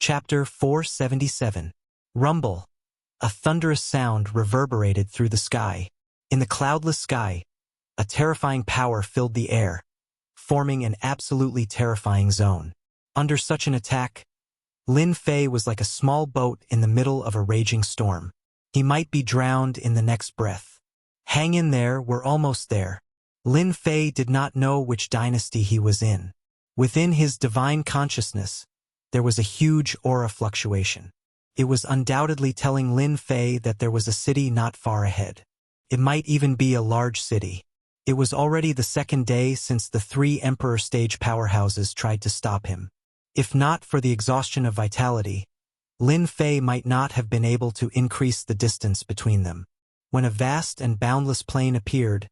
Chapter 477. Rumble. A thunderous sound reverberated through the sky. In the cloudless sky, a terrifying power filled the air, forming an absolutely terrifying zone. Under such an attack, Lin Fei was like a small boat in the middle of a raging storm. He might be drowned in the next breath. Hang in there, we're almost there. Lin Fei did not know which dynasty he was in. Within his divine consciousness, there was a huge aura fluctuation. It was undoubtedly telling Lin Fei that there was a city not far ahead. It might even be a large city. It was already the second day since the 3 Emperor stage powerhouses tried to stop him. If not for the exhaustion of vitality, Lin Fei might not have been able to increase the distance between them. When a vast and boundless plain appeared,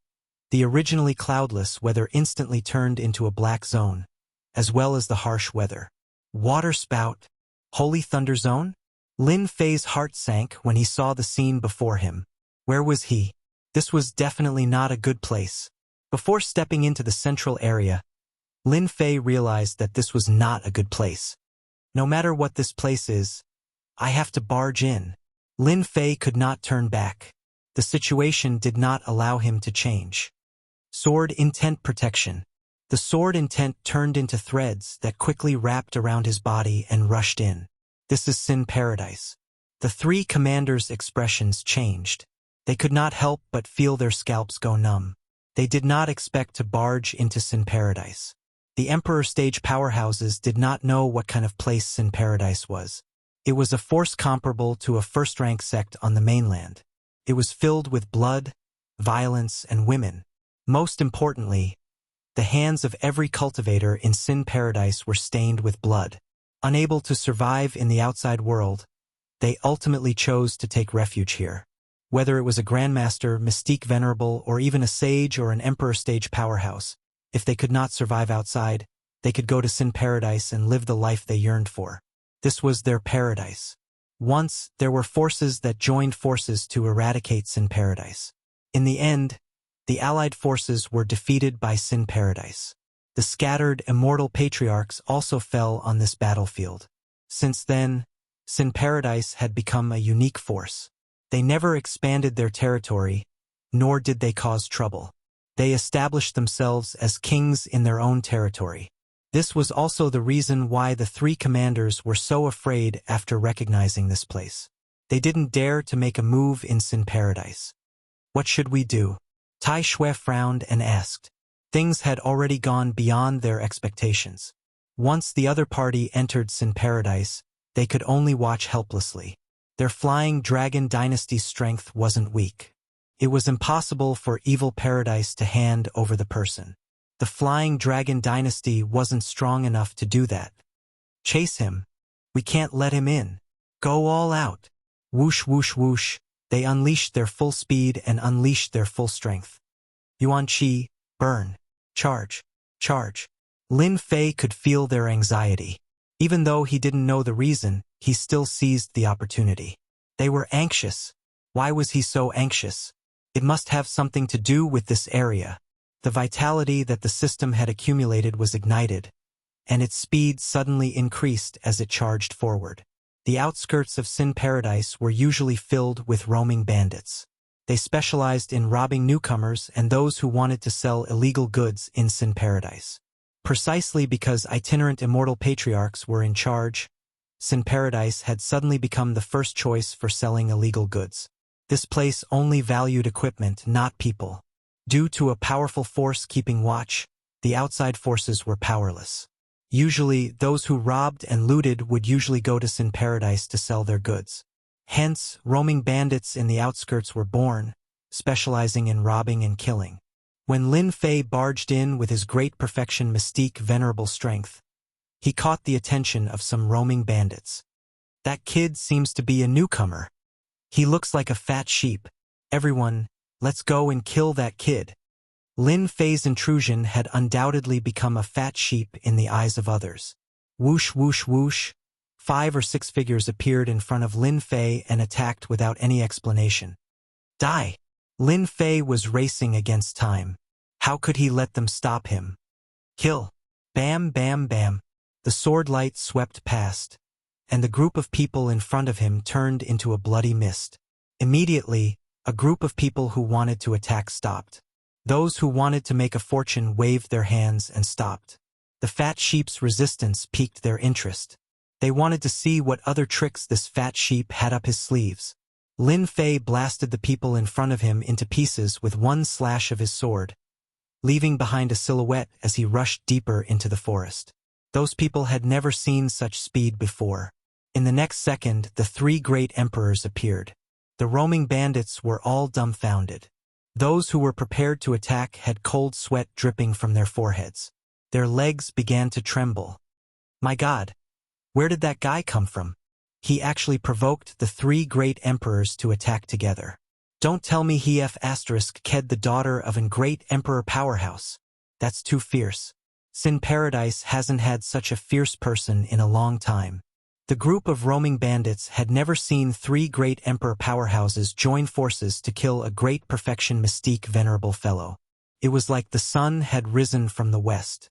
the originally cloudless weather instantly turned into a black zone, as well as the harsh weather. Water spout? Holy thunder zone? Lin Fei's heart sank when he saw the scene before him. Where was he? This was definitely not a good place. Before stepping into the central area, Lin Fei realized that this was not a good place. No matter what this place is, I have to barge in. Lin Fei could not turn back. The situation did not allow him to change. Sword intent protection. The sword intent turned into threads that quickly wrapped around his body and rushed in. This is Sin Paradise. The 3 commanders' expressions changed. They could not help but feel their scalps go numb. They did not expect to barge into Sin Paradise. The Emperor stage powerhouses did not know what kind of place Sin Paradise was. It was a force comparable to a first-rank sect on the mainland. It was filled with blood, violence, and women. Most importantly, the hands of every cultivator in Sin Paradise were stained with blood. Unable to survive in the outside world, they ultimately chose to take refuge here. Whether it was a Grandmaster, Mystique Venerable, or even a Sage or an Emperor stage powerhouse, if they could not survive outside, they could go to Sin Paradise and live the life they yearned for. This was their paradise. Once, there were forces that joined forces to eradicate Sin Paradise. In the end, the Allied forces were defeated by Sin Paradise. The scattered, immortal patriarchs also fell on this battlefield. Since then, Sin Paradise had become a unique force. They never expanded their territory, nor did they cause trouble. They established themselves as kings in their own territory. This was also the reason why the 3 commanders were so afraid after recognizing this place. They didn't dare to make a move in Sin Paradise. What should we do? Tai Shui frowned and asked. Things had already gone beyond their expectations. Once the other party entered Sin Paradise, they could only watch helplessly. Their flying dragon dynasty's strength wasn't weak. It was impossible for Evil Paradise to hand over the person. The flying dragon dynasty wasn't strong enough to do that. Chase him. We can't let him in. Go all out. Whoosh, whoosh, whoosh. They unleashed their full speed and unleashed their full strength. Yuan Qi, burn. Charge. Charge. Lin Fei could feel their anxiety. Even though he didn't know the reason, he still seized the opportunity. They were anxious. Why was he so anxious? It must have something to do with this area. The vitality that the system had accumulated was ignited, and its speed suddenly increased as it charged forward. The outskirts of Sin Paradise were usually filled with roaming bandits. They specialized in robbing newcomers and those who wanted to sell illegal goods in Sin Paradise. Precisely because itinerant immortal patriarchs were in charge, Sin Paradise had suddenly become the first choice for selling illegal goods. This place only valued equipment, not people. Due to a powerful force keeping watch, the outside forces were powerless. Usually, those who robbed and looted would usually go to Sin Paradise to sell their goods. Hence, roaming bandits in the outskirts were born, specializing in robbing and killing. When Lin Fei barged in with his great perfection Mystique Venerable strength, he caught the attention of some roaming bandits. That kid seems to be a newcomer. He looks like a fat sheep. Everyone, let's go and kill that kid. Lin Fei's intrusion had undoubtedly become a fat sheep in the eyes of others. Whoosh, whoosh, whoosh. 5 or 6 figures appeared in front of Lin Fei and attacked without any explanation. Die! Lin Fei was racing against time. How could he let them stop him? Kill! Bam, bam, bam. The sword light swept past, and the group of people in front of him turned into a bloody mist. Immediately, a group of people who wanted to attack stopped. Those who wanted to make a fortune waved their hands and stopped. The fat sheep's resistance piqued their interest. They wanted to see what other tricks this fat sheep had up his sleeves. Lin Fei blasted the people in front of him into pieces with one slash of his sword, leaving behind a silhouette as he rushed deeper into the forest. Those people had never seen such speed before. In the next second, the three great emperors appeared. The roaming bandits were all dumbfounded. Those who were prepared to attack had cold sweat dripping from their foreheads. Their legs began to tremble. My God! Where did that guy come from? He actually provoked the three great emperors to attack together. Don't tell me he ked the daughter of an great emperor powerhouse. That's too fierce. Sin Paradise hasn't had such a fierce person in a long time. The group of roaming bandits had never seen three great emperor powerhouses join forces to kill a great perfection mystique venerable fellow. It was like the sun had risen from the west.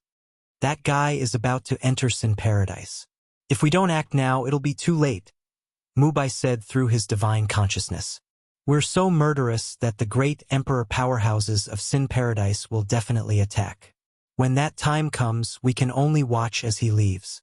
That guy is about to enter Sin Paradise. If we don't act now, it'll be too late, Mubai said through his divine consciousness. We're so murderous that the great emperor powerhouses of Sin Paradise will definitely attack. When that time comes, we can only watch as he leaves.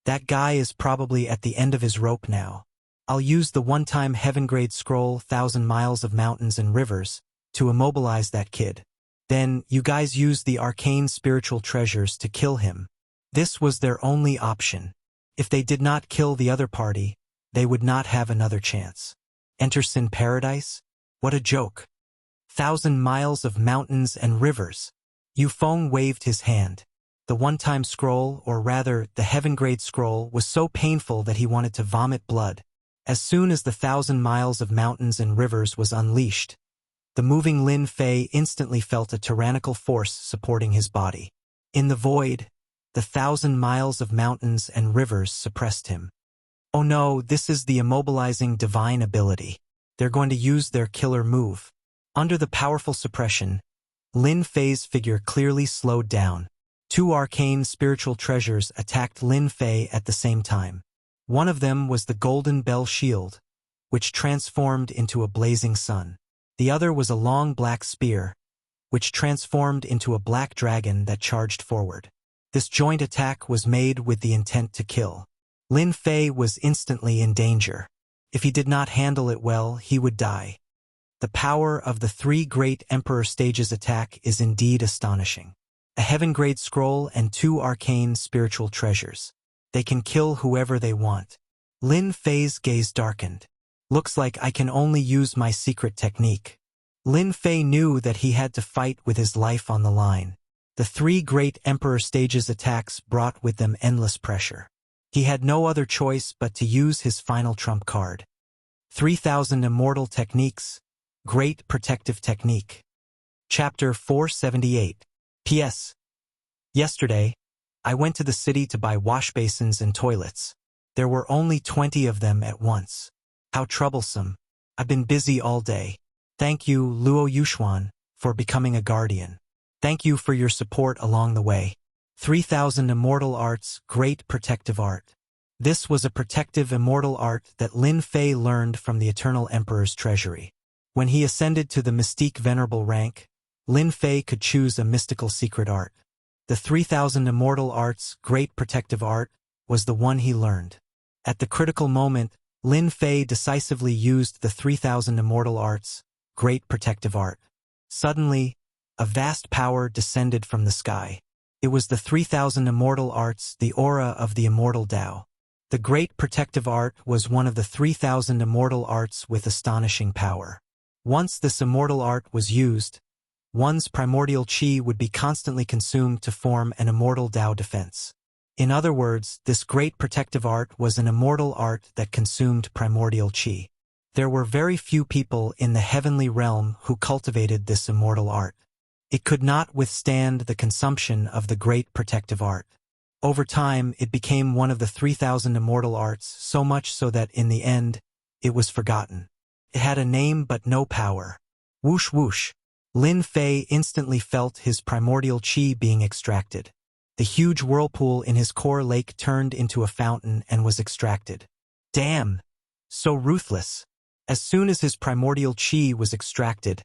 That guy is probably at the end of his rope now. I'll use the one-time heaven-grade scroll 1,000 miles of mountains and rivers to immobilize that kid. Then, you guys use the arcane spiritual treasures to kill him. This was their only option. If they did not kill the other party, they would not have another chance. Enter Sin Paradise? What a joke. 1,000 miles of mountains and rivers. Yu Feng waved his hand. The one-time scroll, or rather, the heaven-grade scroll, was so painful that he wanted to vomit blood. As soon as the 1,000 miles of mountains and rivers was unleashed, the moving Lin Fei instantly felt a tyrannical force supporting his body. In the void, the 1,000 miles of mountains and rivers suppressed him. Oh no, this is the immobilizing divine ability. They're going to use their killer move. Under the powerful suppression, Lin Fei's figure clearly slowed down. Two arcane spiritual treasures attacked Lin Fei at the same time. One of them was the golden bell shield, which transformed into a blazing sun. The other was a long black spear, which transformed into a black dragon that charged forward. This joint attack was made with the intent to kill. Lin Fei was instantly in danger. If he did not handle it well, he would die. The power of the three great emperor stages attack is indeed astonishing. A heaven-grade scroll and two arcane spiritual treasures. They can kill whoever they want. Lin Fei's gaze darkened. Looks like I can only use my secret technique. Lin Fei knew that he had to fight with his life on the line. The three great emperor stages attacks brought with them endless pressure. He had no other choice but to use his final trump card. 3,000 Immortal Techniques. Great Protective Technique. Chapter 478. P.S. Yesterday, I went to the city to buy wash basins and toilets. There were only 20 of them at once. How troublesome. I've been busy all day. Thank you, Luo Yuxuan, for becoming a guardian. Thank you for your support along the way. 3,000 Immortal Arts, Great Protective Art. This was a protective immortal art that Lin Fei learned from the Eternal Emperor's treasury. When he ascended to the Mystique Venerable rank, Lin Fei could choose a mystical secret art. The 3,000 Immortal Arts, Great Protective Art, was the one he learned. At the critical moment, Lin Fei decisively used the 3,000 Immortal Arts, Great Protective Art. Suddenly, a vast power descended from the sky. It was the 3,000 Immortal Arts, the aura of the Immortal Tao. The Great Protective Art was one of the 3,000 Immortal Arts with astonishing power. Once this immortal art was used, one's primordial chi would be constantly consumed to form an immortal Tao defense. In other words, this Great Protective Art was an immortal art that consumed primordial chi. There were very few people in the heavenly realm who cultivated this immortal art. It could not withstand the consumption of the Great Protective Art. Over time, it became one of the 3,000 immortal arts, so much so that in the end, it was forgotten. It had a name but no power. Whoosh whoosh. Lin Fei instantly felt his primordial chi being extracted. The huge whirlpool in his core lake turned into a fountain and was extracted. Damn! So ruthless. As soon as his primordial chi was extracted,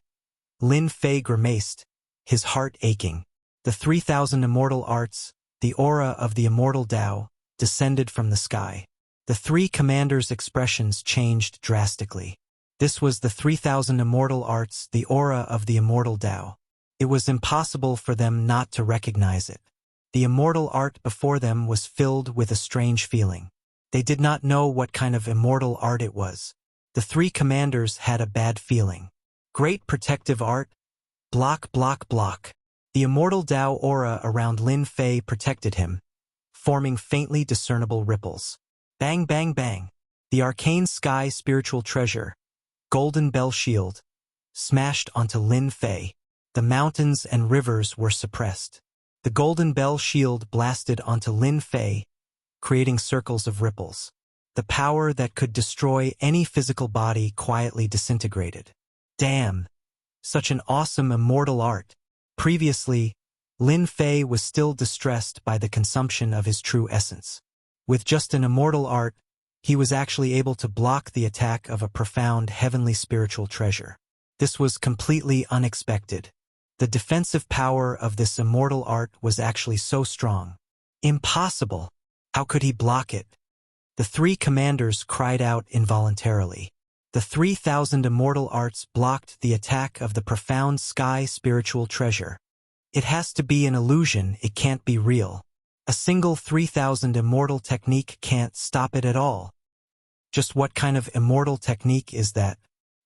Lin Fei grimaced, his heart aching. The 3,000 immortal arts, the aura of the immortal Tao, descended from the sky. The three commanders' expressions changed drastically. This was the 3,000 immortal arts, the aura of the immortal Tao. It was impossible for them not to recognize it. The immortal art before them was filled with a strange feeling. They did not know what kind of immortal art it was. The three commanders had a bad feeling. Great protective art. Block, block, block. The immortal Tao aura around Lin Fei protected him, forming faintly discernible ripples. Bang, bang, bang. The arcane sky spiritual treasure, golden bell shield, smashed onto Lin Fei. The mountains and rivers were suppressed. The golden bell shield blasted onto Lin Fei, creating circles of ripples. The power that could destroy any physical body quietly disintegrated. Damn! Such an awesome immortal art. Previously, Lin Fei was still distressed by the consumption of his true essence. With just an immortal art, he was actually able to block the attack of a profound heavenly spiritual treasure. This was completely unexpected. The defensive power of this immortal art was actually so strong. Impossible! How could he block it? The three commanders cried out involuntarily. The 3,000 immortal arts blocked the attack of the profound sky spiritual treasure. It has to be an illusion, it can't be real. A single 3,000 immortal technique can't stop it at all. Just what kind of immortal technique is that?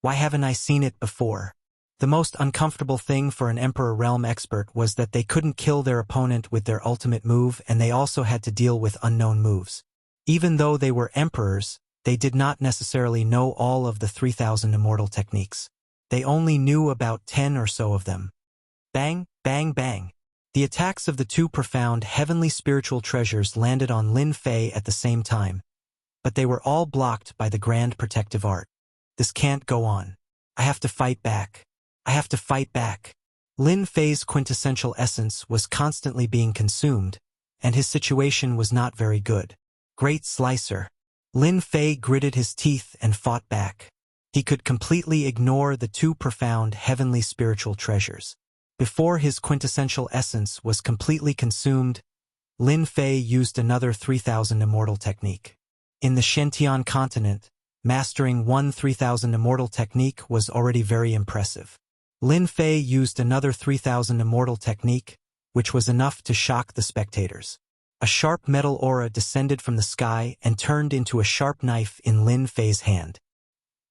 Why haven't I seen it before? The most uncomfortable thing for an Emperor Realm expert was that they couldn't kill their opponent with their ultimate move, and they also had to deal with unknown moves. Even though they were emperors, they did not necessarily know all of the 3,000 immortal techniques. They only knew about 10 or so of them. Bang, bang, bang. The attacks of the two profound heavenly spiritual treasures landed on Lin Fei at the same time, but they were all blocked by the grand protective art. This can't go on. I have to fight back. I have to fight back. Lin Fei's quintessential essence was constantly being consumed, and his situation was not very good. Great Slicer. Lin Fei gritted his teeth and fought back. He could completely ignore the two profound heavenly spiritual treasures. Before his quintessential essence was completely consumed, Lin Fei used another 3,000 immortal technique. In the Shentian continent, mastering one 3,000 immortal technique was already very impressive. Lin Fei used another 3,000 immortal technique, which was enough to shock the spectators. A sharp metal aura descended from the sky and turned into a sharp knife in Lin Fei's hand.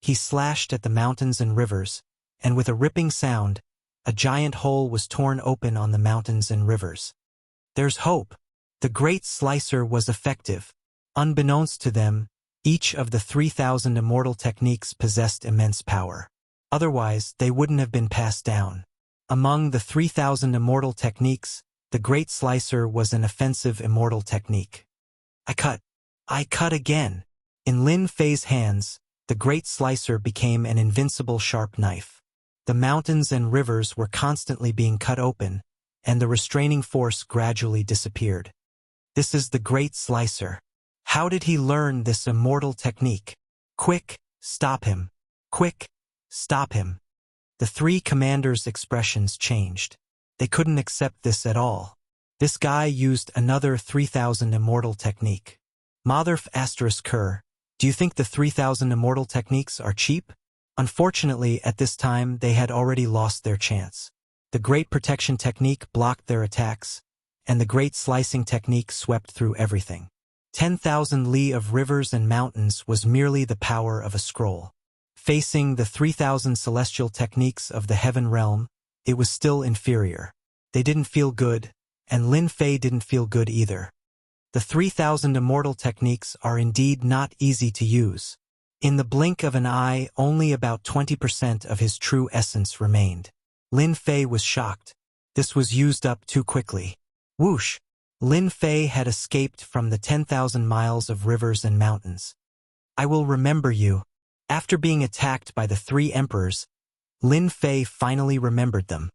He slashed at the mountains and rivers, and with a ripping sound, a giant hole was torn open on the mountains and rivers. There's hope. The Great Slicer was effective. Unbeknownst to them, each of the 3,000 immortal techniques possessed immense power. Otherwise, they wouldn't have been passed down. Among the 3,000 immortal techniques, the Great Slicer was an offensive immortal technique. I cut again. In Lin Fei's hands, the Great Slicer became an invincible sharp knife. The mountains and rivers were constantly being cut open, and the restraining force gradually disappeared. This is the Great Slicer. How did he learn this immortal technique? Quick, stop him. Quick, stop him. The three commanders' expressions changed. They couldn't accept this at all. This guy used another 3,000 immortal technique. Motherf ***, do you think the 3,000 immortal techniques are cheap? Unfortunately, at this time, they had already lost their chance. The Great Protection Technique blocked their attacks, and the Great Slicing Technique swept through everything. 10,000 li of rivers and mountains was merely the power of a scroll. Facing the 3,000 celestial techniques of the Heaven Realm, it was still inferior. They didn't feel good, and Lin Fei didn't feel good either. The 3,000 immortal techniques are indeed not easy to use. In the blink of an eye, only about 20% of his true essence remained. Lin Fei was shocked. This was used up too quickly. Whoosh! Lin Fei had escaped from the 10,000 miles of rivers and mountains. I will remember you. After being attacked by the three emperors, Lin Fei finally remembered them.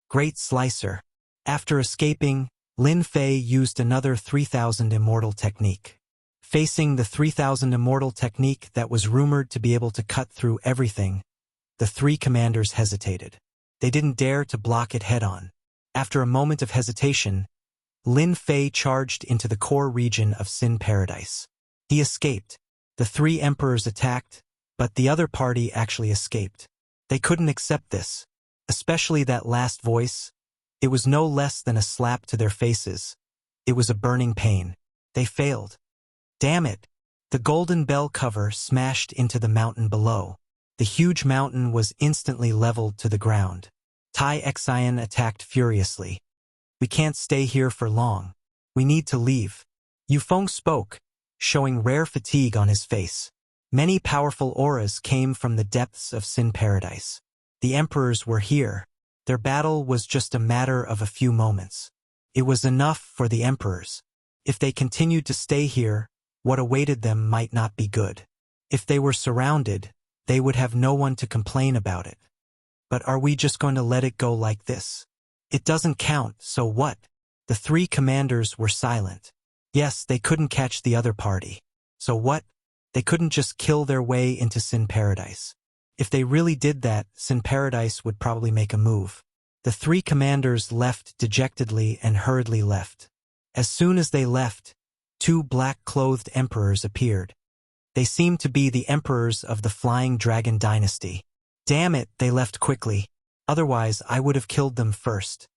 Great Slicer. After escaping, Lin Fei used another 3000 immortal technique. Facing the 3000 immortal technique that was rumored to be able to cut through everything, the three commanders hesitated. They didn't dare to block it head-on. After a moment of hesitation, Lin Fei charged into the core region of Sin Paradise. He escaped. The three emperors attacked, but the other party actually escaped. They couldn't accept this, especially that last voice. It was no less than a slap to their faces. It was a burning pain. They failed. Damn it! The golden bell cover smashed into the mountain below. The huge mountain was instantly leveled to the ground. Tai Xian attacked furiously. We can't stay here for long. We need to leave. Yufeng spoke, showing rare fatigue on his face. Many powerful auras came from the depths of Sin Paradise. The emperors were here. Their battle was just a matter of a few moments. It was enough for the emperors. If they continued to stay here, what awaited them might not be good. If they were surrounded, they would have no one to complain about it. But are we just going to let it go like this? It doesn't count, so what? The three commanders were silent. Yes, they couldn't catch the other party. So what? They couldn't just kill their way into Sin Paradise. If they really did that, Sin Paradise would probably make a move. The three commanders left dejectedly and hurriedly left. As soon as they left, two black-clothed emperors appeared. They seemed to be the emperors of the Flying Dragon Dynasty. Damn it, they left quickly. Otherwise, I would have killed them first.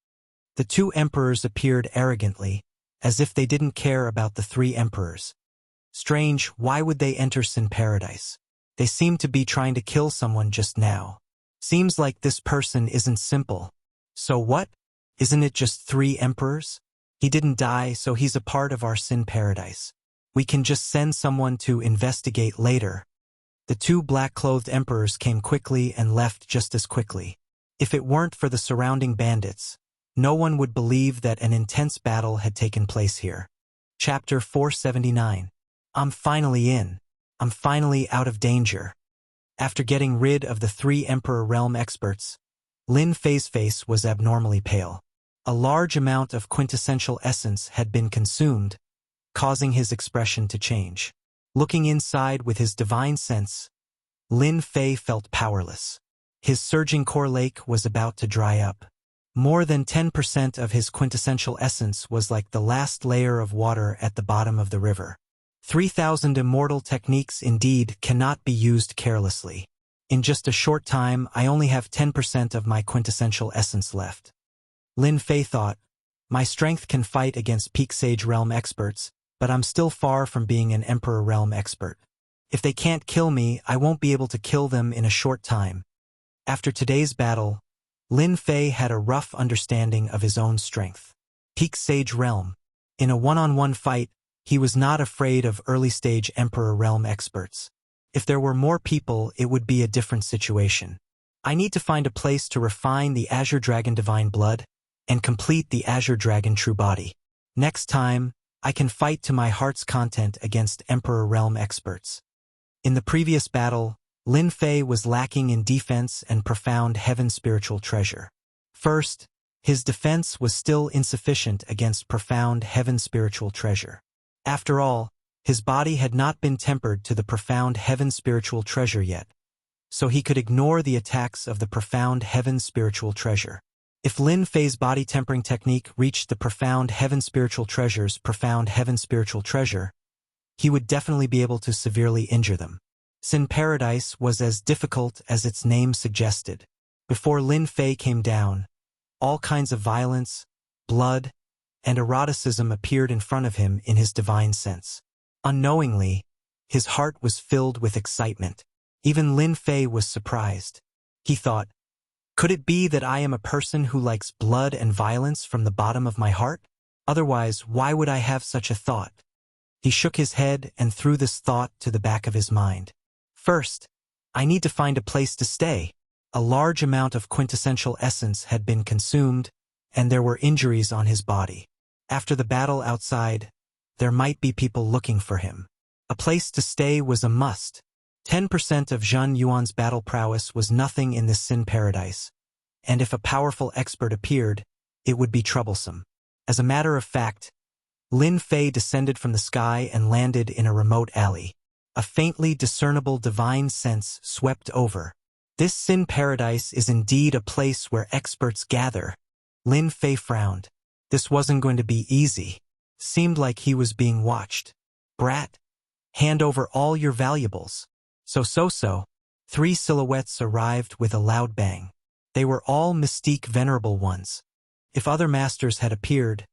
The two emperors appeared arrogantly, as if they didn't care about the three emperors. Strange, why would they enter Sin Paradise? They seemed to be trying to kill someone just now. Seems like this person isn't simple. So what? Isn't it just three emperors? He didn't die, so he's a part of our Sin Paradise. We can just send someone to investigate later. The two black-clothed emperors came quickly and left just as quickly. If it weren't for the surrounding bandits, no one would believe that an intense battle had taken place here. Chapter 479. I'm finally in. I'm finally out of danger. After getting rid of the three Emperor Realm experts, Lin Fei's face was abnormally pale. A large amount of quintessential essence had been consumed, causing his expression to change. Looking inside with his divine sense, Lin Fei felt powerless. His surging core lake was about to dry up. More than 10% of his quintessential essence was like the last layer of water at the bottom of the river. 3,000 immortal techniques indeed cannot be used carelessly. In just a short time, I only have 10% of my quintessential essence left. Lin Fei thought, my strength can fight against Peak Sage Realm experts, but I'm still far from being an Emperor Realm expert. If they can't kill me, I won't be able to kill them in a short time. After today's battle, Lin Fei had a rough understanding of his own strength. Peak Sage Realm. In a one-on-one fight, he was not afraid of early-stage Emperor Realm experts. If there were more people, it would be a different situation. I need to find a place to refine the Azure Dragon Divine Blood and complete the Azure Dragon True Body. Next time, I can fight to my heart's content against Emperor Realm experts. In the previous battle, Lin Fei was lacking in defense and profound heaven spiritual treasure. First, his defense was still insufficient against profound heaven spiritual treasure. After all, his body had not been tempered to the profound heaven spiritual treasure yet, so he could ignore the attacks of the profound heaven spiritual treasure. If Lin Fei's body tempering technique reached the profound heaven spiritual treasure's profound heaven spiritual treasure, he would definitely be able to severely injure them. Sin Paradise was as difficult as its name suggested. Before Lin Fei came down, all kinds of violence, blood, and eroticism appeared in front of him in his divine sense. Unknowingly, his heart was filled with excitement. Even Lin Fei was surprised. He thought, could it be that I am a person who likes blood and violence from the bottom of my heart? Otherwise, why would I have such a thought? He shook his head and threw this thought to the back of his mind. First, I need to find a place to stay. A large amount of quintessential essence had been consumed, and there were injuries on his body. After the battle outside, there might be people looking for him. A place to stay was a must. 10% of Zhang Yuan's battle prowess was nothing in this Sin Paradise, and if a powerful expert appeared, it would be troublesome. As a matter of fact, Lin Fei descended from the sky and landed in a remote alley. A faintly discernible divine sense swept over. This Sin Paradise is indeed a place where experts gather. Lin Fei frowned. This wasn't going to be easy. Seemed like he was being watched. Brat, hand over all your valuables. So. 3 silhouettes arrived with a loud bang. They were all Mystique Venerable ones. If other masters had appeared,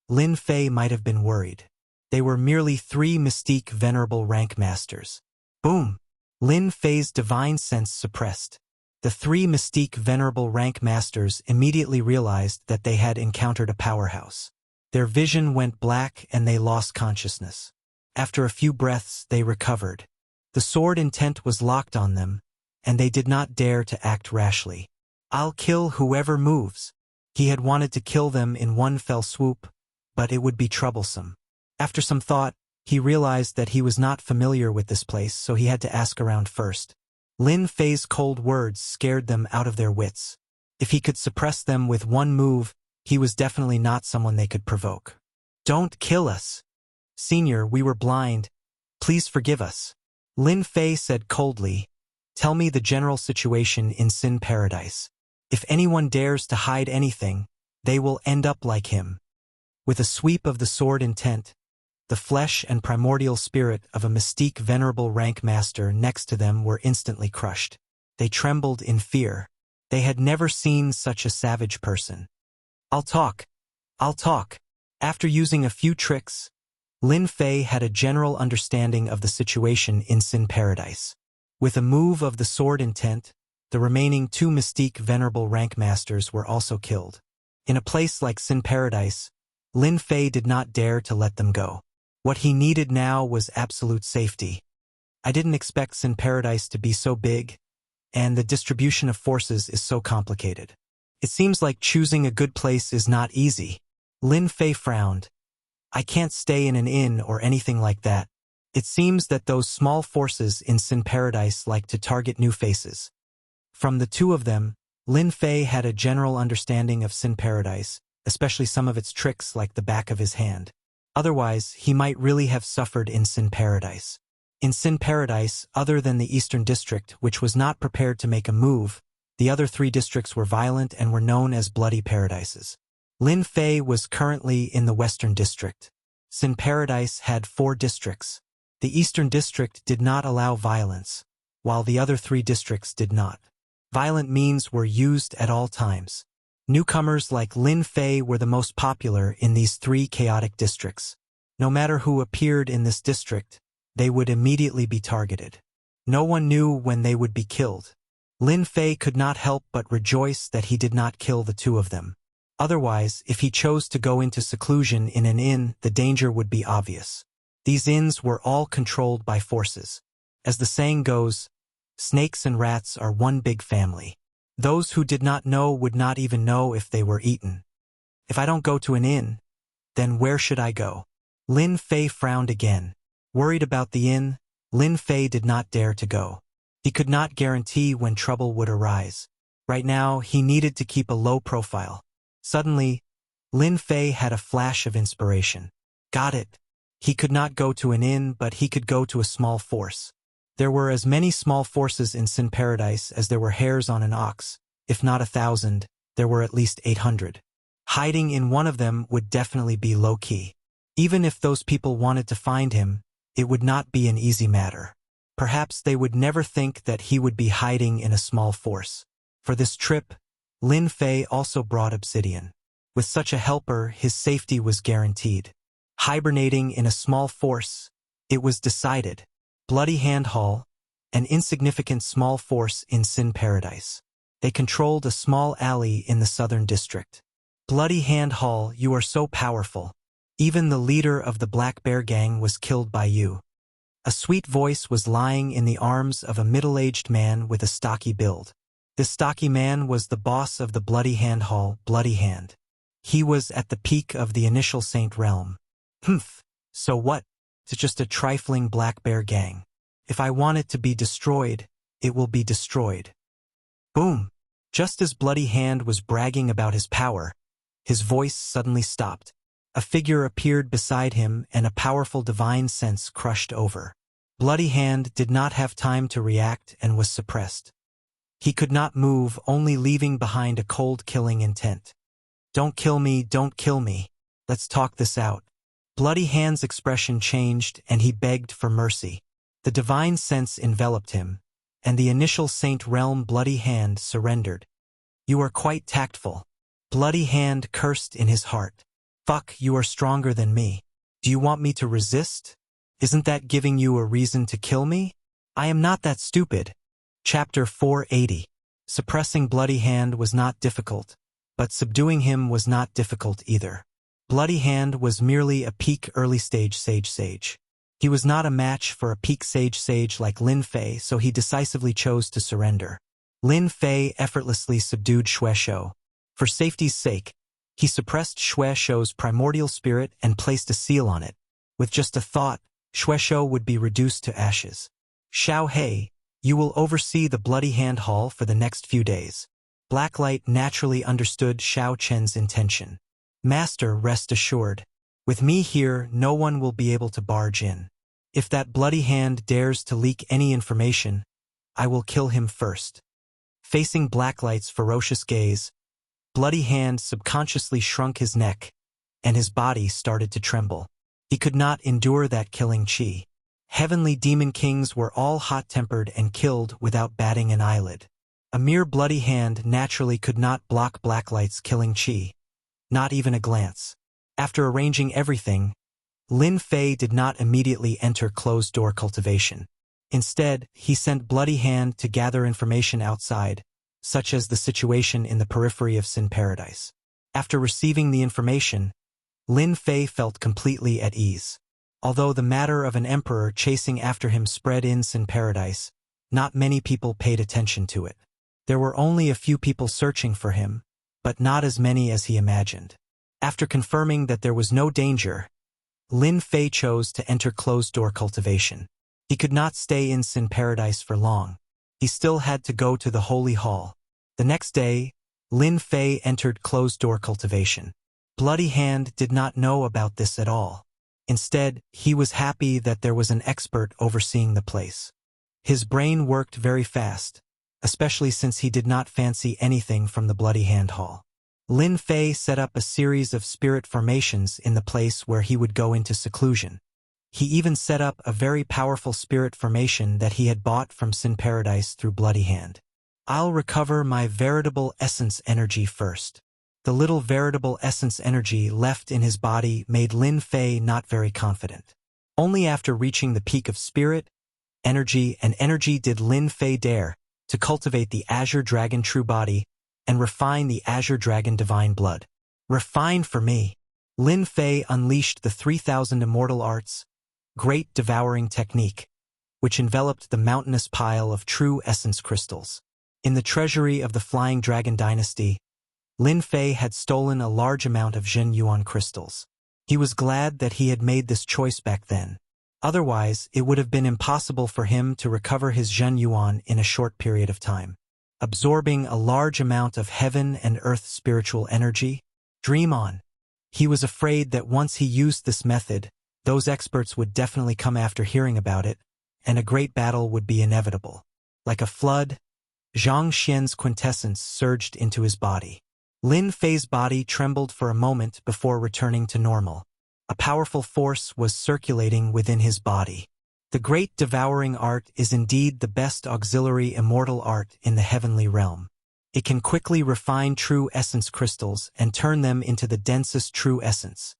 Lin Fei might have been worried. They were merely 3 Mystique Venerable rank masters. Boom! Lin Fei's divine sense suppressed. The 3 Mystique Venerable rank masters immediately realized that they had encountered a powerhouse. Their vision went black and they lost consciousness. After a few breaths, they recovered. The sword intent was locked on them, and they did not dare to act rashly. I'll kill whoever moves. He had wanted to kill them in one fell swoop, but it would be troublesome. After some thought, he realized that he was not familiar with this place, so he had to ask around first. Lin Fei's cold words scared them out of their wits. If he could suppress them with one move, he was definitely not someone they could provoke. Don't kill us. Senior, we were blind. Please forgive us. Lin Fei said coldly, tell me the general situation in Sin Paradise. If anyone dares to hide anything, they will end up like him. With a sweep of the sword intent, the flesh and primordial spirit of a Mystique Venerable rank master next to them were instantly crushed. They trembled in fear. They had never seen such a savage person. I'll talk. After using a few tricks, Lin Fei had a general understanding of the situation in Sin Paradise. With a move of the sword intent, the remaining 2 Mystique Venerable rank masters were also killed. In a place like Sin Paradise, Lin Fei did not dare to let them go. What he needed now was absolute safety. I didn't expect Sin Paradise to be so big, and the distribution of forces is so complicated. It seems like choosing a good place is not easy. Lin Fei frowned. I can't stay in an inn or anything like that. It seems that those small forces in Sin Paradise like to target new faces. From the 2 of them, Lin Fei had a general understanding of Sin Paradise, especially some of its tricks like the back of his hand. Otherwise, he might really have suffered in Sin Paradise. In Sin Paradise, other than the Eastern District, which was not prepared to make a move, the other 3 districts were violent and were known as bloody paradises. Lin Fei was currently in the Western District. Sin Paradise had 4 districts. The Eastern District did not allow violence, while the other 3 districts did not. Violent means were used at all times. Newcomers like Lin Fei were the most popular in these 3 chaotic districts. No matter who appeared in this district, they would immediately be targeted. No one knew when they would be killed. Lin Fei could not help but rejoice that he did not kill the 2 of them. Otherwise, if he chose to go into seclusion in an inn, the danger would be obvious. These inns were all controlled by forces. As the saying goes, snakes and rats are one big family. Those who did not know would not even know if they were eaten. If I don't go to an inn, then where should I go? Lin Fei frowned again. Worried about the inn, Lin Fei did not dare to go. He could not guarantee when trouble would arise. Right now, he needed to keep a low profile. Suddenly, Lin Fei had a flash of inspiration. Got it. He could not go to an inn, but he could go to a small force. There were as many small forces in Sin Paradise as there were hairs on an ox. If not 1,000, there were at least 800. Hiding in one of them would definitely be low-key. Even if those people wanted to find him, it would not be an easy matter. Perhaps they would never think that he would be hiding in a small force. For this trip, Lin Fei also brought obsidian. With such a helper, his safety was guaranteed. Hibernating in a small force, it was decided. Bloody Hand Hall, an insignificant small force in Sin Paradise. They controlled a small alley in the Southern District. Bloody Hand Hall, you are so powerful. Even the leader of the Black Bear Gang was killed by you. A sweet voice was lying in the arms of a middle-aged man with a stocky build. This stocky man was the boss of the Bloody Hand Hall, Bloody Hand. He was at the peak of the initial Saint realm. Humph, so what? It's just a trifling Black Bear Gang. If I want it to be destroyed, it will be destroyed. Boom! Just as Bloody Hand was bragging about his power, his voice suddenly stopped. A figure appeared beside him and a powerful divine sense crushed over. Bloody Hand did not have time to react and was suppressed. He could not move, only leaving behind a cold killing intent. Don't kill me, don't kill me. Let's talk this out. Bloody Hand's expression changed and he begged for mercy. The divine sense enveloped him, and the initial Saint Realm Bloody Hand surrendered. You are quite tactful. Bloody Hand cursed in his heart. Fuck, you are stronger than me. Do you want me to resist? Isn't that giving you a reason to kill me? I am not that stupid. Chapter 480. Suppressing Bloody Hand was not difficult, but subduing him was not difficult either. Bloody Hand was merely a peak early-stage sage. He was not a match for a peak sage like Lin Fei, so he decisively chose to surrender. Lin Fei effortlessly subdued Xueshou. For safety's sake, he suppressed Xueshou's primordial spirit and placed a seal on it. With just a thought, Xueshou would be reduced to ashes. Xiao He, you will oversee the Bloody Hand Hall for the next few days. Blacklight naturally understood Xiao Chen's intention. Master, rest assured. With me here, no one will be able to barge in. If that Bloody Hand dares to leak any information, I will kill him first. Facing Blacklight's ferocious gaze, Bloody Hand subconsciously shrunk his neck, and his body started to tremble. He could not endure that killing chi. Heavenly demon kings were all hot-tempered and killed without batting an eyelid. A mere Bloody Hand naturally could not block Blacklight's killing chi. Not even a glance. After arranging everything, Lin Fei did not immediately enter closed-door cultivation. Instead, he sent Bloody Hand to gather information outside, such as the situation in the periphery of Sin Paradise. After receiving the information, Lin Fei felt completely at ease. Although the matter of an emperor chasing after him spread in Sin Paradise, not many people paid attention to it. There were only a few people searching for him, but not as many as he imagined. After confirming that there was no danger, Lin Fei chose to enter closed-door cultivation. He could not stay in Sin Paradise for long. He still had to go to the Holy Hall. The next day, Lin Fei entered closed-door cultivation. Bloody Hand did not know about this at all. Instead, he was happy that there was an expert overseeing the place. His brain worked very fast, especially since he did not fancy anything from the Bloody Hand Hall. Lin Fei set up a series of spirit formations in the place where he would go into seclusion. He even set up a very powerful spirit formation that he had bought from Sin Paradise through Bloody Hand. I'll recover my veritable essence energy first. The little veritable essence energy left in his body made Lin Fei not very confident. Only after reaching the peak of spirit, energy did Lin Fei dare to cultivate the Azure Dragon True Body and refine the Azure Dragon Divine Blood. Refine for me. Lin Fei unleashed the 3,000 immortal arts, Great Devouring Technique, which enveloped the mountainous pile of true essence crystals. In the treasury of the Flying Dragon Dynasty, Lin Fei had stolen a large amount of Zhen Yuan crystals. He was glad that he had made this choice back then. Otherwise, it would have been impossible for him to recover his Zhen Yuan in a short period of time. Absorbing a large amount of heaven and earth spiritual energy? Dream on. He was afraid that once he used this method, those experts would definitely come after hearing about it, and a great battle would be inevitable. Like a flood, Zhang Xian's quintessence surged into his body. Lin Fei's body trembled for a moment before returning to normal. A powerful force was circulating within his body. The Great Devouring Art is indeed the best auxiliary immortal art in the heavenly realm. It can quickly refine true essence crystals and turn them into the densest true essence.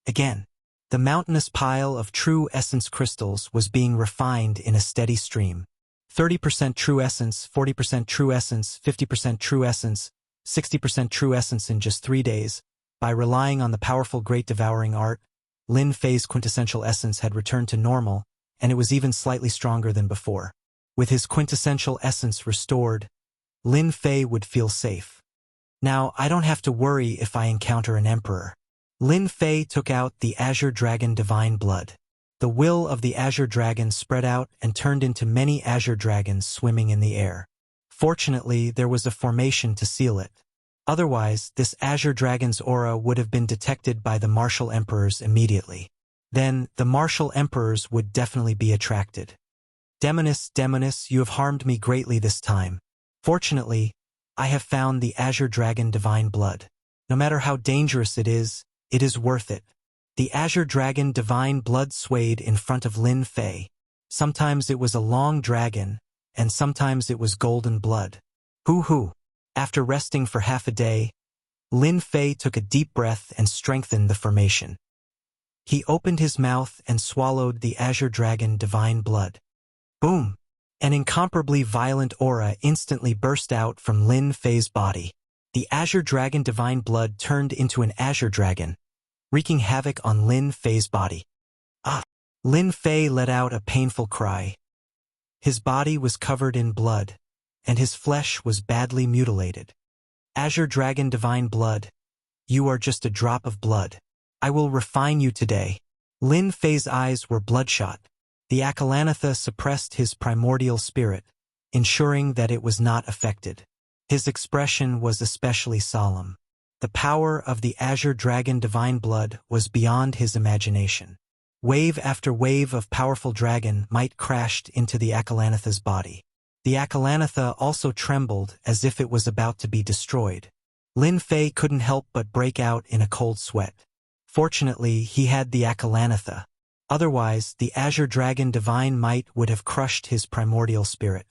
Again, the mountainous pile of true essence crystals was being refined in a steady stream. 30% true essence, 40% true essence, 50% true essence, 60% true essence in just 3 days. By relying on the powerful Great Devouring Art, Lin Fei's quintessential essence had returned to normal, and it was even slightly stronger than before. With his quintessential essence restored, Lin Fei would feel safe. Now, I don't have to worry if I encounter an emperor. Lin Fei took out the Azure Dragon Divine Blood. The will of the Azure Dragon spread out and turned into many Azure Dragons swimming in the air. Fortunately, there was a formation to seal it. Otherwise, this azure dragon's aura would have been detected by the martial emperors immediately. Then, the martial emperors would definitely be attracted. Demoness, Demoness, you have harmed me greatly this time. Fortunately, I have found the azure dragon divine blood. No matter how dangerous it is worth it. The azure dragon divine blood swayed in front of Lin Fei. Sometimes it was a long dragon, and sometimes it was golden blood. Hoo-hoo. After resting for half a day, Lin Fei took a deep breath and strengthened the formation. He opened his mouth and swallowed the azure dragon divine blood. Boom! An incomparably violent aura instantly burst out from Lin Fei's body. The azure dragon divine blood turned into an azure dragon, wreaking havoc on Lin Fei's body. Ah! Lin Fei let out a painful cry. His body was covered in blood, and his flesh was badly mutilated. Azure dragon divine blood, you are just a drop of blood. I will refine you today. Lin Fei's eyes were bloodshot. The Akalanatha suppressed his primordial spirit, ensuring that it was not affected. His expression was especially solemn. The power of the azure dragon divine blood was beyond his imagination. Wave after wave of powerful dragon might crashed into the Akalanatha's body. The Akalanatha also trembled as if it was about to be destroyed. Lin Fei couldn't help but break out in a cold sweat. Fortunately, he had the Akalanatha. Otherwise, the azure dragon divine might would have crushed his primordial spirit.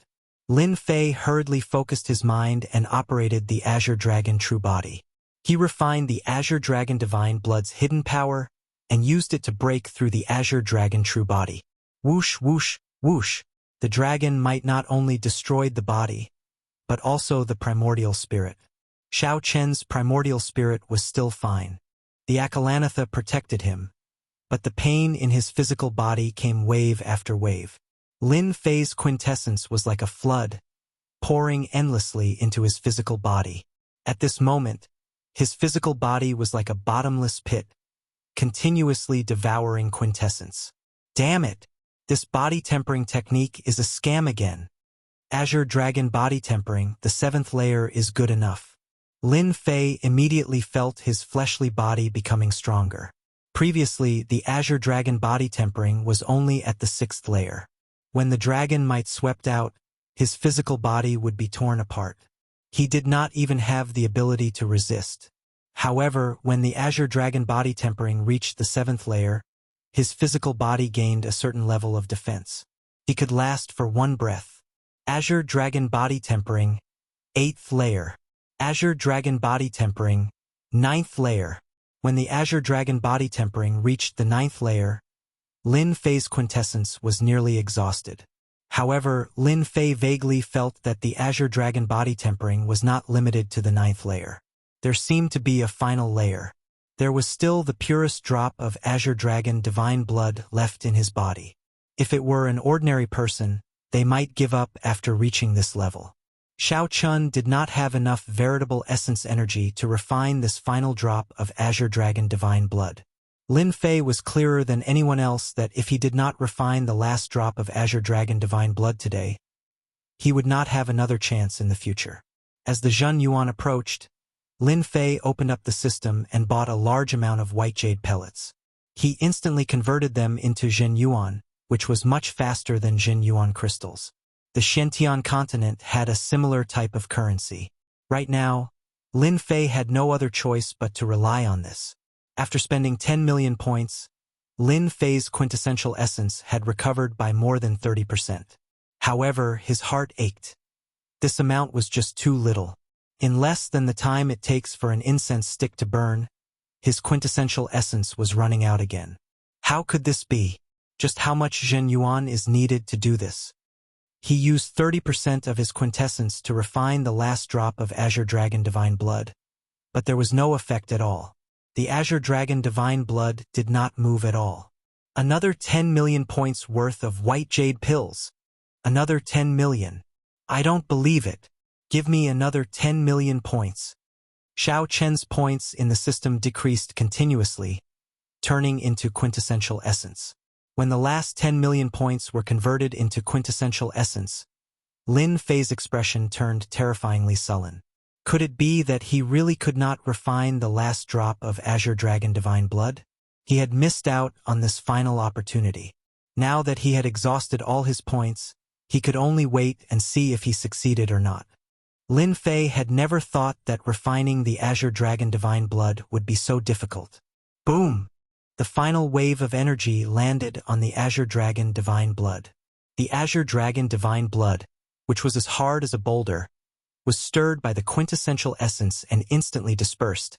Lin Fei hurriedly focused his mind and operated the azure dragon true body. He refined the azure dragon divine blood's hidden power and used it to break through the azure dragon true body. Whoosh, whoosh, whoosh. The dragon might not only destroyed the body, but also the primordial spirit. Xiao Chen's primordial spirit was still fine. The Akalanatha protected him, but the pain in his physical body came wave after wave. Lin Fei's quintessence was like a flood, pouring endlessly into his physical body. At this moment, his physical body was like a bottomless pit, continuously devouring quintessence. Damn it! This body tempering technique is a scam again. Azure Dragon body tempering, the 7th layer, is good enough. Lin Fei immediately felt his fleshly body becoming stronger. Previously, the Azure Dragon body tempering was only at the 6th layer. When the dragon might swept out, his physical body would be torn apart. He did not even have the ability to resist. However, when the Azure Dragon body tempering reached the 7th layer, his physical body gained a certain level of defense. He could last for one breath. Azure Dragon body tempering, 8th layer. Azure Dragon body tempering, 9th layer. When the Azure Dragon body tempering reached the 9th layer, Lin Fei's quintessence was nearly exhausted. However, Lin Fei vaguely felt that the Azure Dragon body tempering was not limited to the 9th layer. There seemed to be a final layer. There was still the purest drop of Azure Dragon divine blood left in his body. If it were an ordinary person, they might give up after reaching this level. Xiao Chun did not have enough veritable essence energy to refine this final drop of Azure Dragon divine blood. Lin Fei was clearer than anyone else that if he did not refine the last drop of Azure Dragon divine blood today, he would not have another chance in the future. As the Zhen Yuan approached, Lin Fei opened up the system and bought a large amount of white jade pellets. He instantly converted them into Zhen Yuan, which was much faster than Zhen Yuan crystals. The Xiantian continent had a similar type of currency. Right now, Lin Fei had no other choice but to rely on this. After spending 10 million points, Lin Fei's quintessential essence had recovered by more than 30%. However, his heart ached. This amount was just too little. In less than the time it takes for an incense stick to burn, his quintessential essence was running out again. How could this be? Just how much Zhen Yuan is needed to do this? He used 30% of his quintessence to refine the last drop of Azure Dragon divine blood, but there was no effect at all. The Azure Dragon divine blood did not move at all. Another 10 million points worth of white jade pills. Another 10 million. I don't believe it. Give me another 10 million points. Xiao Chen's points in the system decreased continuously, turning into quintessential essence. When the last 10 million points were converted into quintessential essence, Lin Fei's expression turned terrifyingly sullen. Could it be that he really could not refine the last drop of Azure Dragon Divine Blood? He had missed out on this final opportunity. Now that he had exhausted all his points, he could only wait and see if he succeeded or not. Lin Fei had never thought that refining the Azure Dragon Divine Blood would be so difficult. Boom! The final wave of energy landed on the Azure Dragon Divine Blood. The Azure Dragon Divine Blood, which was as hard as a boulder, was stirred by the quintessential essence and instantly dispersed,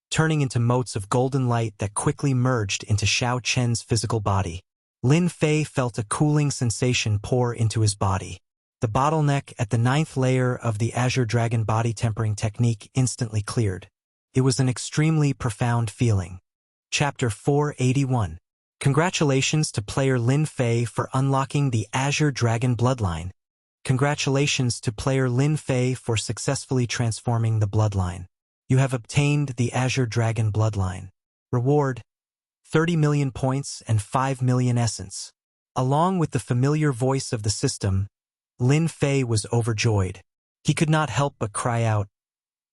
turning into motes of golden light that quickly merged into Xiao Chen's physical body. Lin Fei felt a cooling sensation pour into his body. The bottleneck at the 9th layer of the Azure Dragon body tempering technique instantly cleared. It was an extremely profound feeling. Chapter 481. Congratulations to player Lin Fei for unlocking the Azure Dragon Bloodline. Congratulations to player Lin Fei for successfully transforming the bloodline. You have obtained the Azure Dragon Bloodline. Reward: 30 million points and 5 million essence. Along with the familiar voice of the system, Lin Fei was overjoyed. He could not help but cry out,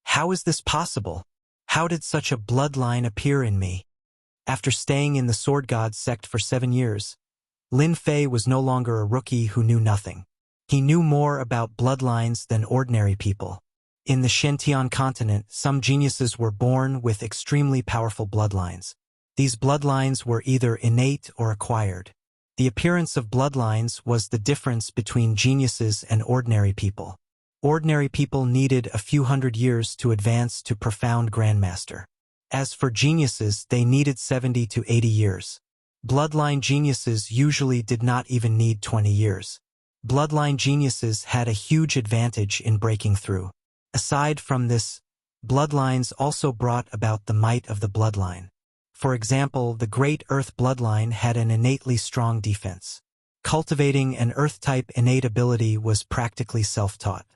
"How is this possible? How did such a bloodline appear in me?" After staying in the Sword God sect for 7 years, Lin Fei was no longer a rookie who knew nothing. He knew more about bloodlines than ordinary people. In the Shentian continent, some geniuses were born with extremely powerful bloodlines. These bloodlines were either innate or acquired. The appearance of bloodlines was the difference between geniuses and ordinary people. Ordinary people needed a few hundred years to advance to profound grandmaster. As for geniuses, they needed 70 to 80 years. Bloodline geniuses usually did not even need 20 years. Bloodline geniuses had a huge advantage in breaking through. Aside from this, bloodlines also brought about the might of the bloodline. For example, the Great Earth bloodline had an innately strong defense. Cultivating an Earth-type innate ability was practically self-taught.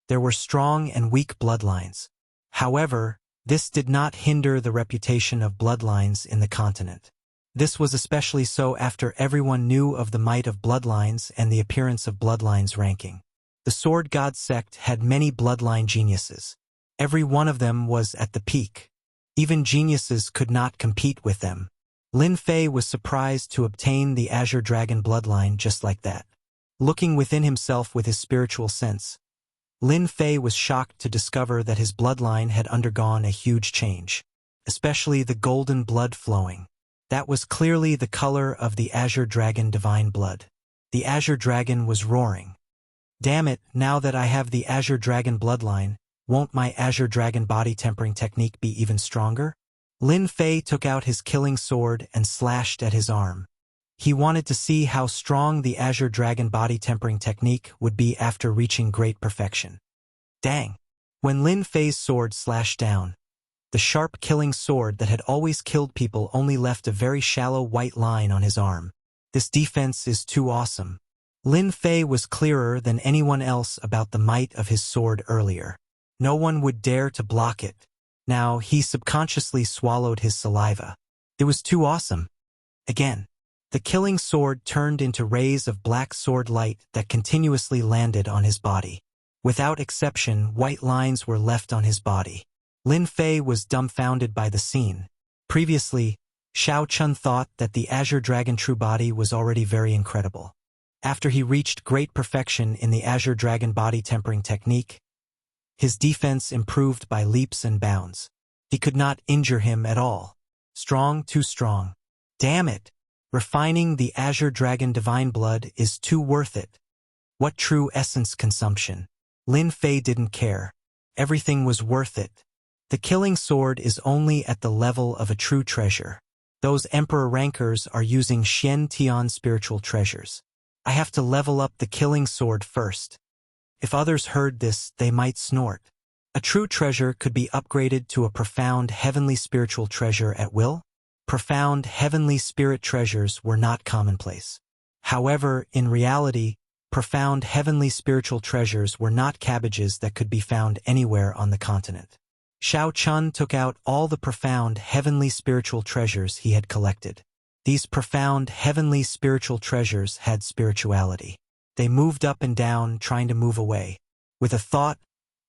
There were strong and weak bloodlines. However, this did not hinder the reputation of bloodlines in the continent. This was especially so after everyone knew of the might of bloodlines and the appearance of bloodlines ranking. The Sword God sect had many bloodline geniuses. Every one of them was at the peak. Even geniuses could not compete with them. Lin Fei was surprised to obtain the Azure Dragon bloodline just like that. Looking within himself with his spiritual sense, Lin Fei was shocked to discover that his bloodline had undergone a huge change, especially the golden blood flowing. That was clearly the color of the Azure Dragon Divine Blood. The Azure Dragon was roaring. Damn it, now that I have the Azure Dragon bloodline, won't my Azure Dragon body tempering technique be even stronger? Lin Fei took out his killing sword and slashed at his arm. He wanted to see how strong the Azure Dragon body tempering technique would be after reaching great perfection. Dang! When Lin Fei's sword slashed down, the sharp killing sword that had always killed people only left a very shallow white line on his arm. This defense is too awesome. Lin Fei was clearer than anyone else about the might of his sword earlier. No one would dare to block it. Now he subconsciously swallowed his saliva. It was too awesome. Again, the killing sword turned into rays of black sword light that continuously landed on his body. Without exception, white lines were left on his body. Lin Fei was dumbfounded by the scene. Previously, Xiao Chun thought that the Azure Dragon true body was already very incredible. After he reached great perfection in the Azure Dragon body tempering technique, his defense improved by leaps and bounds. He could not injure him at all. Strong, too strong. Damn it! Refining the Azure Dragon Divine Blood is too worth it. What true essence consumption. Lin Fei didn't care. Everything was worth it. The killing sword is only at the level of a true treasure. Those Emperor rankers are using Xian Tian spiritual treasures. I have to level up the killing sword first. If others heard this, they might snort. A true treasure could be upgraded to a profound heavenly spiritual treasure at will. Profound heavenly spirit treasures were not commonplace. However, in reality, profound heavenly spiritual treasures were not cabbages that could be found anywhere on the continent. Xiao Chun took out all the profound heavenly spiritual treasures he had collected. These profound heavenly spiritual treasures had spirituality. They moved up and down, trying to move away. With a thought,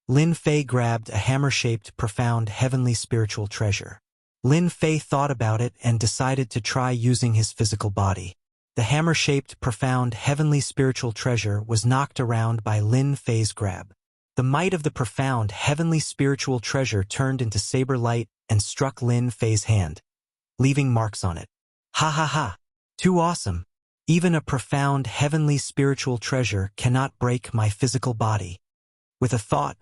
Lin Fei grabbed a hammer-shaped, profound, heavenly spiritual treasure. Lin Fei thought about it and decided to try using his physical body. The hammer-shaped, profound, heavenly spiritual treasure was knocked around by Lin Fei's grab. The might of the profound, heavenly spiritual treasure turned into saber light and struck Lin Fei's hand, leaving marks on it. Ha ha ha! Too awesome! Even a profound, heavenly spiritual treasure cannot break my physical body. With a thought,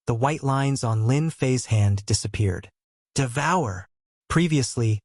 the white lines on Lin Fei's hand disappeared. Devour! Previously,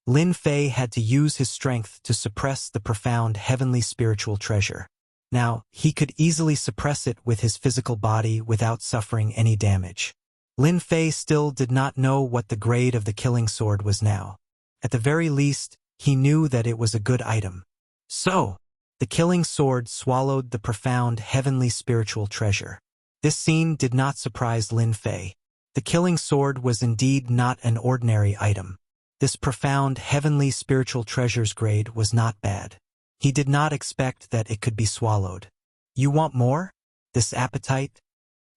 Lin Fei had to use his strength to suppress the profound, heavenly spiritual treasure. Now, he could easily suppress it with his physical body without suffering any damage. Lin Fei still did not know what the grade of the killing sword was now. At the very least, he knew that it was a good item. So, the killing sword swallowed the profound, heavenly spiritual treasure. This scene did not surprise Lin Fei. The killing sword was indeed not an ordinary item. This profound, heavenly spiritual treasure's grade was not bad. He did not expect that it could be swallowed. You want more? This appetite?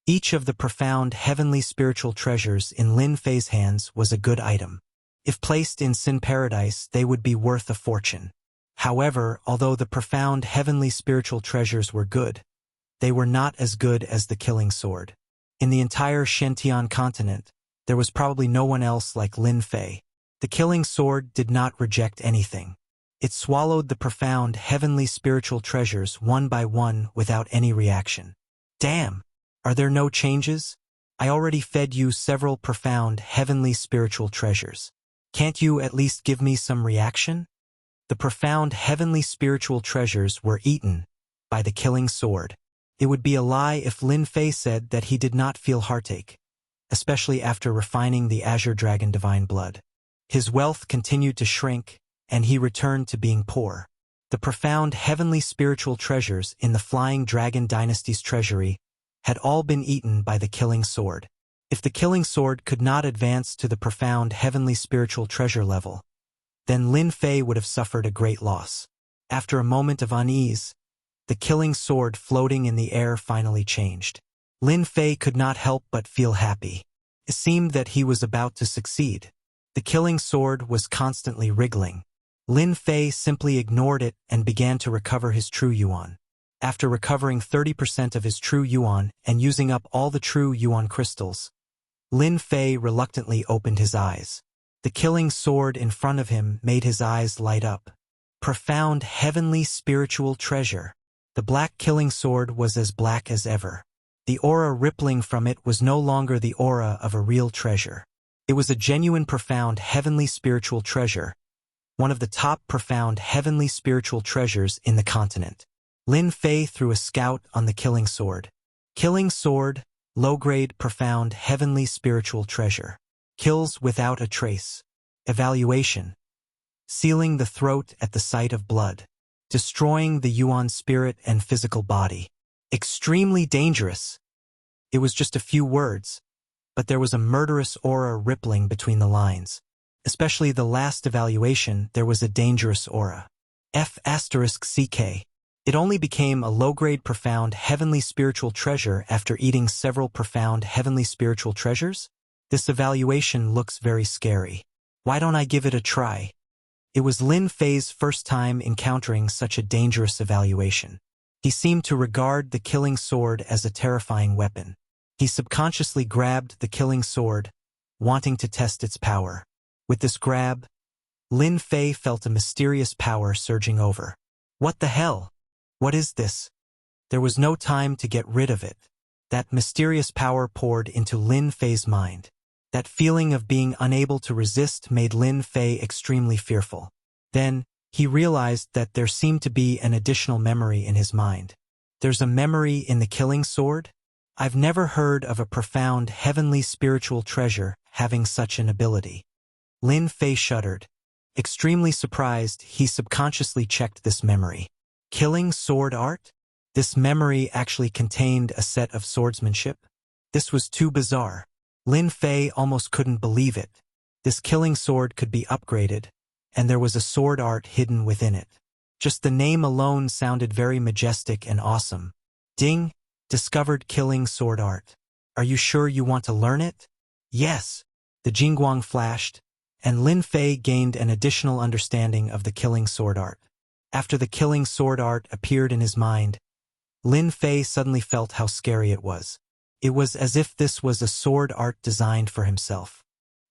Each of the profound, heavenly spiritual treasures in Lin Fei's hands was a good item. If placed in Sin Paradise, they would be worth a fortune. However, although the profound, heavenly spiritual treasures were good, they were not as good as the killing sword. In the entire Shentian continent, there was probably no one else like Lin Fei. The killing sword did not reject anything. It swallowed the profound, heavenly spiritual treasures one by one without any reaction. Damn! Are there no changes? I already fed you several profound, heavenly spiritual treasures. Can't you at least give me some reaction? The profound, heavenly spiritual treasures were eaten by the killing sword. It would be a lie if Lin Fei said that he did not feel heartache, especially after refining the Azure Dragon Divine Blood. His wealth continued to shrink, and he returned to being poor. The profound, heavenly spiritual treasures in the Flying Dragon Dynasty's treasury had all been eaten by the killing sword. If the killing sword could not advance to the profound, heavenly spiritual treasure level, then Lin Fei would have suffered a great loss. After a moment of unease, the killing sword floating in the air finally changed. Lin Fei could not help but feel happy. It seemed that he was about to succeed. The killing sword was constantly wriggling. Lin Fei simply ignored it and began to recover his true yuan. After recovering 30% of his true yuan and using up all the true yuan crystals, Lin Fei reluctantly opened his eyes. The killing sword in front of him made his eyes light up. Profound, heavenly spiritual treasure. The black killing sword was as black as ever. The aura rippling from it was no longer the aura of a real treasure. It was a genuine, profound, heavenly spiritual treasure, one of the top profound, heavenly spiritual treasures in the continent. Lin Fei threw a scout on the killing sword. Killing sword, low-grade, profound, heavenly spiritual treasure. Kills without a trace. Evaluation. Sealing the throat at the sight of blood. Destroying the yuan spirit and physical body. Extremely dangerous. It was just a few words, but there was a murderous aura rippling between the lines. Especially the last evaluation, there was a dangerous aura. F***CK. It only became a low-grade profound heavenly spiritual treasure after eating several profound heavenly spiritual treasures? This evaluation looks very scary. Why don't I give it a try? It was Lin Fei's first time encountering such a dangerous evaluation. He seemed to regard the killing sword as a terrifying weapon. He subconsciously grabbed the killing sword, wanting to test its power. With this grab, Lin Fei felt a mysterious power surging over. What the hell? What is this? There was no time to get rid of it. That mysterious power poured into Lin Fei's mind. That feeling of being unable to resist made Lin Fei extremely fearful. Then, he realized that there seemed to be an additional memory in his mind. There's a memory in the killing sword? I've never heard of a profound heavenly spiritual treasure having such an ability. Lin Fei shuddered. Extremely surprised, he subconsciously checked this memory. Killing sword art? This memory actually contained a set of swordsmanship? This was too bizarre. Lin Fei almost couldn't believe it. This killing sword could be upgraded, and there was a sword art hidden within it. Just the name alone sounded very majestic and awesome. Ding! Discovered killing sword art. Are you sure you want to learn it? Yes. The Jingguang flashed, and Lin Fei gained an additional understanding of the killing sword art. After the killing sword art appeared in his mind, Lin Fei suddenly felt how scary it was. It was as if this was a sword art designed for himself.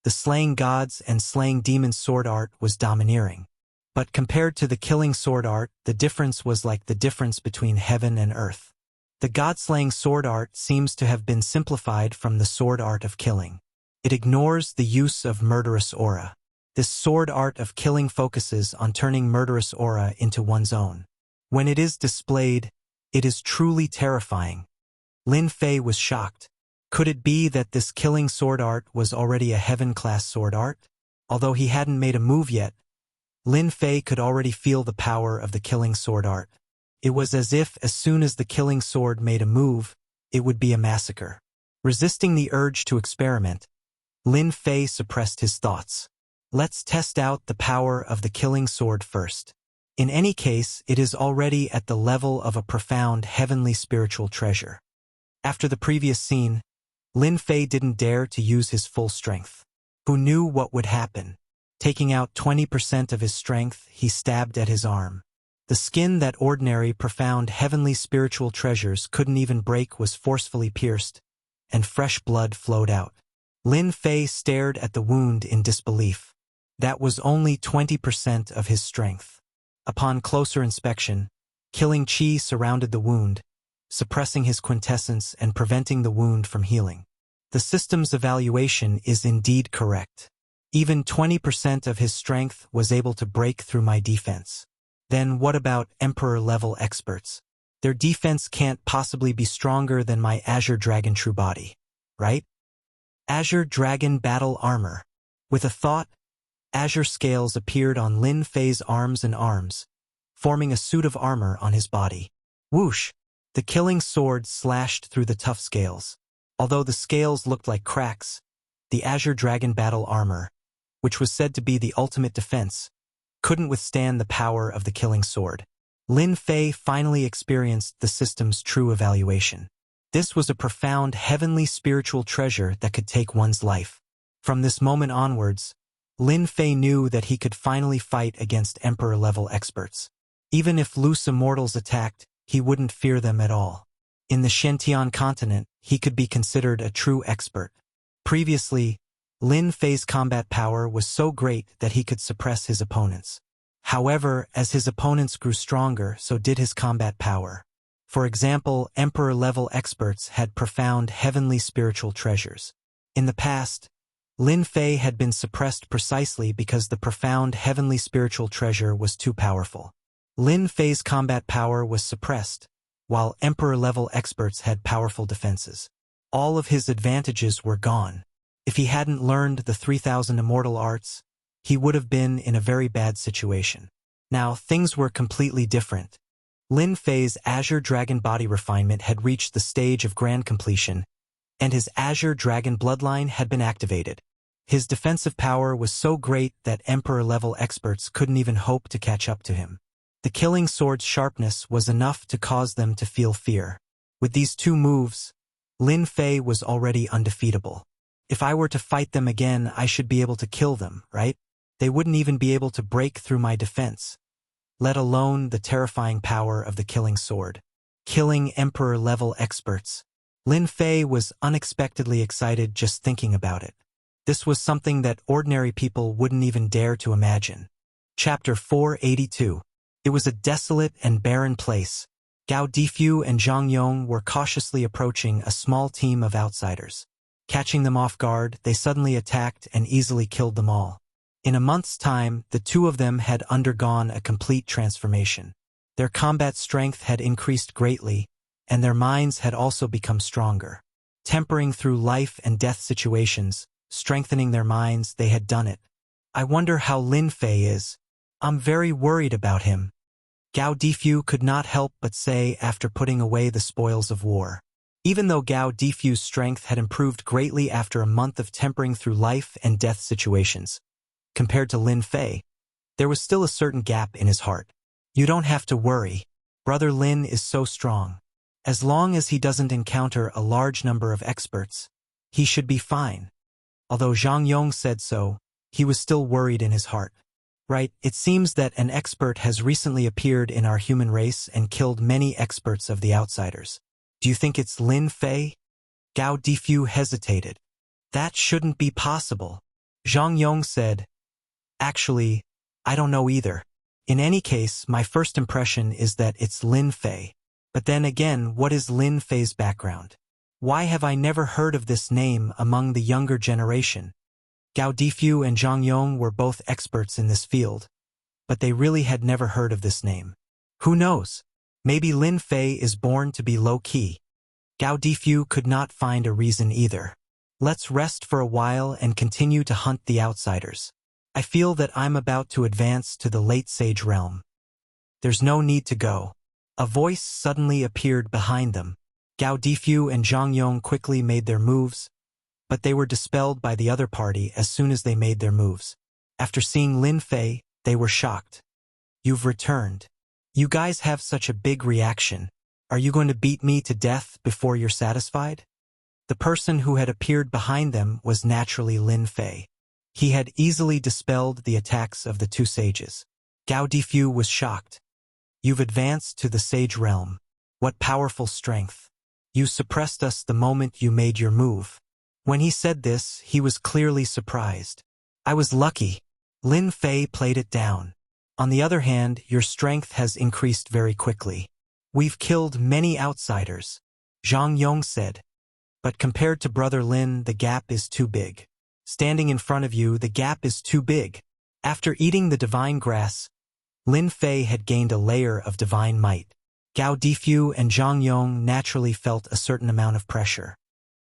The slaying gods and slaying demons sword art was domineering. But compared to the killing sword art, the difference was like the difference between heaven and earth. The god-slaying sword art seems to have been simplified from the sword art of killing. It ignores the use of murderous aura. This sword art of killing focuses on turning murderous aura into one's own. When it is displayed, it is truly terrifying. Lin Fei was shocked. Could it be that this killing sword art was already a heaven-class sword art? Although he hadn't made a move yet, Lin Fei could already feel the power of the killing sword art. It was as if as soon as the killing sword made a move, it would be a massacre. Resisting the urge to experiment, Lin Fei suppressed his thoughts. Let's test out the power of the killing sword first. In any case, it is already at the level of a profound heavenly spiritual treasure. After the previous scene, Lin Fei didn't dare to use his full strength. Who knew what would happen? Taking out 20% of his strength, he stabbed at his arm. The skin that ordinary, profound, heavenly spiritual treasures couldn't even break was forcefully pierced, and fresh blood flowed out. Lin Fei stared at the wound in disbelief. That was only 20% of his strength. Upon closer inspection, killing chi surrounded the wound, suppressing his quintessence and preventing the wound from healing. The system's evaluation is indeed correct. Even 20% of his strength was able to break through my defense. Then what about Emperor-level experts? Their defense can't possibly be stronger than my Azure Dragon True Body, right? Azure Dragon Battle Armor. With a thought, azure scales appeared on Lin Fei's arms and arms, forming a suit of armor on his body. Whoosh! The killing sword slashed through the tough scales. Although the scales looked like cracks, the Azure Dragon Battle Armor, which was said to be the ultimate defense, couldn't withstand the power of the killing sword. Lin Fei finally experienced the system's true evaluation. This was a profound heavenly spiritual treasure that could take one's life. From this moment onwards, Lin Fei knew that he could finally fight against Emperor-level experts. Even if loose immortals attacked, he wouldn't fear them at all. In the Shentian continent, he could be considered a true expert. Previously, Lin Fei's combat power was so great that he could suppress his opponents. However, as his opponents grew stronger, so did his combat power. For example, Emperor-level experts had profound heavenly spiritual treasures. In the past, Lin Fei had been suppressed precisely because the profound heavenly spiritual treasure was too powerful. Lin Fei's combat power was suppressed, while Emperor-level experts had powerful defenses. All of his advantages were gone. If he hadn't learned the 3,000 immortal arts, he would have been in a very bad situation. Now, things were completely different. Lin Fei's Azure Dragon body refinement had reached the stage of grand completion, and his Azure Dragon bloodline had been activated. His defensive power was so great that Emperor-level experts couldn't even hope to catch up to him. The killing sword's sharpness was enough to cause them to feel fear. With these two moves, Lin Fei was already undefeatable. If I were to fight them again, I should be able to kill them, right? They wouldn't even be able to break through my defense, let alone the terrifying power of the killing sword. Killing Emperor-level experts. Lin Fei was unexpectedly excited just thinking about it. This was something that ordinary people wouldn't even dare to imagine. Chapter 482. It was a desolate and barren place. Gao Difu and Zhang Yong were cautiously approaching a small team of outsiders. Catching them off guard, they suddenly attacked and easily killed them all. In a month's time, the two of them had undergone a complete transformation. Their combat strength had increased greatly, and their minds had also become stronger. Tempering through life and death situations, strengthening their minds, they had done it. I wonder how Lin Fei is. I'm very worried about him. Gao Difu could not help but say after putting away the spoils of war. Even though Gao Difu's strength had improved greatly after a month of tempering through life and death situations, compared to Lin Fei, there was still a certain gap in his heart. You don't have to worry. Brother Lin is so strong. As long as he doesn't encounter a large number of experts, he should be fine. Although Zhang Yong said so, he was still worried in his heart. Right, it seems that an expert has recently appeared in our human race and killed many experts of the outsiders. Do you think it's Lin Fei? Gao Difu hesitated. That shouldn't be possible. Zhang Yong said, actually, I don't know either. In any case, my first impression is that it's Lin Fei. But then again, what is Lin Fei's background? Why have I never heard of this name among the younger generation? Gao Difu and Zhang Yong were both experts in this field, but they really had never heard of this name. Who knows? Maybe Lin Fei is born to be low-key. Gao Difu could not find a reason either. Let's rest for a while and continue to hunt the outsiders. I feel that I'm about to advance to the late sage realm. There's no need to go. A voice suddenly appeared behind them. Gao Difu and Zhang Yong quickly made their moves, but they were dispelled by the other party as soon as they made their moves. After seeing Lin Fei, they were shocked. You've returned. You guys have such a big reaction. Are you going to beat me to death before you're satisfied? The person who had appeared behind them was naturally Lin Fei. He had easily dispelled the attacks of the two sages. Gao Difu was shocked. You've advanced to the sage realm. What powerful strength. You suppressed us the moment you made your move. When he said this, he was clearly surprised. I was lucky. Lin Fei played it down. On the other hand, your strength has increased very quickly. We've killed many outsiders, Zhang Yong said. But compared to Brother Lin, the gap is too big. Standing in front of you, the gap is too big. After eating the divine grass, Lin Fei had gained a layer of divine might. Gao Difu and Zhang Yong naturally felt a certain amount of pressure.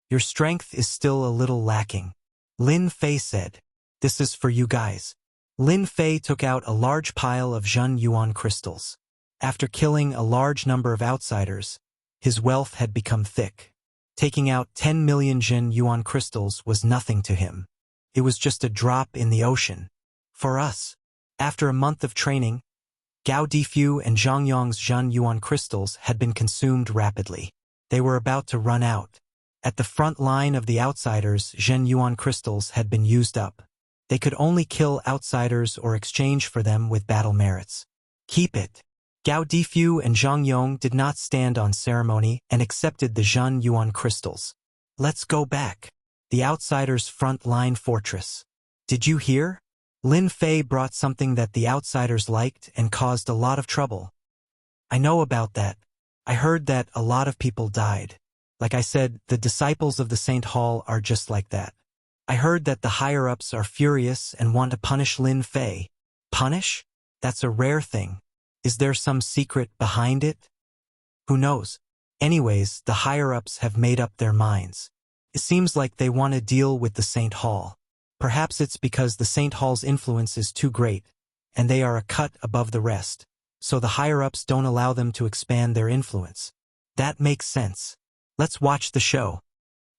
Your strength is still a little lacking. Lin Fei said, this is for you guys. Lin Fei took out a large pile of Zhen Yuan crystals. After killing a large number of outsiders, his wealth had become thick. Taking out 10 million Zhen Yuan crystals was nothing to him. It was just a drop in the ocean. For us, after a month of training, Gao Difu and Zhang Yong's Zhen Yuan crystals had been consumed rapidly. They were about to run out. At the front line of the outsiders, Zhen Yuan crystals had been used up. They could only kill outsiders or exchange for them with battle merits. Keep it. Gao Difu and Zhang Yong did not stand on ceremony and accepted the Zhen Yuan crystals. Let's go back. The outsiders' front line fortress. Did you hear? Lin Fei brought something that the outsiders liked and caused a lot of trouble. I know about that. I heard that a lot of people died. Like I said, the disciples of the Saint Hall are just like that. I heard that the higher-ups are furious and want to punish Lin Fei. Punish? That's a rare thing. Is there some secret behind it? Who knows? Anyways, the higher-ups have made up their minds. It seems like they want to deal with the Saint Hall. Perhaps it's because the Saint Hall's influence is too great, and they are a cut above the rest, so the higher-ups don't allow them to expand their influence. That makes sense. Let's watch the show.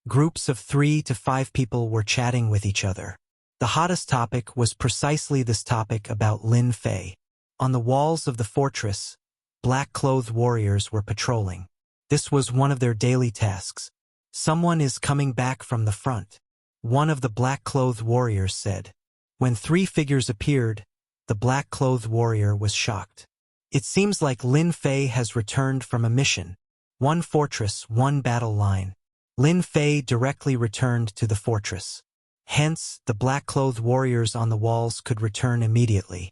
Groups of 3 to 5 people were chatting with each other. The hottest topic was precisely this topic about Lin Fei. On the walls of the fortress, black-clothed warriors were patrolling. This was one of their daily tasks. Someone is coming back from the front, one of the black-clothed warriors said. When 3 figures appeared, the black-clothed warrior was shocked. It seems like Lin Fei has returned from a mission. 1 fortress, 1 battle line. Lin Fei directly returned to the fortress. Hence, the black-clothed warriors on the walls could return immediately.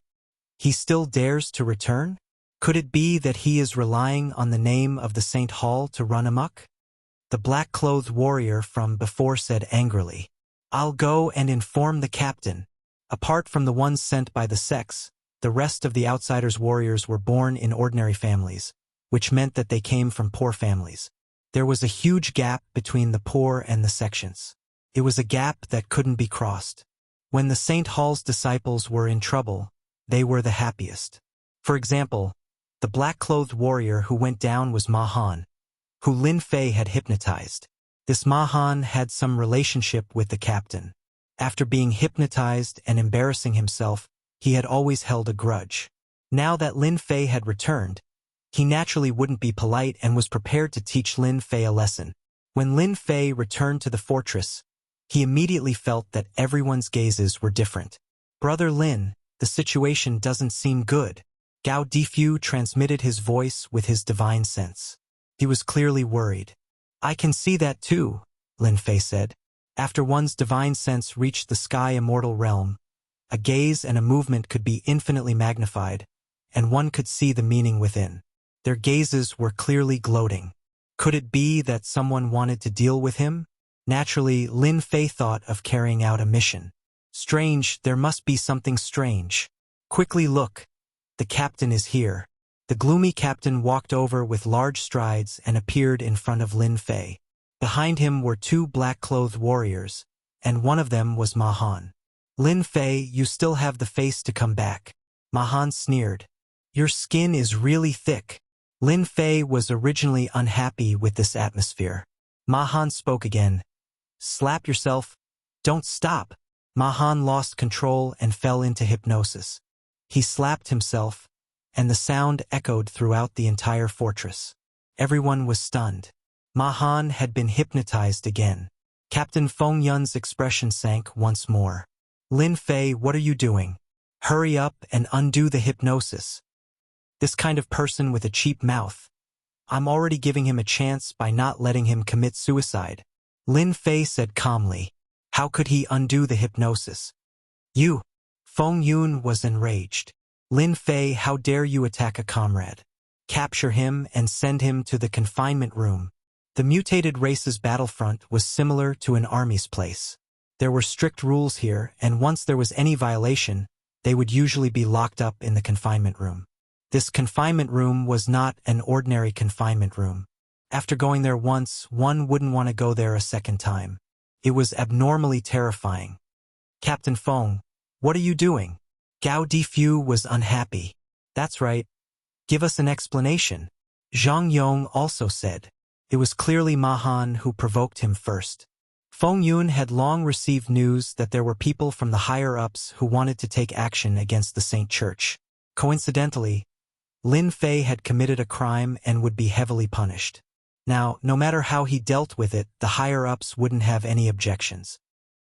He still dares to return? Could it be that he is relying on the name of the Saint Hall to run amok? The black-clothed warrior from before said angrily, I'll go and inform the captain. Apart from the ones sent by the sects, the rest of the outsiders' warriors were born in ordinary families, which meant that they came from poor families. There was a huge gap between the poor and the sections. It was a gap that couldn't be crossed. When the Saint Hall's disciples were in trouble, they were the happiest. For example, the black-clothed warrior who went down was Ma Han, who Lin Fei had hypnotized. This Ma Han had some relationship with the captain. After being hypnotized and embarrassing himself, he had always held a grudge. Now that Lin Fei had returned, He naturally wouldn't be polite and was prepared to teach Lin Fei a lesson. When Lin Fei returned to the fortress, he immediately felt that everyone's gazes were different. "Brother Lin, the situation doesn't seem good." Gao Difu transmitted his voice with his divine sense. He was clearly worried. "I can see that too," Lin Fei said. After one's divine sense reached the sky immortal realm, a gaze and a movement could be infinitely magnified, and one could see the meaning within. Their gazes were clearly gloating. Could it be that someone wanted to deal with him? Naturally, Lin Fei thought of carrying out a mission. Strange, there must be something strange. Quickly look. The captain is here. The gloomy captain walked over with large strides and appeared in front of Lin Fei. Behind him were two black-clothed warriors, and one of them was Ma Han. "Lin Fei, you still have the face to come back." Ma Han sneered. "Your skin is really thick." Lin Fei was originally unhappy with this atmosphere. Ma Han spoke again. "Slap yourself. Don't stop." Ma Han lost control and fell into hypnosis. He slapped himself, and the sound echoed throughout the entire fortress. Everyone was stunned. Ma Han had been hypnotized again. Captain Feng Yun's expression sank once more. "Lin Fei, what are you doing? Hurry up and undo the hypnosis. This kind of person with a cheap mouth. I'm already giving him a chance by not letting him commit suicide." Lin Fei said calmly. "How could he undo the hypnosis?" "You." Feng Yun was enraged. "Lin Fei, how dare you attack a comrade? Capture him and send him to the confinement room." The mutated race's battlefront was similar to an army's place. There were strict rules here, and once there was any violation, they would usually be locked up in the confinement room. This confinement room was not an ordinary confinement room. After going there once, one wouldn't want to go there a second time. It was abnormally terrifying. "Captain Feng, what are you doing?" Gao Difu was unhappy. "That's right. Give us an explanation." Zhang Yong also said. It was clearly Ma Han who provoked him first. Feng Yun had long received news that there were people from the higher-ups who wanted to take action against the Saint Church. Coincidentally, Lin Fei had committed a crime and would be heavily punished. Now, no matter how he dealt with it, the higher-ups wouldn't have any objections.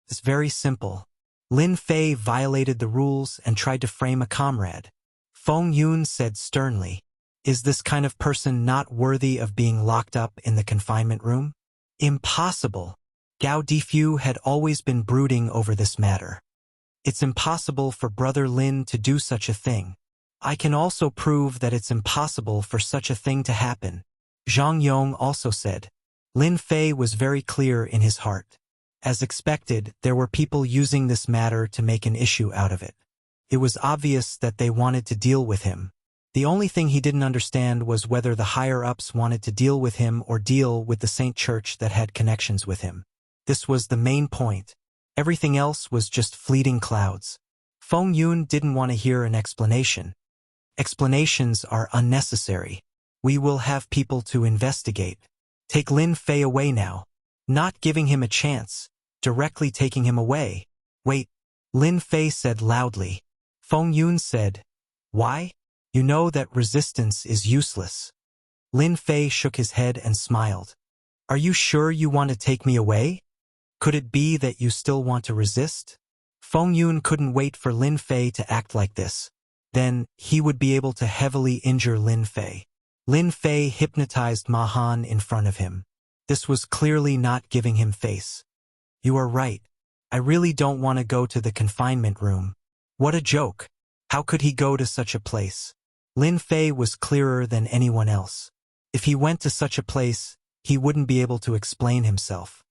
It's very simple. Lin Fei violated the rules and tried to frame a comrade. Feng Yun said sternly, "Is this kind of person not worthy of being locked up in the confinement room?" "Impossible." Gao Difu had always been brooding over this matter. "It's impossible for Brother Lin to do such a thing. I can also prove that it's impossible for such a thing to happen." Zhang Yong also said. Lin Fei was very clear in his heart. As expected, there were people using this matter to make an issue out of it. It was obvious that they wanted to deal with him. The only thing he didn't understand was whether the higher-ups wanted to deal with him or deal with the Saint Church that had connections with him. This was the main point. Everything else was just fleeting clouds. Feng Yun didn't want to hear an explanation. Explanations are unnecessary. We will have people to investigate. Take Lin Fei away now. Not giving him a chance, directly taking him away. "Wait," Lin Fei said loudly. Feng Yun said, "Why? You know that resistance is useless." Lin Fei shook his head and smiled. "Are you sure you want to take me away? Could it be that you still want to resist?" Feng Yun couldn't wait for Lin Fei to act like this. Then, he would be able to heavily injure Lin Fei. Lin Fei hypnotized Ma Han in front of him. This was clearly not giving him face. "You are right. I really don't want to go to the confinement room." What a joke. How could he go to such a place? Lin Fei was clearer than anyone else. If he went to such a place, he wouldn't be able to explain himself.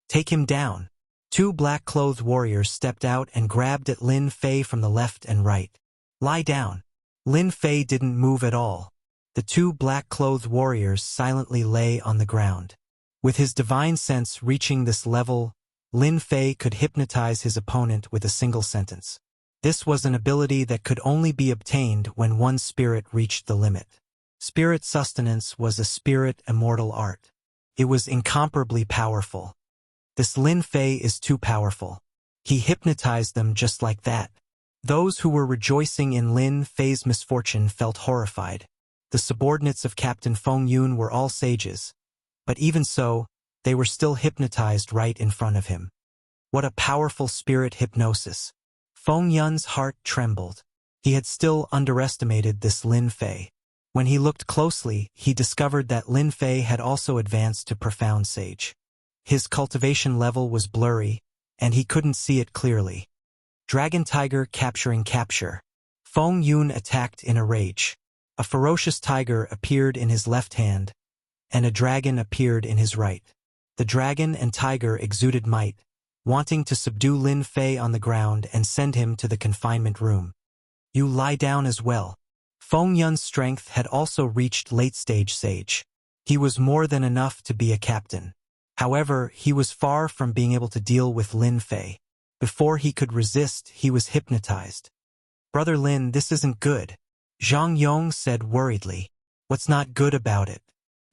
"Take him down." Two black-clothed warriors stepped out and grabbed at Lin Fei from the left and right. "Lie down." Lin Fei didn't move at all. The two black-clothed warriors silently lay on the ground. With his divine sense reaching this level, Lin Fei could hypnotize his opponent with a single sentence. This was an ability that could only be obtained when one's spirit reached the limit. Spirit sustenance was a spirit immortal art. It was incomparably powerful. This Lin Fei is too powerful. He hypnotized them just like that. Those who were rejoicing in Lin Fei's misfortune felt horrified. The subordinates of Captain Feng Yun were all sages. But even so, they were still hypnotized right in front of him. What a powerful spirit hypnosis. Feng Yun's heart trembled. He had still underestimated this Lin Fei. When he looked closely, he discovered that Lin Fei had also advanced to profound sage. His cultivation level was blurry, and he couldn't see it clearly. Dragon Tiger capturing capture. Feng Yun attacked in a rage. A ferocious tiger appeared in his left hand, and a dragon appeared in his right. The dragon and tiger exuded might, wanting to subdue Lin Fei on the ground and send him to the confinement room. You lie down as well. Feng Yun's strength had also reached late-stage sage. He was more than enough to be a captain. However, he was far from being able to deal with Lin Fei. Before he could resist, he was hypnotized. Brother Lin, this isn't good, Zhang Yong said worriedly. What's not good about it?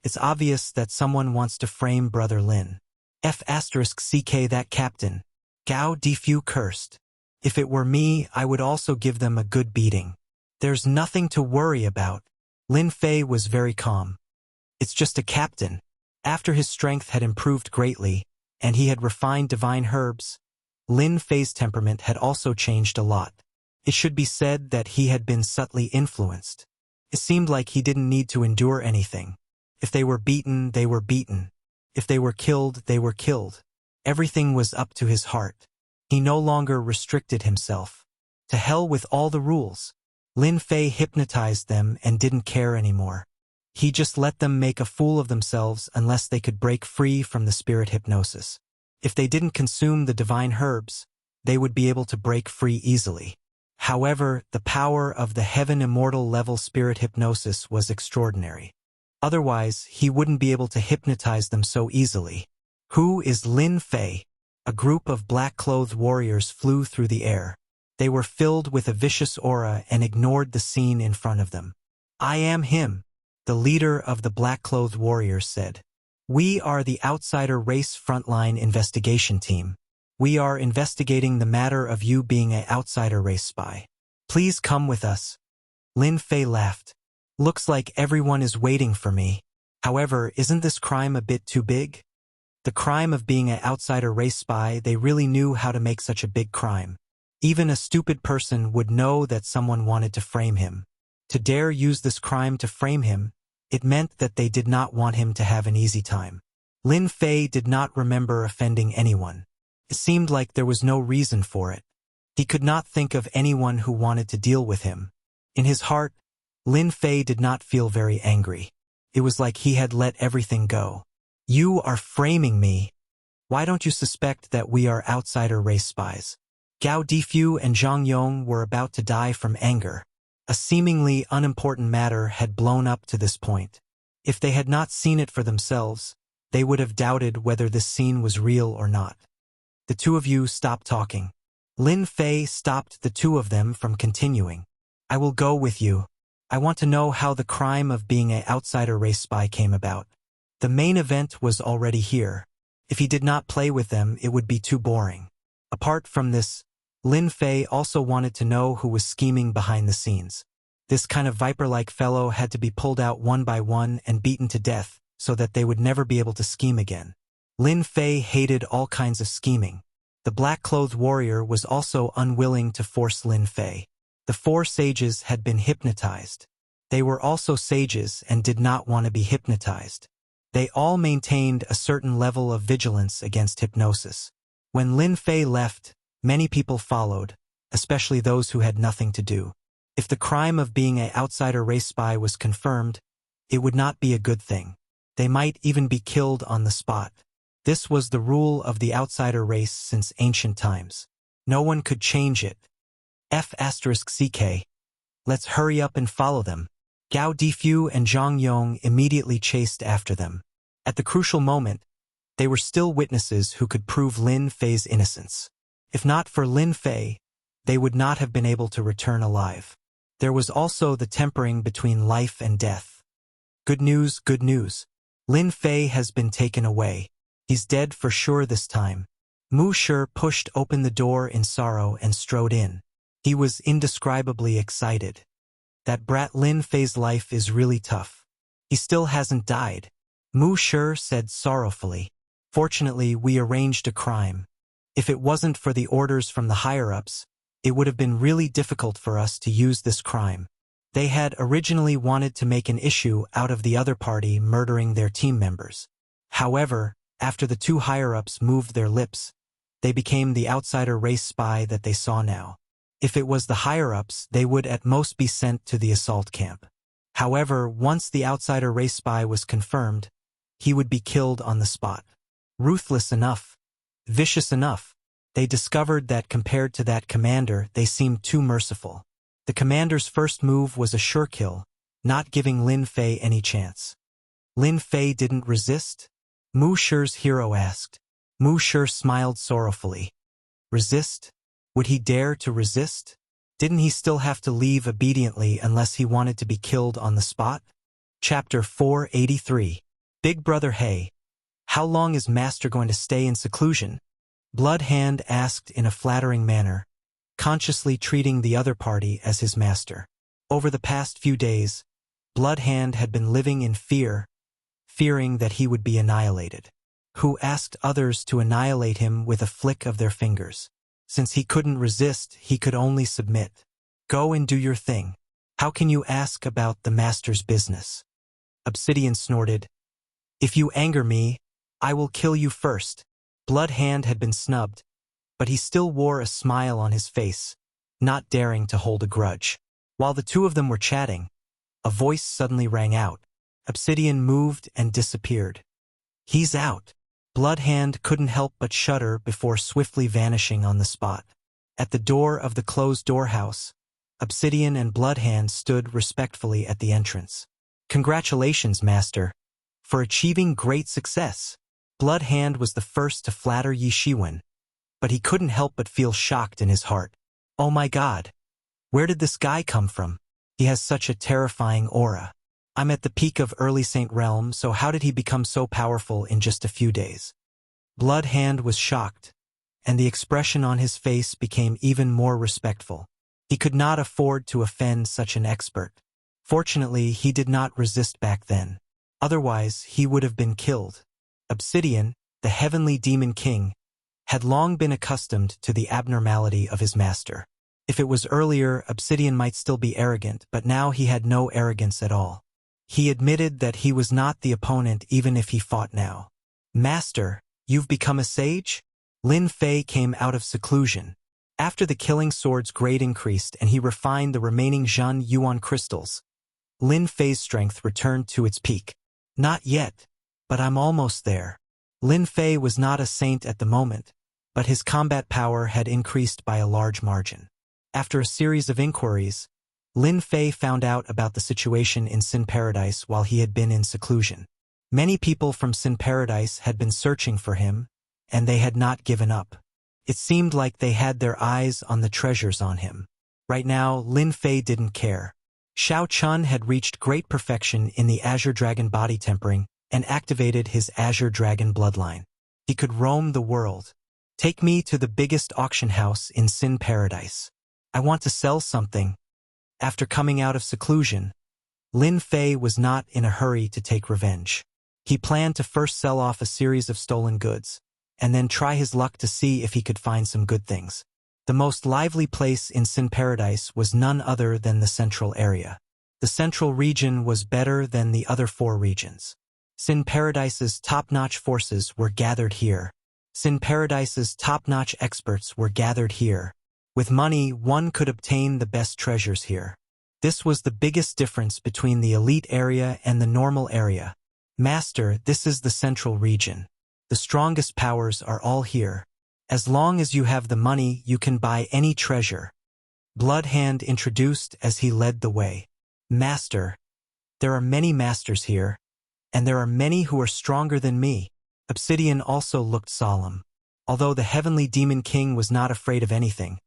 It's obvious that someone wants to frame Brother Lin. F***ck that captain. Gao Difu cursed. If it were me, I would also give them a good beating. There's nothing to worry about. Lin Fei was very calm. It's just a captain. After his strength had improved greatly, and he had refined divine herbs, Lin Fei's temperament had also changed a lot. It should be said that he had been subtly influenced. It seemed like he didn't need to endure anything. If they were beaten, they were beaten. If they were killed, they were killed. Everything was up to his heart. He no longer restricted himself. To hell with all the rules. Lin Fei hypnotized them and didn't care anymore. He just let them make a fool of themselves unless they could break free from the spirit hypnosis. If they didn't consume the divine herbs, they would be able to break free easily. However, the power of the heaven immortal level spirit hypnosis was extraordinary. Otherwise, he wouldn't be able to hypnotize them so easily. Who is Lin Fei? A group of black-clothed warriors flew through the air. They were filled with a vicious aura and ignored the scene in front of them. I am him, the leader of the black-clothed warriors said. We are the outsider race frontline investigation team. We are investigating the matter of you being an outsider race spy. Please come with us. Lin Fei laughed. Looks like everyone is waiting for me. However, isn't this crime a bit too big? The crime of being an outsider race spy, they really knew how to make such a big crime. Even a stupid person would know that someone wanted to frame him. To dare use this crime to frame him, it meant that they did not want him to have an easy time. Lin Fei did not remember offending anyone. It seemed like there was no reason for it. He could not think of anyone who wanted to deal with him. In his heart, Lin Fei did not feel very angry. It was like he had let everything go. You are framing me. Why don't you suspect that we are outsider race spies? Gao Difu and Zhang Yong were about to die from anger. A seemingly unimportant matter had blown up to this point. If they had not seen it for themselves, they would have doubted whether this scene was real or not. The two of you stop talking. Lin Fei stopped the two of them from continuing. I will go with you. I want to know how the crime of being an outsider race spy came about. The main event was already here. If he did not play with them, it would be too boring. Apart from this, Lin Fei also wanted to know who was scheming behind the scenes. This kind of viper-like fellow had to be pulled out one by one and beaten to death so that they would never be able to scheme again. Lin Fei hated all kinds of scheming. The black-clothed warrior was also unwilling to force Lin Fei. The four sages had been hypnotized. They were also sages and did not want to be hypnotized. They all maintained a certain level of vigilance against hypnosis. When Lin Fei left, many people followed, especially those who had nothing to do. If the crime of being an outsider race spy was confirmed, it would not be a good thing. They might even be killed on the spot. This was the rule of the outsider race since ancient times. No one could change it. F***ck. Let's hurry up and follow them. Gao Difu and Zhang Yong immediately chased after them. At the crucial moment, they were still witnesses who could prove Lin Fei's innocence. If not for Lin Fei, they would not have been able to return alive. There was also the tempering between life and death. Good news, good news. Lin Fei has been taken away. He's dead for sure this time. Mu Shi pushed open the door in sorrow and strode in. He was indescribably excited. that brat Lin Fei's life is really tough. He still hasn't died. Mu Shi said sorrowfully. Fortunately, we arranged a crime. If it wasn't for the orders from the higher-ups, it would have been really difficult for us to use this crime. They had originally wanted to make an issue out of the other party murdering their team members. However, after the two higher-ups moved their lips, they became the outsider race spy that they saw now. If it was the higher-ups, they would at most be sent to the assault camp. However, once the outsider race spy was confirmed, he would be killed on the spot. Ruthless enough, vicious enough, they discovered that compared to that commander, they seemed too merciful. The commander's first move was a sure kill, not giving Lin Fei any chance. Lin Fei didn't resist? Mu Shi's hero asked. Mu Shi smiled sorrowfully. Resist? Would he dare to resist? Didn't he still have to leave obediently unless he wanted to be killed on the spot? Chapter 483. Big Brother Hey. How long is Master going to stay in seclusion? Blood Hand asked in a flattering manner, consciously treating the other party as his master. Over the past few days, Blood Hand had been living in fear, fearing that he would be annihilated. Who asked others to annihilate him with a flick of their fingers? Since he couldn't resist, he could only submit. Go and do your thing. How can you ask about the master's business? Obsidian snorted. If you anger me, I will kill you first. Blood Hand had been snubbed, but he still wore a smile on his face, not daring to hold a grudge. While the two of them were chatting, a voice suddenly rang out. Obsidian moved and disappeared. He's out. Blood Hand couldn't help but shudder before swiftly vanishing on the spot. At the door of the closed-door house, Obsidian and Blood Hand stood respectfully at the entrance. Congratulations, Master, for achieving great success. Blood Hand was the first to flatter Yi Shiwen, but he couldn't help but feel shocked in his heart. Oh my God! Where did this guy come from? He has such a terrifying aura. I'm at the peak of early Saint Realm, so how did he become so powerful in just a few days? Blood Hand was shocked, and the expression on his face became even more respectful. He could not afford to offend such an expert. Fortunately, he did not resist back then. Otherwise, he would have been killed. Obsidian, the heavenly demon king, had long been accustomed to the abnormality of his master. If it was earlier, Obsidian might still be arrogant, but now he had no arrogance at all. He admitted that he was not the opponent even if he fought now. Master, you've become a sage? Lin Fei came out of seclusion. After the killing sword's grade increased and he refined the remaining Zhan Yuan crystals, Lin Fei's strength returned to its peak. Not yet, but I'm almost there. Lin Fei was not a saint at the moment, but his combat power had increased by a large margin. After a series of inquiries, Lin Fei found out about the situation in Sin Paradise while he had been in seclusion. Many people from Sin Paradise had been searching for him, and they had not given up. It seemed like they had their eyes on the treasures on him. Right now, Lin Fei didn't care. Shao Chun had reached great perfection in the Azure Dragon body tempering and activated his Azure Dragon bloodline. He could roam the world. Take me to the biggest auction house in Sin Paradise. I want to sell something. After coming out of seclusion, Lin Fei was not in a hurry to take revenge. He planned to first sell off a series of stolen goods, and then try his luck to see if he could find some good things. The most lively place in Sin Paradise was none other than the central area. The central region was better than the other 4 regions. Sin Paradise's top-notch forces were gathered here. Sin Paradise's top-notch experts were gathered here. With money, one could obtain the best treasures here. This was the biggest difference between the elite area and the normal area. Master, this is the central region. The strongest powers are all here. As long as you have the money, you can buy any treasure. Blood Hand introduced as he led the way. Master, there are many masters here, and there are many who are stronger than me. Obsidian also looked solemn. Although the heavenly demon king was not afraid of anything,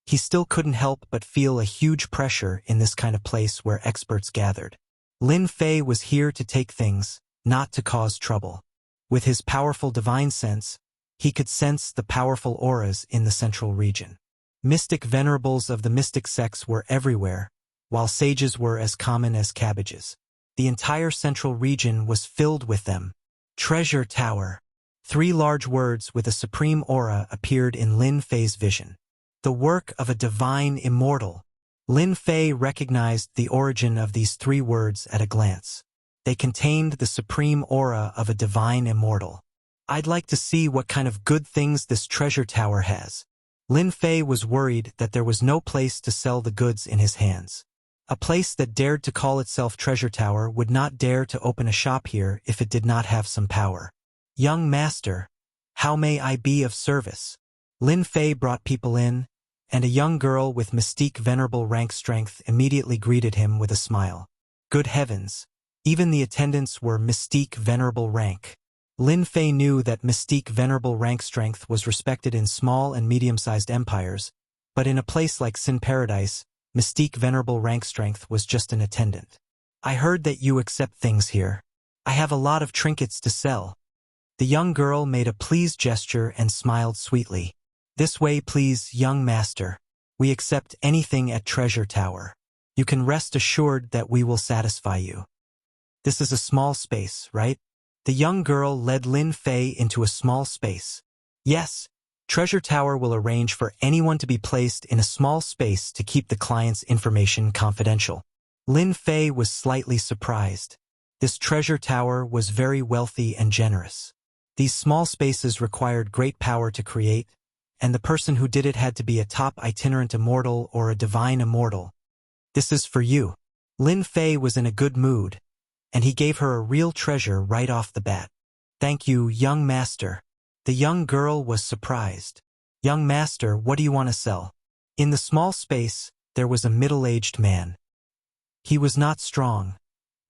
he still couldn't help but feel a huge pressure in this kind of place where experts gathered. Lin Fei was here to take things, not to cause trouble. With his powerful divine sense, he could sense the powerful auras in the central region. Mystic venerables of the mystic sects were everywhere, while sages were as common as cabbages. The entire central region was filled with them. Treasure Tower. 3 large words with a supreme aura appeared in Lin Fei's vision. The work of a divine immortal. Lin Fei recognized the origin of these 3 words at a glance. They contained the supreme aura of a divine immortal. I'd like to see what kind of good things this treasure tower has. Lin Fei was worried that there was no place to sell the goods in his hands. A place that dared to call itself Treasure Tower would not dare to open a shop here if it did not have some power. Young master, how may I be of service? Lin Fei brought people in, and a young girl with mystique venerable rank strength immediately greeted him with a smile. Good heavens! Even the attendants were mystique venerable rank. Lin Fei knew that mystique venerable rank strength was respected in small and medium-sized empires, but in a place like Sin Paradise, mystique venerable rank strength was just an attendant. I heard that you accept things here. I have a lot of trinkets to sell. The young girl made a pleased gesture and smiled sweetly. This way, please, young master. We accept anything at Treasure Tower. You can rest assured that we will satisfy you. This is a small space, right? The young girl led Lin Fei into a small space. Yes, Treasure Tower will arrange for anyone to be placed in a small space to keep the client's information confidential. Lin Fei was slightly surprised. This Treasure Tower was very wealthy and generous. These small spaces required great power to create, and the person who did it had to be a top itinerant immortal or a divine immortal. This is for you. Lin Fei was in a good mood, and he gave her a real treasure right off the bat. Thank you, young master. The young girl was surprised. Young master, what do you want to sell? In the small space, there was a middle-aged man. He was not strong,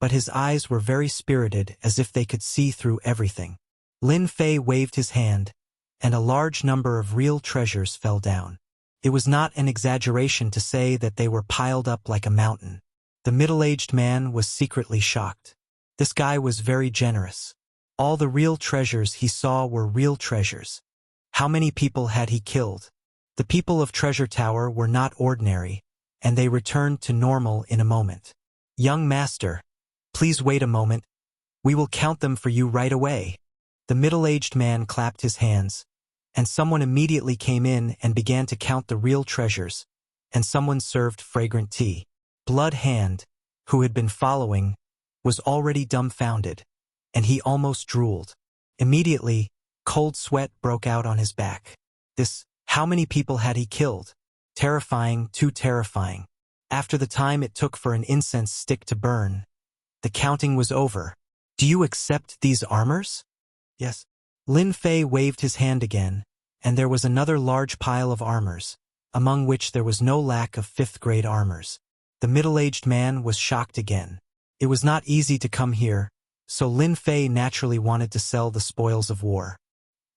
but his eyes were very spirited, as if they could see through everything. Lin Fei waved his hand, and a large number of real treasures fell down. It was not an exaggeration to say that they were piled up like a mountain. The middle-aged man was secretly shocked. This guy was very generous. All the real treasures he saw were real treasures. How many people had he killed? The people of Treasure Tower were not ordinary, and they returned to normal in a moment. Young master, please wait a moment. We will count them for you right away. The middle-aged man clapped his hands, and someone immediately came in and began to count the real treasures, and someone served fragrant tea. Blood Hand, who had been following, was already dumbfounded, and he almost drooled. Immediately, cold sweat broke out on his back. How many people had he killed? Terrifying, too terrifying. After the time it took for an incense stick to burn, the counting was over. Do you accept these armors? Yes. Lin Fei waved his hand again, and there was another large pile of armors, among which there was no lack of 5th-grade armors. The middle-aged man was shocked again. It was not easy to come here, so Lin Fei naturally wanted to sell the spoils of war.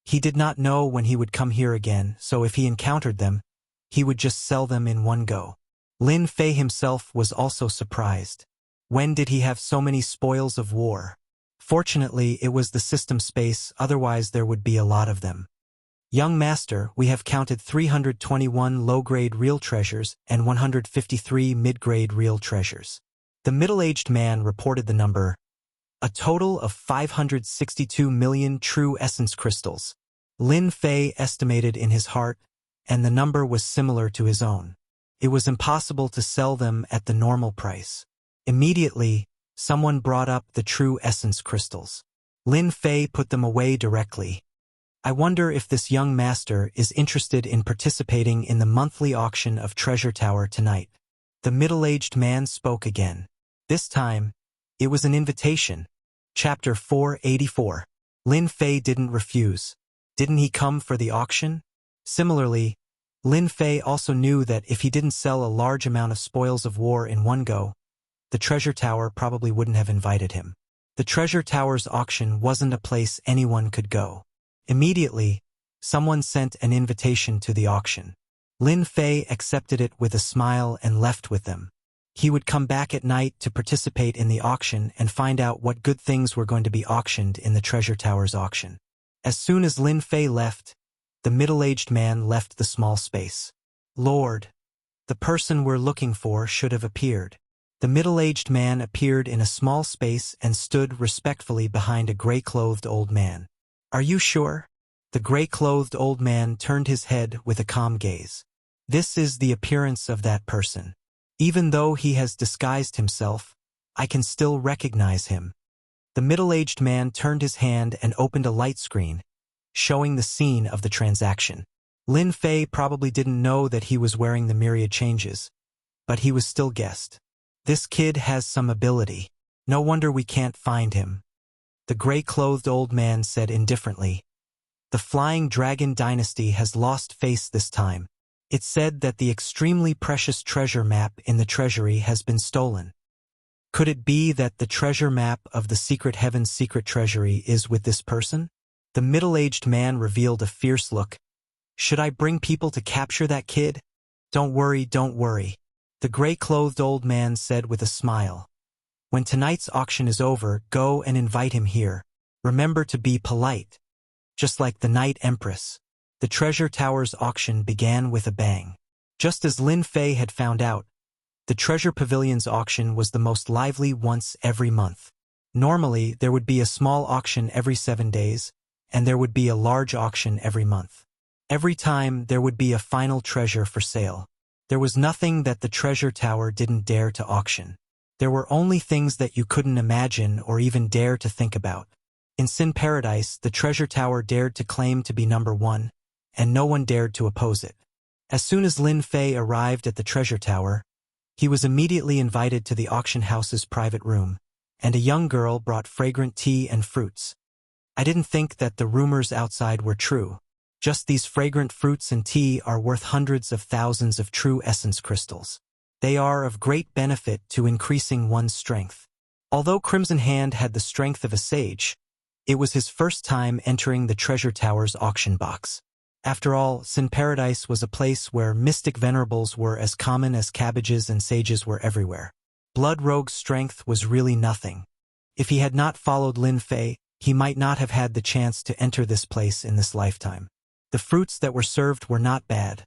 He did not know when he would come here again, so if he encountered them, he would just sell them in one go. Lin Fei himself was also surprised. When did he have so many spoils of war? Fortunately, it was the system space, otherwise there would be a lot of them. Young master, we have counted 321 low-grade real treasures and 153 mid-grade real treasures. The middle-aged man reported the number, a total of 562 million true essence crystals. Lin Fei estimated in his heart, and the number was similar to his own. It was impossible to sell them at the normal price. Immediately, someone brought up the true essence crystals. Lin Fei put them away directly. I wonder if this young master is interested in participating in the monthly auction of Treasure Tower tonight. The middle-aged man spoke again. This time, it was an invitation. Chapter 484. Lin Fei didn't refuse. Didn't he come for the auction? Similarly, Lin Fei also knew that if he didn't sell a large amount of spoils of war in one go, the Treasure Tower probably wouldn't have invited him. The Treasure Tower's auction wasn't a place anyone could go. Immediately, someone sent an invitation to the auction. Lin Fei accepted it with a smile and left with them. He would come back at night to participate in the auction and find out what good things were going to be auctioned in the Treasure Tower's auction. As soon as Lin Fei left, the middle-aged man left the small space. Lord, The person we're looking for should have appeared. The middle-aged man appeared in a small space and stood respectfully behind a gray-clothed old man. Are you sure? The gray-clothed old man turned his head with a calm gaze. This is the appearance of that person. Even though he has disguised himself, I can still recognize him. The middle-aged man turned his hand and opened a light screen, showing the scene of the transaction. Lin Fei probably didn't know that he was wearing the myriad changes, but he was still guessed. This kid has some ability. No wonder we can't find him. The gray-clothed old man said indifferently. The Flying Dragon Dynasty has lost face this time. It's said that the extremely precious treasure map in the treasury has been stolen. Could it be that the treasure map of the Secret Heaven's secret treasury is with this person? The middle-aged man revealed a fierce look. Should I bring people to capture that kid? Don't worry, don't worry. The gray-clothed old man said with a smile. When tonight's auction is over, go and invite him here. Remember to be polite. Just like the Night Empress. The Treasure Tower's auction began with a bang. Just as Lin Fei had found out, the Treasure Pavilion's auction was the most lively once every month. Normally, there would be a small auction every 7 days, and there would be a large auction every month. Every time, there would be a final treasure for sale. There was nothing that the Treasure Tower didn't dare to auction. There were only things that you couldn't imagine or even dare to think about. In Sin Paradise, the Treasure Tower dared to claim to be number 1, and no one dared to oppose it. As soon as Lin Fei arrived at the Treasure Tower, he was immediately invited to the auction house's private room, and a young girl brought fragrant tea and fruits. I didn't think that the rumors outside were true. Just these fragrant fruits and tea are worth hundreds of thousands of true essence crystals. They are of great benefit to increasing one's strength. Although Crimson Hand had the strength of a sage, it was his first time entering the Treasure Tower's auction box. After all, Sin Paradise was a place where mystic venerables were as common as cabbages and sages were everywhere. Blood Rogue's strength was really nothing. If he had not followed Lin Fei, he might not have had the chance to enter this place in this lifetime. The fruits that were served were not bad,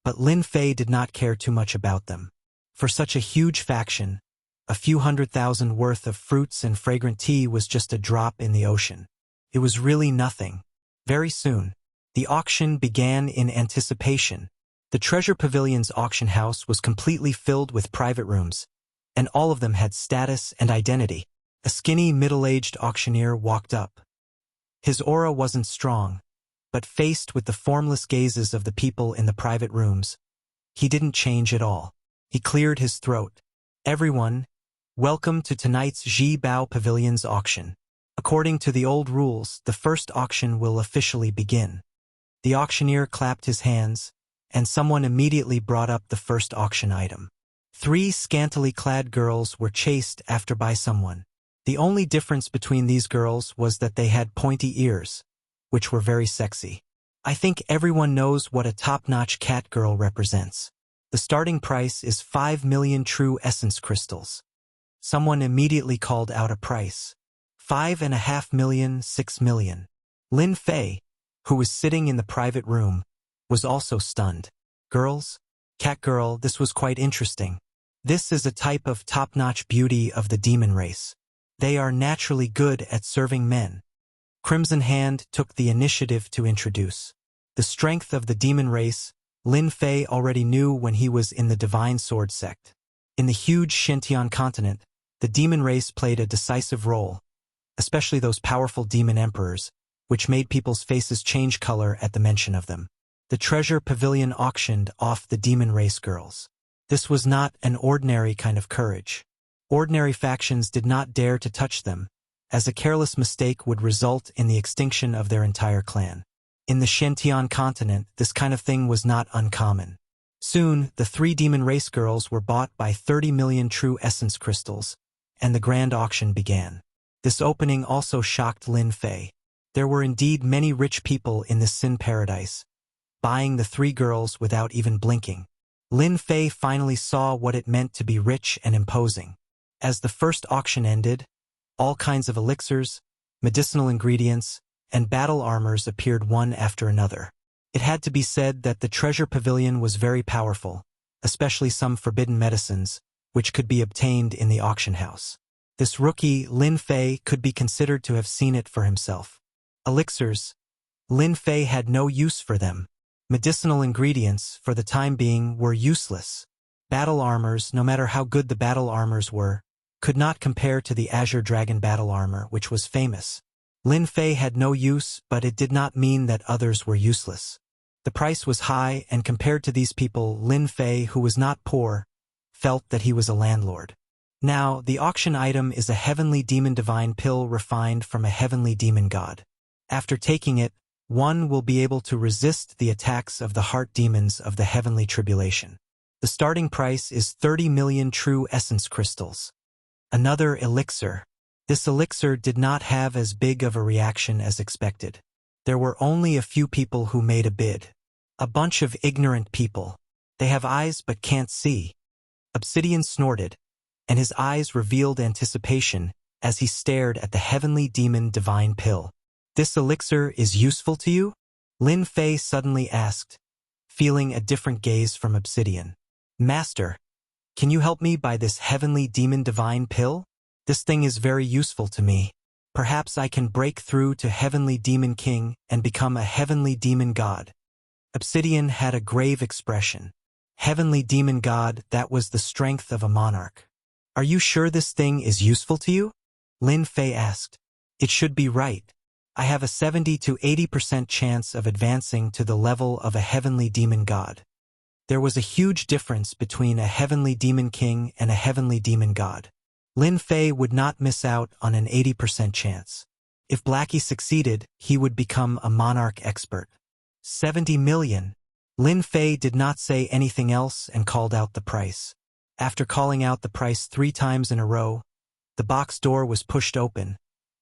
but Lin Fei did not care too much about them. For such a huge faction, a few 100,000 worth of fruits and fragrant tea was just a drop in the ocean. It was really nothing. Very soon, the auction began in anticipation. The Treasure Pavilion's auction house was completely filled with private rooms, and all of them had status and identity. A skinny, middle-aged auctioneer walked up. His aura wasn't strong, but faced with the formless gazes of the people in the private rooms, he didn't change at all. He cleared his throat. Everyone, welcome to tonight's Ji Bao Pavilion's auction. According to the old rules, the first auction will officially begin. The auctioneer clapped his hands, and someone immediately brought up the first auction item. 3 scantily clad girls were chased after by someone. The only difference between these girls was that they had pointy ears, which were very sexy. I think everyone knows what a top-notch cat girl represents. The starting price is 5 million true essence crystals. Someone immediately called out a price. 5.5 million, 6 million. Lin Fei, who was sitting in the private room, was also stunned. Girls? Cat girl, this was quite interesting. This is a type of top-notch beauty of the demon race. They are naturally good at serving men. Crimson Hand took the initiative to introduce. The strength of the demon race, Lin Fei already knew when he was in the Divine Sword sect. In the huge Shintian continent, the demon race played a decisive role, especially those powerful demon emperors, which made people's faces change color at the mention of them. The Treasure Pavilion auctioned off the demon race girls. This was not an ordinary kind of courage. Ordinary factions did not dare to touch them, as a careless mistake would result in the extinction of their entire clan. In the Shintian continent, this kind of thing was not uncommon. Soon, the 3 demon race girls were bought by 30 million true essence crystals, and the grand auction began. This opening also shocked Lin Fei. There were indeed many rich people in this Sin Paradise, buying the 3 girls without even blinking. Lin Fei finally saw what it meant to be rich and imposing. As the first auction ended, all kinds of elixirs, medicinal ingredients, and battle armors appeared one after another. It had to be said that the Treasure Pavilion was very powerful, especially some forbidden medicines, which could be obtained in the auction house. This rookie, Lin Fei, could be considered to have seen it for himself. Elixirs. Lin Fei had no use for them. Medicinal ingredients, for the time being, were useless. Battle armors, no matter how good the battle armors were, could not compare to the Azure Dragon battle armor, which was famous. Lin Fei had no use, but it did not mean that others were useless. The price was high, and compared to these people, Lin Fei, who was not poor, felt that he was a landlord. Now, the auction item is a heavenly demon divine pill refined from a heavenly demon god. After taking it, one will be able to resist the attacks of the heart demons of the heavenly tribulation. The starting price is 30 million true essence crystals. Another elixir. This elixir did not have as big of a reaction as expected. There were only a few people who made a bid. A bunch of ignorant people. They have eyes but can't see. Obsidian snorted, and his eyes revealed anticipation as he stared at the heavenly demon divine pill. This elixir is useful to you? Lin Fei suddenly asked, feeling a different gaze from Obsidian. Master, can you help me buy this heavenly demon divine pill? This thing is very useful to me. Perhaps I can break through to Heavenly Demon King and become a Heavenly Demon God. Obsidian had a grave expression. Heavenly Demon God, that was the strength of a monarch. Are you sure this thing is useful to you? Lin Fei asked. It should be right. I have a 70 to 80% chance of advancing to the level of a Heavenly Demon God. There was a huge difference between a Heavenly Demon King and a Heavenly Demon God. Lin Fei would not miss out on an 80% chance. If Blackie succeeded, he would become a monarch expert. 70 million. Lin Fei did not say anything else and called out the price. After calling out the price 3 times in a row, the box door was pushed open,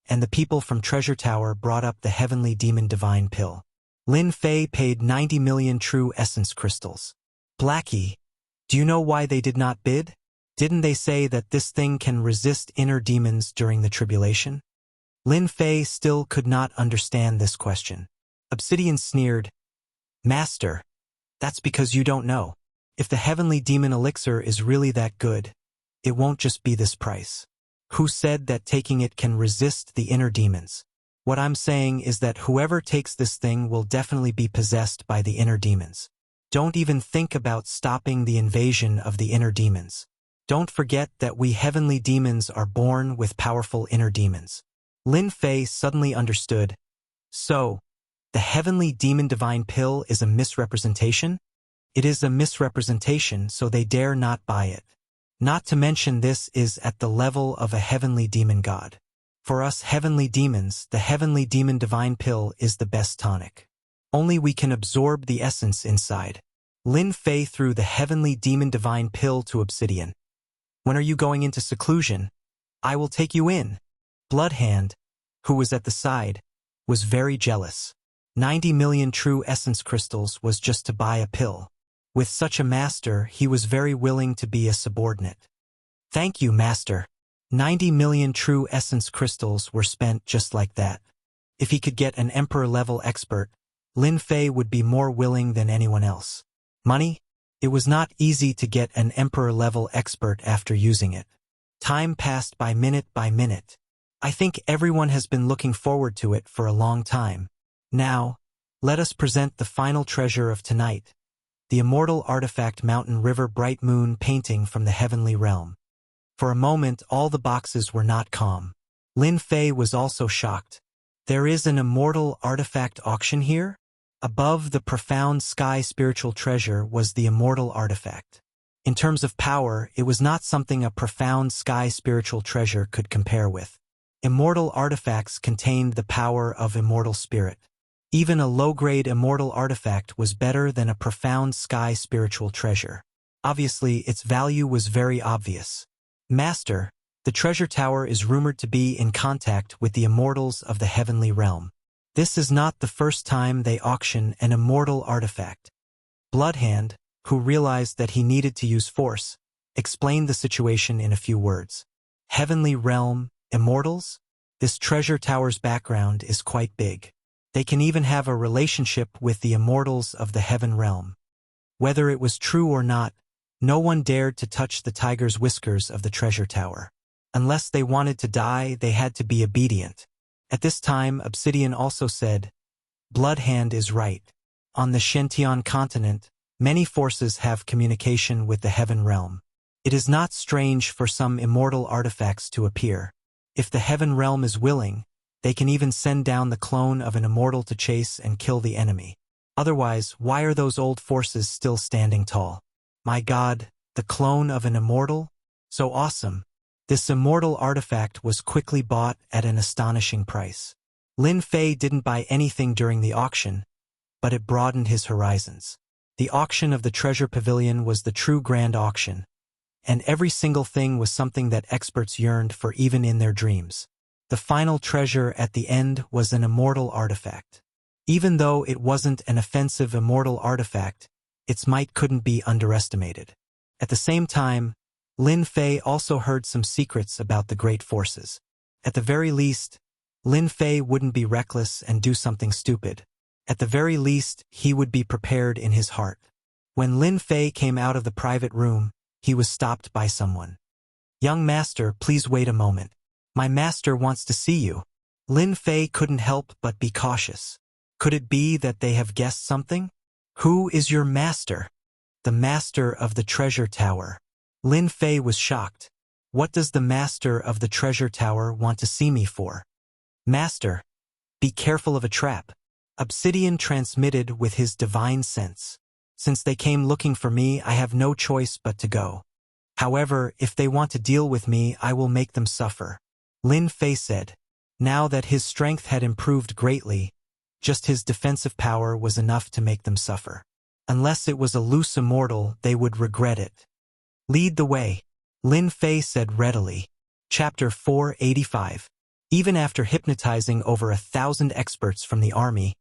and the people from Treasure Tower brought up the Heavenly Demon Divine Pill. Lin Fei paid 90 million true essence crystals. Blackie, do you know why they did not bid? Didn't they say that this thing can resist inner demons during the tribulation? Lin Fei still could not understand this question. Obsidian sneered, Master, that's because you don't know. If the heavenly demon elixir is really that good, it won't just be this price. Who said that taking it can resist the inner demons? What I'm saying is that whoever takes this thing will definitely be possessed by the inner demons. Don't even think about stopping the invasion of the inner demons. Don't forget that we heavenly demons are born with powerful inner demons. Lin Fei suddenly understood. So, the heavenly demon divine pill is a misrepresentation? It is a misrepresentation, so they dare not buy it. Not to mention this is at the level of a heavenly demon god. For us heavenly demons, the heavenly demon divine pill is the best tonic. Only we can absorb the essence inside. Lin Fei threw the heavenly demon divine pill to Obsidian. When are you going into seclusion? I will take you in. Bloodhand, who was at the side, was very jealous. 90 million true essence crystals was just to buy a pill. With such a master, he was very willing to be a subordinate. Thank you, master. 90 million true essence crystals were spent just like that. If he could get an emperor-level expert, Lin Fei would be more willing than anyone else. Money? It was not easy to get an emperor-level expert after using it. Time passed by minute. I think everyone has been looking forward to it for a long time. Now, let us present the final treasure of tonight, the immortal artifact Mountain River Bright Moon painting from the heavenly realm. For a moment, all the boxes were not calm. Lin Fei was also shocked. There is an immortal artifact auction here? Above the profound sky spiritual treasure was the immortal artifact. In terms of power, it was not something a profound sky spiritual treasure could compare with. Immortal artifacts contained the power of immortal spirit. Even a low-grade immortal artifact was better than a profound sky spiritual treasure. Obviously, its value was very obvious. Master, the treasure tower is rumored to be in contact with the immortals of the heavenly realm. This is not the first time they auction an immortal artifact. Bloodhand, who realized that he needed to use force, explained the situation in a few words. Heavenly realm, immortals? This treasure tower's background is quite big. They can even have a relationship with the immortals of the heaven realm. Whether it was true or not, No one dared to touch the tiger's whiskers of the treasure tower. Unless they wanted to die, they had to be obedient. At this time, Obsidian also said, Bloodhand is right. On the Shention continent, many forces have communication with the heaven realm. It is not strange for some immortal artifacts to appear. If the heaven realm is willing, they can even send down the clone of an immortal to chase and kill the enemy. Otherwise, why are those old forces still standing tall? My God, the clone of an immortal? So awesome. This immortal artifact was quickly bought at an astonishing price. Lin Fei didn't buy anything during the auction, but it broadened his horizons. The auction of the treasure pavilion was the true grand auction, and every single thing was something that experts yearned for even in their dreams. The final treasure at the end was an immortal artifact. Even though it wasn't an offensive immortal artifact, its might couldn't be underestimated. At the same time, Lin Fei also heard some secrets about the great forces. At the very least, Lin Fei wouldn't be reckless and do something stupid. At the very least, he would be prepared in his heart. When Lin Fei came out of the private room, he was stopped by someone. Young master, please wait a moment. My master wants to see you. Lin Fei couldn't help but be cautious. Could it be that they have guessed something? Who is your master? The master of the treasure tower. Lin Fei was shocked. What does the master of the treasure tower want to see me for? Master, be careful of a trap. Obsidian transmitted with his divine sense. Since they came looking for me, I have no choice but to go. However, if they want to deal with me, I will make them suffer. Lin Fei said. Now that his strength had improved greatly, just his defensive power was enough to make them suffer. Unless it was a loose immortal, they would regret it. Lead the way, Lin Fei said readily. Chapter 485. Even after hypnotizing over 1,000 experts from the army,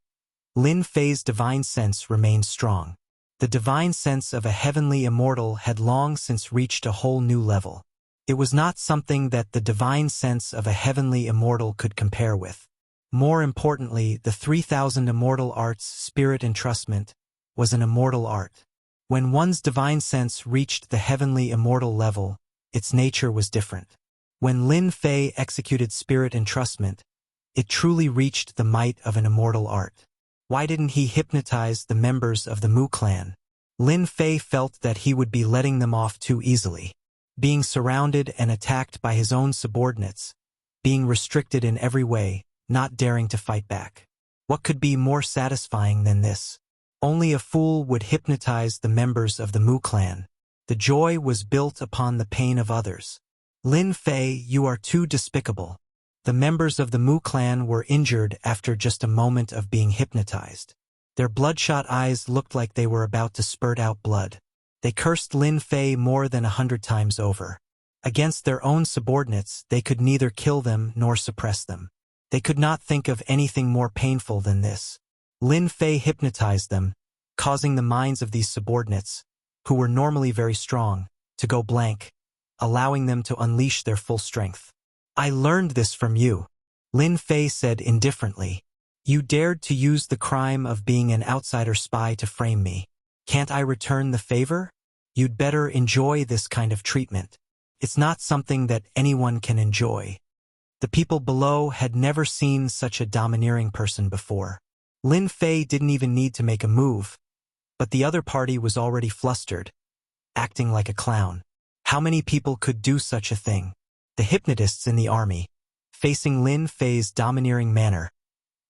Lin Fei's divine sense remained strong. The divine sense of a heavenly immortal had long since reached a whole new level. It was not something that the divine sense of a heavenly immortal could compare with. More importantly, the 3,000 immortal arts spirit entrustment was an immortal art. When one's divine sense reached the heavenly immortal level, its nature was different. When Lin Fei executed spirit entrustment, it truly reached the might of an immortal art. Why didn't he hypnotize the members of the Mu clan? Lin Fei felt that he would be letting them off too easily. Being surrounded and attacked by his own subordinates, being restricted in every way, not daring to fight back. What could be more satisfying than this? Only a fool would hypnotize the members of the Mu clan. The joy was built upon the pain of others. Lin Fei, you are too despicable. The members of the Mu clan were injured after just a moment of being hypnotized. Their bloodshot eyes looked like they were about to spurt out blood. They cursed Lin Fei more than 100 times over. Against their own subordinates, they could neither kill them nor suppress them. They could not think of anything more painful than this. Lin Fei hypnotized them, causing the minds of these subordinates, who were normally very strong, to go blank, allowing them to unleash their full strength. I learned this from you, Lin Fei said indifferently. You dared to use the crime of being an outsider spy to frame me. Can't I return the favor? You'd better enjoy this kind of treatment. It's not something that anyone can enjoy. The people below had never seen such a domineering person before. Lin Fei didn't even need to make a move, but the other party was already flustered, acting like a clown. How many people could do such a thing? The hypnotists in the army, facing Lin Fei's domineering manner,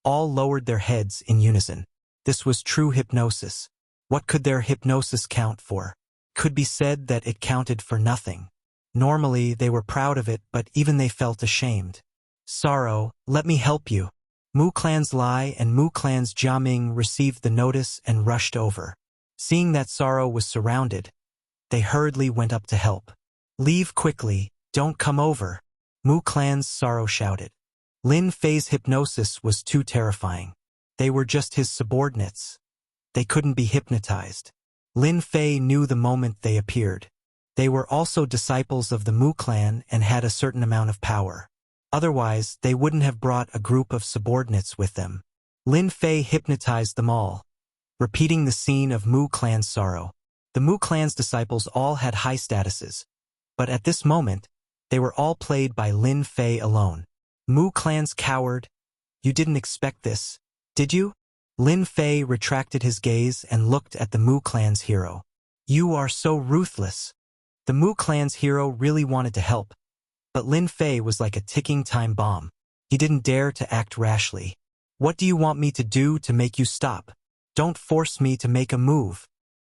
all lowered their heads in unison. This was true hypnosis. What could their hypnosis count for? Could be said that it counted for nothing. Normally, they were proud of it, but even they felt ashamed. Sorrow, let me help you. Mu Clan's Lai and Mu Clan's Jiaming received the notice and rushed over. Seeing that Sorrow was surrounded, they hurriedly went up to help. Leave quickly, don't come over, Mu Clan's Sorrow shouted. Lin Fei's hypnosis was too terrifying. They were just his subordinates. They couldn't be hypnotized. Lin Fei knew the moment they appeared. They were also disciples of the Mu clan and had a certain amount of power. Otherwise, they wouldn't have brought a group of subordinates with them. Lin Fei hypnotized them all, repeating the scene of Mu clan's sorrow. The Mu clan's disciples all had high statuses, but at this moment, they were all played by Lin Fei alone. Mu clan's coward, you didn't expect this, did you? Lin Fei retracted his gaze and looked at the Mu clan's hero. You are so ruthless. The Mu clan's hero really wanted to help, but Lin Fei was like a ticking time bomb. He didn't dare to act rashly. What do you want me to do to make you stop? Don't force me to make a move.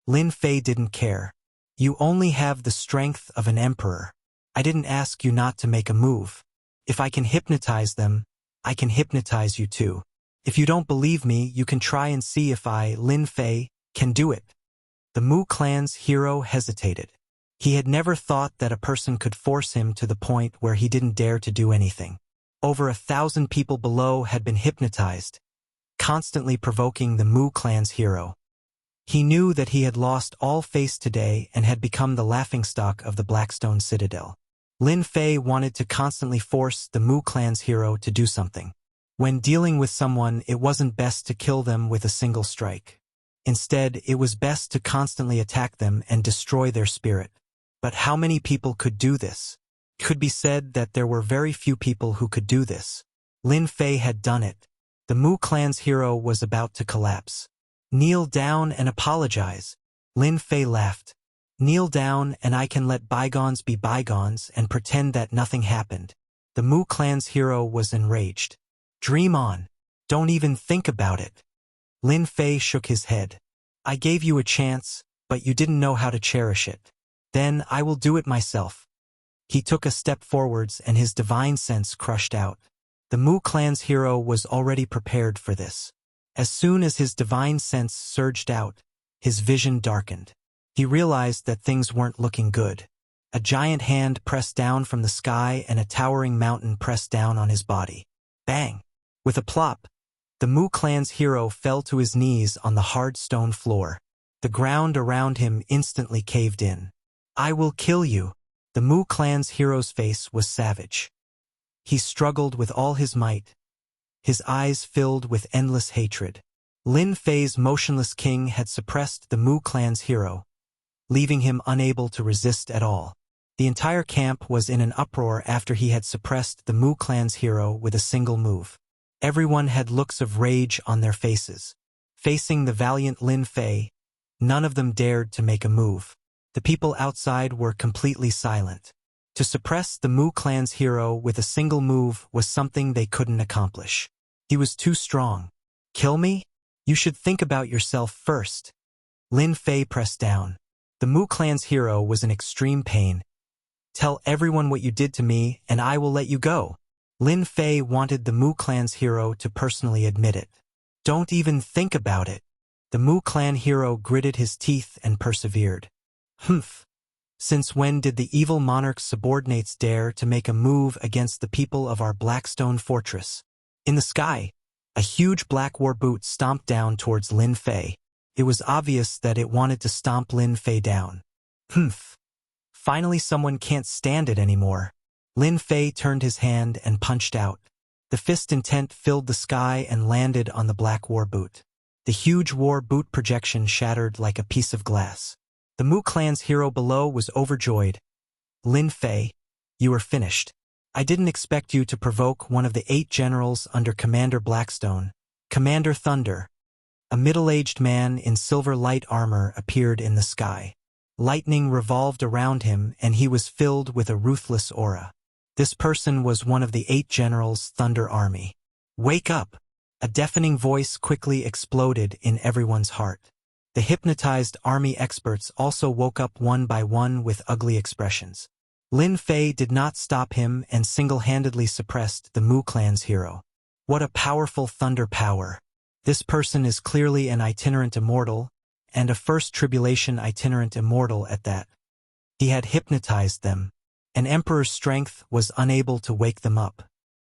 Lin Fei didn't care. You only have the strength of an emperor. I didn't ask you not to make a move. If I can hypnotize them, I can hypnotize you too. If you don't believe me, you can try and see if I, Lin Fei, can do it. The Mu clan's hero hesitated. He had never thought that a person could force him to the point where he didn't dare to do anything. Over 1,000 people below had been hypnotized, constantly provoking the Mu clan's hero. He knew that he had lost all face today and had become the laughingstock of the Blackstone Citadel. Lin Fei wanted to constantly force the Mu clan's hero to do something. When dealing with someone, it wasn't best to kill them with a single strike. Instead, it was best to constantly attack them and destroy their spirit. But how many people could do this? It could be said that there were very few people who could do this. Lin Fei had done it. The Mu clan's hero was about to collapse. Kneel down and apologize. Lin Fei laughed. Kneel down and I can let bygones be bygones and pretend that nothing happened. The Mu clan's hero was enraged. Dream on. Don't even think about it. Lin Fei shook his head. I gave you a chance, but you didn't know how to cherish it. Then I will do it myself. He took a step forwards and his divine sense crushed out. The Mu clan's hero was already prepared for this. As soon as his divine sense surged out, his vision darkened. He realized that things weren't looking good. A giant hand pressed down from the sky and a towering mountain pressed down on his body. Bang! With a plop, the Mu clan's hero fell to his knees on the hard stone floor. The ground around him instantly caved in. I will kill you. The Mu clan's hero's face was savage. He struggled with all his might, his eyes filled with endless hatred. Lin Fei's motionless king had suppressed the Mu clan's hero, leaving him unable to resist at all. The entire camp was in an uproar after he had suppressed the Mu clan's hero with a single move. Everyone had looks of rage on their faces. Facing the valiant Lin Fei, none of them dared to make a move. The people outside were completely silent. To suppress the Mu clan's hero with a single move was something they couldn't accomplish. He was too strong. Kill me? You should think about yourself first. Lin Fei pressed down. The Mu clan's hero was in extreme pain. Tell everyone what you did to me and I will let you go. Lin Fei wanted the Mu clan's hero to personally admit it. Don't even think about it. The Mu clan hero gritted his teeth and persevered. Humph. Since when did the evil monarch's subordinates dare to make a move against the people of our Blackstone fortress? In the sky, a huge black war boot stomped down towards Lin Fei. It was obvious that it wanted to stomp Lin Fei down. Humph. Finally someone can't stand it anymore. Lin Fei turned his hand and punched out. The fist intent filled the sky and landed on the black war boot. The huge war boot projection shattered like a piece of glass. The Mu clan's hero below was overjoyed. Lin Fei, you are finished. I didn't expect you to provoke one of the 8 generals under Commander Blackstone. Commander Thunder. A middle-aged man in silver light armor appeared in the sky. Lightning revolved around him and he was filled with a ruthless aura. This person was one of the 8 generals' Thunder Army. Wake up! A deafening voice quickly exploded in everyone's heart. The hypnotized army experts also woke up one by one with ugly expressions. Lin Fei did not stop him and single-handedly suppressed the Mu clan's hero. What a powerful thunder power! This person is clearly an itinerant immortal, and a first tribulation itinerant immortal at that. He had hypnotized them. An emperor's strength was unable to wake them up.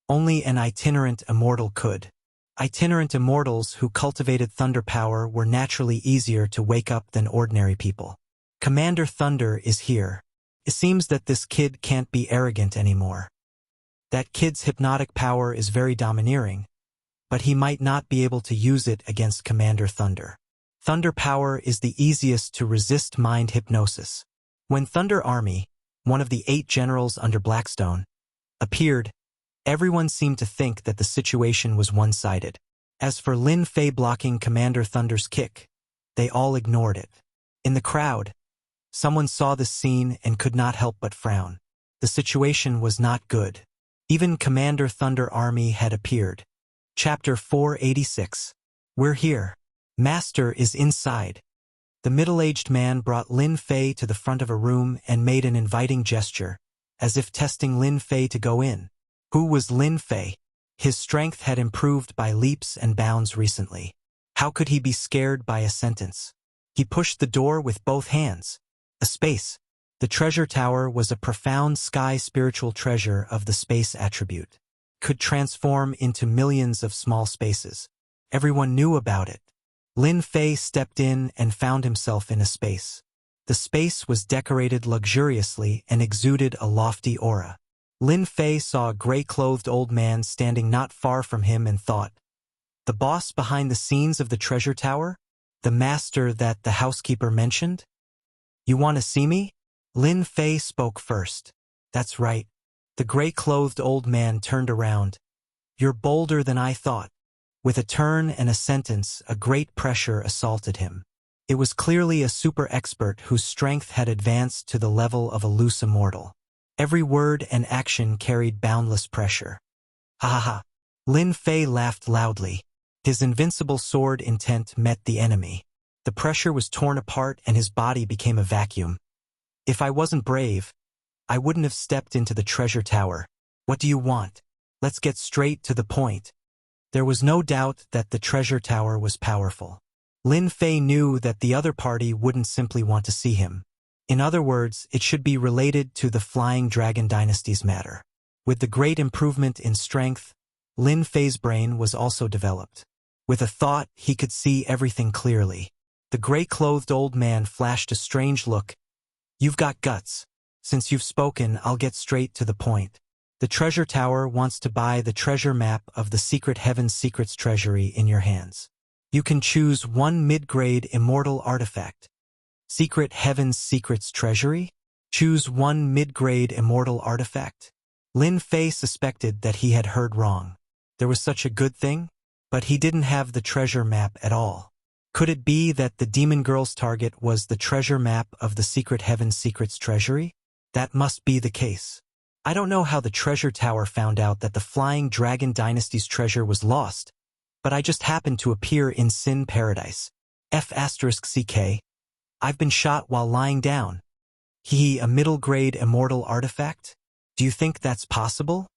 Only an itinerant immortal could. Itinerant immortals who cultivated thunder power were naturally easier to wake up than ordinary people. Commander Thunder is here. It seems that this kid can't be arrogant anymore. That kid's hypnotic power is very domineering, but he might not be able to use it against Commander Thunder. Thunder power is the easiest to resist mind hypnosis. When Thunder Army, one of the 8 generals under Blackstone, appeared, everyone seemed to think that the situation was one-sided. As for Lin Fei blocking Commander Thunder's kick, they all ignored it. In the crowd, someone saw this scene and could not help but frown. The situation was not good. Even Commander Thunder Army had appeared. Chapter 486. We're here. Master is inside. The middle-aged man brought Lin Fei to the front of a room and made an inviting gesture, as if testing Lin Fei to go in. Who was Lin Fei? His strength had improved by leaps and bounds recently. How could he be scared by a sentence? He pushed the door with both hands. A space. The treasure tower was a profound sky spiritual treasure of the space attribute. Could transform into millions of small spaces. Everyone knew about it. Lin Fei stepped in and found himself in a space. The space was decorated luxuriously and exuded a lofty aura. Lin Fei saw a gray-clothed old man standing not far from him and thought, the boss behind the scenes of the treasure tower? The master that the housekeeper mentioned? You want to see me? Lin Fei spoke first. That's right. The gray-clothed old man turned around. You're bolder than I thought. With a turn and a sentence, a great pressure assaulted him. It was clearly a super expert whose strength had advanced to the level of a loose immortal. Every word and action carried boundless pressure. Ha ha ha. Lin Fei laughed loudly. His invincible sword intent met the enemy. The pressure was torn apart and his body became a vacuum. If I wasn't brave, I wouldn't have stepped into the treasure tower. What do you want? Let's get straight to the point. There was no doubt that the treasure tower was powerful. Lin Fei knew that the other party wouldn't simply want to see him. In other words, it should be related to the Flying Dragon Dynasty's matter. With the great improvement in strength, Lin Fei's brain was also developed. With a thought, he could see everything clearly. The gray-clothed old man flashed a strange look. You've got guts. Since you've spoken, I'll get straight to the point. The treasure tower wants to buy the treasure map of the Secret Heaven's Secrets treasury in your hands. You can choose one mid-grade immortal artifact. Secret Heaven's Secrets treasury? Choose one mid-grade immortal artifact? Lin Fei suspected that he had heard wrong. There was such a good thing? But he didn't have the treasure map at all. Could it be that the demon girl's target was the treasure map of the Secret Heaven's Secrets treasury? That must be the case. I don't know how the treasure tower found out that the Flying Dragon Dynasty's treasure was lost, but I just happened to appear in Sin Paradise. F***CK. I've been shot while lying down. A middle-grade immortal artifact? Do you think that's possible?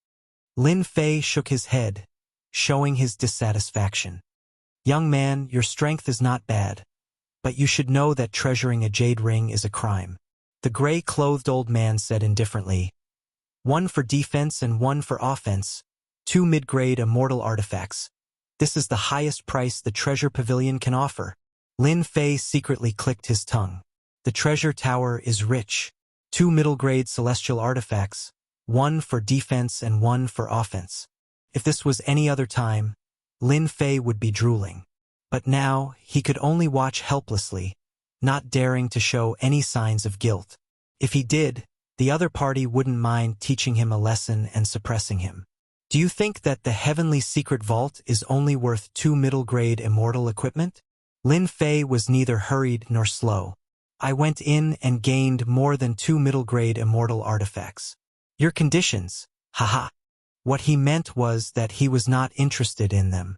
Lin Fei shook his head, showing his dissatisfaction. Young man, your strength is not bad, but you should know that treasuring a jade ring is a crime. The gray-clothed old man said indifferently. One for defense and one for offense. 2 mid-grade immortal artifacts. This is the highest price the treasure pavilion can offer. Lin Fei secretly clicked his tongue. The treasure tower is rich. 2 middle-grade celestial artifacts. 1 for defense and 1 for offense. If this was any other time, Lin Fei would be drooling. But now, he could only watch helplessly, not daring to show any signs of guilt. If he did, the other party wouldn't mind teaching him a lesson and suppressing him. Do you think that the Heavenly Secret Vault is only worth 2 middle-grade immortal equipment? Lin Fei was neither hurried nor slow. I went in and gained more than 2 middle-grade immortal artifacts. Your conditions, haha. What he meant was that he was not interested in them.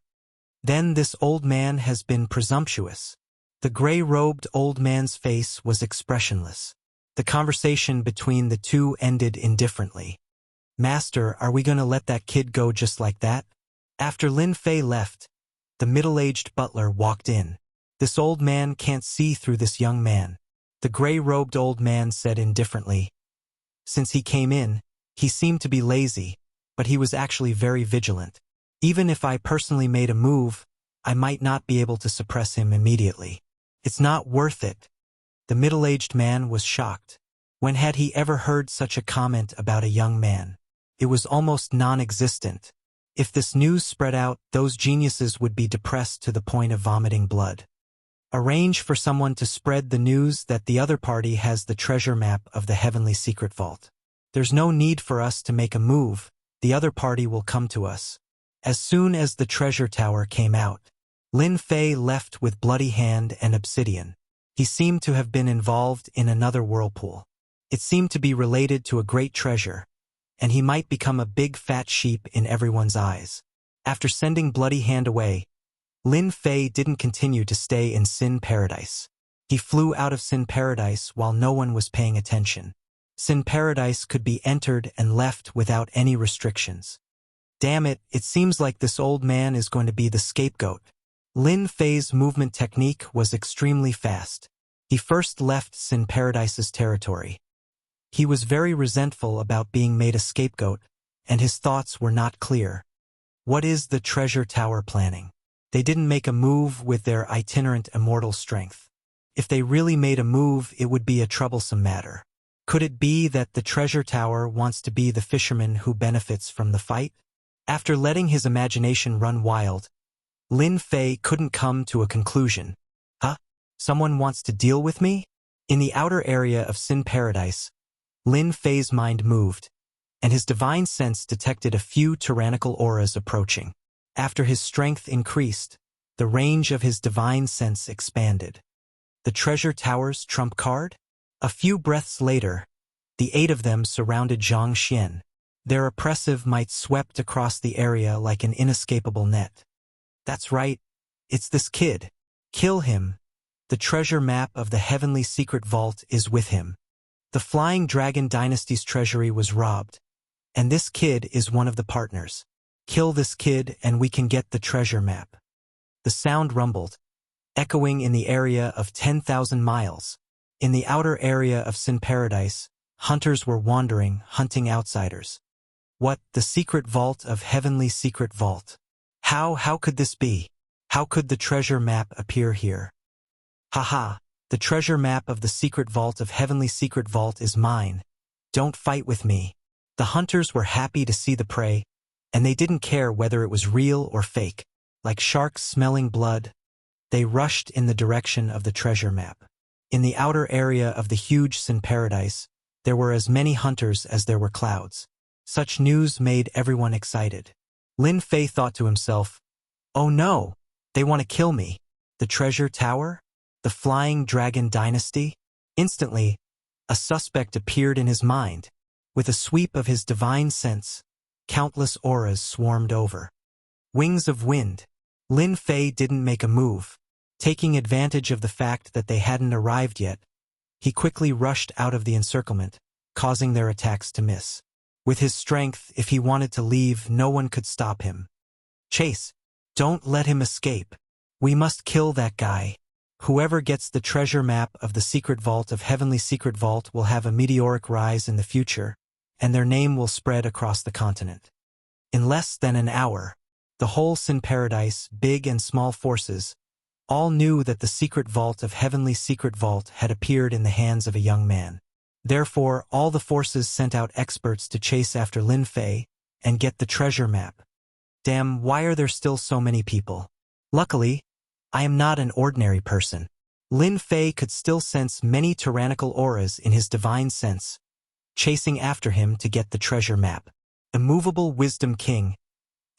Then this old man has been presumptuous. The gray-robed old man's face was expressionless. The conversation between the two ended indifferently. Master, are we going to let that kid go just like that? After Lin Fei left, the middle-aged butler walked in. This old man can't see through this young man. The gray-robed old man said indifferently. Since he came in, he seemed to be lazy, but he was actually very vigilant. Even if I personally made a move, I might not be able to suppress him immediately. It's not worth it. The middle-aged man was shocked. When had he ever heard such a comment about a young man? It was almost non-existent. If this news spread out, those geniuses would be depressed to the point of vomiting blood. Arrange for someone to spread the news that the other party has the treasure map of the heavenly secret vault. There's no need for us to make a move, the other party will come to us. As soon as the treasure tower came out, Lin Fei left with bloody hand and obsidian. He seemed to have been involved in another whirlpool. It seemed to be related to a great treasure, and he might become a big fat sheep in everyone's eyes. After sending Bloody Hand away, Lin Fei didn't continue to stay in Sin Paradise. He flew out of Sin Paradise while no one was paying attention. Sin Paradise could be entered and left without any restrictions. Damn it, it seems like this old man is going to be the scapegoat. Lin Fei's movement technique was extremely fast. He first left Sin Paradise's territory. He was very resentful about being made a scapegoat, and his thoughts were not clear. What is the treasure tower planning? They didn't make a move with their itinerant immortal strength. If they really made a move, it would be a troublesome matter. Could it be that the treasure tower wants to be the fisherman who benefits from the fight? After letting his imagination run wild, Lin Fei couldn't come to a conclusion. Huh? Someone wants to deal with me? In the outer area of Sin Paradise, Lin Fei's mind moved, and his divine sense detected a few tyrannical auras approaching. After his strength increased, the range of his divine sense expanded. The treasure tower's trump card? A few breaths later, the 8 of them surrounded Zhang Xian. Their oppressive might swept across the area like an inescapable net. That's right, it's this kid. Kill him. The treasure map of the heavenly secret vault is with him. The Flying Dragon Dynasty's treasury was robbed, and this kid is one of the partners. Kill this kid and we can get the treasure map. The sound rumbled, echoing in the area of 10,000 miles. In the outer area of Sin Paradise, hunters were wandering, hunting outsiders. What, the secret vault of heavenly secret vault? How could this be? How could the treasure map appear here? Haha, the treasure map of the secret vault of heavenly secret vault is mine. Don't fight with me. The hunters were happy to see the prey, and they didn't care whether it was real or fake. Like sharks smelling blood, they rushed in the direction of the treasure map. In the outer area of the huge Sin Paradise, there were as many hunters as there were clouds. Such news made everyone excited. Lin Fei thought to himself, "Oh no, they want to kill me. The treasure tower? The Flying Dragon Dynasty?" Instantly, a suspect appeared in his mind. With a sweep of his divine sense, countless auras swarmed over. Wings of wind. Lin Fei didn't make a move. Taking advantage of the fact that they hadn't arrived yet, he quickly rushed out of the encirclement, causing their attacks to miss. With his strength, if he wanted to leave, no one could stop him. "Chase, don't let him escape. We must kill that guy. Whoever gets the treasure map of the secret vault of heavenly secret vault will have a meteoric rise in the future, and their name will spread across the continent." In less than an hour, the whole Sin Paradise, big and small forces, all knew that the secret vault of heavenly secret vault had appeared in the hands of a young man. Therefore, all the forces sent out experts to chase after Lin Fei and get the treasure map. Damn, why are there still so many people? Luckily, I am not an ordinary person. Lin Fei could still sense many tyrannical auras in his divine sense, chasing after him to get the treasure map. Immovable Wisdom King.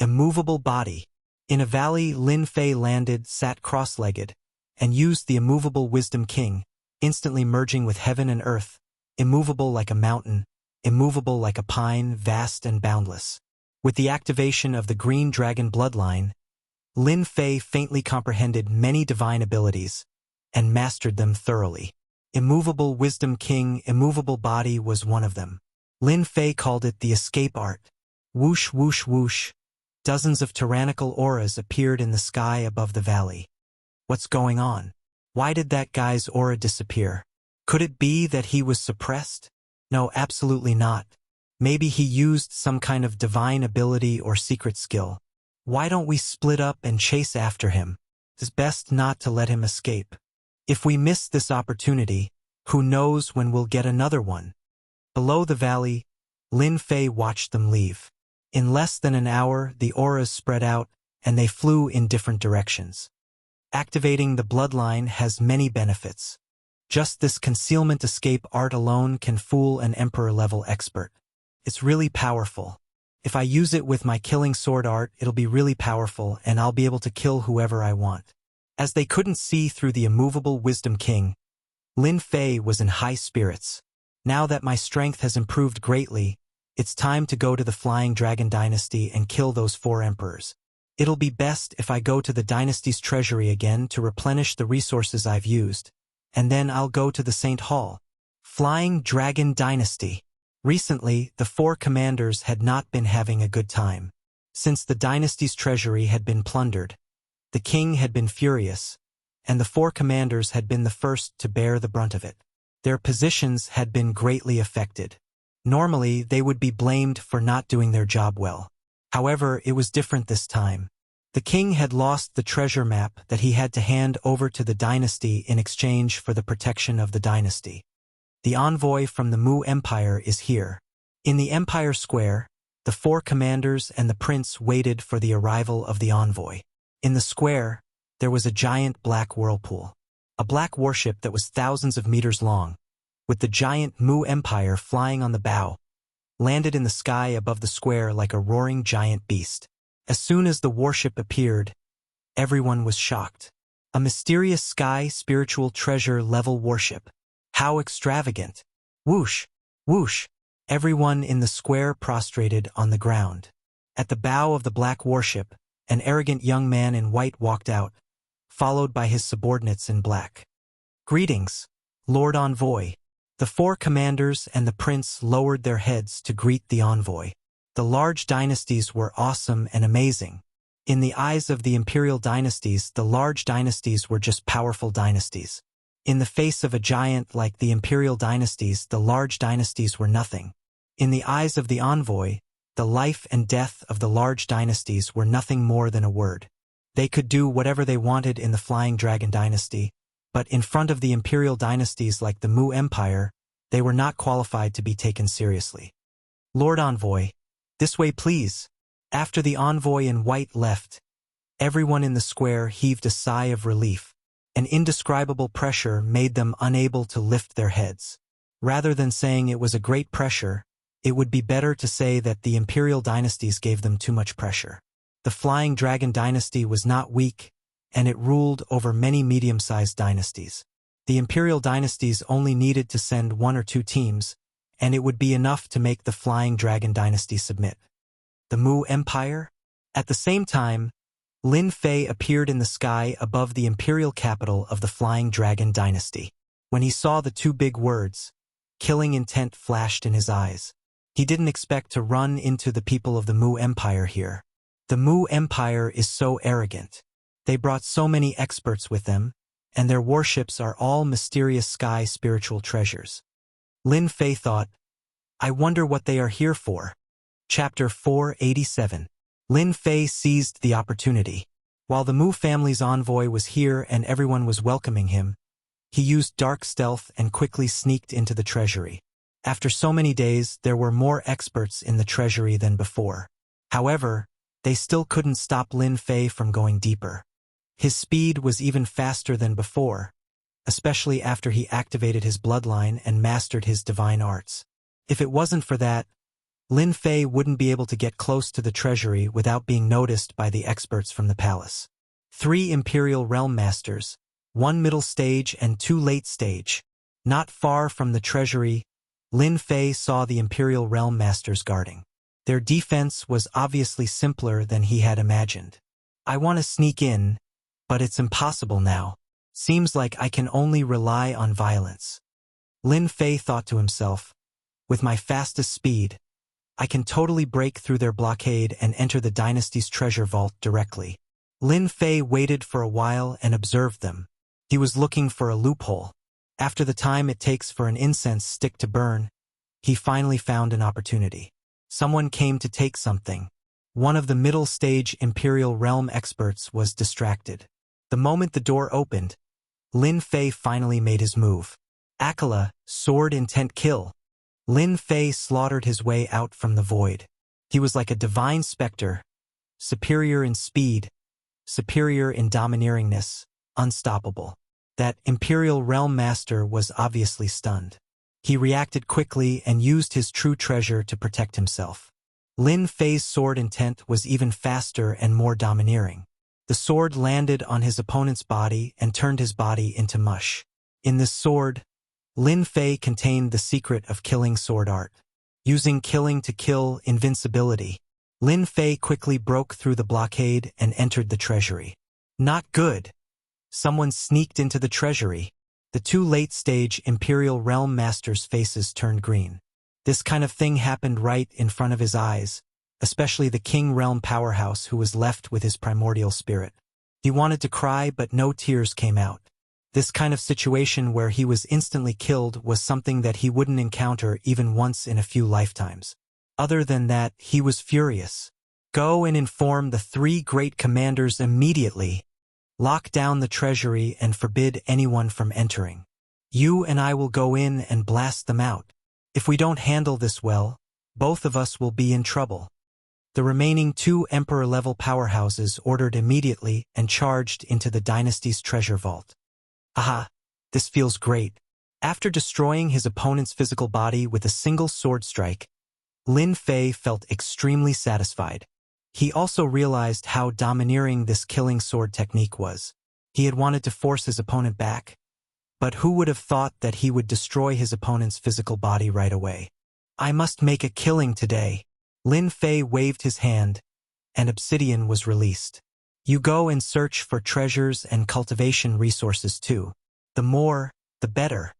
Immovable body. In a valley, Lin Fei landed, sat cross-legged, and used the immovable Wisdom King, instantly merging with heaven and earth, immovable like a mountain, immovable like a pine, vast and boundless. With the activation of the Green Dragon bloodline, Lin Fei faintly comprehended many divine abilities, and mastered them thoroughly. Immovable Wisdom King, immovable body was one of them. Lin Fei called it the escape art. Whoosh, whoosh, whoosh. Dozens of tyrannical auras appeared in the sky above the valley. What's going on? Why did that guy's aura disappear? Could it be that he was suppressed? No, absolutely not. Maybe he used some kind of divine ability or secret skill. Why don't we split up and chase after him? It's best not to let him escape. If we miss this opportunity, who knows when we'll get another one? Below the valley, Lin Fei watched them leave. In less than an hour, the auras spread out, and they flew in different directions. Activating the bloodline has many benefits. Just this concealment escape art alone can fool an emperor-level expert. It's really powerful. If I use it with my killing sword art, it'll be really powerful and I'll be able to kill whoever I want. As they couldn't see through the immovable Wisdom King, Lin Fei was in high spirits. Now that my strength has improved greatly, it's time to go to the Flying Dragon Dynasty and kill those 4 emperors. It'll be best if I go to the dynasty's treasury again to replenish the resources I've used, and then I'll go to the Saint Hall. Flying Dragon Dynasty. Recently, the 4 commanders had not been having a good time. Since the dynasty's treasury had been plundered, the king had been furious, and the 4 commanders had been the first to bear the brunt of it. Their positions had been greatly affected. Normally, they would be blamed for not doing their job well. However, it was different this time. The king had lost the treasure map that he had to hand over to the dynasty in exchange for the protection of the dynasty. The envoy from the Mu Empire is here. In the Empire Square, the 4 commanders and the prince waited for the arrival of the envoy. In the square, there was a giant black whirlpool. A black warship that was thousands of meters long, with the giant Mu Empire flying on the bow, landed in the sky above the square like a roaring giant beast. As soon as the warship appeared, everyone was shocked. A mysterious sky spiritual treasure level warship. How extravagant! Whoosh! Whoosh! Everyone in the square prostrated on the ground. At the bow of the black warship, an arrogant young man in white walked out, followed by his subordinates in black. Greetings, Lord Envoy. The 4 commanders and the prince lowered their heads to greet the envoy. The large dynasties were awesome and amazing. In the eyes of the imperial dynasties, the large dynasties were just powerful dynasties. In the face of a giant like the imperial dynasties, the large dynasties were nothing. In the eyes of the envoy, the life and death of the large dynasties were nothing more than a word. They could do whatever they wanted in the Flying Dragon Dynasty, but in front of the imperial dynasties like the Mu Empire, they were not qualified to be taken seriously. Lord Envoy, this way please. After the envoy in white left, everyone in the square heaved a sigh of relief. An indescribable pressure made them unable to lift their heads. Rather than saying it was a great pressure, it would be better to say that the imperial dynasties gave them too much pressure. The Flying Dragon Dynasty was not weak, and it ruled over many medium-sized dynasties. The imperial dynasties only needed to send 1 or 2 teams, and it would be enough to make the Flying Dragon Dynasty submit. The Mu Empire? At the same time, Lin Fei appeared in the sky above the imperial capital of the Flying Dragon Dynasty. When he saw the 2 big words, killing intent flashed in his eyes. He didn't expect to run into the people of the Mu Empire here. The Mu Empire is so arrogant. They brought so many experts with them, and their warships are all mysterious sky spiritual treasures. Lin Fei thought, I wonder what they are here for. Chapter 487. Lin Fei seized the opportunity. While the Mu family's envoy was here and everyone was welcoming him, he used dark stealth and quickly sneaked into the treasury. After so many days, there were more experts in the treasury than before. However, they still couldn't stop Lin Fei from going deeper. His speed was even faster than before, especially after he activated his bloodline and mastered his divine arts. If it wasn't for that, Lin Fei wouldn't be able to get close to the treasury without being noticed by the experts from the palace. 3 Imperial Realm Masters, 1 middle stage and 2 late stage. Not far from the treasury, Lin Fei saw the Imperial Realm Masters guarding. Their defense was obviously simpler than he had imagined. I want to sneak in, but it's impossible now. Seems like I can only rely on violence. Lin Fei thought to himself, with my fastest speed, I can totally break through their blockade and enter the dynasty's treasure vault directly. Lin Fei waited for a while and observed them. He was looking for a loophole. After the time it takes for an incense stick to burn, he finally found an opportunity. Someone came to take something. One of the middle-stage Imperial Realm experts was distracted. The moment the door opened, Lin Fei finally made his move. Akala, sword intent kill. Lin Fei slaughtered his way out from the void. He was like a divine specter, superior in speed, superior in domineeringness, unstoppable. That Imperial Realm Master was obviously stunned. He reacted quickly and used his true treasure to protect himself. Lin Fei's sword intent was even faster and more domineering. The sword landed on his opponent's body and turned his body into mush. In this sword, Lin Fei contained the secret of killing sword art. Using killing to kill invincibility, Lin Fei quickly broke through the blockade and entered the treasury. Not good. Someone sneaked into the treasury. The two late-stage Imperial Realm Masters' faces turned green. This kind of thing happened right in front of his eyes, especially the King Realm powerhouse who was left with his primordial spirit. He wanted to cry, but no tears came out. This kind of situation where he was instantly killed was something that he wouldn't encounter even once in a few lifetimes. Other than that, he was furious. Go and inform the 3 great commanders immediately. Lock down the treasury and forbid anyone from entering. You and I will go in and blast them out. If we don't handle this well, both of us will be in trouble. The remaining 2 Emperor-level powerhouses ordered immediately and charged into the dynasty's treasure vault. Aha, this feels great. After destroying his opponent's physical body with a single sword strike, Lin Fei felt extremely satisfied. He also realized how domineering this killing sword technique was. He had wanted to force his opponent back, but who would have thought that he would destroy his opponent's physical body right away? I must make a killing today. Lin Fei waved his hand, and obsidian was released. You go and search for treasures and cultivation resources too. The more, the better.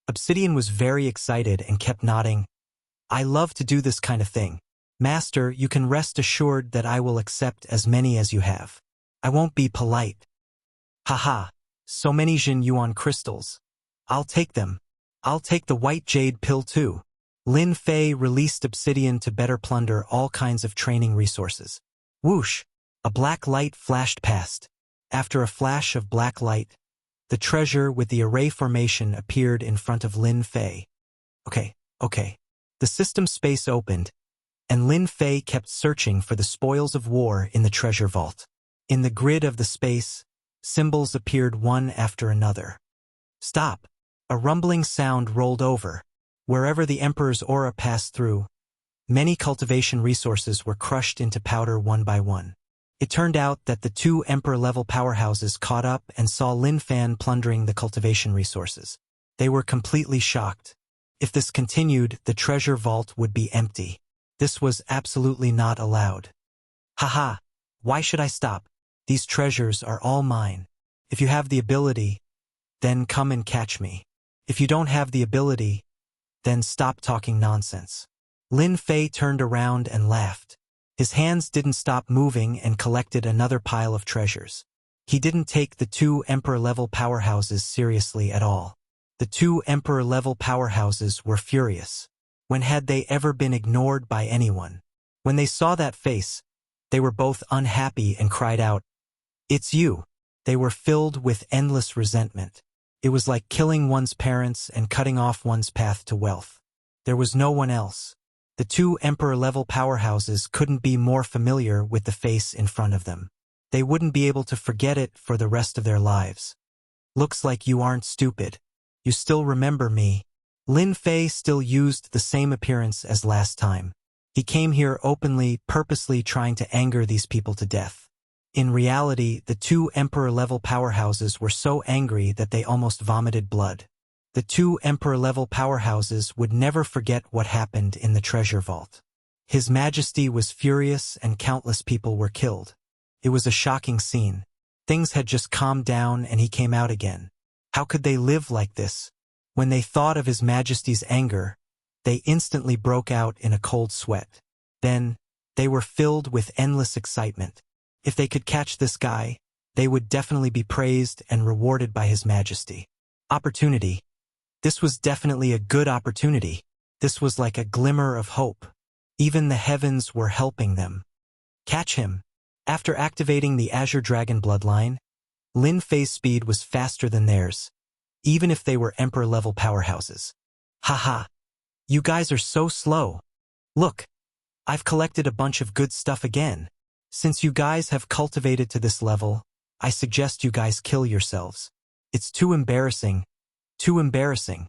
Obsidian was very excited and kept nodding. I love to do this kind of thing. Master, you can rest assured that I will accept as many as you have. I won't be polite. Haha, so many Jin Yuan crystals. I'll take them. I'll take the white jade pill too. Lin Fei released obsidian to better plunder all kinds of training resources. Whoosh! A black light flashed past. After a flash of black light, the treasure with the array formation appeared in front of Lin Fei. Okay. The system space opened, and Lin Fei kept searching for the spoils of war in the treasure vault. In the grid of the space, symbols appeared one after another. Stop! A rumbling sound rolled over. Wherever the Emperor's aura passed through, many cultivation resources were crushed into powder one by one. It turned out that the 2 Emperor-level powerhouses caught up and saw Lin Fan plundering the cultivation resources. They were completely shocked. If this continued, the treasure vault would be empty. This was absolutely not allowed. Haha, why should I stop? These treasures are all mine. If you have the ability, then come and catch me. If you don't have the ability, then stop talking nonsense. Lin Fei turned around and laughed. His hands didn't stop moving and collected another pile of treasures. He didn't take the 2 Emperor-level powerhouses seriously at all. The 2 Emperor-level powerhouses were furious. When had they ever been ignored by anyone? When they saw that face, they were both unhappy and cried out, "It's you!" They were filled with endless resentment. It was like killing one's parents and cutting off one's path to wealth. There was no one else. The 2 Emperor-level powerhouses couldn't be more familiar with the face in front of them. They wouldn't be able to forget it for the rest of their lives. Looks like you aren't stupid. You still remember me. Lin Fei still used the same appearance as last time. He came here openly, purposely trying to anger these people to death. In reality, the 2 Emperor-level powerhouses were so angry that they almost vomited blood. The 2 Emperor-level powerhouses would never forget what happened in the treasure vault. His Majesty was furious and countless people were killed. It was a shocking scene. Things had just calmed down and he came out again. How could they live like this? When they thought of His Majesty's anger, they instantly broke out in a cold sweat. Then, they were filled with endless excitement. If they could catch this guy, they would definitely be praised and rewarded by His Majesty. Opportunity. This was definitely a good opportunity. This was like a glimmer of hope. Even the heavens were helping them. Catch him. After activating the Azure Dragon bloodline, Lin Fei's speed was faster than theirs, even if they were Emperor-level powerhouses. Haha. You guys are so slow. Look, I've collected a bunch of good stuff again. Since you guys have cultivated to this level, I suggest you guys kill yourselves. It's too embarrassing. Too embarrassing.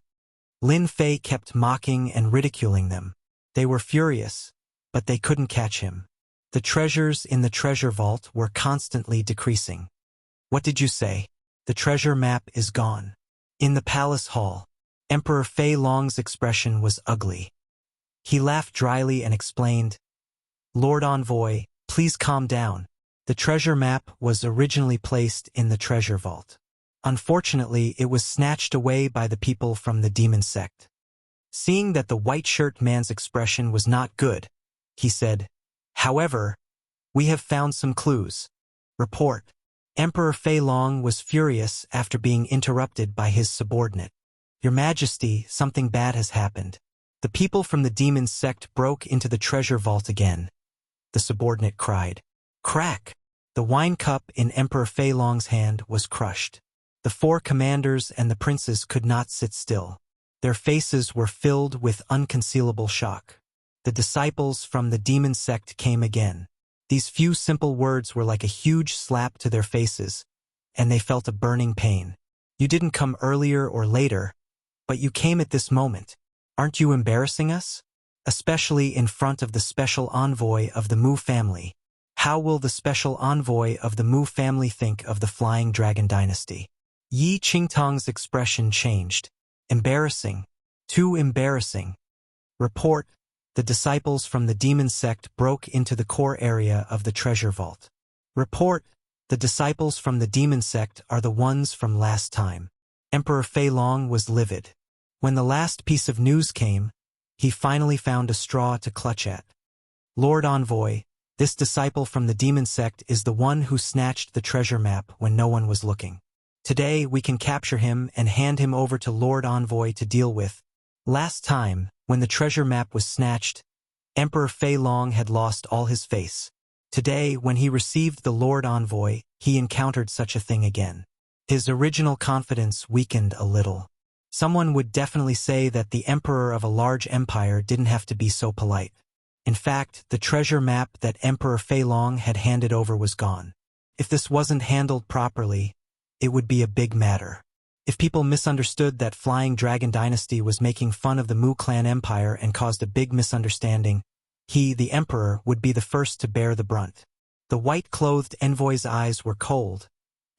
Lin Fei kept mocking and ridiculing them. They were furious, but they couldn't catch him. The treasures in the treasure vault were constantly decreasing. What did you say? The treasure map is gone. In the palace hall, Emperor Fei Long's expression was ugly. He laughed dryly and explained, Lord Envoy, please calm down. The treasure map was originally placed in the treasure vault. Unfortunately, it was snatched away by the people from the demon sect. Seeing that the white shirt man's expression was not good, he said, However, we have found some clues. Report. Emperor Fei Long was furious after being interrupted by his subordinate. Your Majesty, something bad has happened. The people from the demon sect broke into the treasure vault again. The subordinate cried. Crack! The wine cup in Emperor Fei Long's hand was crushed. The 4 commanders and the princes could not sit still. Their faces were filled with unconcealable shock. The disciples from the demon sect came again. These few simple words were like a huge slap to their faces, and they felt a burning pain. You didn't come earlier or later, but you came at this moment. Aren't you embarrassing us? Especially in front of the special envoy of the Mu family. How will the special envoy of the Mu family think of the Flying Dragon Dynasty? Yi Qingtong's expression changed. Embarrassing. Too embarrassing. Report. The disciples from the demon sect broke into the core area of the treasure vault. Report. The disciples from the demon sect are the ones from last time. Emperor Fei Long was livid. When the last piece of news came, he finally found a straw to clutch at. Lord Envoy, this disciple from the demon sect is the one who snatched the treasure map when no one was looking. Today we can capture him and hand him over to Lord Envoy to deal with. Last time, when the treasure map was snatched, Emperor Fei Long had lost all his face. Today, when he received the Lord Envoy, he encountered such a thing again. His original confidence weakened a little. Someone would definitely say that the emperor of a large empire didn't have to be so polite. In fact, the treasure map that Emperor Fei Long had handed over was gone. If this wasn't handled properly, it would be a big matter. If people misunderstood that Flying Dragon Dynasty was making fun of the Mu clan empire and caused a big misunderstanding, he, the emperor, would be the first to bear the brunt. The white-clothed envoy's eyes were cold,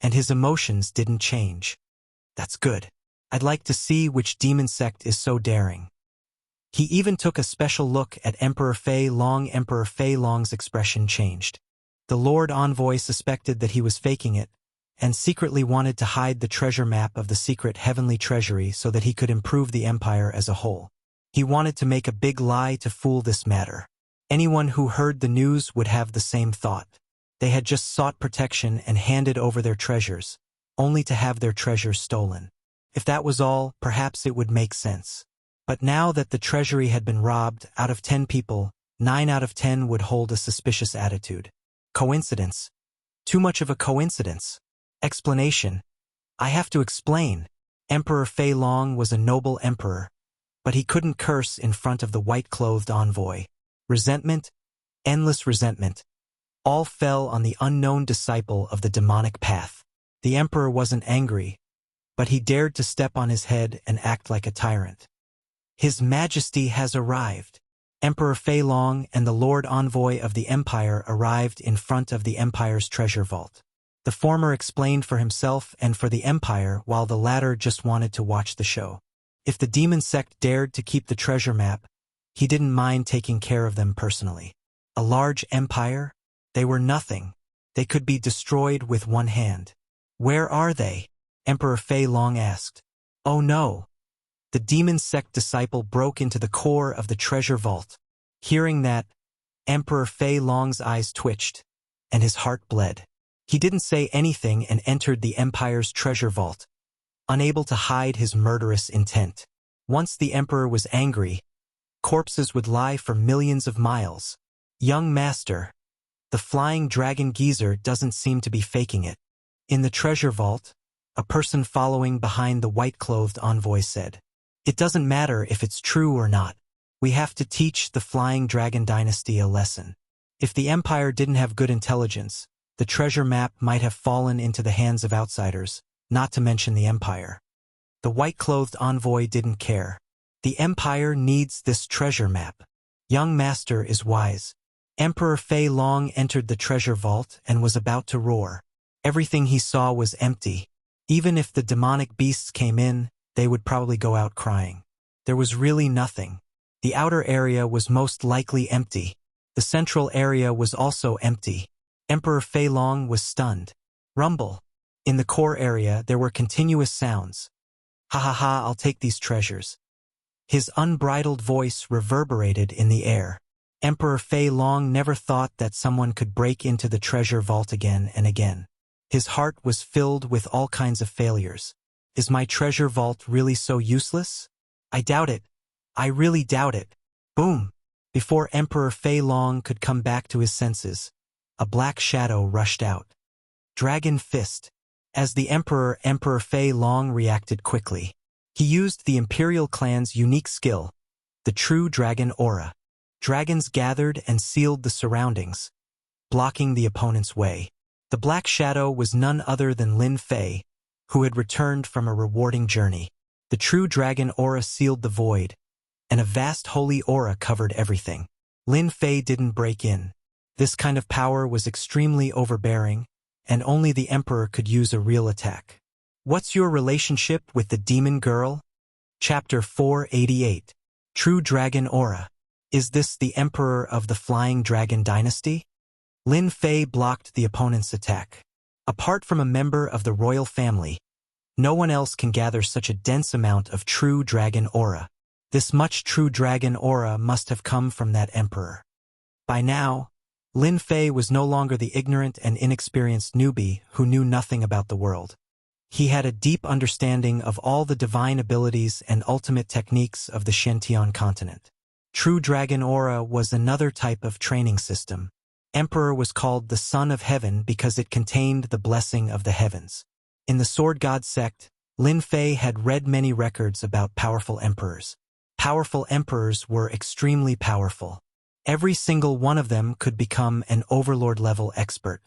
and his emotions didn't change. That's good. I'd like to see which demon sect is so daring. He even took a special look at Emperor Fei Long. Emperor Fei Long's expression changed. The Lord Envoy suspected that he was faking it, and secretly wanted to hide the treasure map of the secret heavenly treasury so that he could improve the empire as a whole. He wanted to make a big lie to fool this matter. Anyone who heard the news would have the same thought. They had just sought protection and handed over their treasures, only to have their treasures stolen. If that was all, perhaps it would make sense. But now that the treasury had been robbed, out of 10 people, 9 out of 10 would hold a suspicious attitude. Coincidence. Too much of a coincidence. Explanation. I have to explain. Emperor Fei Long was a noble emperor, but he couldn't curse in front of the white-clothed envoy. Resentment, endless resentment, all fell on the unknown disciple of the demonic path. The emperor wasn't angry, but he dared to step on his head and act like a tyrant. His Majesty has arrived. Emperor Fei Long and the Lord Envoy of the Empire arrived in front of the Empire's treasure vault. The former explained for himself and for the Empire, while the latter just wanted to watch the show. If the demon sect dared to keep the treasure map, he didn't mind taking care of them personally. A large empire? They were nothing. They could be destroyed with one hand. Where are they? Emperor Fei Long asked. Oh no! The demon sect disciple broke into the core of the treasure vault. Hearing that, Emperor Fei Long's eyes twitched, and his heart bled. He didn't say anything and entered the Empire's treasure vault, unable to hide his murderous intent. Once the Emperor was angry, corpses would lie for millions of miles. Young Master, the Flying Dragon Geezer doesn't seem to be faking it. In the treasure vault, a person following behind the white-clothed envoy said, It doesn't matter if it's true or not. We have to teach the Flying Dragon Dynasty a lesson. If the Empire didn't have good intelligence, the treasure map might have fallen into the hands of outsiders, not to mention the Empire. The white-clothed envoy didn't care. The Empire needs this treasure map. Young master is wise. Emperor Fei Long entered the treasure vault and was about to roar. Everything he saw was empty. Even if the demonic beasts came in, they would probably go out crying. There was really nothing. The outer area was most likely empty. The central area was also empty. Emperor Fei Long was stunned. Rumble. In the core area, there were continuous sounds. Ha ha ha, I'll take these treasures. His unbridled voice reverberated in the air. Emperor Fei Long never thought that someone could break into the treasure vault again and again. His heart was filled with all kinds of failures. Is my treasure vault really so useless? I doubt it. I really doubt it. Boom! Before Emperor Fei Long could come back to his senses, a black shadow rushed out. Dragon Fist. As the Emperor Fei Long reacted quickly. He used the Imperial clan's unique skill, the True Dragon Aura. Dragons gathered and sealed the surroundings, blocking the opponent's way. The black shadow was none other than Lin Fei, who had returned from a rewarding journey. The True Dragon Aura sealed the void, and a vast holy aura covered everything. Lin Fei didn't break in. This kind of power was extremely overbearing, and only the Emperor could use a real attack. What's your relationship with the demon girl? Chapter 488. True Dragon Aura. Is this the Emperor of the Flying Dragon Dynasty? Lin Fei blocked the opponent's attack. Apart from a member of the royal family, no one else can gather such a dense amount of True Dragon Aura. This much True Dragon Aura must have come from that Emperor. By now, Lin Fei was no longer the ignorant and inexperienced newbie who knew nothing about the world. He had a deep understanding of all the divine abilities and ultimate techniques of the Shentian continent. True Dragon Aura was another type of training system. Emperor was called the Son of Heaven because it contained the blessing of the heavens. In the Sword God sect, Lin Fei had read many records about powerful emperors. Powerful emperors were extremely powerful. Every single one of them could become an overlord-level expert.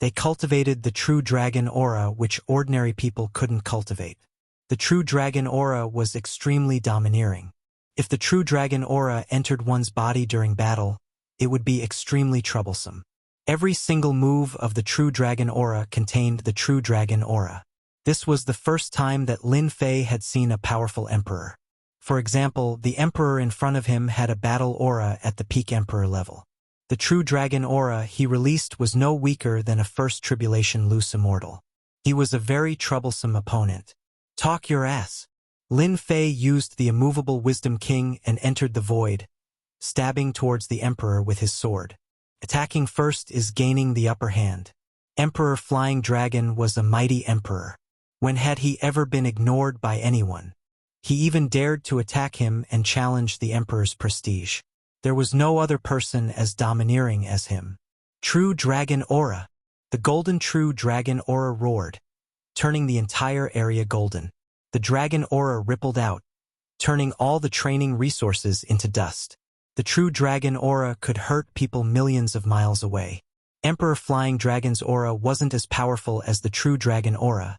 They cultivated the True Dragon Aura, which ordinary people couldn't cultivate. The True Dragon Aura was extremely domineering. If the True Dragon Aura entered one's body during battle, it would be extremely troublesome. Every single move of the True Dragon Aura contained the True Dragon Aura. This was the first time that Lin Fei had seen a powerful emperor. For example, the emperor in front of him had a battle aura at the peak emperor level. The True Dragon Aura he released was no weaker than a First Tribulation loose immortal. He was a very troublesome opponent. Talk your ass. Lin Fei used the immovable Wisdom King and entered the void, stabbing towards the emperor with his sword. Attacking first is gaining the upper hand. Emperor Flying Dragon was a mighty emperor. When had he ever been ignored by anyone? He even dared to attack him and challenge the emperor's prestige. There was no other person as domineering as him. True Dragon Aura. The golden True Dragon Aura roared, turning the entire area golden. The Dragon Aura rippled out, turning all the training resources into dust. The True Dragon Aura could hurt people millions of miles away. Emperor Flying Dragon's aura wasn't as powerful as the True Dragon Aura,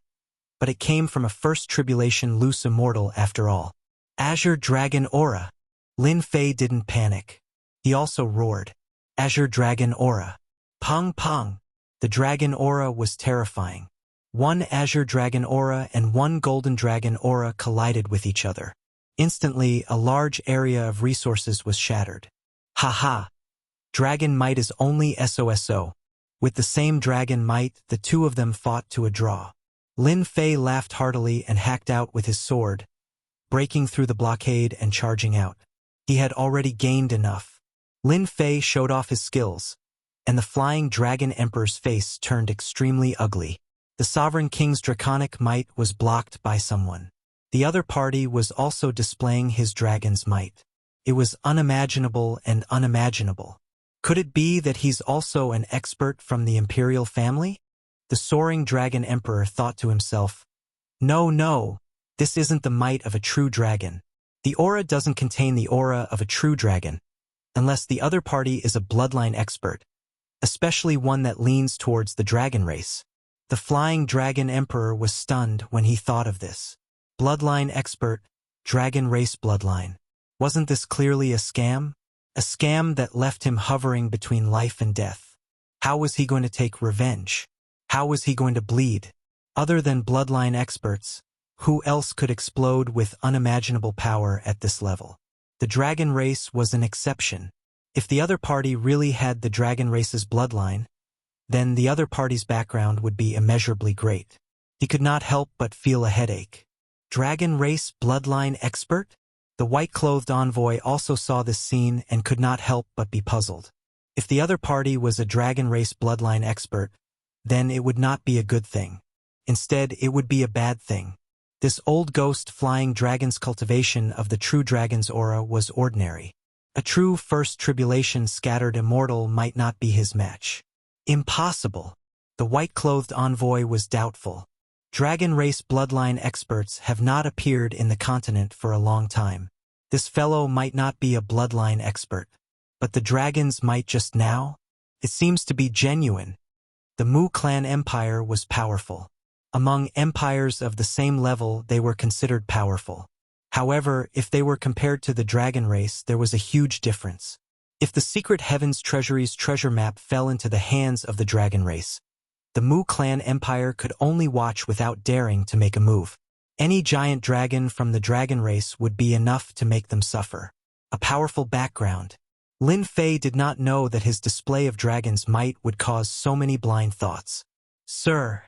but it came from a First Tribulation loose immortal after all. Azure Dragon Aura. Lin Fei didn't panic. He also roared. Azure Dragon Aura. Pong pong. The Dragon Aura was terrifying. One Azure Dragon Aura and one Golden Dragon Aura collided with each other. Instantly, a large area of resources was shattered. Ha ha. Dragon Might is only SOSO. With the same Dragon Might, the two of them fought to a draw. Lin Fei laughed heartily and hacked out with his sword, breaking through the blockade and charging out. He had already gained enough. Lin Fei showed off his skills, and the Flying Dragon Emperor's face turned extremely ugly. The Sovereign King's draconic might was blocked by someone. The other party was also displaying his dragon's might. It was unimaginable and unimaginable. Could it be that he's also an expert from the imperial family? The Soaring Dragon Emperor thought to himself, No, this isn't the might of a true dragon. The aura doesn't contain the aura of a true dragon, unless the other party is a bloodline expert, especially one that leans towards the dragon race. The Flying Dragon Emperor was stunned when he thought of this. Bloodline expert, dragon race bloodline. Wasn't this clearly a scam? A scam that left him hovering between life and death. How was he going to take revenge? How was he going to bleed? Other than bloodline experts, who else could explode with unimaginable power at this level? The dragon race was an exception. If the other party really had the dragon race's bloodline, then the other party's background would be immeasurably great. He could not help but feel a headache. Dragon race bloodline expert? The white-clothed envoy also saw this scene and could not help but be puzzled. If the other party was a dragon race bloodline expert, then it would not be a good thing. Instead, it would be a bad thing. This old ghost flying dragon's cultivation of the true dragon's aura was ordinary. A true first tribulation scattered immortal might not be his match. Impossible. The white-clothed envoy was doubtful. Dragon race bloodline experts have not appeared in the continent for a long time. This fellow might not be a bloodline expert. But the dragons might just now? It seems to be genuine. The Mu clan empire was powerful. Among empires of the same level, they were considered powerful. However, if they were compared to the dragon race, there was a huge difference. If the Secret Heavens Treasury's treasure map fell into the hands of the dragon race, the Mu clan empire could only watch without daring to make a move. Any giant dragon from the dragon race would be enough to make them suffer. A powerful background. Lin Fei did not know that his display of dragon's might would cause so many blind thoughts. Sir,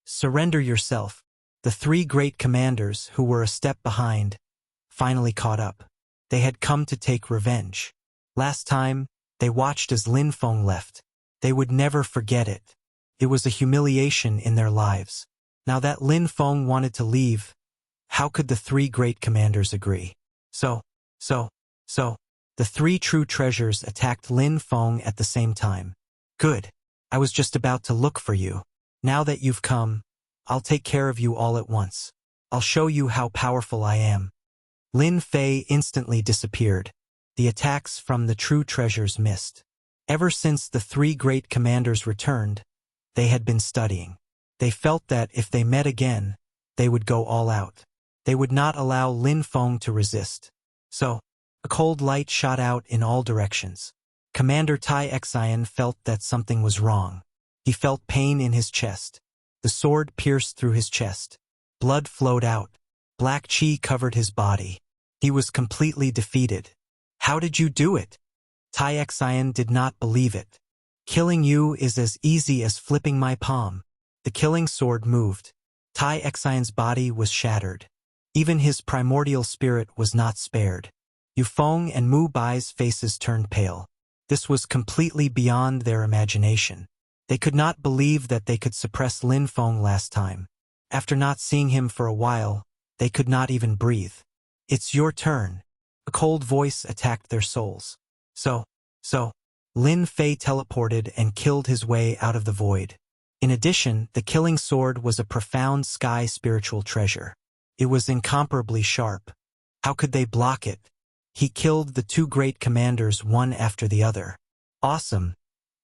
surrender yourself. The three great commanders, who were a step behind, finally caught up. They had come to take revenge. Last time, they watched as Lin Feng left. They would never forget it. It was a humiliation in their lives. Now that Lin Feng wanted to leave, how could the three great commanders agree? So, the three true treasures attacked Lin Feng at the same time. Good. I was just about to look for you. Now that you've come, I'll take care of you all at once. I'll show you how powerful I am. Lin Fei instantly disappeared. The attacks from the true treasures missed. Ever since the three great commanders returned, they had been studying. They felt that if they met again, they would go all out. They would not allow Lin Feng to resist. So, a cold light shot out in all directions. Commander Tai Xian felt that something was wrong. He felt pain in his chest. The sword pierced through his chest. Blood flowed out. Black chi covered his body. He was completely defeated. How did you do it? Tai Xian did not believe it. Killing you is as easy as flipping my palm. The killing sword moved. Tai Xian's body was shattered. Even his primordial spirit was not spared. Yufeng and Mu Bai's faces turned pale. This was completely beyond their imagination. They could not believe that they could suppress Lin Feng last time. After not seeing him for a while, they could not even breathe. It's your turn. A cold voice attacked their souls. So, Lin Fei teleported and killed his way out of the void. In addition, the killing sword was a profound sky spiritual treasure. It was incomparably sharp. How could they block it? He killed the two great commanders one after the other. Awesome.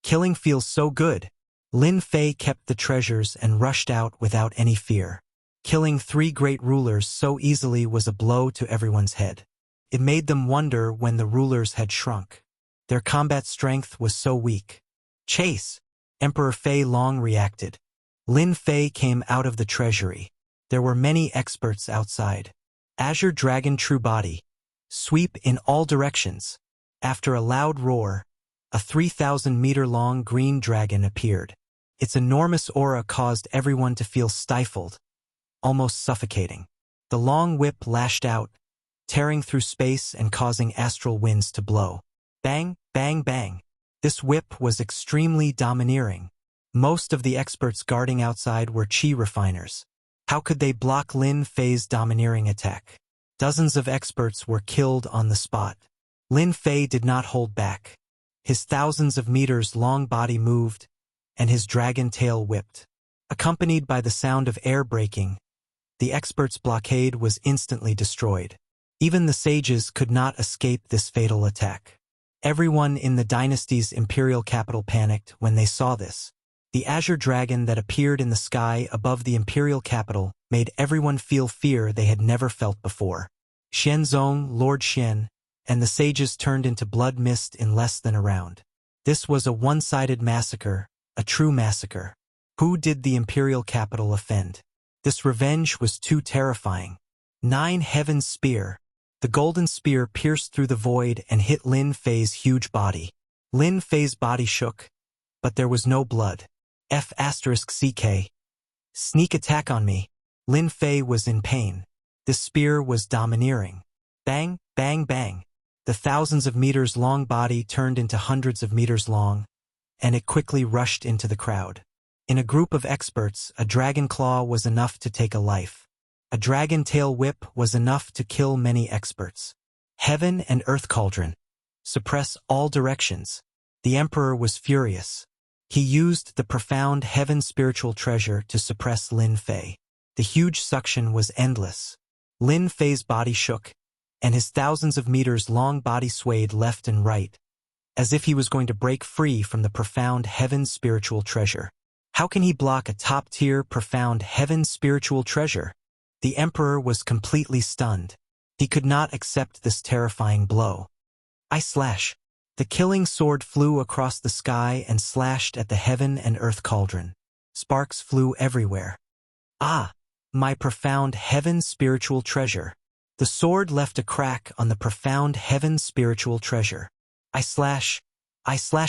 Killing feels so good. Lin Fei kept the treasures and rushed out without any fear. Killing three great rulers so easily was a blow to everyone's head. It made them wonder when the rulers had shrunk. Their combat strength was so weak. Chase! Emperor Fei Long reacted. Lin Fei came out of the treasury. There were many experts outside. Azure Dragon True Body. Sweep in all directions. After a loud roar, a 3,000-meter-long green dragon appeared. Its enormous aura caused everyone to feel stifled, almost suffocating. The long whip lashed out, tearing through space and causing astral winds to blow. Bang, bang, bang. This whip was extremely domineering. Most of the experts guarding outside were chi refiners. How could they block Lin Fei's domineering attack? Dozens of experts were killed on the spot. Lin Fei did not hold back. His thousands of meters long body moved, and his dragon tail whipped. Accompanied by the sound of air breaking, the experts' blockade was instantly destroyed. Even the sages could not escape this fatal attack. Everyone in the dynasty's imperial capital panicked when they saw this. The azure dragon that appeared in the sky above the imperial capital made everyone feel fear they had never felt before. Xianzong, Lord Xian, and the sages turned into blood mist in less than a round. This was a one-sided massacre, a true massacre. Who did the imperial capital offend? This revenge was too terrifying. 9 Heaven's Spear. The golden spear pierced through the void and hit Lin Fei's huge body. Lin Fei's body shook, but there was no blood. F***CK. Sneak attack on me. Lin Fei was in pain. The spear was domineering. Bang, bang, bang. The thousands of meters long body turned into hundreds of meters long, and it quickly rushed into the crowd. In a group of experts, a dragon claw was enough to take a life. A dragon tail whip was enough to kill many experts. Heaven and Earth Cauldron. Suppress all directions. The Emperor was furious. He used the profound heaven spiritual treasure to suppress Lin Fei. The huge suction was endless. Lin Fei's body shook, and his thousands of meters long body swayed left and right, as if he was going to break free from the profound heaven spiritual treasure. How can he block a top-tier profound heaven spiritual treasure? The Emperor was completely stunned. He could not accept this terrifying blow. The killing sword flew across the sky and slashed at the heaven and earth cauldron. Sparks flew everywhere. Ah, my profound heaven spiritual treasure. The sword left a crack on the profound heaven spiritual treasure. I slash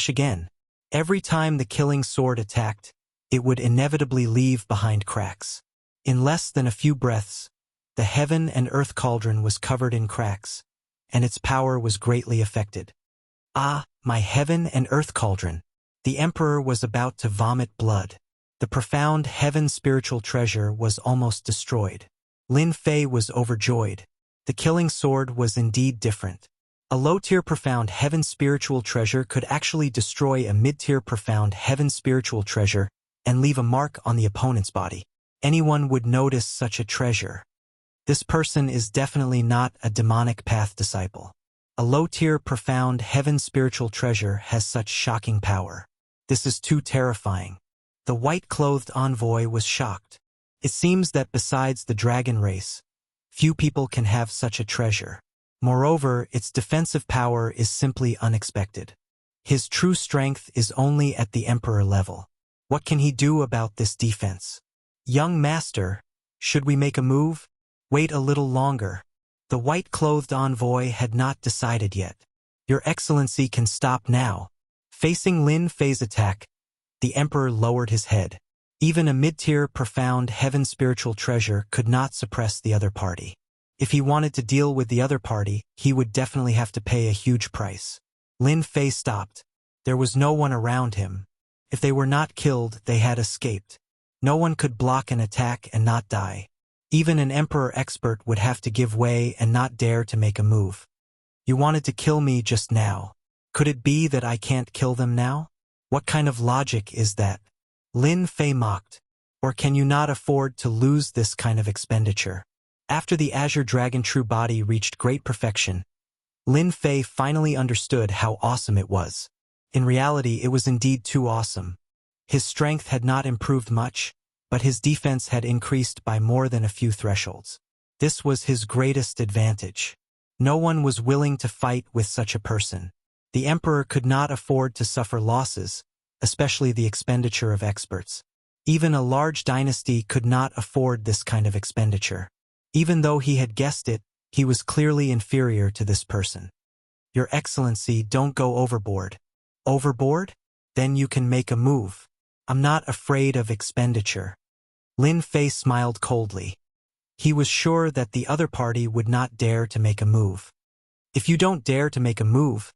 again. Every time the killing sword attacked, it would inevitably leave behind cracks. In less than a few breaths, the heaven and earth cauldron was covered in cracks, and its power was greatly affected. Ah, my heaven and earth cauldron. The Emperor was about to vomit blood. The profound heaven spiritual treasure was almost destroyed. Lin Fei was overjoyed. The killing sword was indeed different. A low-tier profound heaven spiritual treasure could actually destroy a mid-tier profound heaven spiritual treasure and leave a mark on the opponent's body. Anyone would notice such a treasure. This person is definitely not a demonic path disciple. A low-tier profound heaven spiritual treasure has such shocking power. This is too terrifying. The white-clothed envoy was shocked. It seems that besides the dragon race, few people can have such a treasure. Moreover, its defensive power is simply unexpected. His true strength is only at the Emperor level. What can he do about this defense? Young master, should we make a move? Wait a little longer. The white-clothed envoy had not decided yet. Your Excellency can stop now. Facing Lin Fei's attack, the Emperor lowered his head. Even a mid-tier profound heaven spiritual treasure could not suppress the other party. If he wanted to deal with the other party, he would definitely have to pay a huge price. Lin Fei stopped. There was no one around him. If they were not killed, they had escaped. No one could block an attack and not die. Even an Emperor expert would have to give way and not dare to make a move. You wanted to kill me just now. Could it be that I can't kill them now? What kind of logic is that? Lin Fei mocked. Or can you not afford to lose this kind of expenditure? After the Azure Dragon true body reached great perfection, Lin Fei finally understood how awesome it was. In reality, it was indeed too awesome. His strength had not improved much, but his defense had increased by more than a few thresholds. This was his greatest advantage. No one was willing to fight with such a person. The Emperor could not afford to suffer losses, especially the expenditure of experts. Even a large dynasty could not afford this kind of expenditure. Even though he had guessed it, he was clearly inferior to this person. Your Excellency, don't go overboard. Overboard? Then you can make a move. I'm not afraid of expenditure. Lin Fei smiled coldly. He was sure that the other party would not dare to make a move. If you don't dare to make a move,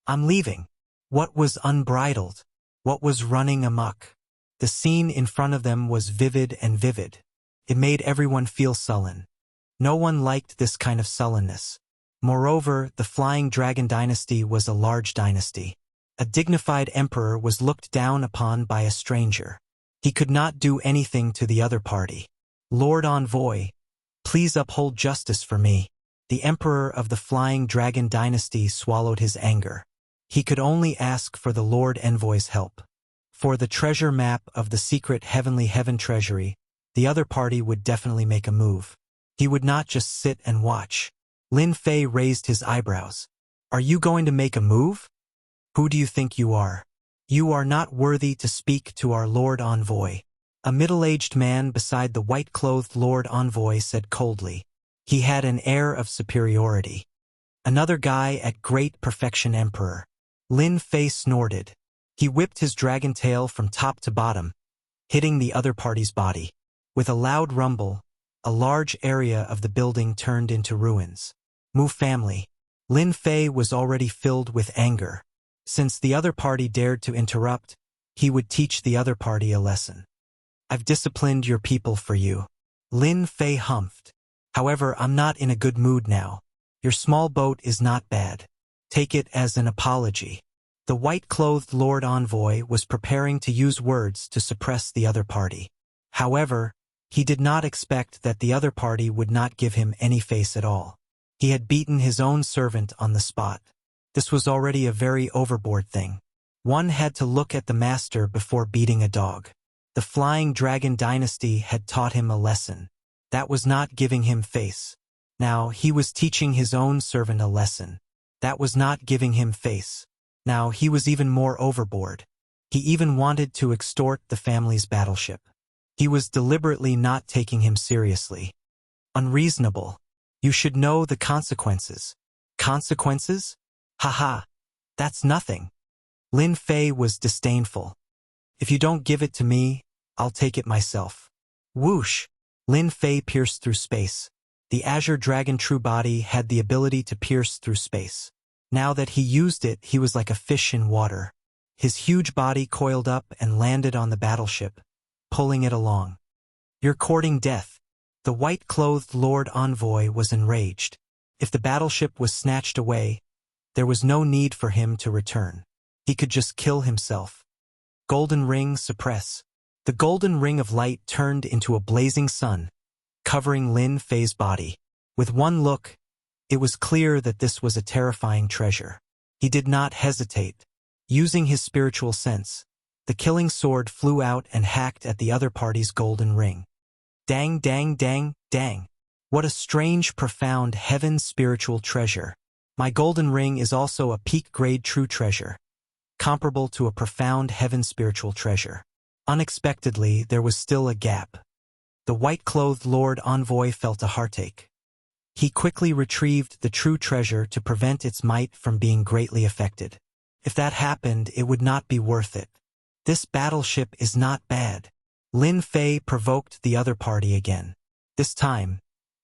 I'm leaving. What was unbridled? What was running amok? The scene in front of them was vivid and vivid. It made everyone feel sullen. No one liked this kind of sullenness. Moreover, the Flying Dragon dynasty was a large dynasty. A dignified emperor was looked down upon by a stranger. He could not do anything to the other party. Lord Envoy, please uphold justice for me. The emperor of the Flying Dragon dynasty swallowed his anger. He could only ask for the Lord Envoy's help. For the treasure map of the secret heavenly heaven treasury, the other party would definitely make a move. He would not just sit and watch. Lin Fei raised his eyebrows. Are you going to make a move? Who do you think you are? You are not worthy to speak to our Lord Envoy. A middle-aged man beside the white-clothed Lord Envoy said coldly. He had an air of superiority. Another guy at great perfection Emperor. Lin Fei snorted. He whipped his dragon tail from top to bottom, hitting the other party's body. With a loud rumble, a large area of the building turned into ruins. Mu family. Lin Fei was already filled with anger. Since the other party dared to interrupt, he would teach the other party a lesson. I've disciplined your people for you. Lin Fei humphed. However, I'm not in a good mood now. Your small boat is not bad. Take it as an apology. The white-clothed Lord Envoy was preparing to use words to suppress the other party. However, he did not expect that the other party would not give him any face at all. He had beaten his own servant on the spot. This was already a very overboard thing. One had to look at the master before beating a dog. The Flying Dragon Dynasty had taught him a lesson. That was not giving him face. Now he was teaching his own servant a lesson. That was not giving him face. Now he was even more overboard. He even wanted to extort the family's battleship. He was deliberately not taking him seriously. Unreasonable. You should know the consequences. Consequences? Haha. That's nothing. Lin Fei was disdainful. If you don't give it to me, I'll take it myself. Whoosh! Lin Fei pierced through space. The Azure Dragon True Body had the ability to pierce through space. Now that he used it, he was like a fish in water. His huge body coiled up and landed on the battleship, pulling it along. You're courting death. The white-clothed Lord Envoy was enraged. If the battleship was snatched away, there was no need for him to return. He could just kill himself. Golden ring suppress. The golden ring of light turned into a blazing sun, covering Lin Fei's body. With one look, it was clear that this was a terrifying treasure. He did not hesitate. Using his spiritual sense, the killing sword flew out and hacked at the other party's golden ring. Dang, dang, dang, dang. What a strange, profound heaven spiritual treasure. My golden ring is also a peak-grade true treasure, comparable to a profound heaven spiritual treasure. Unexpectedly, there was still a gap. The white-clothed Lord Envoy felt a heartache. He quickly retrieved the true treasure to prevent its might from being greatly affected. If that happened, it would not be worth it. This battleship is not bad. Lin Fei provoked the other party again. This time,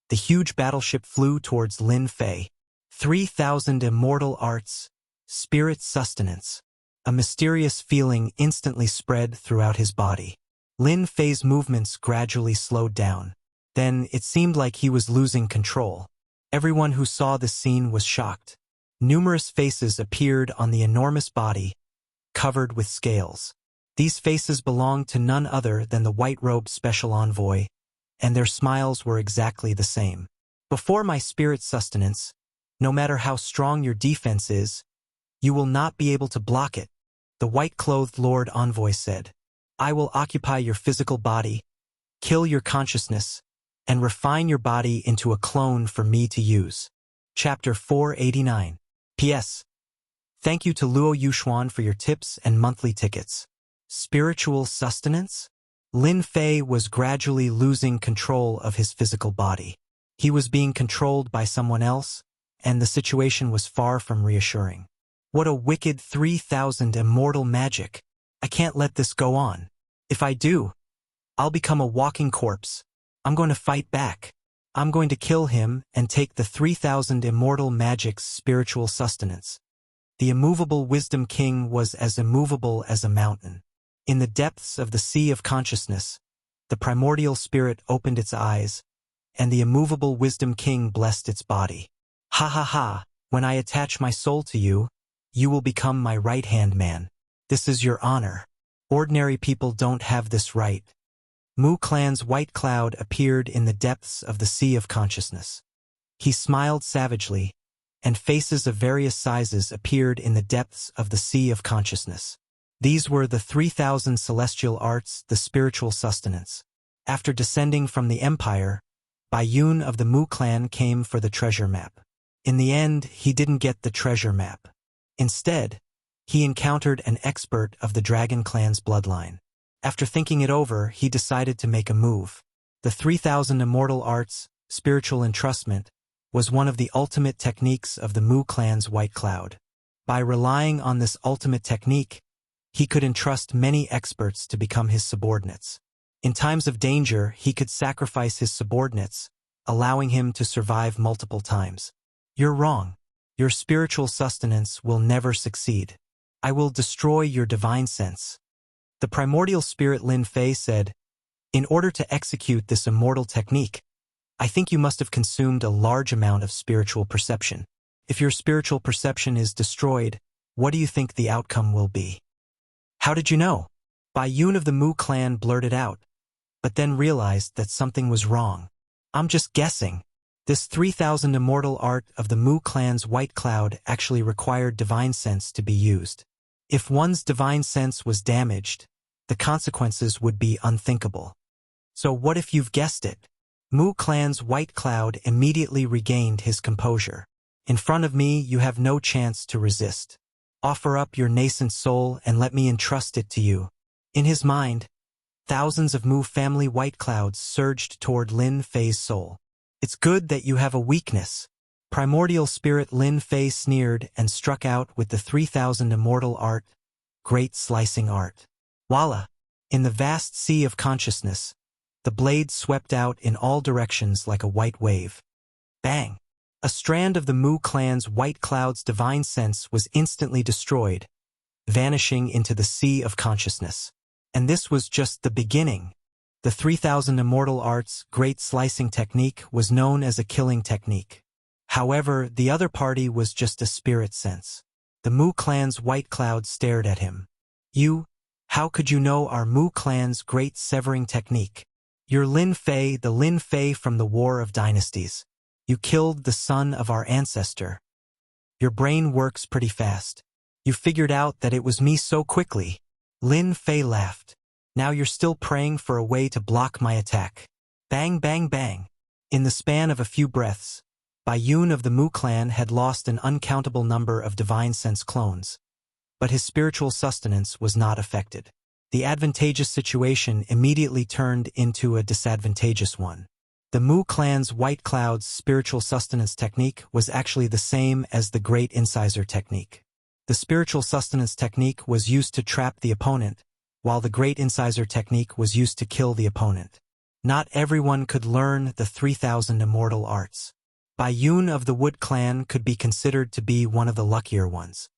the huge battleship flew towards Lin Fei. 3,000 immortal arts, spirit sustenance. A mysterious feeling instantly spread throughout his body. Lin Fei's movements gradually slowed down. Then it seemed like he was losing control. Everyone who saw this scene was shocked. Numerous faces appeared on the enormous body, covered with scales. These faces belonged to none other than the white-robed special envoy, and their smiles were exactly the same. Before my spirit sustenance, no matter how strong your defense is, you will not be able to block it, the white-clothed Lord Envoy said. I will occupy your physical body, kill your consciousness, and refine your body into a clone for me to use. Chapter 489. P.S. Thank you to Luo Yuxuan for your tips and monthly tickets. Spiritual sustenance? Lin Fei was gradually losing control of his physical body. He was being controlled by someone else, and the situation was far from reassuring. What a wicked 3,000 immortal magic. I can't let this go on. If I do, I'll become a walking corpse. I'm going to fight back. I'm going to kill him and take the 3,000 immortal magic's spiritual sustenance. The immovable Wisdom King was as immovable as a mountain. In the depths of the sea of consciousness, the primordial spirit opened its eyes, and the immovable Wisdom King blessed its body. Ha ha ha, when I attach my soul to you, you will become my right-hand man. This is your honor. Ordinary people don't have this right. Mu Clan's white cloud appeared in the depths of the sea of consciousness. He smiled savagely, and faces of various sizes appeared in the depths of the sea of consciousness. These were the 3,000 celestial arts, the spiritual sustenance. After descending from the empire, Baiyun of the Mu clan came for the treasure map. In the end, he didn't get the treasure map. Instead, he encountered an expert of the Dragon clan's bloodline. After thinking it over, he decided to make a move. The 3,000 immortal arts, spiritual entrustment, was one of the ultimate techniques of the Mu clan's White Cloud. By relying on this ultimate technique, he could entrust many experts to become his subordinates. In times of danger, he could sacrifice his subordinates, allowing him to survive multiple times. You're wrong. Your spiritual sustenance will never succeed. I will destroy your divine sense. The primordial spirit Lin Fei said, in order to execute this immortal technique, I think you must have consumed a large amount of spiritual perception. If your spiritual perception is destroyed, what do you think the outcome will be? How did you know? Baiyun of the Mu clan blurted out, but then realized that something was wrong. I'm just guessing. This 3,000 immortal art of the Mu clan's White Cloud actually required divine sense to be used. If one's divine sense was damaged, the consequences would be unthinkable. So what if you've guessed it? Mu clan's White Cloud immediately regained his composure. In front of me, you have no chance to resist. Offer up your nascent soul and let me entrust it to you. In his mind, thousands of Mu family White Clouds surged toward Lin Fei's soul. It's good that you have a weakness. Primordial spirit Lin Fei sneered and struck out with the 3,000 immortal art, great slicing art. Voila! In the vast sea of consciousness, the blade swept out in all directions like a white wave. Bang! A strand of the Mu clan's White Cloud's divine sense was instantly destroyed, vanishing into the sea of consciousness. And this was just the beginning. The 3,000 immortal arts' great slicing technique was known as a killing technique. However, the other party was just a spirit sense. The Mu clan's White Cloud stared at him. How could you know our Mu clan's great severing technique? You're Lin Fei, the Lin Fei from the War of Dynasties. You killed the son of our ancestor. Your brain works pretty fast. You figured out that it was me so quickly. Lin Fei laughed. Now you're still praying for a way to block my attack. Bang, bang, bang. In the span of a few breaths, Baiyun of the Mu clan had lost an uncountable number of divine sense clones, but his spiritual sustenance was not affected. The advantageous situation immediately turned into a disadvantageous one. The Mu clan's White Cloud's spiritual sustenance technique was actually the same as the Great Incisor technique. The spiritual sustenance technique was used to trap the opponent, while the Great Incisor technique was used to kill the opponent. Not everyone could learn the 3,000 immortal arts. Baiyun of the Wood clan could be considered to be one of the luckier ones.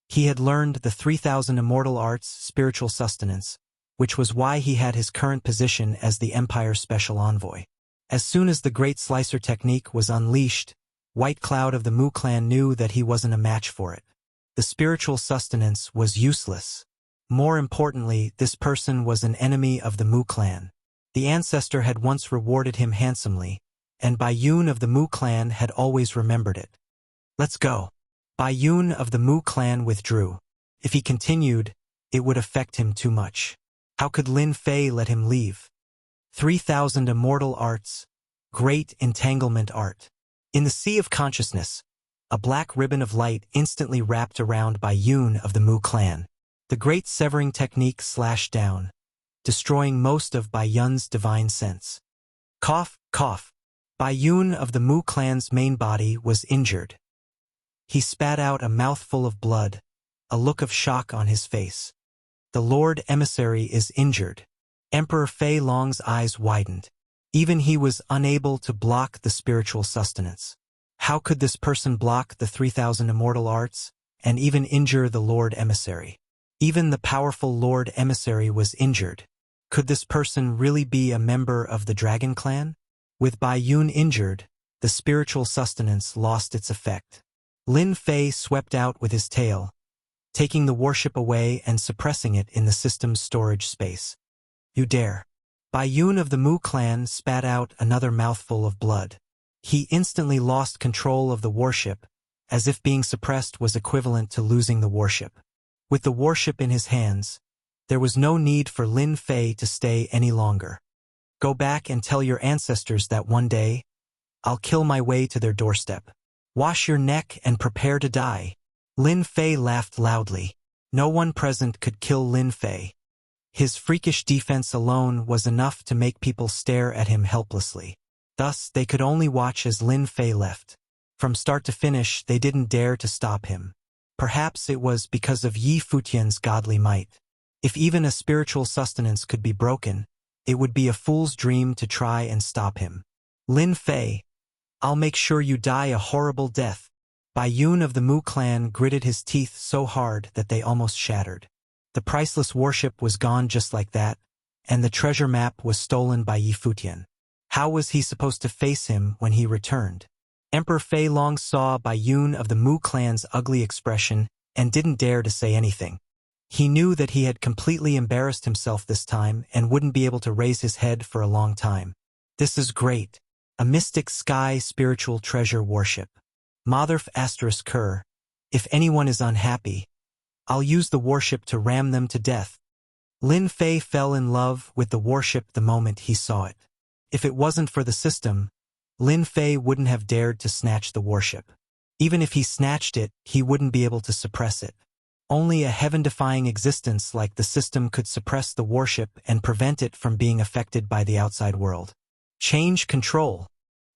He had learned the 3,000 immortal arts' spiritual sustenance, which was why he had his current position as the Empire's special envoy. As soon as the Great Slicer technique was unleashed, White Cloud of the Mu clan knew that he wasn't a match for it. The spiritual sustenance was useless. More importantly, this person was an enemy of the Mu clan. The ancestor had once rewarded him handsomely, and Baiyun of the Mu clan had always remembered it. Let's go. Baiyun of the Mu clan withdrew. If he continued, it would affect him too much. How could Lin Fei let him leave? 3,000 immortal arts, great entanglement art. In the sea of consciousness, a black ribbon of light instantly wrapped around Baiyun of the Mu clan. The great severing technique slashed down, destroying most of Baiyun's divine sense. Cough, cough. Baiyun of the Mu clan's main body was injured. He spat out a mouthful of blood, a look of shock on his face. The Lord Emissary is injured. Emperor Fei Long's eyes widened. Even he was unable to block the spiritual sustenance. How could this person block the 3,000 immortal arts, and even injure the Lord Emissary? Even the powerful Lord Emissary was injured. Could this person really be a member of the Dragon clan? With Baiyun injured, the spiritual sustenance lost its effect. Lin Fei swept out with his tail, taking the warship away and suppressing it in the system's storage space. You dare. Baiyun of the Mu clan spat out another mouthful of blood. He instantly lost control of the warship, as if being suppressed was equivalent to losing the warship. With the warship in his hands, there was no need for Lin Fei to stay any longer. Go back and tell your ancestors that one day, I'll kill my way to their doorstep. Wash your neck and prepare to die. Lin Fei laughed loudly. No one present could kill Lin Fei. His freakish defense alone was enough to make people stare at him helplessly. Thus, they could only watch as Lin Fei left. From start to finish, they didn't dare to stop him. Perhaps it was because of Yi Futian's godly might. If even a spiritual sustenance could be broken, it would be a fool's dream to try and stop him. Lin Fei, I'll make sure you die a horrible death. Bai Yun of the Mu clan gritted his teeth so hard that they almost shattered. The priceless warship was gone just like that, and the treasure map was stolen by Yi Futian. How was he supposed to face him when he returned? Emperor Fei Long saw Bai Yun of the Mu clan's ugly expression and didn't dare to say anything. He knew that he had completely embarrassed himself this time and wouldn't be able to raise his head for a long time. This is great. A mystic sky spiritual treasure warship. Motherf ****, if anyone is unhappy, I'll use the warship to ram them to death. Lin Fei fell in love with the warship the moment he saw it. If it wasn't for the system, Lin Fei wouldn't have dared to snatch the warship. Even if he snatched it, he wouldn't be able to suppress it. Only a heaven-defying existence like the system could suppress the warship and prevent it from being affected by the outside world. Change control,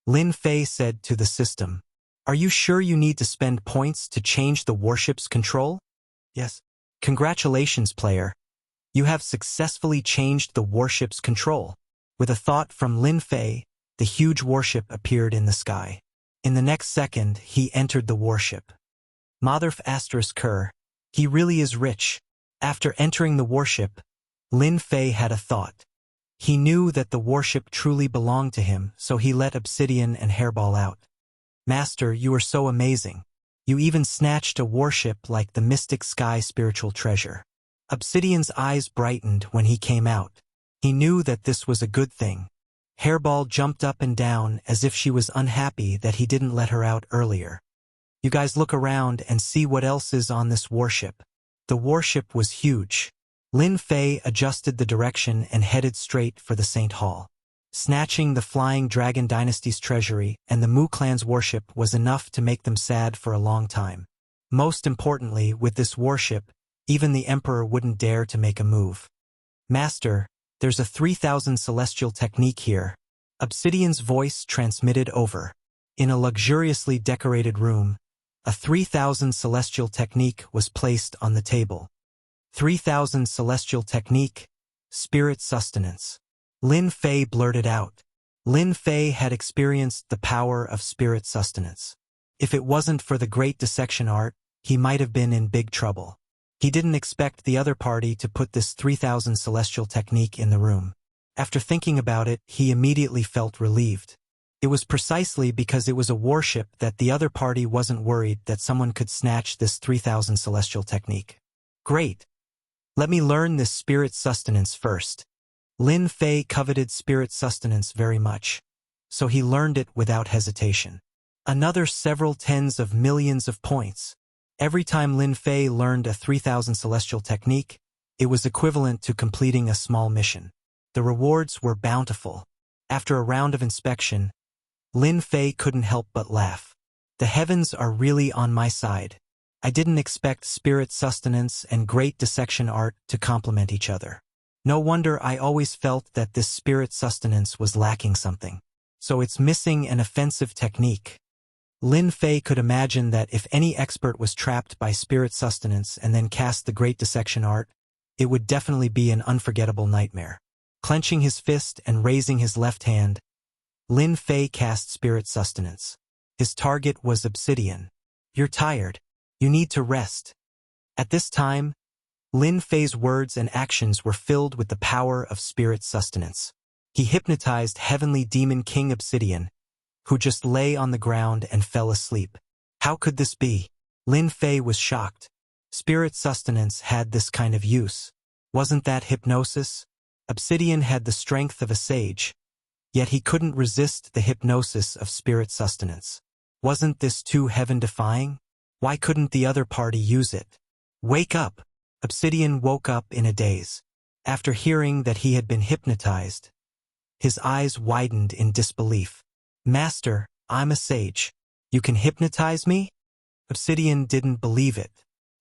Lin Fei said to the system. Are you sure you need to spend points to change the warship's control? Yes. Congratulations, player. You have successfully changed the warship's control. With a thought from Lin Fei, the huge warship appeared in the sky. In the next second, he entered the warship. Motherf ****, he really is rich. After entering the warship, Lin Fei had a thought. He knew that the warship truly belonged to him, so he let Obsidian and Hairball out. Master, you are so amazing. You even snatched a warship like the mystic sky spiritual treasure. Obsidian's eyes brightened when he came out. He knew that this was a good thing. Hairball jumped up and down as if she was unhappy that he didn't let her out earlier. You guys look around and see what else is on this warship. The warship was huge. Lin Fei adjusted the direction and headed straight for the Saint Hall. Snatching the Flying Dragon Dynasty's treasury and the Mu clan's warship was enough to make them sad for a long time. Most importantly, with this warship, even the Emperor wouldn't dare to make a move. Master, there's a 3000 celestial technique here. Obsidian's voice transmitted over. In a luxuriously decorated room, a 3000 celestial technique was placed on the table. 3000 celestial technique, spirit sustenance. Lin Fei blurted out. Lin Fei had experienced the power of spirit sustenance. If it wasn't for the great dissection art, he might have been in big trouble. He didn't expect the other party to put this 3000 celestial technique in the room. After thinking about it, he immediately felt relieved. It was precisely because it was a warship that the other party wasn't worried that someone could snatch this 3000 celestial technique. Great. Let me learn this spirit sustenance first. Lin Fei coveted spirit sustenance very much, so he learned it without hesitation. Another several tens of millions of points. Every time Lin Fei learned a 3000 celestial technique, it was equivalent to completing a small mission. The rewards were bountiful. After a round of inspection, Lin Fei couldn't help but laugh. The heavens are really on my side. I didn't expect spirit sustenance and great dissection art to complement each other. No wonder I always felt that this spirit sustenance was lacking something. So it's missing an offensive technique. Lin Fei could imagine that if any expert was trapped by spirit sustenance and then cast the great dissection art, it would definitely be an unforgettable nightmare. Clenching his fist and raising his left hand, Lin Fei cast spirit sustenance. His target was Obsidian. You're tired. You need to rest. At this time, Lin Fei's words and actions were filled with the power of spirit sustenance. He hypnotized Heavenly Demon King Obsidian, who just lay on the ground and fell asleep. How could this be? Lin Fei was shocked. Spirit sustenance had this kind of use. Wasn't that hypnosis? Obsidian had the strength of a sage, yet he couldn't resist the hypnosis of spirit sustenance. Wasn't this too heaven-defying? Why couldn't the other party use it? Wake up! Obsidian woke up in a daze. After hearing that he had been hypnotized, his eyes widened in disbelief. Master, I'm a sage. You can hypnotize me? Obsidian didn't believe it.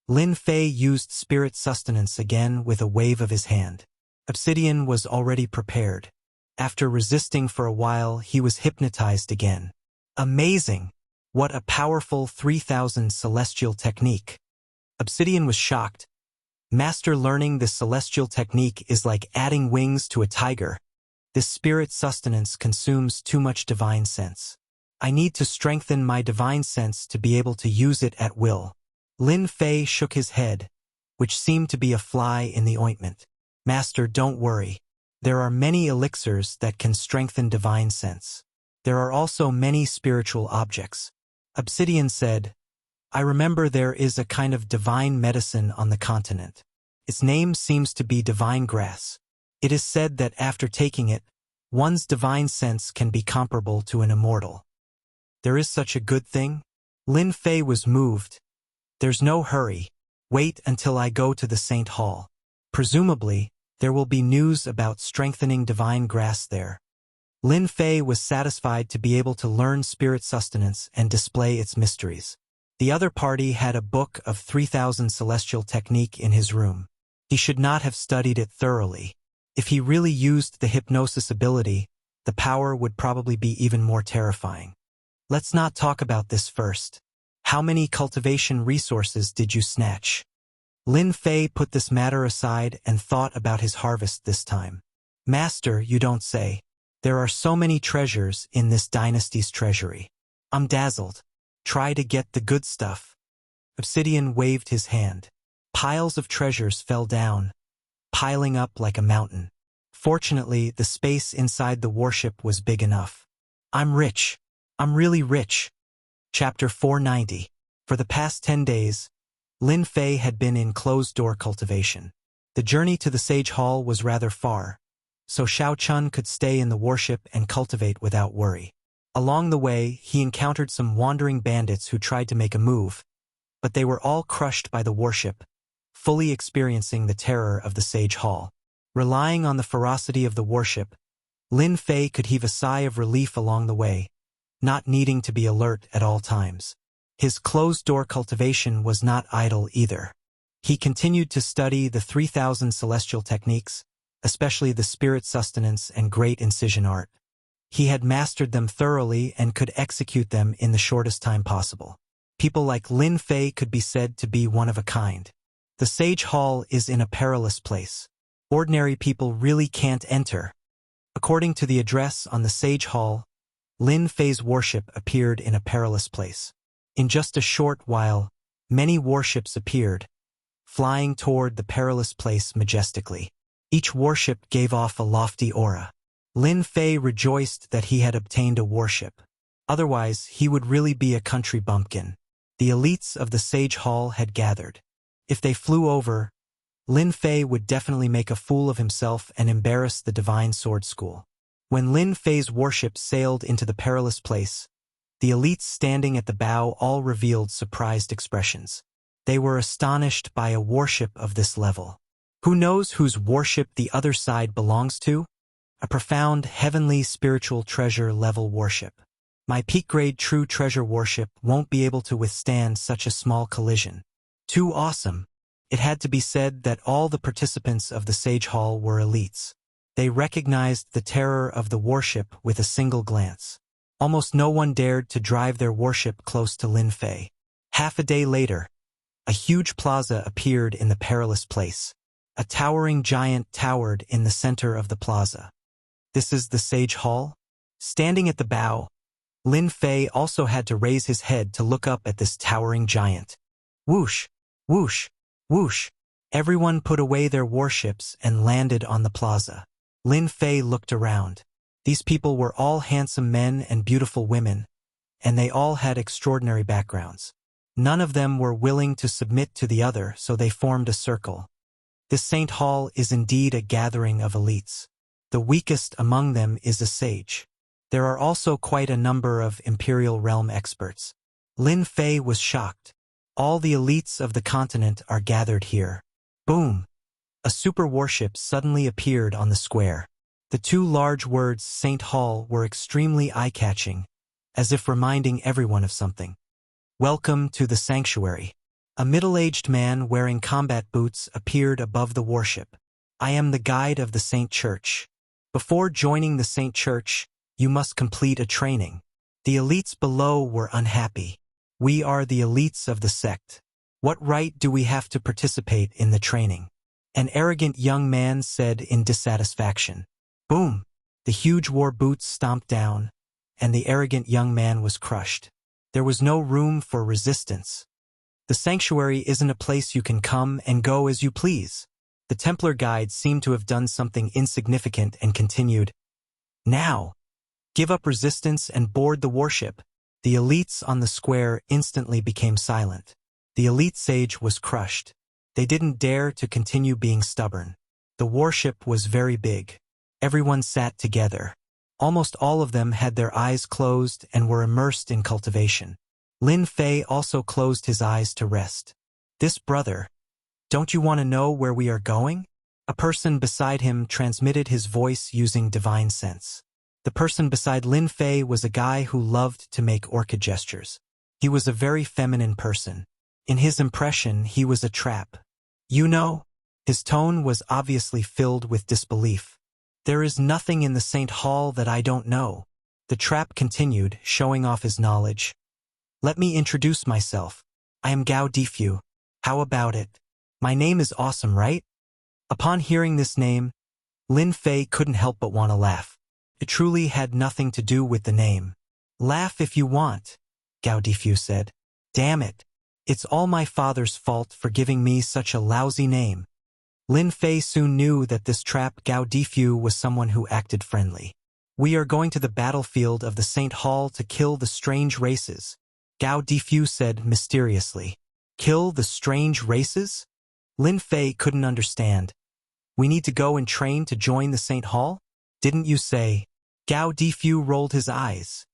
Lin Fei used spirit sustenance again with a wave of his hand. Obsidian was already prepared. After resisting for a while, he was hypnotized again. Amazing! What a powerful 3000 celestial technique. Obsidian was shocked. Master, learning this celestial technique is like adding wings to a tiger. This spirit sustenance consumes too much divine sense. I need to strengthen my divine sense to be able to use it at will. Lin Fei shook his head, which seemed to be a fly in the ointment. Master, don't worry. There are many elixirs that can strengthen divine sense. There are also many spiritual objects. Obsidian said, I remember there is a kind of divine medicine on the continent. Its name seems to be divine grass. It is said that after taking it, one's divine sense can be comparable to an immortal. There is such a good thing? Lin Fei was moved. There's no hurry. Wait until I go to the Saint Hall. Presumably, there will be news about strengthening divine grass there. Lin Fei was satisfied to be able to learn spirit sustenance and display its mysteries. The other party had a book of 3000 celestial technique in his room. He should not have studied it thoroughly. If he really used the hypnosis ability, the power would probably be even more terrifying. Let's not talk about this first. How many cultivation resources did you snatch? Lin Fei put this matter aside and thought about his harvest this time. Master, you don't say. There are so many treasures in this dynasty's treasury. I'm dazzled. Try to get the good stuff. Obsidian waved his hand. Piles of treasures fell down, piling up like a mountain. Fortunately, the space inside the warship was big enough. I'm rich. I'm really rich. Chapter 490. For the past 10 days, Lin Fei had been in closed-door cultivation. The journey to the Sage Hall was rather far, so Xiao Chun could stay in the warship and cultivate without worry. Along the way, he encountered some wandering bandits who tried to make a move, but they were all crushed by the warship, fully experiencing the terror of the Sage Hall. Relying on the ferocity of the warship, Lin Fei could heave a sigh of relief along the way, not needing to be alert at all times. His closed-door cultivation was not idle either. He continued to study the 3000 celestial techniques, especially the spirit sustenance and great incision art. He had mastered them thoroughly and could execute them in the shortest time possible. People like Lin Fei could be said to be one of a kind. The Sage Hall is in a perilous place. Ordinary people really can't enter. According to the address on the Sage Hall, Lin Fei's warship appeared in a perilous place. In just a short while, many warships appeared, flying toward the perilous place majestically. Each warship gave off a lofty aura. Lin Fei rejoiced that he had obtained a warship. Otherwise, he would really be a country bumpkin. The elites of the Sage Hall had gathered. If they flew over, Lin Fei would definitely make a fool of himself and embarrass the Divine Sword School. When Lin Fei's warship sailed into the perilous place, the elites standing at the bow all revealed surprised expressions. They were astonished by a warship of this level. Who knows whose warship the other side belongs to? A profound, heavenly spiritual treasure level warship. My peak-grade true treasure warship won't be able to withstand such a small collision. Too awesome. It had to be said that all the participants of the Sage Hall were elites. They recognized the terror of the warship with a single glance. Almost no one dared to drive their warship close to Lin Fei. Half a day later, a huge plaza appeared in the perilous place. A towering giant towered in the center of the plaza. This is the Sage Hall? Standing at the bow, Lin Fei also had to raise his head to look up at this towering giant. Whoosh, whoosh, whoosh. Everyone put away their warships and landed on the plaza. Lin Fei looked around. These people were all handsome men and beautiful women, and they all had extraordinary backgrounds. None of them were willing to submit to the other, so they formed a circle. This Saint Hall is indeed a gathering of elites. The weakest among them is a sage. There are also quite a number of Imperial Realm experts. Lin Fei was shocked. All the elites of the continent are gathered here. Boom! A super warship suddenly appeared on the square. The two large words Saint Hall were extremely eye-catching, as if reminding everyone of something. Welcome to the sanctuary. A middle-aged man wearing combat boots appeared above the warship. I am the guide of the Saint Church. Before joining the Saint Church, you must complete a training. The elites below were unhappy. We are the elites of the sect. What right do we have to participate in the training? An arrogant young man said in dissatisfaction. Boom! The huge war boots stomped down, and the arrogant young man was crushed. There was no room for resistance. The sanctuary isn't a place you can come and go as you please. The Templar guide seemed to have done something insignificant and continued. Now! Give up resistance and board the warship. The elites on the square instantly became silent. The elite sage was crushed. They didn't dare to continue being stubborn. The warship was very big. Everyone sat together. Almost all of them had their eyes closed and were immersed in cultivation. Lin Fei also closed his eyes to rest. This brother, don't you want to know where we are going? A person beside him transmitted his voice using divine sense. The person beside Lin Fei was a guy who loved to make orchid gestures. He was a very feminine person. In his impression, he was a trap. You know? His tone was obviously filled with disbelief. There is nothing in the Saint Hall that I don't know. The trap continued, showing off his knowledge. Let me introduce myself. I am Gao Difu. How about it? My name is awesome, right? Upon hearing this name, Lin Fei couldn't help but want to laugh. It truly had nothing to do with the name. Laugh if you want, Gao Difu said. Damn it. It's all my father's fault for giving me such a lousy name. Lin Fei soon knew that this trap Gao Difu was someone who acted friendly. We are going to the battlefield of the Saint Hall to kill the strange races, Gao Difu said mysteriously. Kill the strange races? Lin Fei couldn't understand. We need to go and train to join the Saint Hall? Didn't you say? Gao Difu rolled his eyes.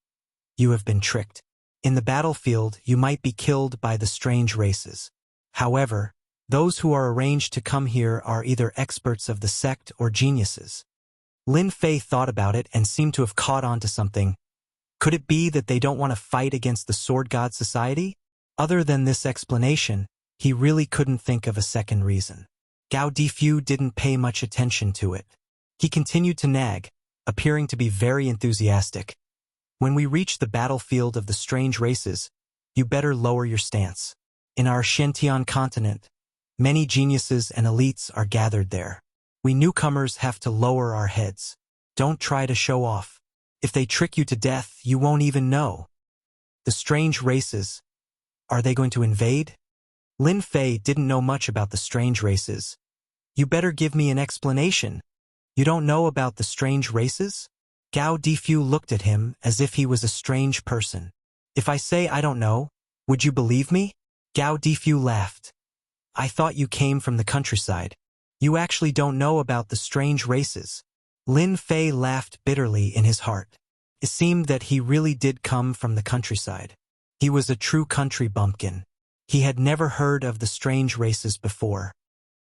You have been tricked. In the battlefield, you might be killed by the strange races. However, those who are arranged to come here are either experts of the sect or geniuses. Lin Fei thought about it and seemed to have caught on to something. Could it be that they don't want to fight against the Sword God Society? Other than this explanation, he really couldn't think of a second reason. Gao Difu didn't pay much attention to it. He continued to nag, appearing to be very enthusiastic. When we reach the battlefield of the strange races, you better lower your stance. In our Shentian continent, many geniuses and elites are gathered there. We newcomers have to lower our heads. Don't try to show off. If they trick you to death, you won't even know. The strange races, are they going to invade? Lin Fei didn't know much about the strange races. You better give me an explanation. You don't know about the strange races? Gao Difu looked at him as if he was a strange person. If I say I don't know, would you believe me? Gao Difu laughed. I thought you came from the countryside. You actually don't know about the strange races. Lin Fei laughed bitterly in his heart. It seemed that he really did come from the countryside. He was a true country bumpkin. He had never heard of the strange races before.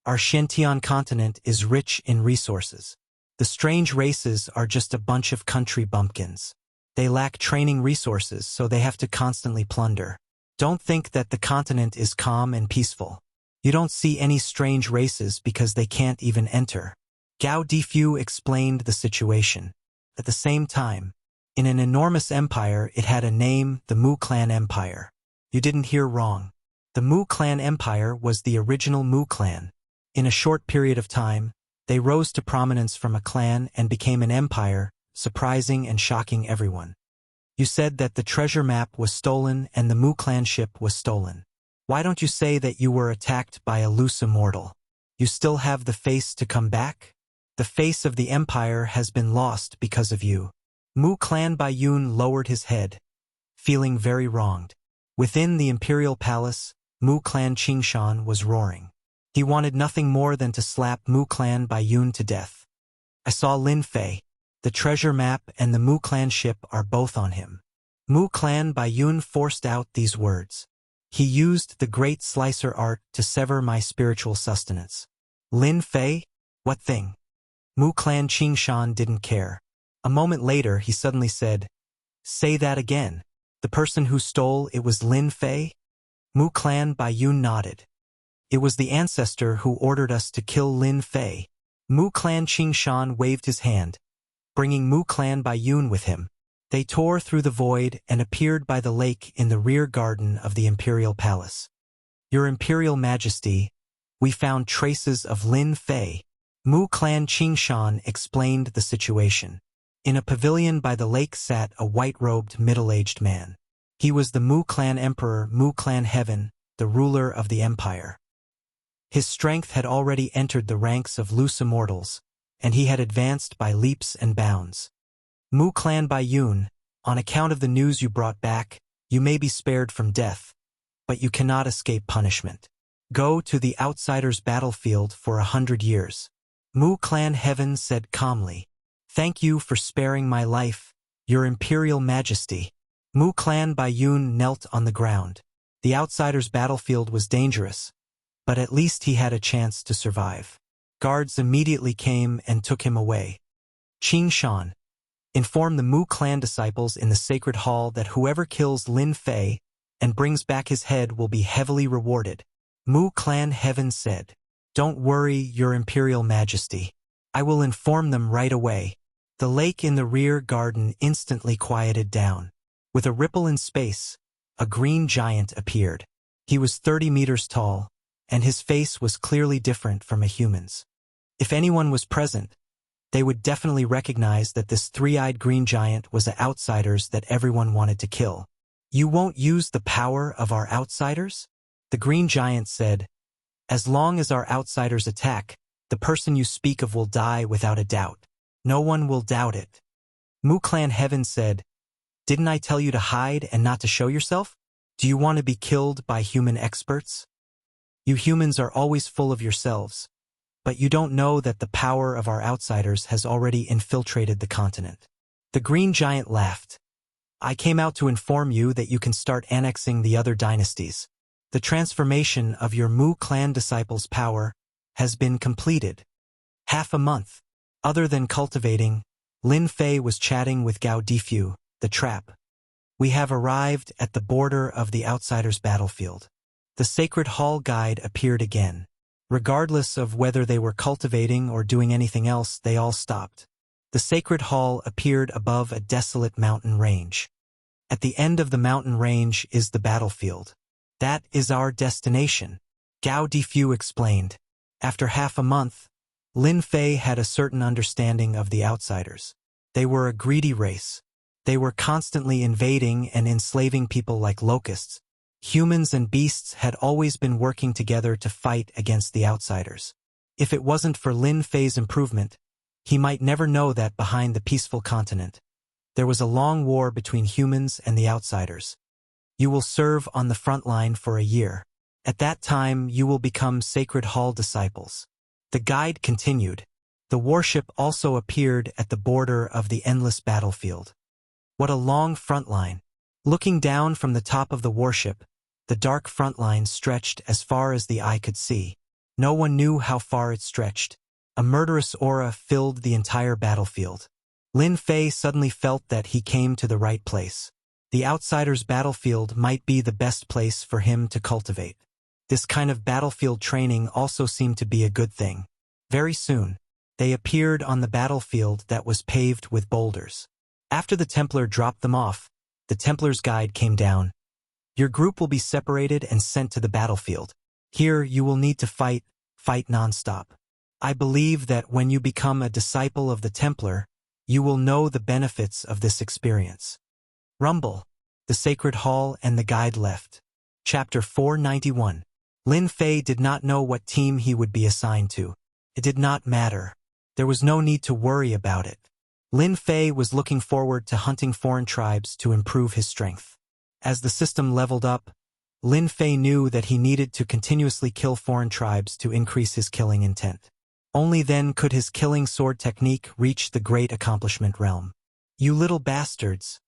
Our Shentian continent is rich in resources. The strange races are just a bunch of country bumpkins. They lack training resources, so they have to constantly plunder. Don't think that the continent is calm and peaceful. You don't see any strange races because they can't even enter. Gao Difu explained the situation. At the same time, in an enormous empire, it had a name, the Mu Clan Empire. You didn't hear wrong. The Mu Clan Empire was the original Mu Clan. In a short period of time, they rose to prominence from a clan and became an empire, surprising and shocking everyone. You said that the treasure map was stolen and the Mu Clan ship was stolen. Why don't you say that you were attacked by a loose immortal? You still have the face to come back? The face of the empire has been lost because of you. Mu Clan Baiyun lowered his head, feeling very wronged. Within the imperial palace, Mu Clan Qingshan was roaring. He wanted nothing more than to slap Mu Clan Baiyun to death. I saw Lin Fei. The treasure map and the Mu clan ship are both on him. Mu clan Baiyun forced out these words. He used the great slicer art to sever my spiritual sustenance. Lin Fei? What thing? Mu clan Qingshan didn't care. A moment later he suddenly said, Say that again. The person who stole it was Lin Fei? Mu clan Baiyun nodded. It was the ancestor who ordered us to kill Lin Fei. Mu clan Qingshan waved his hand, bringing Mu clan Baiyun with him. They tore through the void and appeared by the lake in the rear garden of the Imperial Palace. Your Imperial Majesty, we found traces of Lin Fei. Mu clan Qingshan explained the situation. In a pavilion by the lake sat a white-robed middle-aged man. He was the Mu clan Emperor Mu clan Heaven, the ruler of the empire. His strength had already entered the ranks of loose immortals, and he had advanced by leaps and bounds. Mu clan Baiyun, on account of the news you brought back, you may be spared from death, but you cannot escape punishment. Go to the outsider's battlefield for 100 years. Mu clan Heaven said calmly, Thank you for sparing my life, Your Imperial Majesty. Mu clan Baiyun knelt on the ground. The outsider's battlefield was dangerous, but at least he had a chance to survive. Guards immediately came and took him away. Qingshan, inform the Mu clan disciples in the sacred hall that whoever kills Lin Fei and brings back his head will be heavily rewarded. Mu clan Heaven said, Don't worry, Your Imperial Majesty. I will inform them right away. The lake in the rear garden instantly quieted down. With a ripple in space, a green giant appeared. He was 30 meters tall, and his face was clearly different from a human's. If anyone was present, they would definitely recognize that this three-eyed green giant was the outsiders that everyone wanted to kill. You won't use the power of our outsiders? The green giant said, As long as our outsiders attack, the person you speak of will die without a doubt. No one will doubt it. Mu clan Heaven said, Didn't I tell you to hide and not to show yourself? Do you want to be killed by human experts? You humans are always full of yourselves, but you don't know that the power of our outsiders has already infiltrated the continent. The green giant laughed. I came out to inform you that you can start annexing the other dynasties. The transformation of your Mu clan disciples' power has been completed. Half a month. Other than cultivating, Lin Fei was chatting with Gao Difu, the trap. We have arrived at the border of the outsider's battlefield. The sacred hall guide appeared again. Regardless of whether they were cultivating or doing anything else, they all stopped. The sacred hall appeared above a desolate mountain range. At the end of the mountain range is the battlefield. That is our destination, Gao Difu explained. After half a month, Lin Fei had a certain understanding of the outsiders. They were a greedy race. They were constantly invading and enslaving people like locusts. Humans and beasts had always been working together to fight against the outsiders. If it wasn't for Lin Fei's improvement, he might never know that behind the peaceful continent, there was a long war between humans and the outsiders. You will serve on the front line for a year. At that time, you will become Sacred Hall disciples. The guide continued. The warship also appeared at the border of the endless battlefield. What a long front line. Looking down from the top of the warship, the dark front line stretched as far as the eye could see. No one knew how far it stretched. A murderous aura filled the entire battlefield. Lin Fei suddenly felt that he came to the right place. The outsider's battlefield might be the best place for him to cultivate. This kind of battlefield training also seemed to be a good thing. Very soon, they appeared on the battlefield that was paved with boulders. After the Templar dropped them off, the Templar's guide came down. Your group will be separated and sent to the battlefield. Here you will need to fight non-stop. I believe that when you become a disciple of the Templar, you will know the benefits of this experience. Rumble. The Sacred Hall and the guide left. Chapter 491. Lin Fei did not know what team he would be assigned to. It did not matter. There was no need to worry about it. Lin Fei was looking forward to hunting foreign tribes to improve his strength. As the system leveled up, Lin Fei knew that he needed to continuously kill foreign tribes to increase his killing intent. Only then could his killing sword technique reach the great accomplishment realm. You little bastards.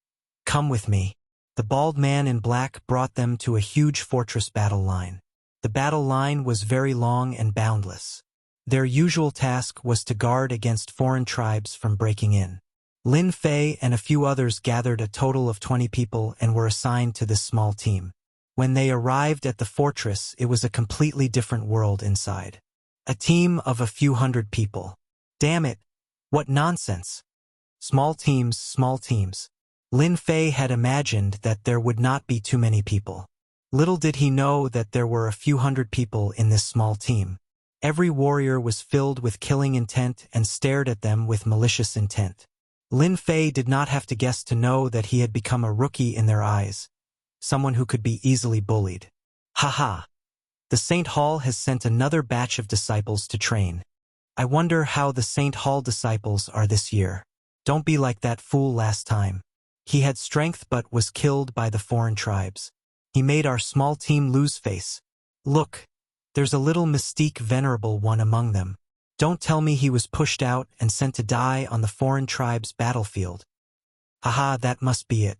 Come with me. The bald man in black brought them to a huge fortress battle line. The battle line was very long and boundless. Their usual task was to guard against foreign tribes from breaking in. Lin Fei and a few others gathered a total of 20 people and were assigned to this small team. When they arrived at the fortress, it was a completely different world inside. A team of a few hundred people. Damn it! What nonsense! Small teams, small teams. Lin Fei had imagined that there would not be too many people. Little did he know that there were a few hundred people in this small team. Every warrior was filled with killing intent and stared at them with malicious intent. Lin Fei did not have to guess to know that he had become a rookie in their eyes, someone who could be easily bullied. Haha! The Saint Hall has sent another batch of disciples to train. I wonder how the Saint Hall disciples are this year. Don't be like that fool last time. He had strength but was killed by the foreign tribes. He made our small team lose face. Look, there's a little mystique venerable one among them. Don't tell me he was pushed out and sent to die on the foreign tribe's battlefield. Haha, that must be it.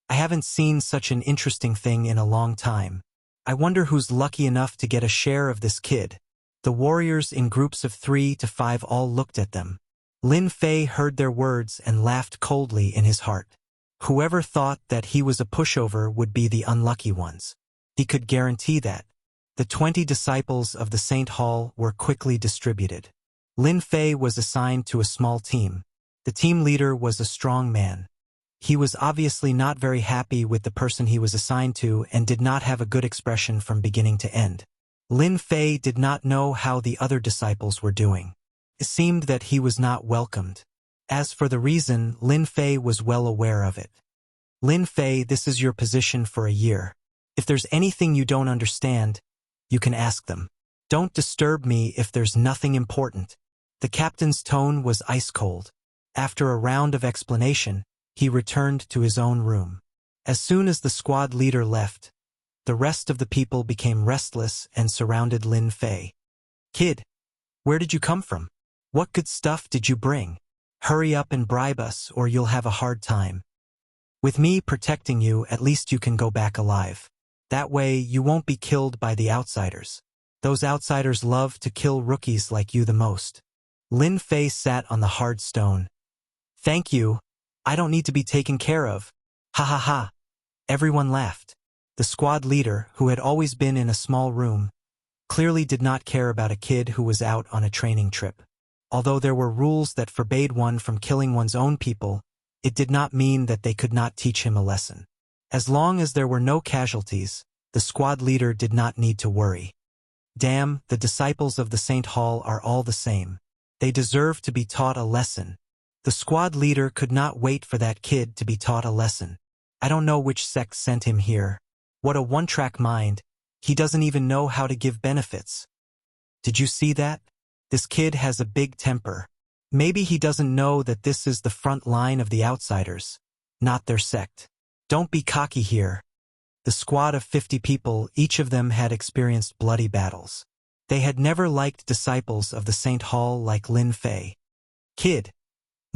I haven't seen such an interesting thing in a long time. I wonder who's lucky enough to get a share of this kid. The warriors in groups of 3 to 5 all looked at them. Lin Fei heard their words and laughed coldly in his heart. Whoever thought that he was a pushover would be the unlucky ones. He could guarantee that. The 20 disciples of the Saint Hall were quickly distributed. Lin Fei was assigned to a small team. The team leader was a strong man. He was obviously not very happy with the person he was assigned to and did not have a good expression from beginning to end. Lin Fei did not know how the other disciples were doing. It seemed that he was not welcomed. As for the reason, Lin Fei was well aware of it. Lin Fei, this is your position for a year. If there's anything you don't understand, you can ask them. Don't disturb me if there's nothing important. The captain's tone was ice cold. After a round of explanation, he returned to his own room. As soon as the squad leader left, the rest of the people became restless and surrounded Lin Fei. Kid, where did you come from? What good stuff did you bring? Hurry up and bribe us or you'll have a hard time. With me protecting you, at least you can go back alive. That way you won't be killed by the outsiders. Those outsiders love to kill rookies like you the most. Lin Fei sat on the hard stone. Thank you. I don't need to be taken care of. Ha ha ha. Everyone laughed. The squad leader, who had always been in a small room, clearly did not care about a kid who was out on a training trip. Although there were rules that forbade one from killing one's own people, it did not mean that they could not teach him a lesson. As long as there were no casualties, the squad leader did not need to worry. Damn, the disciples of the Saint Hall are all the same. They deserve to be taught a lesson. The squad leader could not wait for that kid to be taught a lesson. I don't know which sect sent him here. What a one-track mind. He doesn't even know how to give benefits. Did you see that? This kid has a big temper. Maybe he doesn't know that this is the front line of the outsiders, not their sect. Don't be cocky here. The squad of 50 people, each of them had experienced bloody battles. They had never liked disciples of the Saint Hall like Lin Fei. Kid,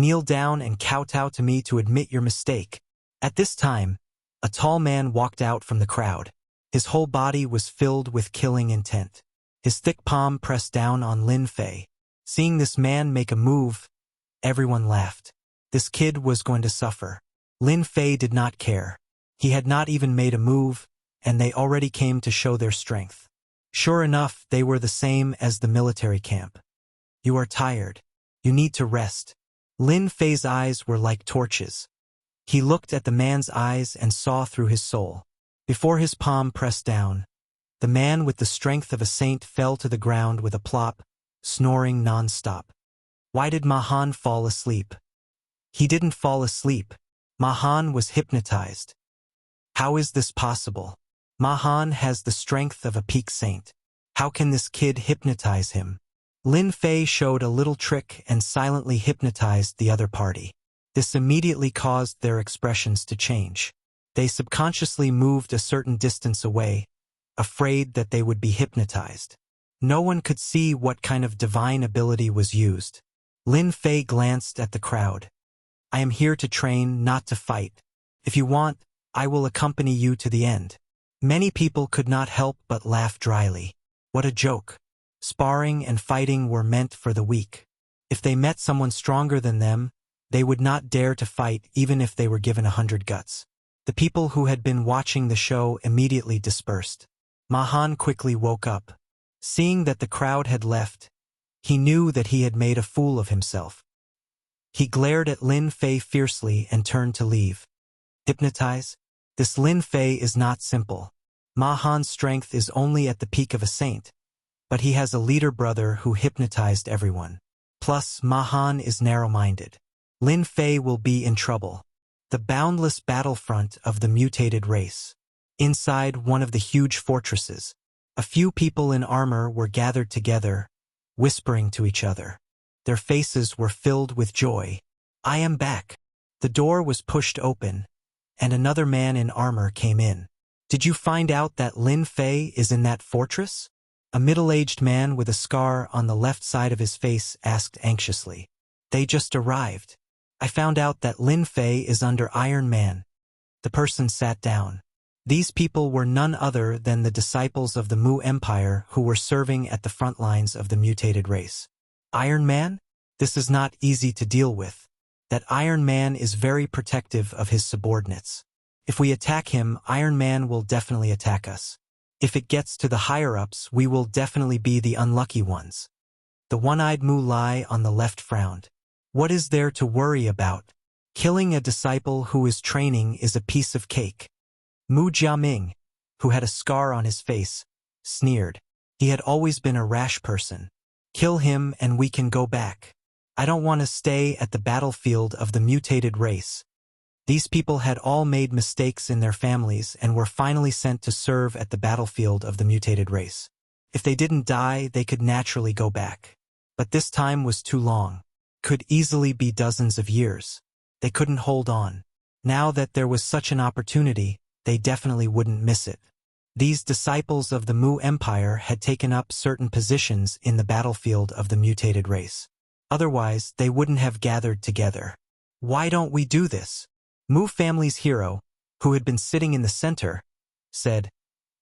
kneel down and kowtow to me to admit your mistake. At this time, a tall man walked out from the crowd. His whole body was filled with killing intent. His thick palm pressed down on Lin Fei. Seeing this man make a move, everyone laughed. This kid was going to suffer. Lin Fei did not care. He had not even made a move, and they already came to show their strength. Sure enough, they were the same as the military camp. You are tired. You need to rest. Lin Fei's eyes were like torches. He looked at the man's eyes and saw through his soul. Before his palm pressed down, the man with the strength of a saint fell to the ground with a plop, snoring non-stop. Why did Mahan fall asleep? He didn't fall asleep. Mahan was hypnotized. How is this possible? Mahan has the strength of a peak saint. How can this kid hypnotize him? Lin Fei showed a little trick and silently hypnotized the other party. This immediately caused their expressions to change. They subconsciously moved a certain distance away, afraid that they would be hypnotized. No one could see what kind of divine ability was used. Lin Fei glanced at the crowd. I am here to train, not to fight. If you want, I will accompany you to the end. Many people could not help but laugh dryly. What a joke. Sparring and fighting were meant for the weak. If they met someone stronger than them, they would not dare to fight even if they were given 100 guts. The people who had been watching the show immediately dispersed. Mahan quickly woke up. Seeing that the crowd had left, he knew that he had made a fool of himself. He glared at Lin Fei fiercely and turned to leave. Hypnotize? This Lin Fei is not simple. Mahan's strength is only at the peak of a saint, but he has a leader brother who hypnotized everyone. Plus, Mahan is narrow-minded. Lin Fei will be in trouble. The boundless battlefront of the mutated race. Inside one of the huge fortresses, a few people in armor were gathered together, whispering to each other. Their faces were filled with joy. I am back. The door was pushed open, and another man in armor came in. Did you find out that Lin Fei is in that fortress? A middle-aged man with a scar on the left side of his face asked anxiously. They just arrived. I found out that Lin Fei is under Iron Man. The person sat down. These people were none other than the disciples of the Mu Empire who were serving at the front lines of the mutated race. Iron Man? This is not easy to deal with. That Iron Man is very protective of his subordinates. If we attack him, Iron Man will definitely attack us. If it gets to the higher-ups, we will definitely be the unlucky ones. The one-eyed Mu Lai on the left frowned. What is there to worry about? Killing a disciple who is training is a piece of cake. Mu Jiaming, who had a scar on his face, sneered. He had always been a rash person. Kill him and we can go back. I don't want to stay at the battlefield of the mutated race. These people had all made mistakes in their families and were finally sent to serve at the battlefield of the mutated race. If they didn't die, they could naturally go back. But this time was too long. Could easily be dozens of years. They couldn't hold on. Now that there was such an opportunity, they definitely wouldn't miss it. These disciples of the Mu Empire had taken up certain positions in the battlefield of the mutated race. Otherwise, they wouldn't have gathered together. Why don't we do this? Mu family's hero, who had been sitting in the center, said,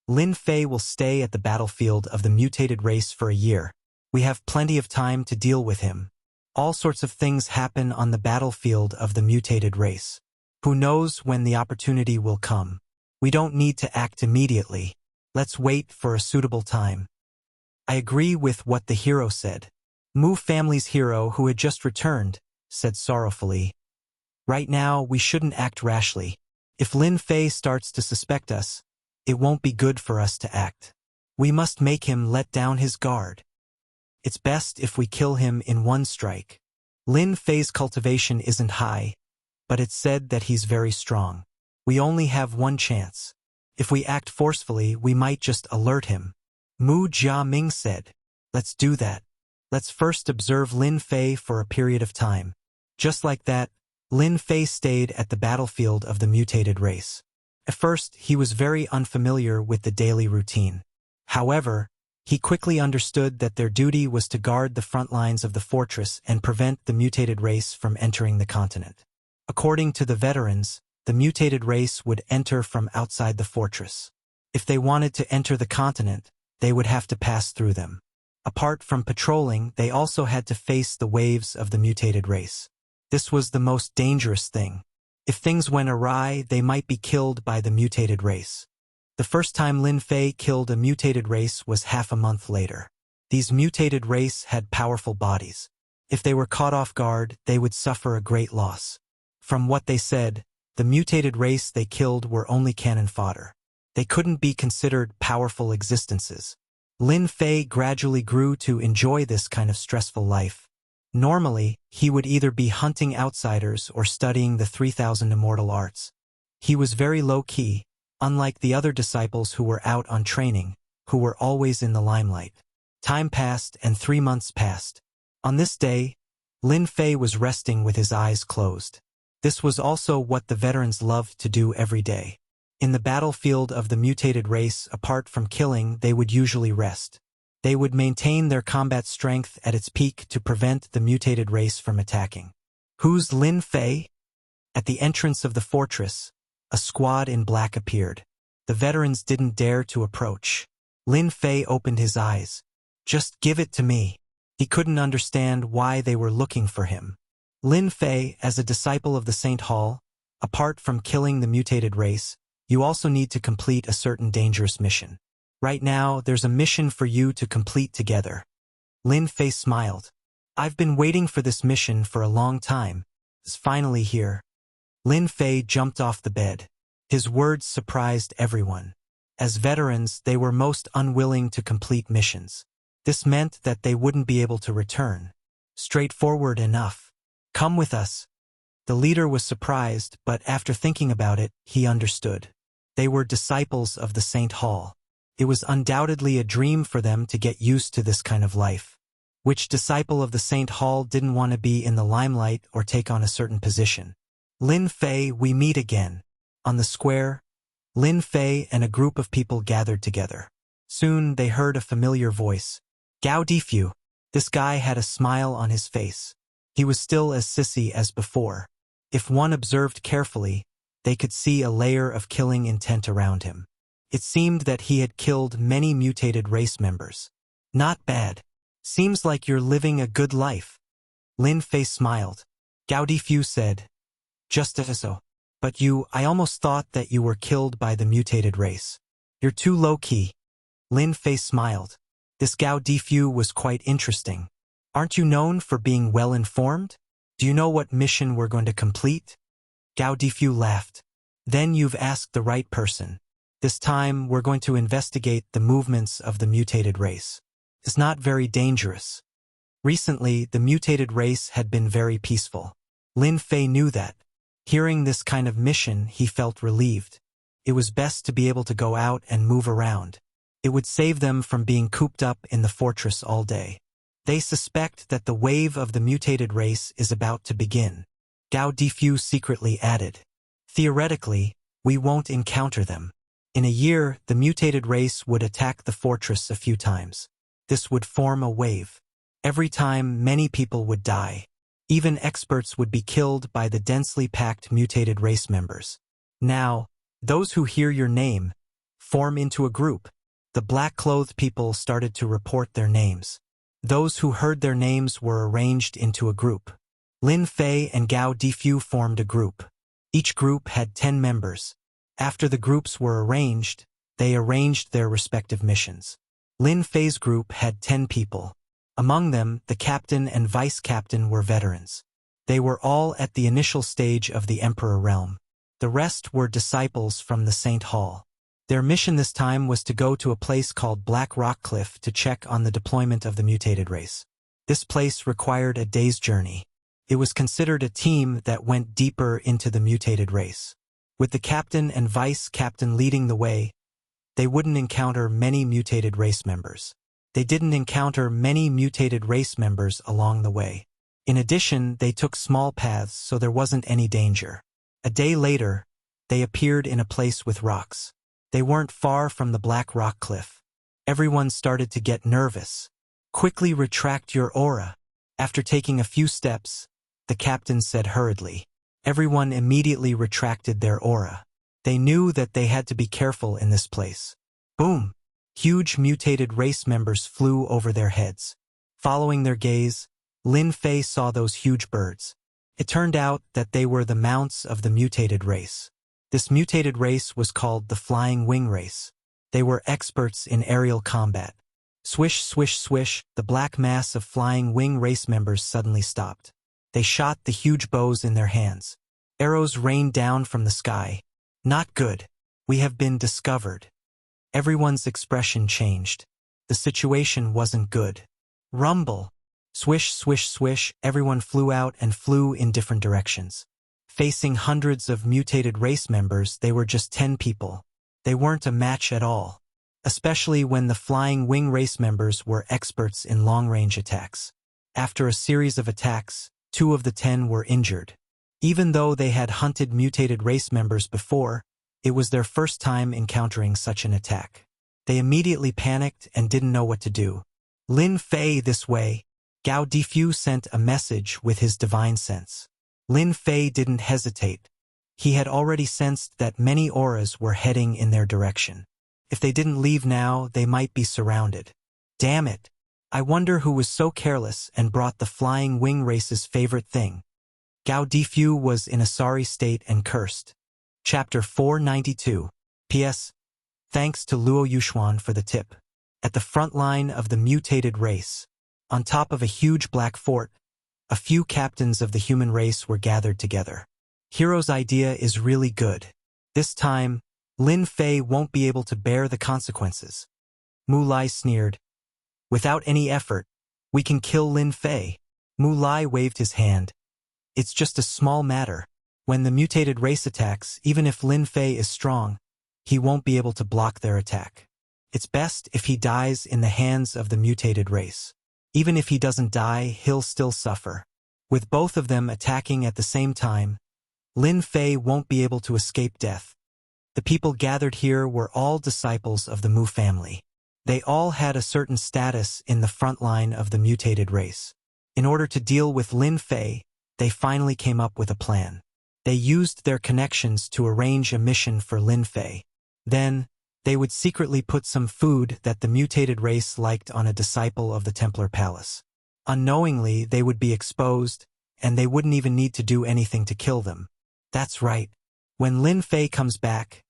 Lin Fei will stay at the battlefield of the mutated race for a year. We have plenty of time to deal with him. All sorts of things happen on the battlefield of the mutated race. Who knows when the opportunity will come? We don't need to act immediately. Let's wait for a suitable time. I agree with what the hero said. Mu family's hero, who had just returned, said sorrowfully, Right now, we shouldn't act rashly. If Lin Fei starts to suspect us, it won't be good for us to act. We must make him let down his guard. It's best if we kill him in one strike. Lin Fei's cultivation isn't high, but it's said that he's very strong. We only have one chance. If we act forcefully, we might just alert him. Mu Jiaming said, Let's do that. Let's first observe Lin Fei for a period of time. Just like that, Lin Fei stayed at the battlefield of the mutated race. At first, he was very unfamiliar with the daily routine. However, he quickly understood that their duty was to guard the front lines of the fortress and prevent the mutated race from entering the continent. According to the veterans, the mutated race would enter from outside the fortress. If they wanted to enter the continent, they would have to pass through them. Apart from patrolling, they also had to face the waves of the mutated race. This was the most dangerous thing. If things went awry, they might be killed by the mutated race. The first time Lin Fei killed a mutated race was half a month later. These mutated race had powerful bodies. If they were caught off guard, they would suffer a great loss. From what they said, the mutated race they killed were only cannon fodder. They couldn't be considered powerful existences. Lin Fei gradually grew to enjoy this kind of stressful life. Normally, he would either be hunting outsiders or studying the 3,000 immortal arts. He was very low-key, unlike the other disciples who were out on training, who were always in the limelight. Time passed and 3 months passed. On this day, Lin Fei was resting with his eyes closed. This was also what the veterans loved to do every day. In the battlefield of the mutated race, apart from killing, they would usually rest. They would maintain their combat strength at its peak to prevent the mutated race from attacking. Who's Lin Fei? At the entrance of the fortress, a squad in black appeared. The veterans didn't dare to approach. Lin Fei opened his eyes. Just give it to me. He couldn't understand why they were looking for him. Lin Fei, as a disciple of the Saint Hall, apart from killing the mutated race, you also need to complete a certain dangerous mission. Right now, there's a mission for you to complete together. Lin Fei smiled. I've been waiting for this mission for a long time. It's finally here. Lin Fei jumped off the bed. His words surprised everyone. As veterans, they were most unwilling to complete missions. This meant that they wouldn't be able to return. Straightforward enough. Come with us. The leader was surprised, but after thinking about it, he understood. They were disciples of the Saint Hall. It was undoubtedly a dream for them to get used to this kind of life. Which disciple of the Saint Hall didn't want to be in the limelight or take on a certain position? Lin Fei, we meet again. On the square, Lin Fei and a group of people gathered together. Soon they heard a familiar voice. Gao Difu. This guy had a smile on his face. He was still as sissy as before. If one observed carefully, they could see a layer of killing intent around him. It seemed that he had killed many mutated race members. Not bad. Seems like you're living a good life. Lin Fei smiled. Gao Difu said, just as so. But I almost thought that you were killed by the mutated race. You're too low-key. Lin Fei smiled. This Gao Difu was quite interesting. Aren't you known for being well-informed? Do you know what mission we're going to complete? Gao Difu laughed. Then you've asked the right person. This time, we're going to investigate the movements of the mutated race. It's not very dangerous. Recently, the mutated race had been very peaceful. Lin Fei knew that. Hearing this kind of mission, he felt relieved. It was best to be able to go out and move around. It would save them from being cooped up in the fortress all day. They suspect that the wave of the mutated race is about to begin. Gao Difu secretly added, theoretically, we won't encounter them. In a year, the mutated race would attack the fortress a few times. This would form a wave. Every time, many people would die. Even experts would be killed by the densely packed mutated race members. Now, those who hear your name form into a group. The black-clothed people started to report their names. Those who heard their names were arranged into a group. Lin Fei and Gao Difu formed a group. Each group had 10 members. After the groups were arranged, they arranged their respective missions. Lin Fei's group had 10 people. Among them, the captain and vice-captain were veterans. They were all at the initial stage of the Emperor realm. The rest were disciples from the Saint Hall. Their mission this time was to go to a place called Black Rock Cliff to check on the deployment of the mutated race. This place required a day's journey. It was considered a team that went deeper into the mutated race. With the captain and vice-captain leading the way, they wouldn't encounter many mutated race members. They didn't encounter many mutated race members along the way. In addition, they took small paths so there wasn't any danger. A day later, they appeared in a place with rocks. They weren't far from the Black Rock Cliff. Everyone started to get nervous. Quickly retract your aura. After taking a few steps, the captain said hurriedly. Everyone immediately retracted their aura. They knew that they had to be careful in this place. Boom! Huge mutated race members flew over their heads. Following their gaze, Lin Fei saw those huge birds. It turned out that they were the mounts of the mutated race. This mutated race was called the Flying Wing Race. They were experts in aerial combat. Swish, swish, swish, the black mass of Flying Wing Race members suddenly stopped. They shot the huge bows in their hands. Arrows rained down from the sky. Not good. We have been discovered. Everyone's expression changed. The situation wasn't good. Rumble. Swish, swish, swish, everyone flew out and flew in different directions. Facing hundreds of mutated race members, they were just 10 people. They weren't a match at all. Especially when the Flying Wing Race members were experts in long-range attacks. After a series of attacks, 2 of the 10 were injured. Even though they had hunted mutated race members before, it was their first time encountering such an attack. They immediately panicked and didn't know what to do. Lin Fei this way. Gao Difu sent a message with his divine sense. Lin Fei didn't hesitate. He had already sensed that many auras were heading in their direction. If they didn't leave now, they might be surrounded. Damn it. I wonder who was so careless and brought the flying wing race's favorite thing. Gao Difu was in a sorry state and cursed. Chapter 492. P.S. Thanks to Luo Yuxuan for the tip. At the front line of the mutated race, on top of a huge black fort, a few captains of the human race were gathered together. Hero's idea is really good. This time, Lin Fei won't be able to bear the consequences. Mu Lai sneered. Without any effort, we can kill Lin Fei. Mu Lai waved his hand. It's just a small matter. When the mutated race attacks, even if Lin Fei is strong, he won't be able to block their attack. It's best if he dies in the hands of the mutated race. Even if he doesn't die, he'll still suffer. With both of them attacking at the same time, Lin Fei won't be able to escape death. The people gathered here were all disciples of the Mu family. They all had a certain status in the front line of the mutated race. In order to deal with Lin Fei, they finally came up with a plan. They used their connections to arrange a mission for Lin Fei. Then, they would secretly put some food that the mutated race liked on a disciple of the Templar Palace. Unknowingly, they would be exposed, and they wouldn't even need to do anything to kill them. That's right. When Lin Fei comes back,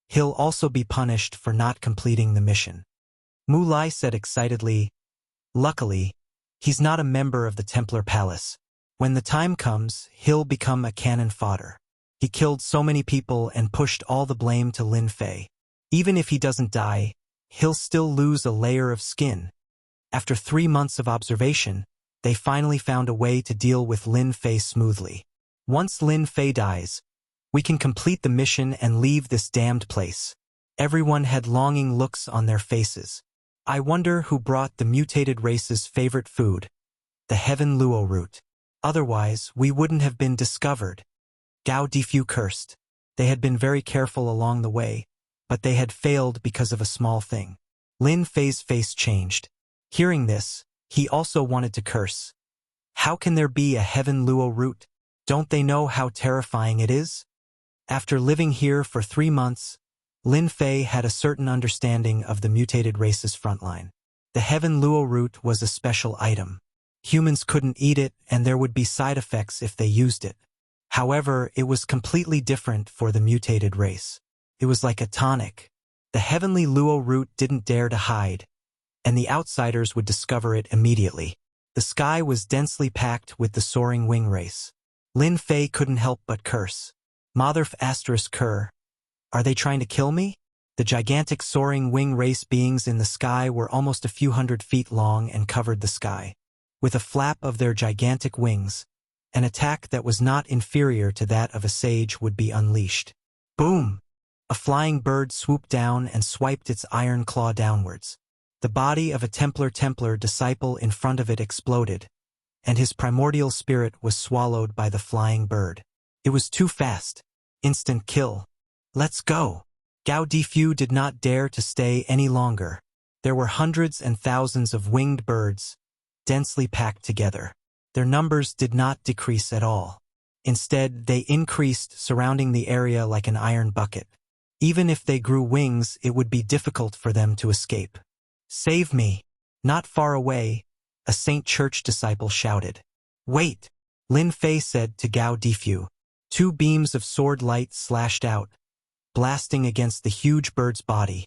he'll also be punished for not completing the mission. Mu Lai said excitedly, luckily, he's not a member of the Templar Palace. When the time comes, he'll become a cannon fodder. He killed so many people and pushed all the blame to Lin Fei. Even if he doesn't die, he'll still lose a layer of skin. After 3 months of observation, they finally found a way to deal with Lin Fei smoothly. Once Lin Fei dies, we can complete the mission and leave this damned place. Everyone had longing looks on their faces. I wonder who brought the mutated race's favorite food, the Heaven Luo root. Otherwise, we wouldn't have been discovered. Gao Difu cursed. They had been very careful along the way, but they had failed because of a small thing. Lin Fei's face changed. Hearing this, he also wanted to curse. How can there be a Heaven Luo root? Don't they know how terrifying it is? After living here for 3 months, Lin Fei had a certain understanding of the mutated race's frontline. The Heaven Luo root was a special item. Humans couldn't eat it, and there would be side effects if they used it. However, it was completely different for the mutated race. It was like a tonic. The heavenly Luo root didn't dare to hide, and the outsiders would discover it immediately. The sky was densely packed with the soaring wing race. Lin Fei couldn't help but curse. Motherf asterisk cur. Are they trying to kill me? The gigantic soaring wing race beings in the sky were almost a few hundred feet long and covered the sky. With a flap of their gigantic wings, an attack that was not inferior to that of a sage would be unleashed. Boom! A flying bird swooped down and swiped its iron claw downwards. The body of a Templar disciple in front of it exploded, and his primordial spirit was swallowed by the flying bird. It was too fast. Instant kill. Let's go. Gao Difu did not dare to stay any longer. There were hundreds and thousands of winged birds, densely packed together. Their numbers did not decrease at all. Instead, they increased, surrounding the area like an iron bucket. Even if they grew wings, it would be difficult for them to escape. Save me! Not far away, a Saint Church disciple shouted. Wait! Lin Fei said to Gao Difu. 2 beams of sword light slashed out, blasting against the huge bird's body,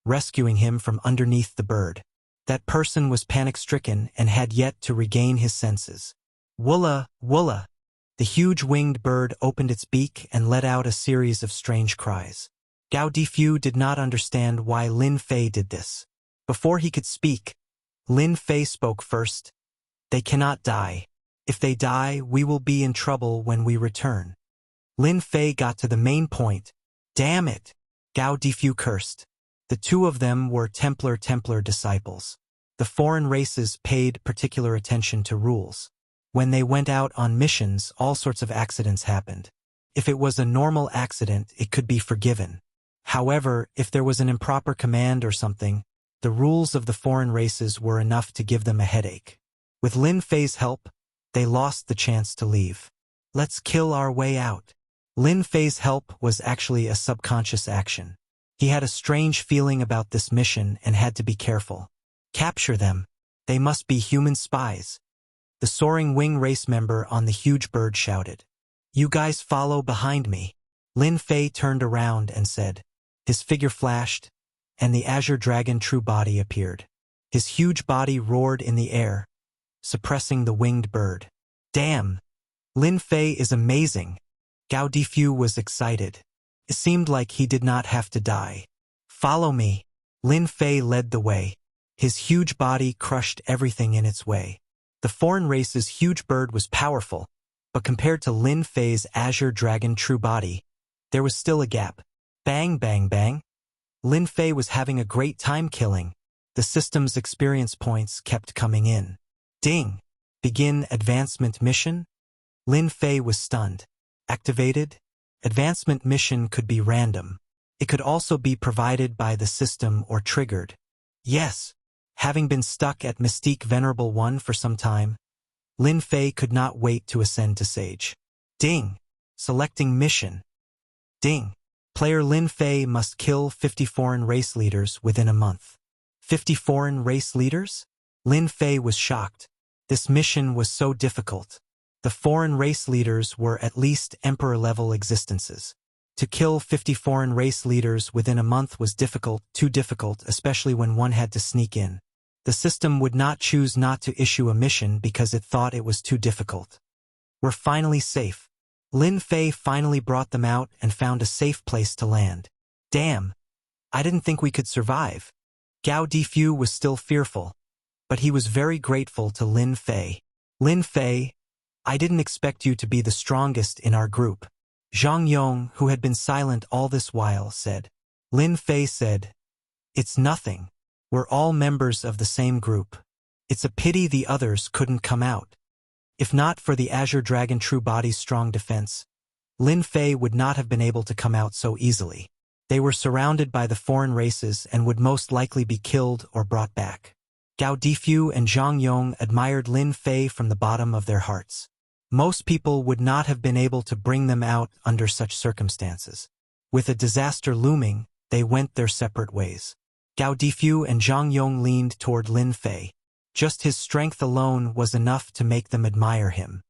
rescuing him from underneath the bird. That person was panic-stricken and had yet to regain his senses. Woola, woola! The huge winged bird opened its beak and let out a series of strange cries. Gao Difu did not understand why Lin Fei did this. Before he could speak, Lin Fei spoke first. They cannot die. If they die, we will be in trouble when we return. Lin Fei got to the main point. Damn it! Gao Difu cursed. The 2 of them were Templar disciples. The foreign races paid particular attention to rules. When they went out on missions, all sorts of accidents happened. If it was a normal accident, it could be forgiven. However, if there was an improper command or something, The rules of the foreign races were enough to give them a headache. With Lin Fei's help, they lost the chance to leave. Let's kill our way out. Lin Fei's help was actually a subconscious action. He had a strange feeling about this mission and had to be careful. Capture them. They must be human spies. The soaring wing race member on the huge bird shouted. You guys follow behind me. Lin Fei turned around and said. His figure flashed, and the azure dragon true body appeared. His huge body roared in the air, suppressing the winged bird. Damn! Lin Fei is amazing. Gao Difu was excited. It seemed like he did not have to die. Follow me. Lin Fei led the way. His huge body crushed everything in its way. The foreign race's huge bird was powerful, but compared to Lin Fei's azure dragon true body, there was still a gap. Bang, bang, bang. Lin Fei was having a great time killing. The system's experience points kept coming in. Ding! Begin advancement mission? Lin Fei was stunned. Activated? Advancement mission could be random. It could also be provided by the system or triggered. Yes. Having been stuck at Mystique Venerable 1 for some time, Lin Fei could not wait to ascend to Sage. Ding! Selecting mission. Ding! Player Lin Fei must kill 50 foreign race leaders within a month. 50 foreign race leaders? Lin Fei was shocked. This mission was so difficult. The foreign race leaders were at least emperor-level existences. To kill 50 foreign race leaders within a month was difficult, too difficult, especially when one had to sneak in. The system would not choose not to issue a mission because it thought it was too difficult. We're finally safe. Lin Fei finally brought them out and found a safe place to land. Damn! I didn't think we could survive. Gao Difu was still fearful, but he was very grateful to Lin Fei. Lin Fei, I didn't expect you to be the strongest in our group. Zhang Yong, who had been silent all this while, said. Lin Fei said, It's nothing. We're all members of the same group. It's a pity the others couldn't come out. If not for the Azure Dragon True Body's strong defense, Lin Fei would not have been able to come out so easily. They were surrounded by the foreign races and would most likely be killed or brought back. Gao Difu and Zhang Yong admired Lin Fei from the bottom of their hearts. Most people would not have been able to bring them out under such circumstances. With a disaster looming, they went their separate ways. Gao Difu and Zhang Yong leaned toward Lin Fei. Just his strength alone was enough to make them admire him.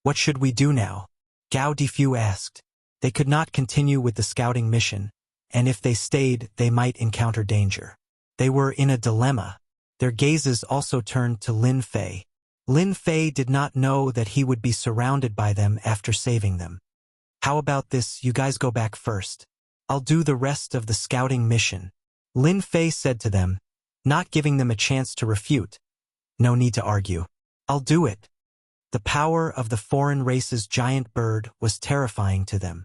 What should we do now? Gao Difu asked. They could not continue with the scouting mission, and if they stayed, they might encounter danger. They were in a dilemma. Their gazes also turned to Lin Fei. Lin Fei did not know that he would be surrounded by them after saving them. How about this, you guys go back first. I'll do the rest of the scouting mission. Lin Fei said to them, not giving them a chance to refute. No need to argue. I'll do it. The power of the foreign race's giant bird was terrifying to them.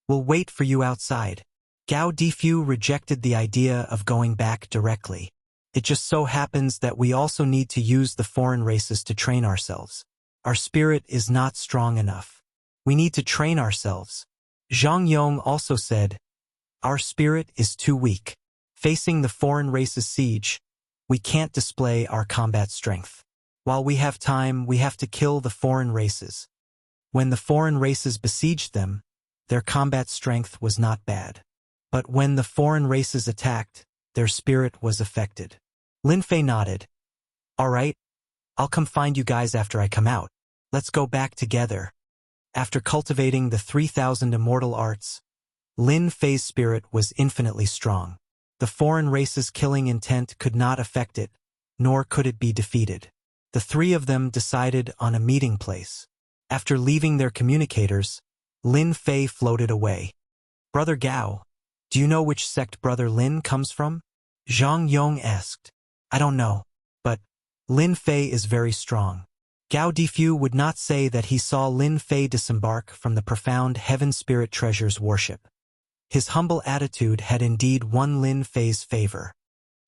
We'll wait for you outside. Gao Difu rejected the idea of going back directly. It just so happens that we also need to use the foreign races to train ourselves. Our spirit is not strong enough. We need to train ourselves. Zhang Yong also said, our spirit is too weak. Facing the foreign race's siege, we can't display our combat strength. While we have time, we have to kill the foreign races. When the foreign races besieged them, their combat strength was not bad. But when the foreign races attacked, their spirit was affected. Lin Fei nodded. All right, I'll come find you guys after I come out. Let's go back together. After cultivating the 3,000 immortal arts, Lin Fei's spirit was infinitely strong. The foreign race's killing intent could not affect it, nor could it be defeated. The three of them decided on a meeting place. After leaving their communicators, Lin Fei floated away. Brother Gao, do you know which sect Brother Lin comes from? Zhang Yong asked. I don't know, but Lin Fei is very strong. Gao Difu would not say that he saw Lin Fei disembark from the profound Heaven Spirit Treasure's worship. His humble attitude had indeed won Lin Fei's favor.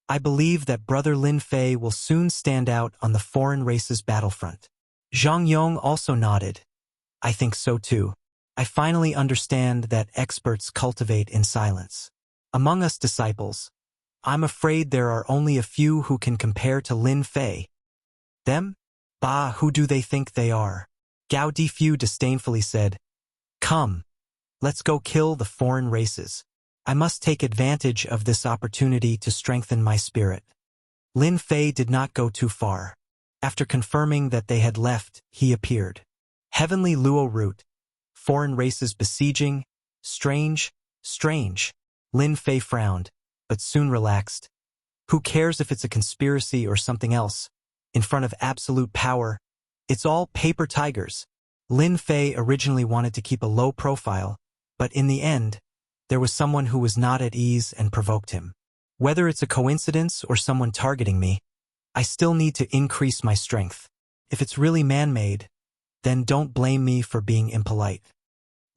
I believe that Brother Lin Fei will soon stand out on the foreign race's battlefront. Zhang Yong also nodded. I think so too. I finally understand that experts cultivate in silence. Among us disciples, I'm afraid there are only a few who can compare to Lin Fei. Them? Bah, who do they think they are? Gao Difu disdainfully said, Come, let's go kill the foreign races. I must take advantage of this opportunity to strengthen my spirit. Lin Fei did not go too far. After confirming that they had left, he appeared. Heavenly Luo route. Foreign races besieging. Strange, strange. Lin Fei frowned, but soon relaxed. Who cares if it's a conspiracy or something else? In front of absolute power, it's all paper tigers. Lin Fei originally wanted to keep a low profile, but in the end, there was someone who was not at ease and provoked him. Whether it's a coincidence or someone targeting me, I still need to increase my strength. If it's really man-made, then don't blame me for being impolite.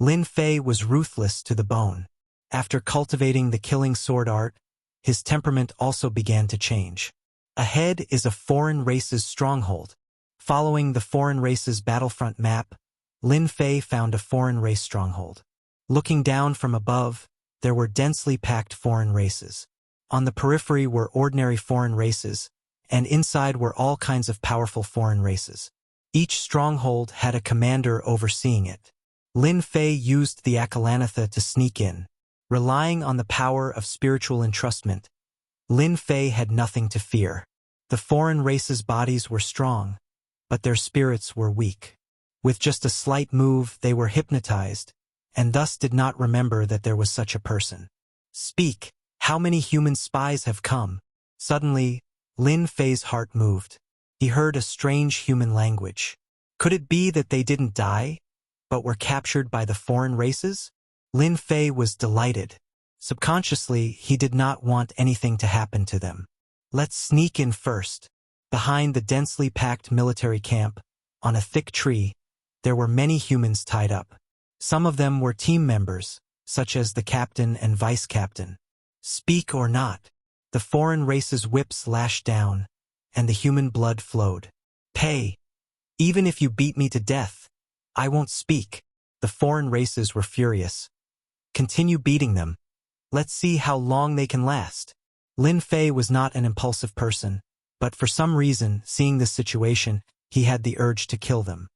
Lin Fei was ruthless to the bone. After cultivating the killing sword art, his temperament also began to change. Ahead is a foreign race's stronghold. Following the foreign race's battlefront map, Lin Fei found a foreign race stronghold. Looking down from above, there were densely packed foreign races. On the periphery were ordinary foreign races, and inside were all kinds of powerful foreign races. Each stronghold had a commander overseeing it. Lin Fei used the Akalanatha to sneak in. Relying on the power of spiritual entrustment, Lin Fei had nothing to fear. The foreign races' bodies were strong, but their spirits were weak. With just a slight move, they were hypnotized, and thus did not remember that there was such a person. Speak, how many human spies have come? Suddenly, Lin Fei's heart moved. He heard a strange human language. Could it be that they didn't die, but were captured by the foreign races? Lin Fei was delighted. Subconsciously, he did not want anything to happen to them. Let's sneak in first. Behind the densely packed military camp, on a thick tree, there were many humans tied up. Some of them were team members, such as the captain and vice-captain. Speak or not. The foreign race's whips lashed down, and the human blood flowed. Pay. Even if you beat me to death, I won't speak. The foreign races were furious. Continue beating them. Let's see how long they can last. Lin Fei was not an impulsive person, but for some reason, seeing this situation, he had the urge to kill them.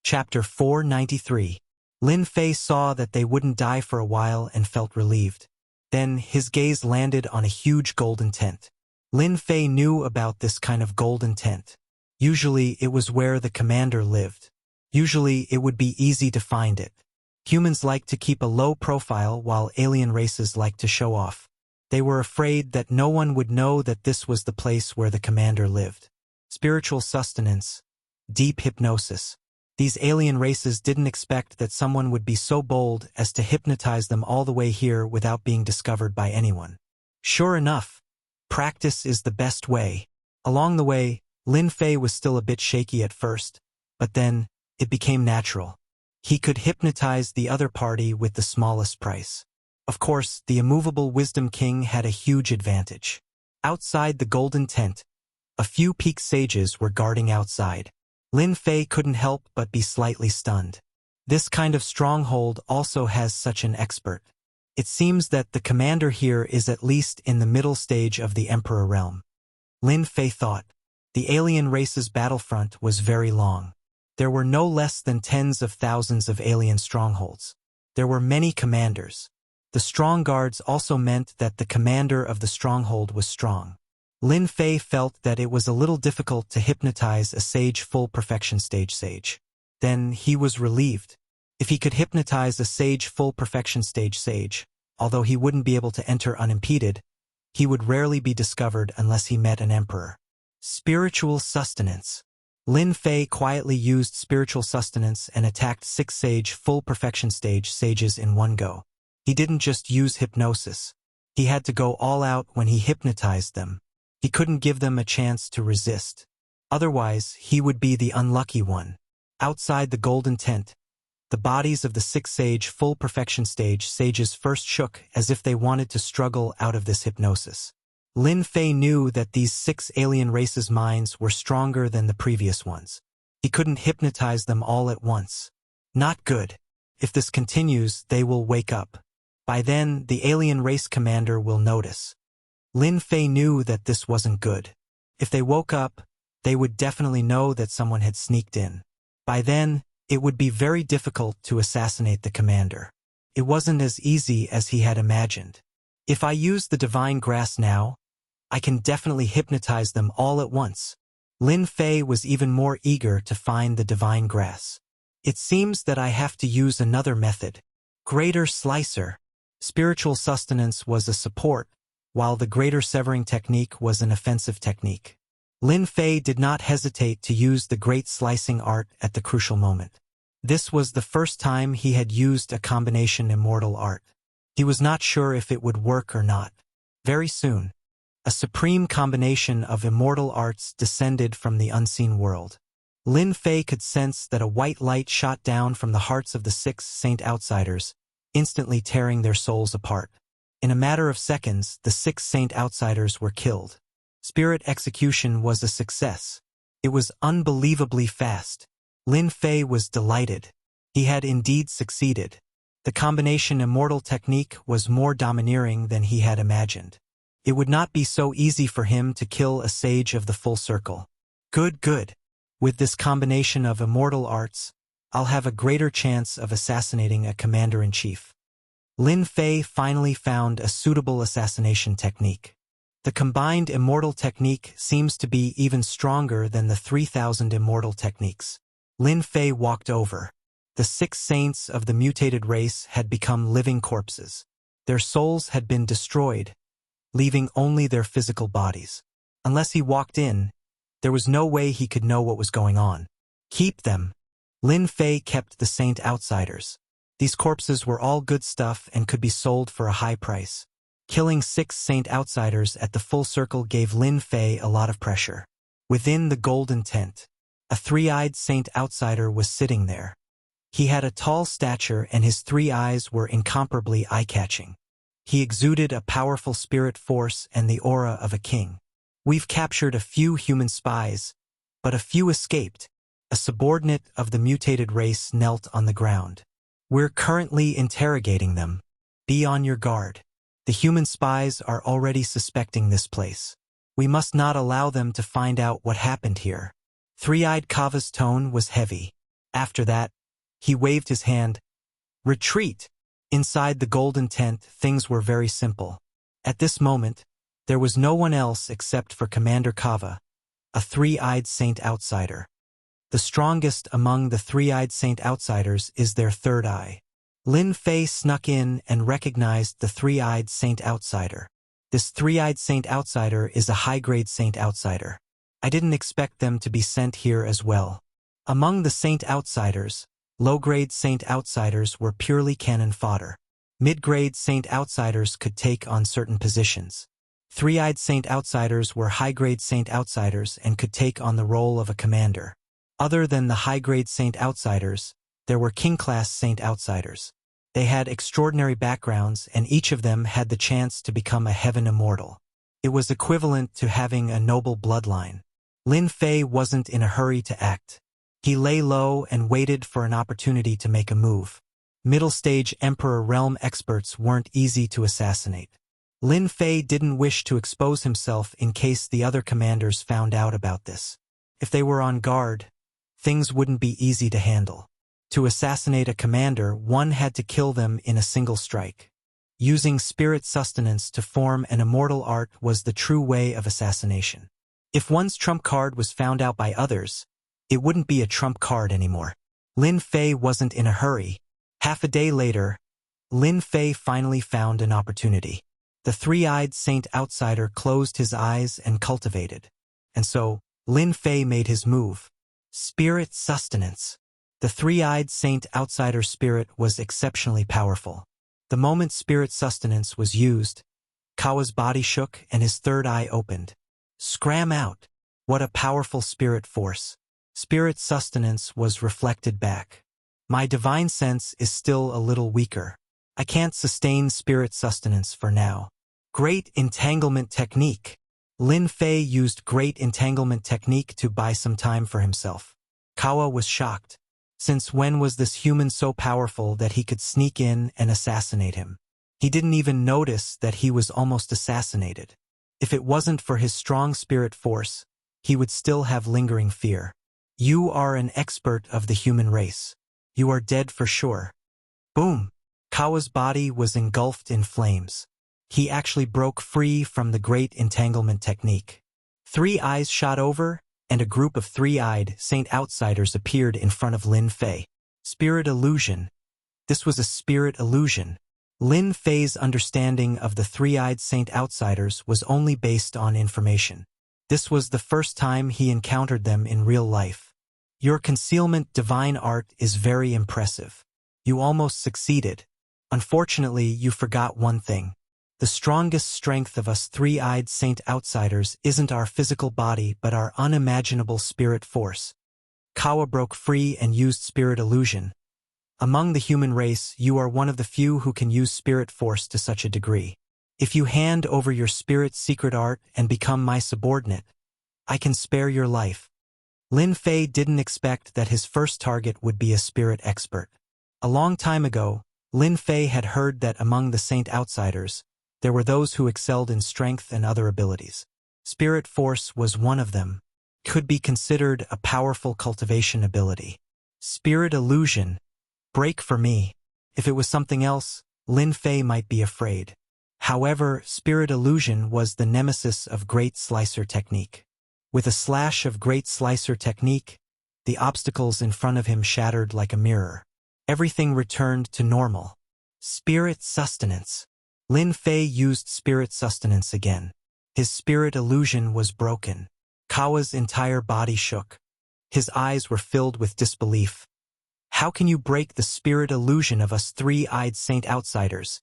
Chapter 493. Lin Fei saw that they wouldn't die for a while and felt relieved. Then his gaze landed on a huge golden tent. Lin Fei knew about this kind of golden tent. Usually it was where the commander lived. Usually it would be easy to find it. Humans like to keep a low profile while alien races like to show off. They were afraid that no one would know that this was the place where the commander lived. Spiritual sustenance. Deep hypnosis. These alien races didn't expect that someone would be so bold as to hypnotize them all the way here without being discovered by anyone. Sure enough, practice is the best way. Along the way, Lin Fei was still a bit shaky at first, but then it became natural. He could hypnotize the other party with the smallest price. Of course, the immovable Wisdom King had a huge advantage. Outside the golden tent, a few peak sages were guarding outside. Lin Fei couldn't help but be slightly stunned. This kind of stronghold also has such an expert. It seems that the commander here is at least in the middle stage of the Emperor realm. Lin Fei thought. The alien race's battlefront was very long. There were no less than tens of thousands of alien strongholds. There were many commanders. The strong guards also meant that the commander of the stronghold was strong. Lin Fei felt that it was a little difficult to hypnotize a sage full perfection stage sage. Then he was relieved. If he could hypnotize a sage full perfection stage sage, although he wouldn't be able to enter unimpeded, he would rarely be discovered unless he met an emperor. Spiritual sustenance. Lin Fei quietly used spiritual sustenance and attacked 6 sage full perfection stage sages in one go. He didn't just use hypnosis. He had to go all out when he hypnotized them. He couldn't give them a chance to resist. Otherwise, he would be the unlucky one. Outside the golden tent, the bodies of the 6 sage full perfection stage sages first shook as if they wanted to struggle out of this hypnosis. Lin Fei knew that these 6 alien races' minds were stronger than the previous ones. He couldn't hypnotize them all at once. Not good. If this continues, they will wake up. By then, the alien race commander will notice. Lin Fei knew that this wasn't good. If they woke up, they would definitely know that someone had sneaked in. By then, it would be very difficult to assassinate the commander. It wasn't as easy as he had imagined. If I use the divine grass now, I can definitely hypnotize them all at once. Lin Fei was even more eager to find the divine grass. It seems that I have to use another method. Greater slicer. Spiritual sustenance was a support, while the greater severing technique was an offensive technique. Lin Fei did not hesitate to use the great slicing art at the crucial moment. This was the first time he had used a combination immortal art. He was not sure if it would work or not. Very soon, a supreme combination of immortal arts descended from the unseen world. Lin Fei could sense that a white light shot down from the hearts of the 6 Saint Outsiders, instantly tearing their souls apart. In a matter of seconds, the 6 Saint Outsiders were killed. Spirit execution was a success. It was unbelievably fast. Lin Fei was delighted. He had indeed succeeded. The combination immortal technique was more domineering than he had imagined. It would not be so easy for him to kill a sage of the full circle. Good. With this combination of immortal arts, I'll have a greater chance of assassinating a commander-in-chief. Lin Fei finally found a suitable assassination technique. The combined immortal technique seems to be even stronger than the 3,000 immortal techniques. Lin Fei walked over. The 6 saints of the mutated race had become living corpses. Their souls had been destroyed, leaving only their physical bodies. Unless he walked in, there was no way he could know what was going on. Keep them. Lin Fei kept the Saint Outsiders. These corpses were all good stuff and could be sold for a high price. Killing 6 Saint Outsiders at the full circle gave Lin Fei a lot of pressure. Within the golden tent, a 3-eyed Saint Outsider was sitting there. He had a tall stature and his 3 eyes were incomparably eye-catching. He exuded a powerful spirit force and the aura of a king. We've captured a few human spies, but a few escaped. A subordinate of the mutated race knelt on the ground. We're currently interrogating them. Be on your guard. The human spies are already suspecting this place. We must not allow them to find out what happened here. 3-eyed Kava's tone was heavy. After that, he waved his hand. Retreat! Inside the golden tent, things were very simple. At this moment, there was no one else except for Commander Kava, a 3-eyed Saint Outsider. The strongest among the 3-eyed Saint Outsiders is their 3rd eye. Lin Fei snuck in and recognized the 3-eyed Saint Outsider. This 3-eyed Saint Outsider is a high-grade Saint Outsider. I didn't expect them to be sent here as well. Among the Saint Outsiders, low-grade Saint Outsiders were purely cannon fodder. Mid-grade Saint Outsiders could take on certain positions. 3-eyed Saint Outsiders were high-grade Saint Outsiders and could take on the role of a commander. Other than the high-grade Saint Outsiders, there were king-class Saint Outsiders. They had extraordinary backgrounds and each of them had the chance to become a heaven immortal. It was equivalent to having a noble bloodline. Lin Fei wasn't in a hurry to act. He lay low and waited for an opportunity to make a move. Middle-stage Emperor realm experts weren't easy to assassinate. Lin Fei didn't wish to expose himself in case the other commanders found out about this. If they were on guard, things wouldn't be easy to handle. To assassinate a commander, one had to kill them in a single strike. Using spirit sustenance to form an immortal art was the true way of assassination. If one's trump card was found out by others, it wouldn't be a trump card anymore. Lin Fei wasn't in a hurry. Half a day later, Lin Fei finally found an opportunity. The 3-eyed Saint Outsider closed his eyes and cultivated. And so, Lin Fei made his move. Spirit sustenance. The 3-eyed Saint Outsider spirit was exceptionally powerful. The moment spirit sustenance was used, Kawa's body shook and his 3rd eye opened. Scram out! What a powerful spirit force. Spirit sustenance was reflected back. My divine sense is still a little weaker. I can't sustain spirit sustenance for now. Great entanglement technique. Lin Fei used great entanglement technique to buy some time for himself. Kawa was shocked. Since when was this human so powerful that he could sneak in and assassinate him? He didn't even notice that he was almost assassinated. If it wasn't for his strong spirit force, he would still have lingering fear. You are an expert of the human race. You are dead for sure. Boom! Kawa's body was engulfed in flames. He actually broke free from the great entanglement technique. 3 eyes shot over, and a group of 3-eyed Saint Outsiders appeared in front of Lin Fei. Spirit illusion. This was a spirit illusion. Lin Fei's understanding of the 3-eyed Saint Outsiders was only based on information. This was the first time he encountered them in real life. Your concealment divine art is very impressive. You almost succeeded. Unfortunately, you forgot one thing. The strongest strength of us 3-eyed Saint Outsiders isn't our physical body but our unimaginable spirit force. Kawa broke free and used spirit illusion. Among the human race, you are one of the few who can use spirit force to such a degree. If you hand over your spirit's secret art and become my subordinate, I can spare your life. Lin Fei didn't expect that his first target would be a spirit expert. A long time ago, Lin Fei had heard that among the Saint Outsiders, there were those who excelled in strength and other abilities. Spirit force was one of them. Could be considered a powerful cultivation ability. Spirit illusion. Break for me. If it was something else, Lin Fei might be afraid. However, spirit illusion was the nemesis of Great Slicer technique. With a slash of Great Slicer technique, the obstacles in front of him shattered like a mirror. Everything returned to normal. Spirit sustenance. Lin Fei used spirit sustenance again. His spirit illusion was broken. Kawa's entire body shook. His eyes were filled with disbelief. How can you break the spirit illusion of us 3-eyed Saint Outsiders?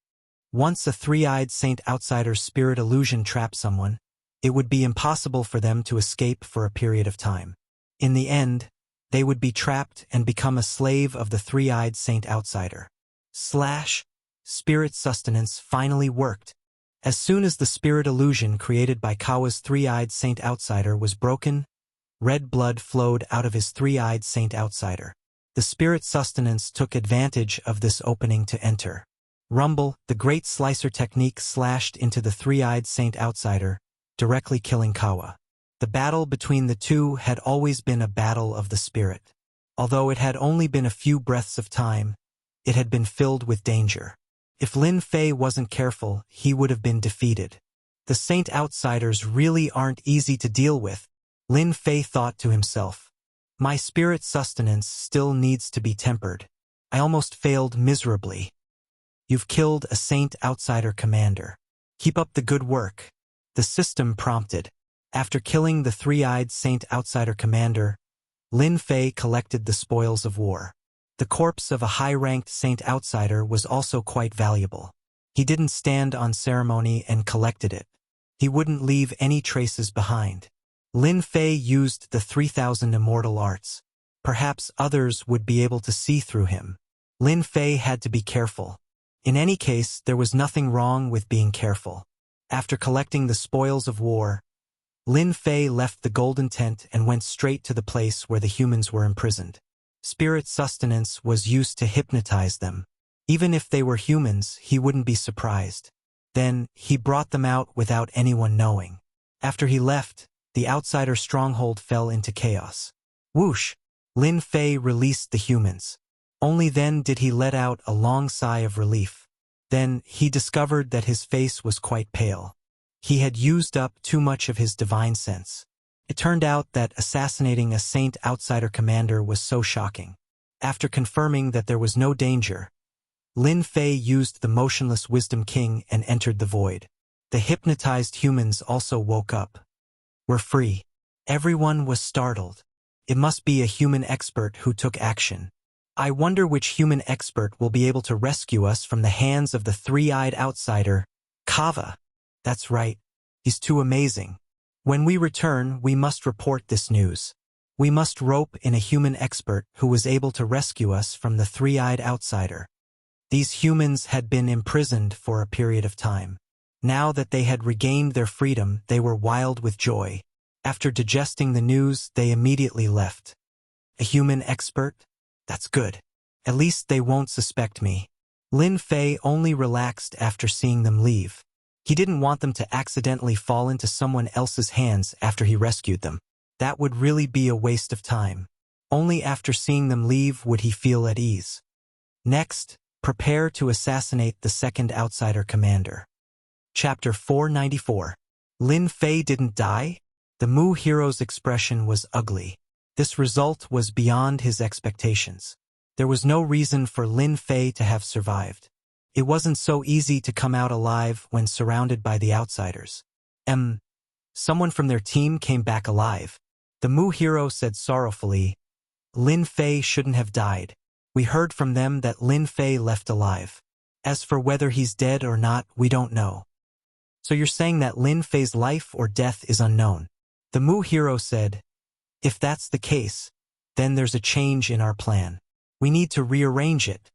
Once a 3-eyed Saint Outsider's spirit illusion trapped someone, it would be impossible for them to escape for a period of time. In the end, they would be trapped and become a slave of the 3-eyed Saint Outsider. Spirit sustenance finally worked. As soon as the spirit illusion created by Kawa's 3-eyed Saint Outsider was broken, red blood flowed out of his 3-eyed Saint Outsider. The spirit sustenance took advantage of this opening to enter. Rumble, the Great Slicer technique slashed into the 3-eyed Saint Outsider, directly killing Kawa. The battle between the two had always been a battle of the spirit. Although it had only been a few breaths of time, it had been filled with danger. If Lin Fei wasn't careful, he would have been defeated. The Saint Outsiders really aren't easy to deal with, Lin Fei thought to himself. My spirit sustenance still needs to be tempered. I almost failed miserably. You've killed a Saint Outsider commander. Keep up the good work. The system prompted. After killing the 3-eyed Saint Outsider commander, Lin Fei collected the spoils of war. The corpse of a high-ranked Saint Outsider was also quite valuable. He didn't stand on ceremony and collected it. He wouldn't leave any traces behind. Lin Fei used the 3,000 immortal arts. Perhaps others would be able to see through him. Lin Fei had to be careful. In any case, there was nothing wrong with being careful. After collecting the spoils of war, Lin Fei left the golden tent and went straight to the place where the humans were imprisoned. Spirit sustenance was used to hypnotize them. Even if they were humans, he wouldn't be surprised. Then, he brought them out without anyone knowing. After he left, the outsider stronghold fell into chaos. Whoosh! Lin Fei released the humans. Only then did he let out a long sigh of relief. Then, he discovered that his face was quite pale. He had used up too much of his divine sense. It turned out that assassinating a Saint Outsider commander was so shocking. After confirming that there was no danger, Lin Fei used the motionless Wisdom King and entered the void. The hypnotized humans also woke up. We're free. Everyone was startled. It must be a human expert who took action. I wonder which human expert will be able to rescue us from the hands of the 3-eyed outsider, Kava. That's right. He's too amazing. When we return, we must report this news. We must rope in a human expert who was able to rescue us from the 3-eyed outsider. These humans had been imprisoned for a period of time. Now that they had regained their freedom, they were wild with joy. After digesting the news, they immediately left. A human expert? That's good. At least they won't suspect me. Lin Fei only relaxed after seeing them leave. He didn't want them to accidentally fall into someone else's hands after he rescued them. That would really be a waste of time. Only after seeing them leave would he feel at ease. Next, prepare to assassinate the second outsider commander. Chapter 494. Lin Fei didn't die? The Mu hero's expression was ugly. This result was beyond his expectations. There was no reason for Lin Fei to have survived. It wasn't so easy to come out alive when surrounded by the outsiders. Someone from their team came back alive. The Mu hero said sorrowfully, Lin Fei shouldn't have died. We heard from them that Lin Fei left alive. As for whether he's dead or not, we don't know. So you're saying that Lin Fei's life or death is unknown? The Mu hero said, if that's the case, then there's a change in our plan. We need to rearrange it.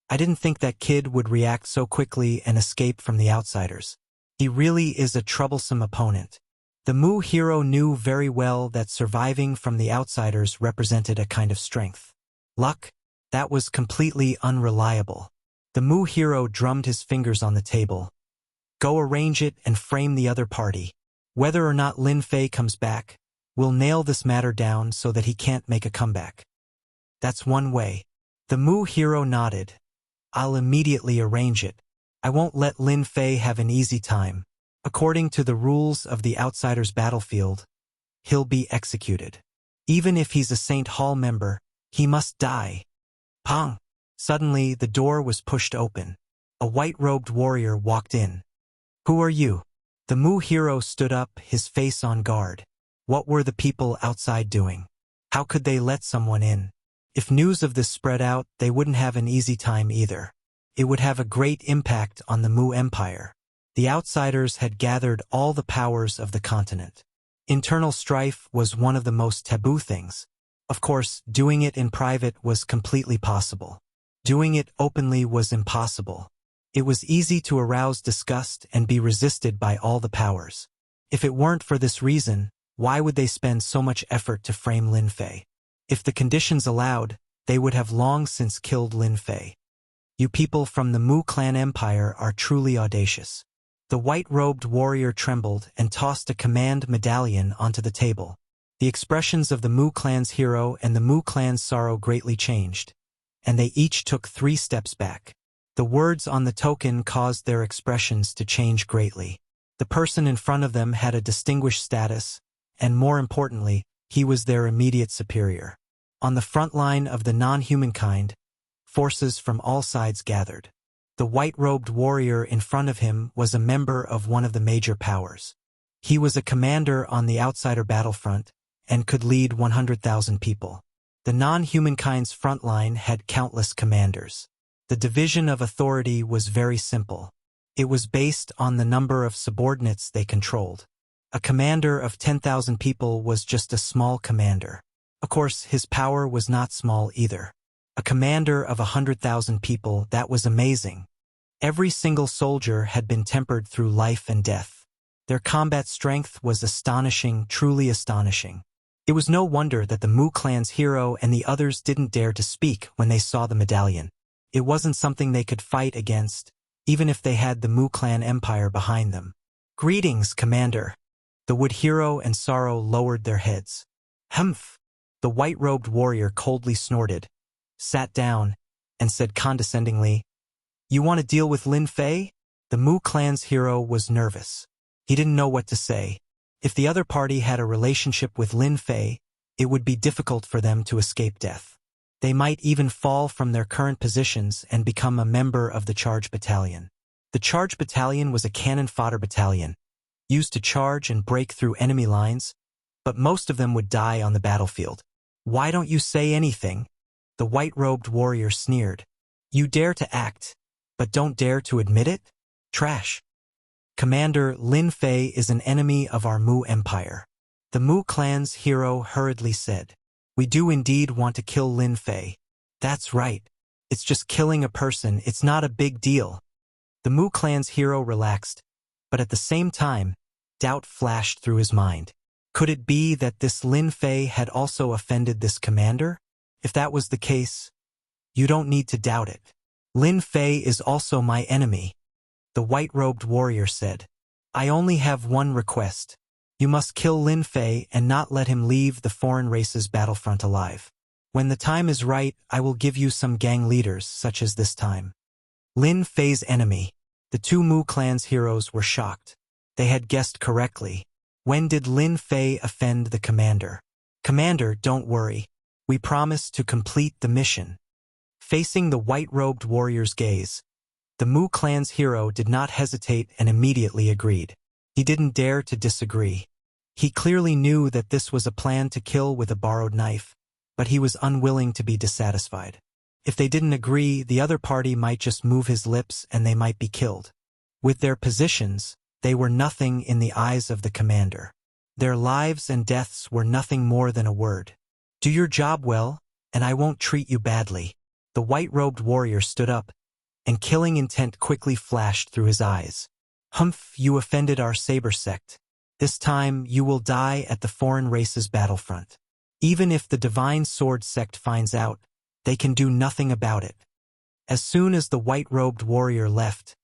I didn't think that kid would react so quickly and escape from the outsiders. He really is a troublesome opponent. The Mu hero knew very well that surviving from the outsiders represented a kind of strength. Luck? That was completely unreliable. The Mu hero drummed his fingers on the table. Go arrange it and frame the other party. Whether or not Lin Fei comes back, we'll nail this matter down so that he can't make a comeback. That's one way. The Mu hero nodded. I'll immediately arrange it. I won't let Lin Fei have an easy time. According to the rules of the Outsiders battlefield, he'll be executed. Even if he's a St. Hall member, he must die. Pong! Suddenly, the door was pushed open. A white-robed warrior walked in. Who are you? The Mu hero stood up, his face on guard. What were the people outside doing? How could they let someone in? If news of this spread out, they wouldn't have an easy time either. It would have a great impact on the Mu Empire. The outsiders had gathered all the powers of the continent. Internal strife was one of the most taboo things. Of course, doing it in private was completely possible. Doing it openly was impossible. It was easy to arouse disgust and be resisted by all the powers. If it weren't for this reason, why would they spend so much effort to frame Lin Fei? If the conditions allowed, they would have long since killed Lin Fei. You people from the Mu clan empire are truly audacious. The white-robed warrior trembled and tossed a command medallion onto the table. The expressions of the Mu clan's hero and the Mu clan's sorrow greatly changed, and they each took 3 steps back. The words on the token caused their expressions to change greatly. The person in front of them had a distinguished status, and more importantly, he was their immediate superior. On the front line of the non-humankind, forces from all sides gathered. The white-robed warrior in front of him was a member of one of the major powers. He was a commander on the outsider battlefront and could lead 100,000 people. The non-humankind's front line had countless commanders. The division of authority was very simple. It was based on the number of subordinates they controlled. A commander of 10,000 people was just a small commander. Of course, his power was not small either. A commander of 100,000 people, that was amazing. Every single soldier had been tempered through life and death. Their combat strength was astonishing, truly astonishing. It was no wonder that the Mu clan's hero and the others didn't dare to speak when they saw the medallion. It wasn't something they could fight against, even if they had the Mu clan empire behind them. Greetings, Commander. The wood hero and Sorrow lowered their heads. Humph! The white-robed warrior coldly snorted, sat down, and said condescendingly, You want to deal with Lin Fei? The Mu clan's hero was nervous. He didn't know what to say. If the other party had a relationship with Lin Fei, it would be difficult for them to escape death. They might even fall from their current positions and become a member of the Charge Battalion. The Charge Battalion was a cannon fodder battalion, used to charge and break through enemy lines, but most of them would die on the battlefield. Why don't you say anything? The white-robed warrior sneered. You dare to act, but don't dare to admit it? Trash. Commander, Lin Fei is an enemy of our Mu Empire. The Mu clan's hero hurriedly said. We do indeed want to kill Lin Fei. That's right. It's just killing a person, it's not a big deal. The Mu clan's hero relaxed, but at the same time, doubt flashed through his mind. Could it be that this Lin Fei had also offended this commander? If that was the case, you don't need to doubt it. Lin Fei is also my enemy. The white-robed warrior said, I only have one request. You must kill Lin Fei and not let him leave the foreign race's battlefront alive. When the time is right, I will give you some gang leaders, such as this time. Lin Fei's enemy. The two Mu clan's heroes were shocked. They had guessed correctly. When did Lin Fei offend the commander? Commander, don't worry. We promise to complete the mission. Facing the white-robed warrior's gaze, the Mu clan's hero did not hesitate and immediately agreed. He didn't dare to disagree. He clearly knew that this was a plan to kill with a borrowed knife, but he was unwilling to be dissatisfied. If they didn't agree, the other party might just move his lips and they might be killed. With their positions, they were nothing in the eyes of the commander. Their lives and deaths were nothing more than a word. Do your job well, and I won't treat you badly. The white-robed warrior stood up, and killing intent quickly flashed through his eyes. Humph, you offended our saber sect. This time you will die at the foreign race's battlefront. Even if the divine sword sect finds out, they can do nothing about it. As soon as the white-robed warrior left,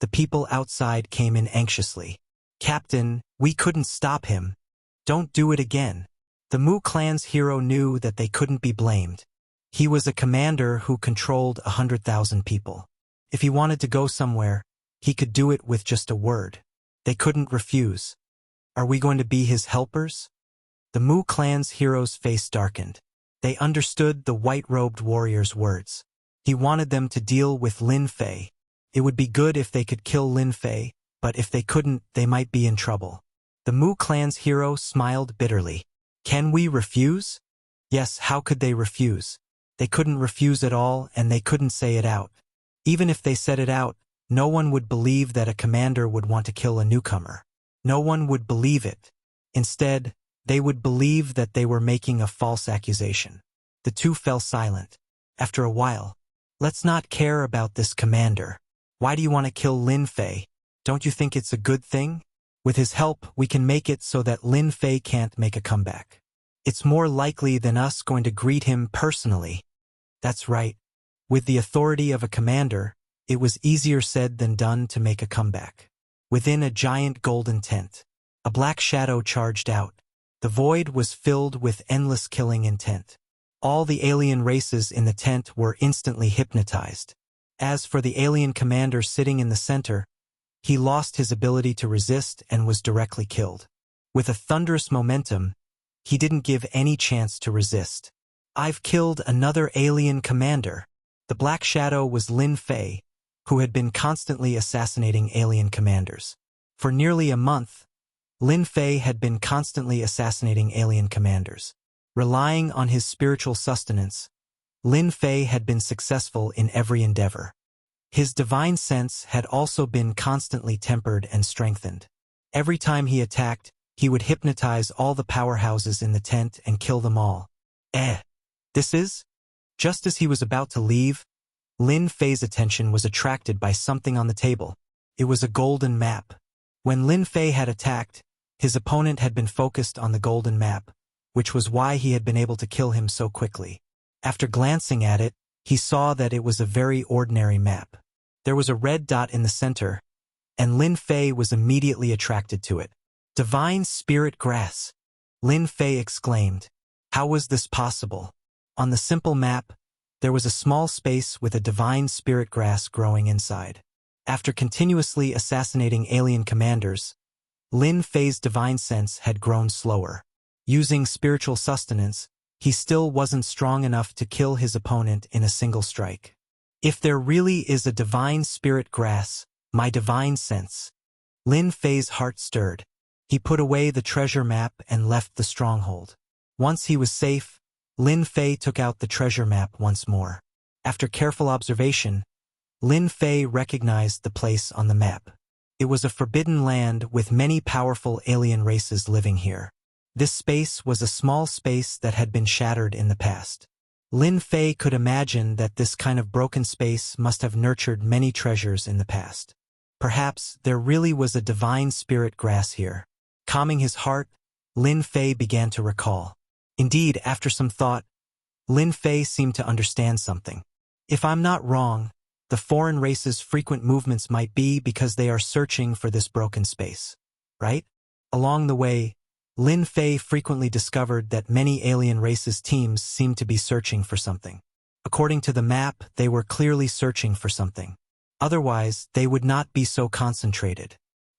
the people outside came in anxiously. Captain, we couldn't stop him. Don't do it again. The Mu clan's hero knew that they couldn't be blamed. He was a commander who controlled 100,000 people. If he wanted to go somewhere, he could do it with just a word. They couldn't refuse. Are we going to be his helpers? The Mu clan's hero's face darkened. They understood the white-robed warrior's words. He wanted them to deal with Lin Fei. It would be good if they could kill Lin Fei, but if they couldn't, they might be in trouble. The Mu clan's hero smiled bitterly. Can we refuse? Yes, how could they refuse? They couldn't refuse at all, and they couldn't say it out. Even if they said it out, no one would believe that a commander would want to kill a newcomer. No one would believe it. Instead, they would believe that they were making a false accusation. The two fell silent. After a while, let's not care about this commander. Why do you want to kill Lin Fei? Don't you think it's a good thing? With his help, we can make it so that Lin Fei can't make a comeback. It's more likely than us going to greet him personally. That's right. With the authority of a commander, it was easier said than done to make a comeback. Within a giant golden tent, a black shadow charged out. The void was filled with endless killing intent. All the alien races in the tent were instantly hypnotized. As for the alien commander sitting in the center, he lost his ability to resist and was directly killed. With a thunderous momentum, he didn't give any chance to resist. I've killed another alien commander. The black shadow was Lin Fei, who had been constantly assassinating alien commanders. For nearly a month, Lin Fei had been constantly assassinating alien commanders. Relying on his spiritual sustenance, Lin Fei had been successful in every endeavor. His divine sense had also been constantly tempered and strengthened. Every time he attacked, he would hypnotize all the powerhouses in the tent and kill them all. This is? Just as he was about to leave, Lin Fei's attention was attracted by something on the table. It was a golden map. When Lin Fei had attacked, his opponent had been focused on the golden map, which was why he had been able to kill him so quickly. After glancing at it, he saw that it was a very ordinary map. There was a red dot in the center, and Lin Fei was immediately attracted to it. Divine Spirit Grass! Lin Fei exclaimed. How was this possible? On the simple map, there was a small space with a divine spirit grass growing inside. After continuously assassinating alien commanders, Lin Fei's divine sense had grown slower. Using spiritual sustenance, he still wasn't strong enough to kill his opponent in a single strike. If there really is a divine spirit grass, my divine sense. Lin Fei's heart stirred. He put away the treasure map and left the stronghold. Once he was safe, Lin Fei took out the treasure map once more. After careful observation, Lin Fei recognized the place on the map. It was a forbidden land with many powerful alien races living here. This space was a small space that had been shattered in the past. Lin Fei could imagine that this kind of broken space must have nurtured many treasures in the past. Perhaps there really was a divine spirit grass here. Calming his heart, Lin Fei began to recall. Indeed, after some thought, Lin Fei seemed to understand something. If I'm not wrong, the The foreign race's frequent movements might be because they are searching for this broken space, right? Along the way, Lin Fei frequently discovered that many alien races' teams seemed to be searching for something. According to the map, they were clearly searching for something. Otherwise, they would not be so concentrated.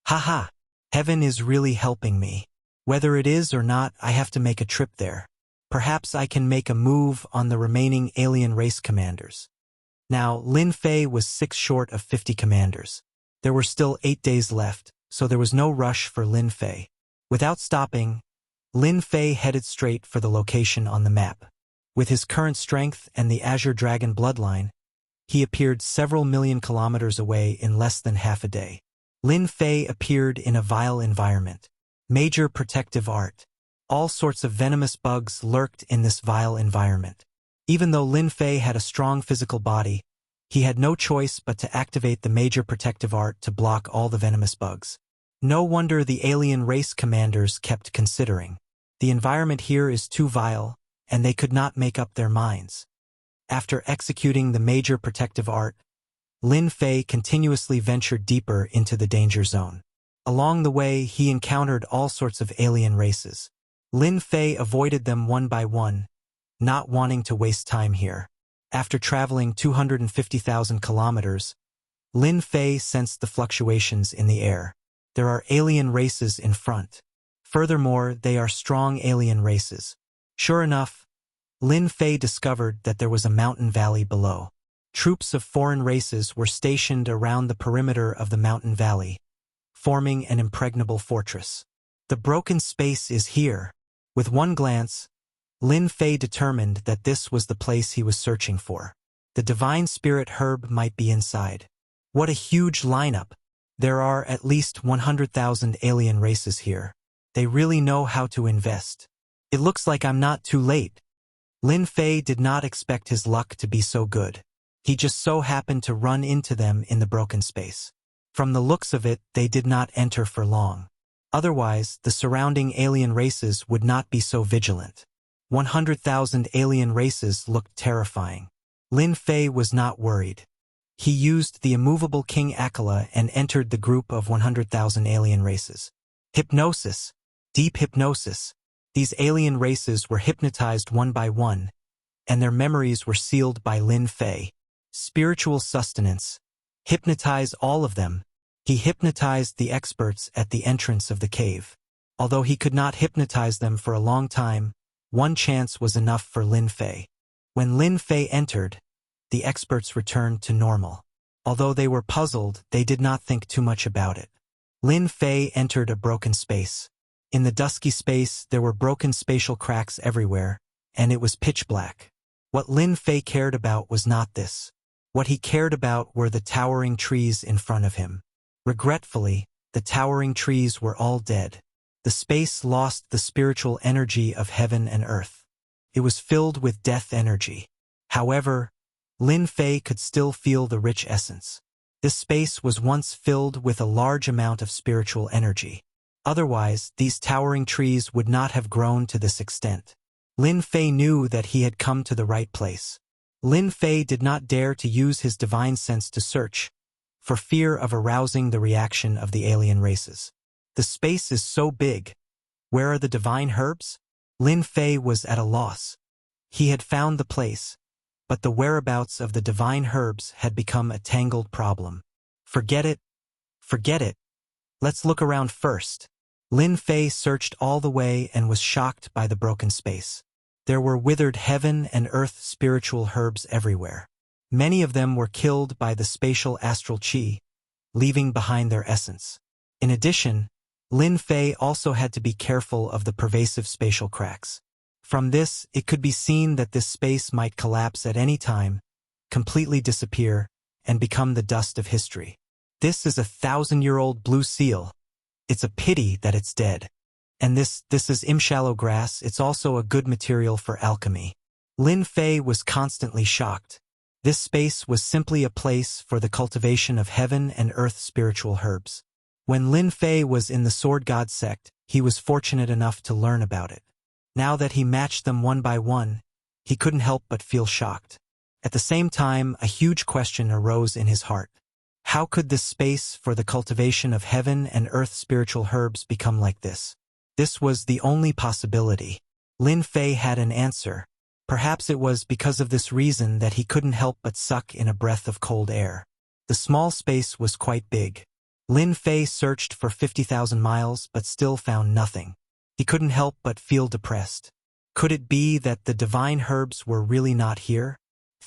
Haha, heaven is really helping me. Whether it is or not, I have to make a trip there. Perhaps I can make a move on the remaining alien race commanders. Now, Lin Fei was 6 short of 50 commanders. There were still 8 days left, so there was no rush for Lin Fei. Without stopping, Lin Fei headed straight for the location on the map. With his current strength and the Azure Dragon bloodline, he appeared several million kilometers away in less than half a day. Lin Fei appeared in a vile environment. Major protective art. All sorts of venomous bugs lurked in this vile environment. Even though Lin Fei had a strong physical body, he had no choice but to activate the major protective art to block all the venomous bugs. No wonder the alien race commanders kept considering. The environment here is too vile, and they could not make up their minds. After executing the major protective art, Lin Fei continuously ventured deeper into the danger zone. Along the way, he encountered all sorts of alien races. Lin Fei avoided them one by one, not wanting to waste time here. After traveling 250,000 kilometers, Lin Fei sensed the fluctuations in the air. There are alien races in front. Furthermore, they are strong alien races. Sure enough, Lin Fei discovered that there was a mountain valley below. Troops of foreign races were stationed around the perimeter of the mountain valley, forming an impregnable fortress. The broken space is here. With one glance, Lin Fei determined that this was the place he was searching for. The divine spirit herb might be inside. What a huge lineup! There are at least 100,000 alien races here. They really know how to invest. It looks like I'm not too late. Lin Fei did not expect his luck to be so good. He just so happened to run into them in the broken space. From the looks of it, they did not enter for long. Otherwise, the surrounding alien races would not be so vigilant. 100,000 alien races looked terrifying. Lin Fei was not worried. He used the immovable King Akela and entered the group of 100,000 alien races. Hypnosis. Deep hypnosis. These alien races were hypnotized one by one, and their memories were sealed by Lin Fei. Spiritual sustenance. Hypnotize all of them. He hypnotized the experts at the entrance of the cave. Although he could not hypnotize them for a long time, one chance was enough for Lin Fei. When Lin Fei entered, the experts returned to normal. Although they were puzzled, they did not think too much about it. Lin Fei entered a broken space. In the dusky space, there were broken spatial cracks everywhere, and it was pitch black. What Lin Fei cared about was not this. What he cared about were the towering trees in front of him. Regretfully, the towering trees were all dead. The space lost the spiritual energy of heaven and earth. It was filled with death energy. However, Lin Fei could still feel the rich essence. This space was once filled with a large amount of spiritual energy. Otherwise, these towering trees would not have grown to this extent. Lin Fei knew that he had come to the right place. Lin Fei did not dare to use his divine sense to search, for fear of arousing the reaction of the alien races. The space is so big. Where are the divine herbs? Lin Fei was at a loss. He had found the place, but the whereabouts of the divine herbs had become a tangled problem. Forget it. Forget it. Let's look around first. Lin Fei searched all the way and was shocked by the broken space. There were withered heaven and earth spiritual herbs everywhere. Many of them were killed by the spatial astral chi, leaving behind their essence. In addition, Lin Fei also had to be careful of the pervasive spatial cracks. From this, it could be seen that this space might collapse at any time, completely disappear, and become the dust of history. This is a 1,000-year-old blue seal. It's a pity that it's dead. And this is imshallow grass. It's also a good material for alchemy. Lin Fei was constantly shocked. This space was simply a place for the cultivation of heaven and earth spiritual herbs. When Lin Fei was in the Sword God sect, he was fortunate enough to learn about it. Now that he matched them one by one, he couldn't help but feel shocked. At the same time, a huge question arose in his heart. How could this space for the cultivation of heaven and earth spiritual herbs become like this? This was the only possibility. Lin Fei had an answer. Perhaps it was because of this reason that he couldn't help but suck in a breath of cold air. The small space was quite big. Lin Fei searched for 50,000 miles but still found nothing. He couldn't help but feel depressed. Could it be that the divine herbs were really not here?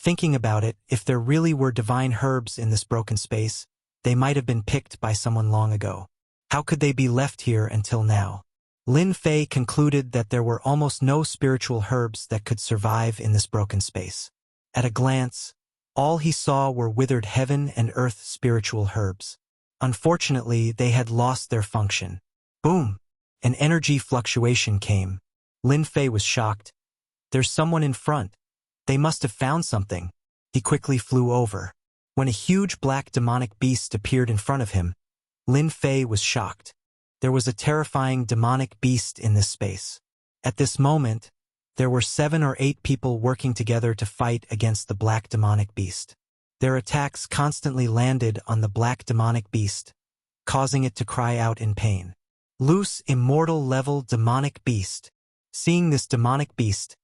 Thinking about it, if there really were divine herbs in this broken space, they might have been picked by someone long ago. How could they be left here until now? Lin Fei concluded that there were almost no spiritual herbs that could survive in this broken space. At a glance, all he saw were withered heaven and earth spiritual herbs. Unfortunately, they had lost their function. Boom! An energy fluctuation came. Lin Fei was shocked. There's someone in front. They must have found something. He quickly flew over. When a huge black demonic beast appeared in front of him, Lin Fei was shocked. There was a terrifying demonic beast in this space. At this moment, there were 7 or 8 people working together to fight against the black demonic beast. Their attacks constantly landed on the black demonic beast, causing it to cry out in pain. Loose immortal level demonic beast. Seeing this demonic beast,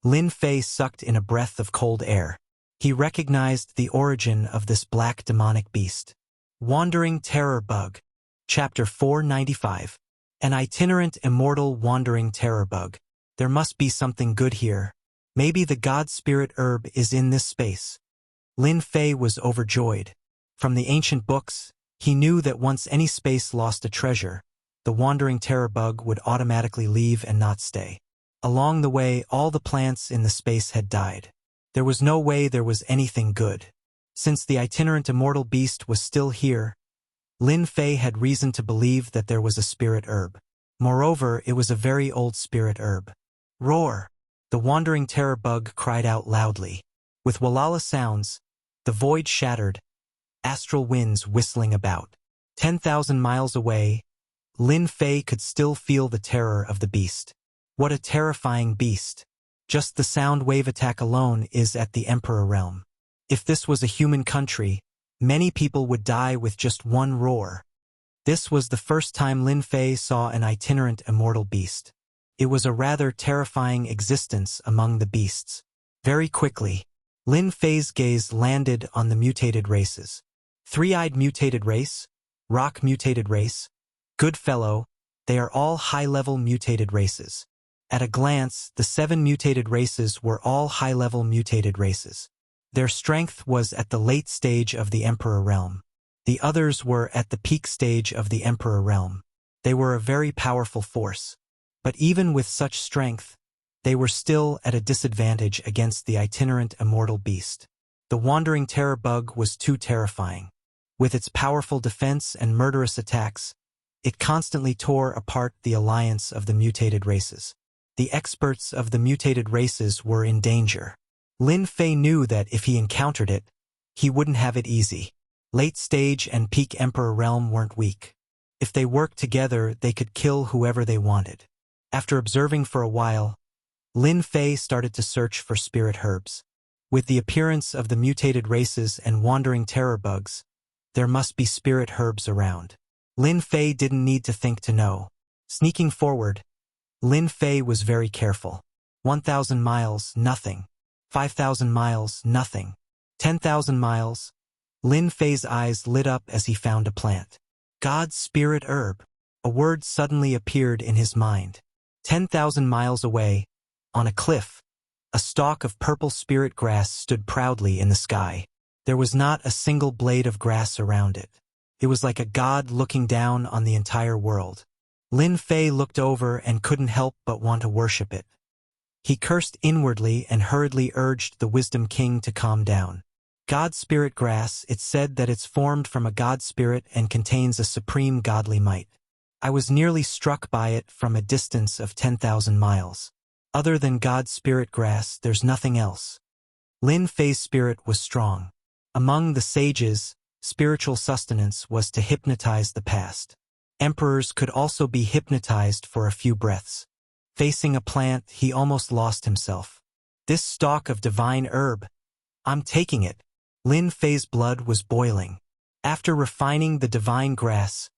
Lin Fei sucked in a breath of cold air. He recognized the origin of this black demonic beast. Wandering Terror Bug. Chapter 495. An itinerant immortal wandering terror bug. There must be something good here. Maybe the God Spirit herb is in this space. Lin Fei was overjoyed. From the ancient books, he knew that once any space lost a treasure, the wandering terror bug would automatically leave and not stay. Along the way, all the plants in the space had died. There was no way there was anything good. Since the itinerant immortal beast was still here, Lin Fei had reason to believe that there was a spirit herb. Moreover, it was a very old spirit herb. Roar! The wandering terror bug cried out loudly. With Walala sounds, the void shattered, astral winds whistling about. 10,000 miles away, Lin Fei could still feel the terror of the beast. What a terrifying beast! Just the sound wave attack alone is at the Emperor realm. If this was a human country, many people would die with just one roar. This was the first time Lin Fei saw an itinerant immortal beast. It was a rather terrifying existence among the beasts. Very quickly, Lin Fei's gaze landed on the mutated races. Three-eyed mutated race, rock mutated race, good fellow, they are all high-level mutated races. At a glance, the 7 mutated races were all high-level mutated races. Their strength was at the late stage of the Emperor realm. The others were at the peak stage of the Emperor realm. They were a very powerful force. But even with such strength, they were still at a disadvantage against the itinerant immortal beast. The wandering terror bug was too terrifying. With its powerful defense and murderous attacks, it constantly tore apart the alliance of the mutated races. The experts of the mutated races were in danger. Lin Fei knew that if he encountered it, he wouldn't have it easy. Late stage and peak Emperor realm weren't weak. If they worked together, they could kill whoever they wanted. After observing for a while, Lin Fei started to search for spirit herbs. With the appearance of the mutated races and wandering terror bugs, there must be spirit herbs around. Lin Fei didn't need to think to know. Sneaking forward, Lin Fei was very careful. 1,000 miles, nothing. 5,000 miles, nothing. 10,000 miles. Lin Fei's eyes lit up as he found a plant. God's spirit herb. A word suddenly appeared in his mind. 10,000 miles away, on a cliff, a stalk of purple spirit grass stood proudly in the sky. There was not a single blade of grass around it. It was like a god looking down on the entire world. Lin Fei looked over and couldn't help but want to worship it. He cursed inwardly and hurriedly urged the Wisdom King to calm down. God spirit grass, it's said that it's formed from a god spirit and contains a supreme godly might. I was nearly struck by it from a distance of 10,000 miles. Other than God spirit grass, there's nothing else. Lin Fei's spirit was strong. Among the sages, spiritual sustenance was to hypnotize the past. Emperors could also be hypnotized for a few breaths. Facing a plant, he almost lost himself. This stalk of divine herb, I'm taking it. Lin Fei's blood was boiling. After refining the divine grass,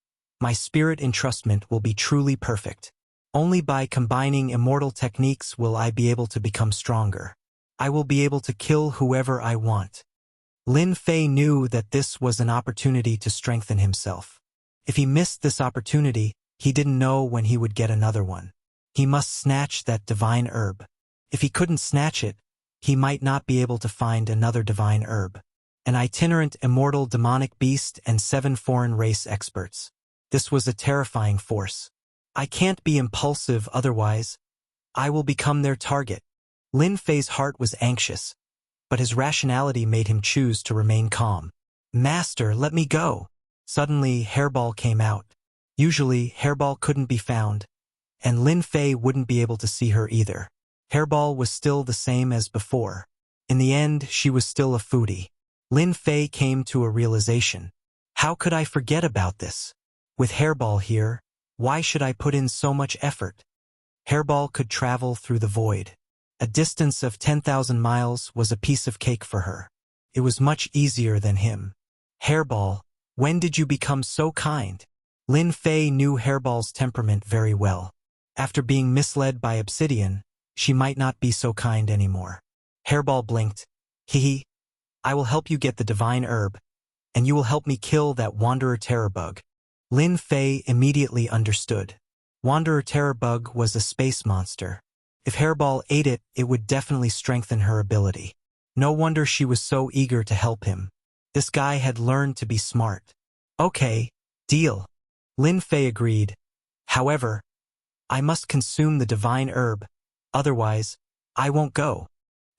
my spirit entrustment will be truly perfect. Only by combining immortal techniques will I be able to become stronger. I will be able to kill whoever I want. Lin Fei knew that this was an opportunity to strengthen himself. If he missed this opportunity, he didn't know when he would get another one. He must snatch that divine herb. If he couldn't snatch it, he might not be able to find another divine herb. An itinerant immortal demonic beast and 7 foreign race experts. This was a terrifying force. I can't be impulsive otherwise. I will become their target. Lin Fei's heart was anxious, but his rationality made him choose to remain calm. Master, let me go. Suddenly, Hairball came out. Usually, Hairball couldn't be found, and Lin Fei wouldn't be able to see her either. Hairball was still the same as before. In the end, she was still a foodie. Lin Fei came to a realization. How could I forget about this? With Hairball here, why should I put in so much effort? Hairball could travel through the void. A distance of 10,000 miles was a piece of cake for her. It was much easier than him. Hairball, when did you become so kind? Lin Fei knew Hairball's temperament very well. After being misled by Obsidian, she might not be so kind anymore. Hairball blinked. Hee. I will help you get the divine herb, and you will help me kill that Wanderer Terror Bug. Lin Fei immediately understood. Wanderer Terror Bug was a space monster. If Hairball ate it, it would definitely strengthen her ability. No wonder she was so eager to help him. This guy had learned to be smart. Okay, deal. Lin Fei agreed. However, I must consume the divine herb, otherwise, I won't go.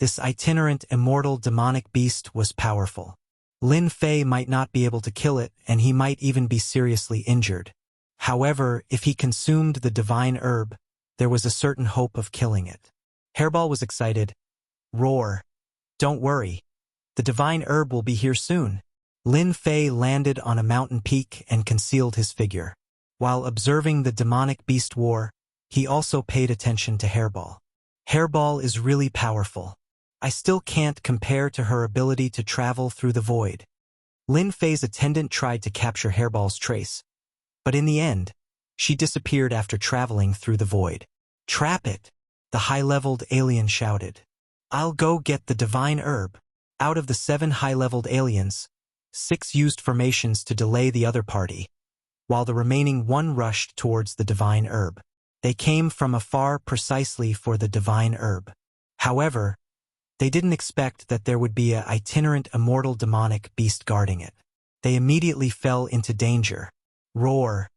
This itinerant immortal demonic beast was powerful. Lin Fei might not be able to kill it, and he might even be seriously injured. However, if he consumed the divine herb, there was a certain hope of killing it. Hairball was excited. Roar. Don't worry. The divine herb will be here soon. Lin Fei landed on a mountain peak and concealed his figure. While observing the demonic beast war, he also paid attention to Hairball. Hairball is really powerful. I still can't compare to her ability to travel through the void. Lin Fei's attendant tried to capture Hairball's trace, but in the end, she disappeared after traveling through the void. Trap it, the high-leveled alien shouted. I'll go get the divine herb. Out of the 7 high-leveled aliens, 6 used formations to delay the other party, while the remaining 1 rushed towards the divine herb. They came from afar precisely for the divine herb. However, they didn't expect that there would be an itinerant immortal demonic beast guarding it. They immediately fell into danger. Roar.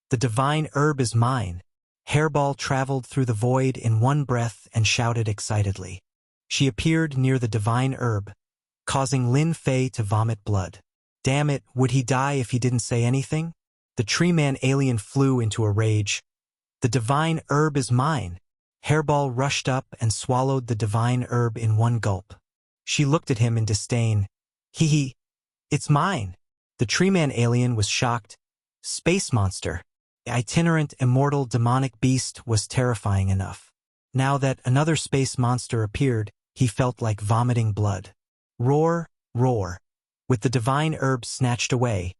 The divine herb is mine. Hairball traveled through the void in one breath and shouted excitedly. She appeared near the divine herb, causing Lin Fei to vomit blood. Damn it, would he die if he didn't say anything? The tree man alien flew into a rage. The divine herb is mine. Hairball rushed up and swallowed the divine herb in one gulp. She looked at him in disdain. Hee, it's mine. The tree man alien was shocked. Space monster. The itinerant immortal demonic beast was terrifying enough. Now that another space monster appeared, he felt like vomiting blood. Roar, roar. With the divine herb snatched away,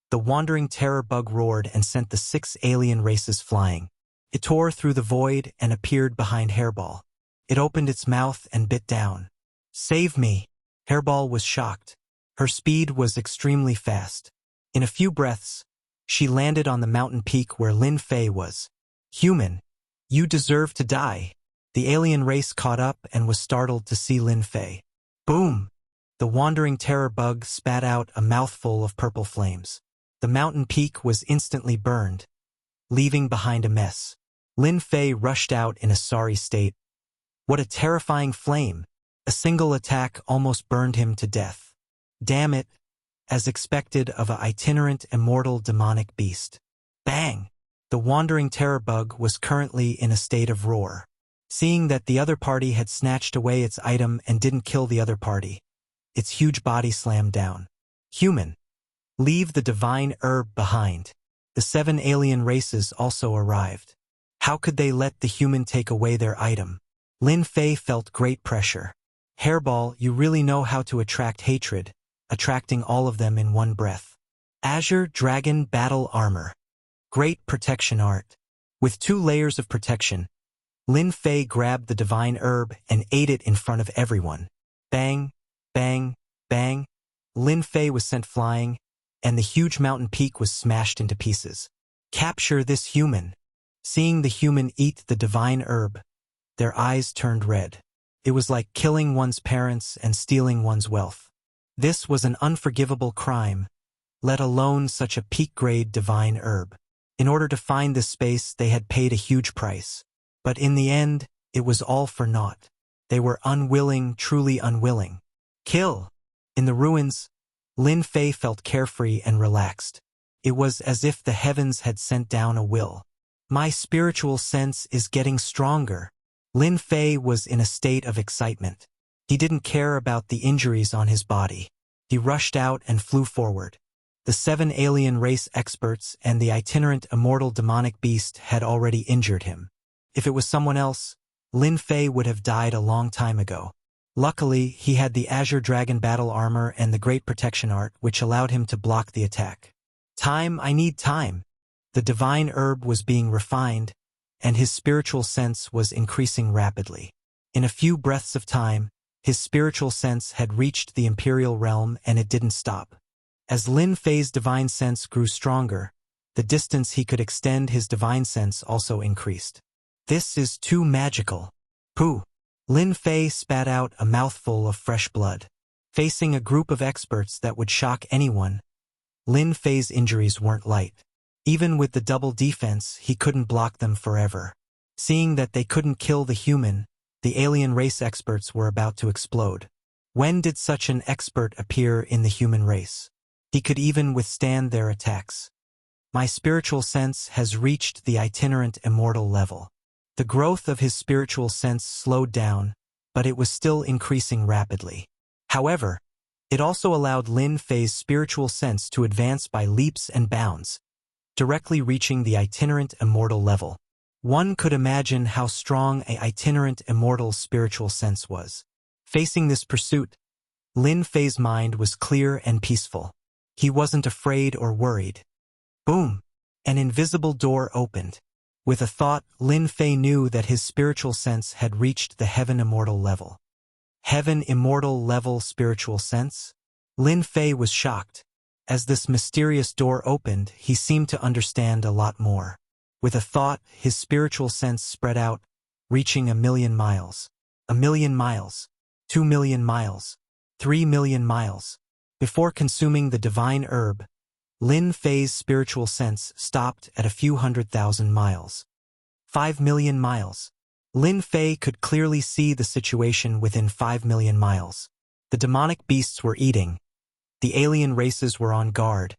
the wandering terror bug roared and sent the 6 alien races flying. It tore through the void and appeared behind Hairball. It opened its mouth and bit down. Save me! Hairball was shocked. Her speed was extremely fast. In a few breaths, she landed on the mountain peak where Lin Fei was. Human, you deserve to die. The alien race caught up and was startled to see Lin Fei. Boom! The wandering terror bug spat out a mouthful of purple flames. The mountain peak was instantly burned, leaving behind a mess. Lin Fei rushed out in a sorry state. What a terrifying flame! A single attack almost burned him to death. Damn it! As expected of an itinerant immortal demonic beast. Bang! The wandering terror bug was currently in a state of roar. Seeing that the other party had snatched away its item and didn't kill the other party, its huge body slammed down. Human, leave the divine herb behind. The 7 alien races also arrived. How could they let the human take away their item? Lin Fei felt great pressure. Hairball, you really know how to attract hatred, attracting all of them in one breath. Azure Dragon Battle Armor. Great protection art. With 2 layers of protection, Lin Fei grabbed the divine herb and ate it in front of everyone. Bang, bang, bang. Lin Fei was sent flying, and the huge mountain peak was smashed into pieces. Capture this human. Seeing the human eat the divine herb, their eyes turned red. It was like killing one's parents and stealing one's wealth. This was an unforgivable crime, let alone such a peak-grade divine herb. In order to find this space, they had paid a huge price. But in the end, it was all for naught. They were unwilling, truly unwilling. Kill! In the ruins, Lin Fei felt carefree and relaxed. It was as if the heavens had sent down a will. My spiritual sense is getting stronger. Lin Fei was in a state of excitement. He didn't care about the injuries on his body. He rushed out and flew forward. The 7 alien race experts and the itinerant immortal demonic beast had already injured him. If it was someone else, Lin Fei would have died a long time ago. Luckily, he had the Azure Dragon Battle Armor and the Great Protection Art, which allowed him to block the attack. Time, I need time. The divine herb was being refined, and his spiritual sense was increasing rapidly. In a few breaths of time, his spiritual sense had reached the imperial realm, and it didn't stop. As Lin Fei's divine sense grew stronger, the distance he could extend his divine sense also increased. This is too magical. Pooh! Lin Fei spat out a mouthful of fresh blood. Facing a group of experts that would shock anyone, Lin Fei's injuries weren't light. Even with the double defense, he couldn't block them forever. Seeing that they couldn't kill the human, the alien race experts were about to explode. When did such an expert appear in the human race? He could even withstand their attacks. My spiritual sense has reached the itinerant immortal level. The growth of his spiritual sense slowed down, but it was still increasing rapidly. However, it also allowed Lin Fei's spiritual sense to advance by leaps and bounds, directly reaching the itinerant immortal level. One could imagine how strong an itinerant immortal spiritual sense was. Facing this pursuit, Lin Fei's mind was clear and peaceful. He wasn't afraid or worried. Boom! An invisible door opened. With a thought, Lin Fei knew that his spiritual sense had reached the Heaven Immortal level. Heaven Immortal level spiritual sense? Lin Fei was shocked. As this mysterious door opened, he seemed to understand a lot more. With a thought, his spiritual sense spread out, reaching 1,000,000 miles. 1,000,000 miles. 2,000,000 miles. 3,000,000 miles. Before consuming the divine herb, Lin Fei's spiritual sense stopped at a few 100,000 miles. 5,000,000 miles. Lin Fei could clearly see the situation within 5,000,000 miles. The demonic beasts were eating, the alien races were on guard,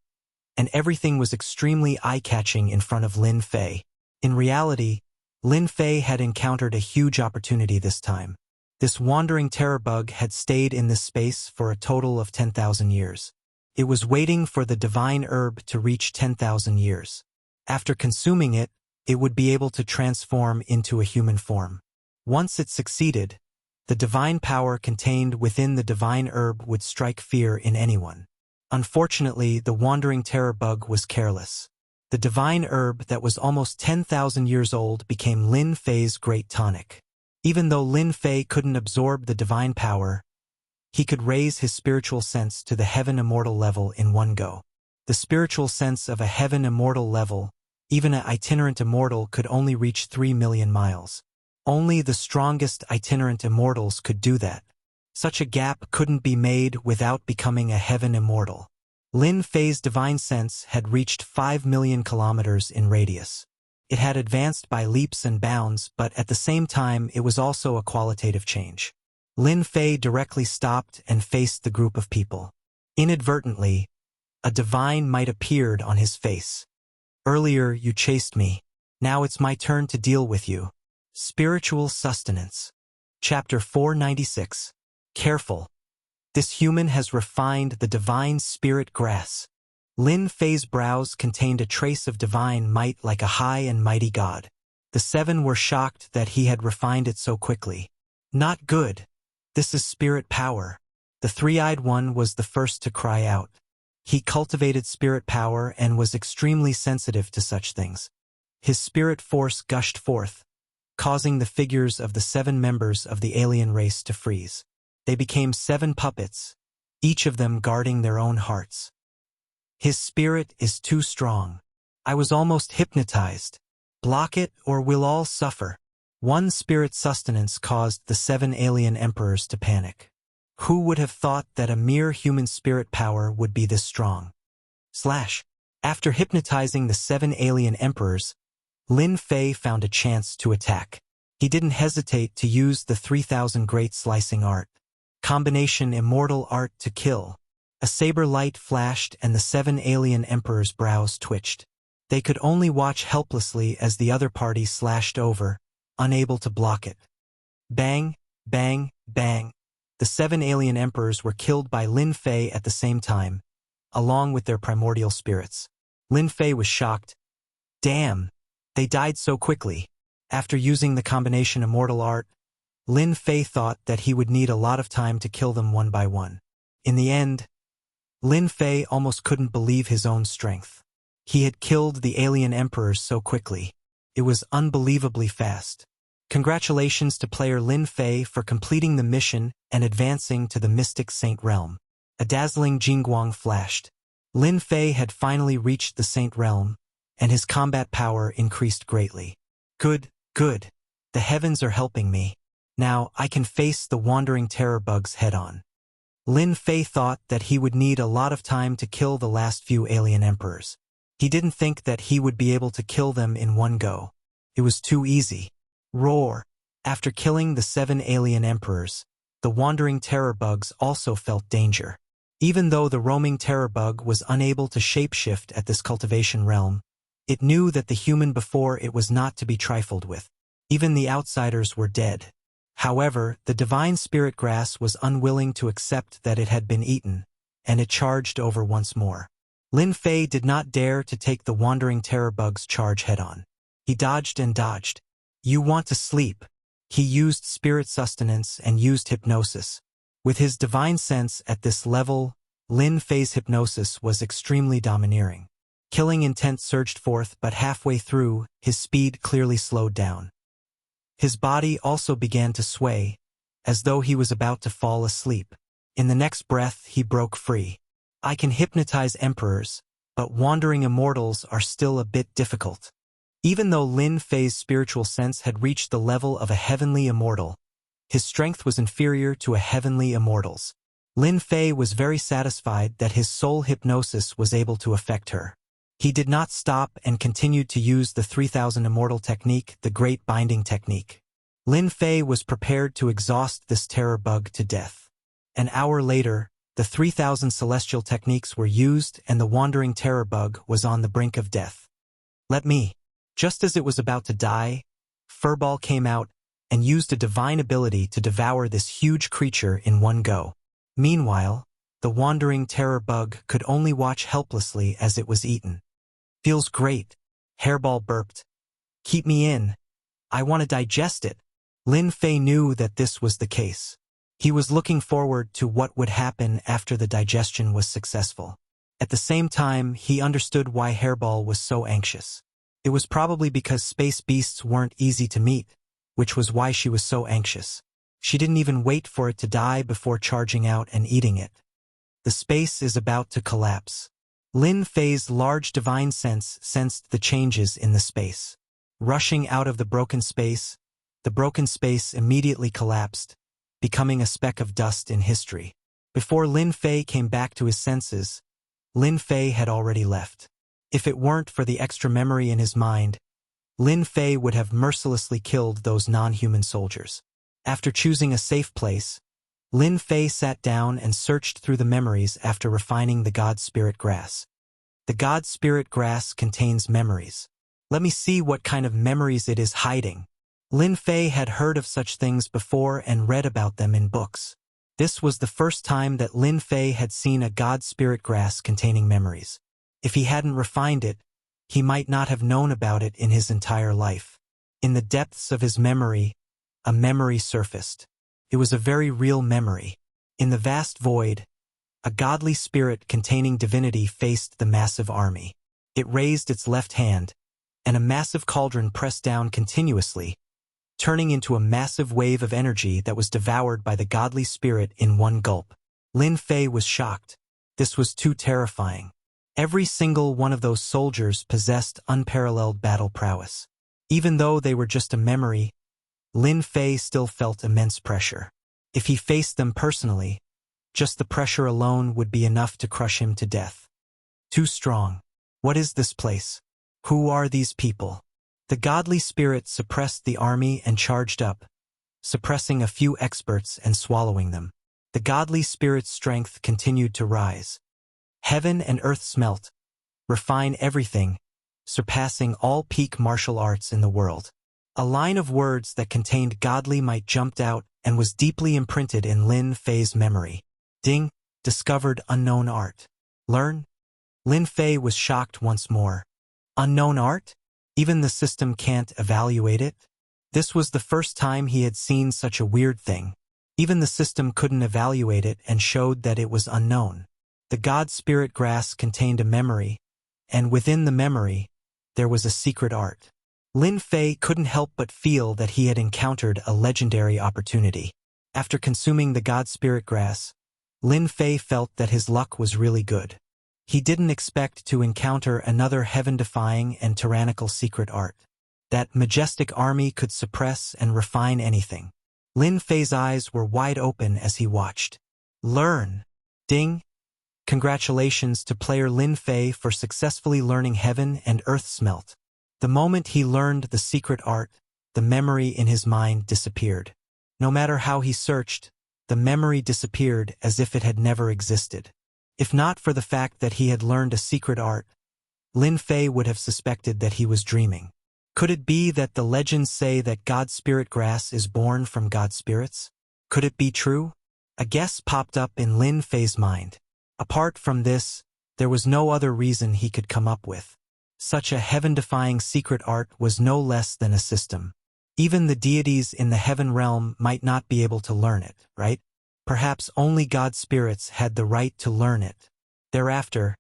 and everything was extremely eye-catching in front of Lin Fei. In reality, Lin Fei had encountered a huge opportunity this time. This wandering terror bug had stayed in this space for a total of 10,000 years. It was waiting for the divine herb to reach 10,000 years. After consuming it, it would be able to transform into a human form. Once it succeeded, the divine power contained within the divine herb would strike fear in anyone. Unfortunately, the wandering terror bug was careless. The divine herb that was almost 10,000 years old became Lin Fei's great tonic. Even though Lin Fei couldn't absorb the divine power, he could raise his spiritual sense to the Heaven Immortal level in one go. The spiritual sense of a Heaven Immortal level, even an itinerant immortal, could only reach 3,000,000 miles. Only the strongest itinerant immortals could do that. Such a gap couldn't be made without becoming a Heaven Immortal. Lin Fei's divine sense had reached 5,000,000 kilometers in radius. It had advanced by leaps and bounds, but at the same time it was also a qualitative change. Lin Fei directly stopped and faced the group of people. Inadvertently, a divine might appeared on his face. Earlier you chased me. Now it's my turn to deal with you. Spiritual Sustenance. Chapter 496. Careful. This human has refined the divine spirit grass. Lin Fei's brows contained a trace of divine might like a high and mighty god. The 7 were shocked that he had refined it so quickly. Not good. This is spirit power. The three-eyed one was the first to cry out. He cultivated spirit power and was extremely sensitive to such things. His spirit force gushed forth, causing the figures of the 7 members of the alien race to freeze. They became 7 puppets, each of them guarding their own hearts. His spirit is too strong. I was almost hypnotized. Block it or we'll all suffer. One spirit sustenance caused the 7 alien emperors to panic. Who would have thought that a mere human spirit power would be this strong? After hypnotizing the 7 alien emperors, Lin Fei found a chance to attack. He didn't hesitate to use the 3000 great slicing art. Combination immortal art to kill. A saber light flashed and the 7 alien emperors' brows twitched. They could only watch helplessly as the other party slashed over, unable to block it. Bang, bang, bang. The 7 alien emperors were killed by Lin Fei at the same time, along with their primordial spirits. Lin Fei was shocked. Damn, they died so quickly. After using the combination immortal art, Lin Fei thought that he would need a lot of time to kill them one by one. In the end, Lin Fei almost couldn't believe his own strength. He had killed the alien emperors so quickly. It was unbelievably fast. Congratulations to player Lin Fei for completing the mission and advancing to the Mystic Saint Realm. A dazzling Jingguang flashed. Lin Fei had finally reached the Saint Realm, and his combat power increased greatly. Good, good. The heavens are helping me. Now I can face the wandering terror bugs head-on. Lin Fei thought that he would need a lot of time to kill the last few alien emperors. He didn't think that he would be able to kill them in one go. It was too easy. Roar! After killing the 7 alien emperors, the wandering terror bugs also felt danger. Even though the roaming terror bug was unable to shapeshift at this cultivation realm, it knew that the human before it was not to be trifled with. Even the outsiders were dead. However, the divine spirit grass was unwilling to accept that it had been eaten, and it charged over once more. Lin Fei did not dare to take the wandering terror bug's charge head-on. He dodged and dodged. You want to sleep. He used spirit sustenance and used hypnosis. With his divine sense at this level, Lin Fei's hypnosis was extremely domineering. Killing intent surged forth, but halfway through, his speed clearly slowed down. His body also began to sway, as though he was about to fall asleep. In the next breath, he broke free. I can hypnotize emperors, but wandering immortals are still a bit difficult. Even though Lin Fei's spiritual sense had reached the level of a heavenly immortal, his strength was inferior to a heavenly immortal's. Lin Fei was very satisfied that his soul hypnosis was able to affect her. He did not stop and continued to use the 3000 immortal technique, the Great Binding Technique. Lin Fei was prepared to exhaust this terror bug to death. An hour later, the 3000 celestial techniques were used and the wandering terror bug was on the brink of death. Let me. Just as it was about to die, Furball came out and used a divine ability to devour this huge creature in one go. Meanwhile, the wandering terror bug could only watch helplessly as it was eaten. Feels great, Hairball burped. Keep me in. I want to digest it. Lin Fei knew that this was the case. He was looking forward to what would happen after the digestion was successful. At the same time, he understood why Hairball was so anxious. It was probably because space beasts weren't easy to meet, which was why she was so anxious. She didn't even wait for it to die before charging out and eating it. The space is about to collapse. Lin Fei's large divine sense sensed the changes in the space. Rushing out of the broken space immediately collapsed, becoming a speck of dust in history. Before Lin Fei came back to his senses, Lin Fei had already left. If it weren't for the extra memory in his mind, Lin Fei would have mercilessly killed those non-human soldiers. After choosing a safe place, Lin Fei sat down and searched through the memories after refining the God Spirit Grass. The God Spirit Grass contains memories. Let me see what kind of memories it is hiding. Lin Fei had heard of such things before and read about them in books. This was the first time that Lin Fei had seen a God Spirit Grass containing memories. If he hadn't refined it, he might not have known about it in his entire life. In the depths of his memory, a memory surfaced. It was a very real memory. In the vast void, a godly spirit containing divinity faced the massive army. It raised its left hand, and a massive cauldron pressed down continuously, turning into a massive wave of energy that was devoured by the godly spirit in one gulp. Lin Fei was shocked. This was too terrifying. Every single one of those soldiers possessed unparalleled battle prowess. Even though they were just a memory, Lin Fei still felt immense pressure. If he faced them personally, just the pressure alone would be enough to crush him to death. Too strong. What is this place? Who are these people? The godly spirit suppressed the army and charged up, suppressing a few experts and swallowing them. The godly spirit's strength continued to rise. Heaven and earth smelt, refine everything, surpassing all peak martial arts in the world. A line of words that contained godly might jumped out and was deeply imprinted in Lin Fei's memory. Ding, discovered unknown art. Learn? Lin Fei was shocked once more. Unknown art? Even the system can't evaluate it? This was the first time he had seen such a weird thing. Even the system couldn't evaluate it and showed that it was unknown. The God Spirit grass contained a memory, and within the memory, there was a secret art. Lin Fei couldn't help but feel that he had encountered a legendary opportunity. After consuming the God Spirit grass, Lin Fei felt that his luck was really good. He didn't expect to encounter another heaven-defying and tyrannical secret art. That majestic army could suppress and refine anything. Lin Fei's eyes were wide open as he watched. Learn! Ding! Congratulations to player Lin Fei for successfully learning Heaven and Earth Smelt. The moment he learned the secret art, the memory in his mind disappeared. No matter how he searched, the memory disappeared as if it had never existed. If not for the fact that he had learned a secret art, Lin Fei would have suspected that he was dreaming. Could it be that the legends say that God Spirit grass is born from God spirits? Could it be true? A guess popped up in Lin Fei's mind. Apart from this, there was no other reason he could come up with. Such a heaven-defying secret art was no less than a system. Even the deities in the heaven realm might not be able to learn it, right? Perhaps only God spirits had the right to learn it. Thereafter,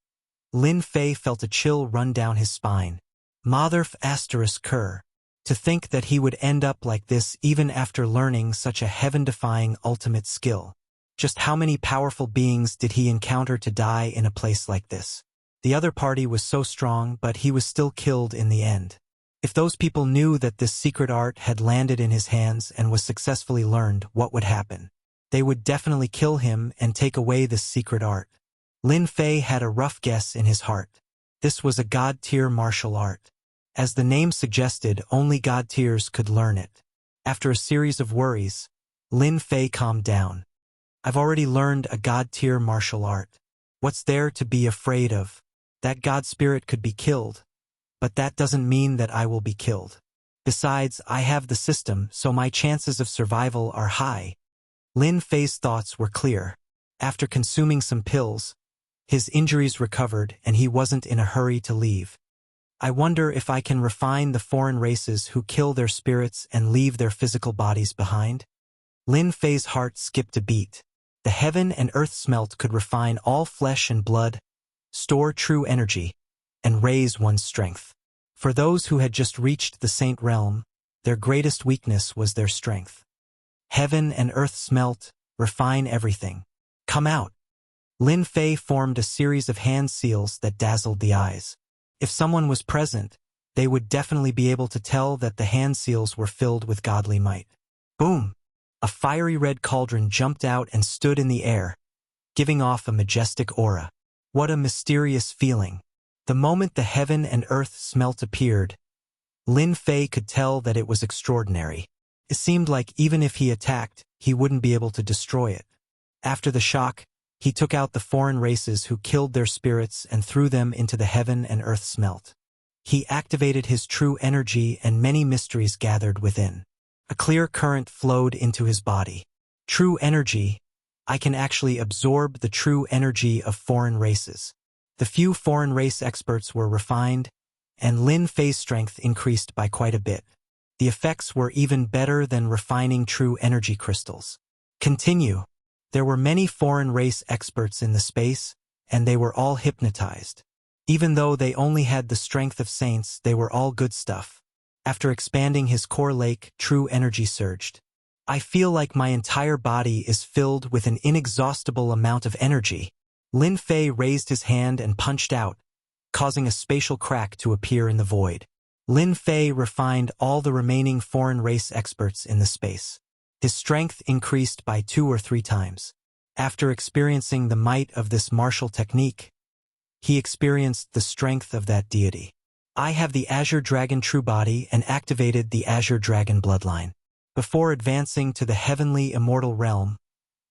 Lin Fei felt a chill run down his spine. Motherf asterisk cur. To think that he would end up like this even after learning such a heaven-defying ultimate skill. Just how many powerful beings did he encounter to die in a place like this? The other party was so strong, but he was still killed in the end. If those people knew that this secret art had landed in his hands and was successfully learned, what would happen? They would definitely kill him and take away this secret art. Lin Fei had a rough guess in his heart. This was a god-tier martial art. As the name suggested, only god-tiers could learn it. After a series of worries, Lin Fei calmed down. I've already learned a god-tier martial art. What's there to be afraid of? That god spirit could be killed, but that doesn't mean that I will be killed. Besides, I have the system, so my chances of survival are high. Lin Fei's thoughts were clear. After consuming some pills, his injuries recovered and he wasn't in a hurry to leave. I wonder if I can refine the foreign races who kill their spirits and leave their physical bodies behind. Lin Fei's heart skipped a beat. The heaven and earth smelt could refine all flesh and blood, store true energy, and raise one's strength. For those who had just reached the saint realm, their greatest weakness was their strength. Heaven and earth smelt, refine everything. Come out. Lin Fei formed a series of hand seals that dazzled the eyes. If someone was present, they would definitely be able to tell that the hand seals were filled with godly might. Boom! A fiery red cauldron jumped out and stood in the air, giving off a majestic aura. What a mysterious feeling. The moment the heaven and earth smelt appeared, Lin Fei could tell that it was extraordinary. It seemed like even if he attacked, he wouldn't be able to destroy it. After the shock, he took out the foreign races who killed their spirits and threw them into the heaven and earth smelt. He activated his true energy and many mysteries gathered within. A clear current flowed into his body. True energy. I can actually absorb the true energy of foreign races. The few foreign race experts were refined, and Lin Fei's strength increased by quite a bit. The effects were even better than refining true energy crystals. Continue. There were many foreign race experts in the space, and they were all hypnotized. Even though they only had the strength of saints, they were all good stuff. After expanding his core lake, true energy surged. I feel like my entire body is filled with an inexhaustible amount of energy. Lin Fei raised his hand and punched out, causing a spatial crack to appear in the void. Lin Fei refined all the remaining foreign race experts in the space. His strength increased by 2 or 3 times. After experiencing the might of this martial technique, he experienced the strength of that deity. I have the Azure Dragon True Body and activated the Azure Dragon Bloodline. Before advancing to the heavenly immortal realm,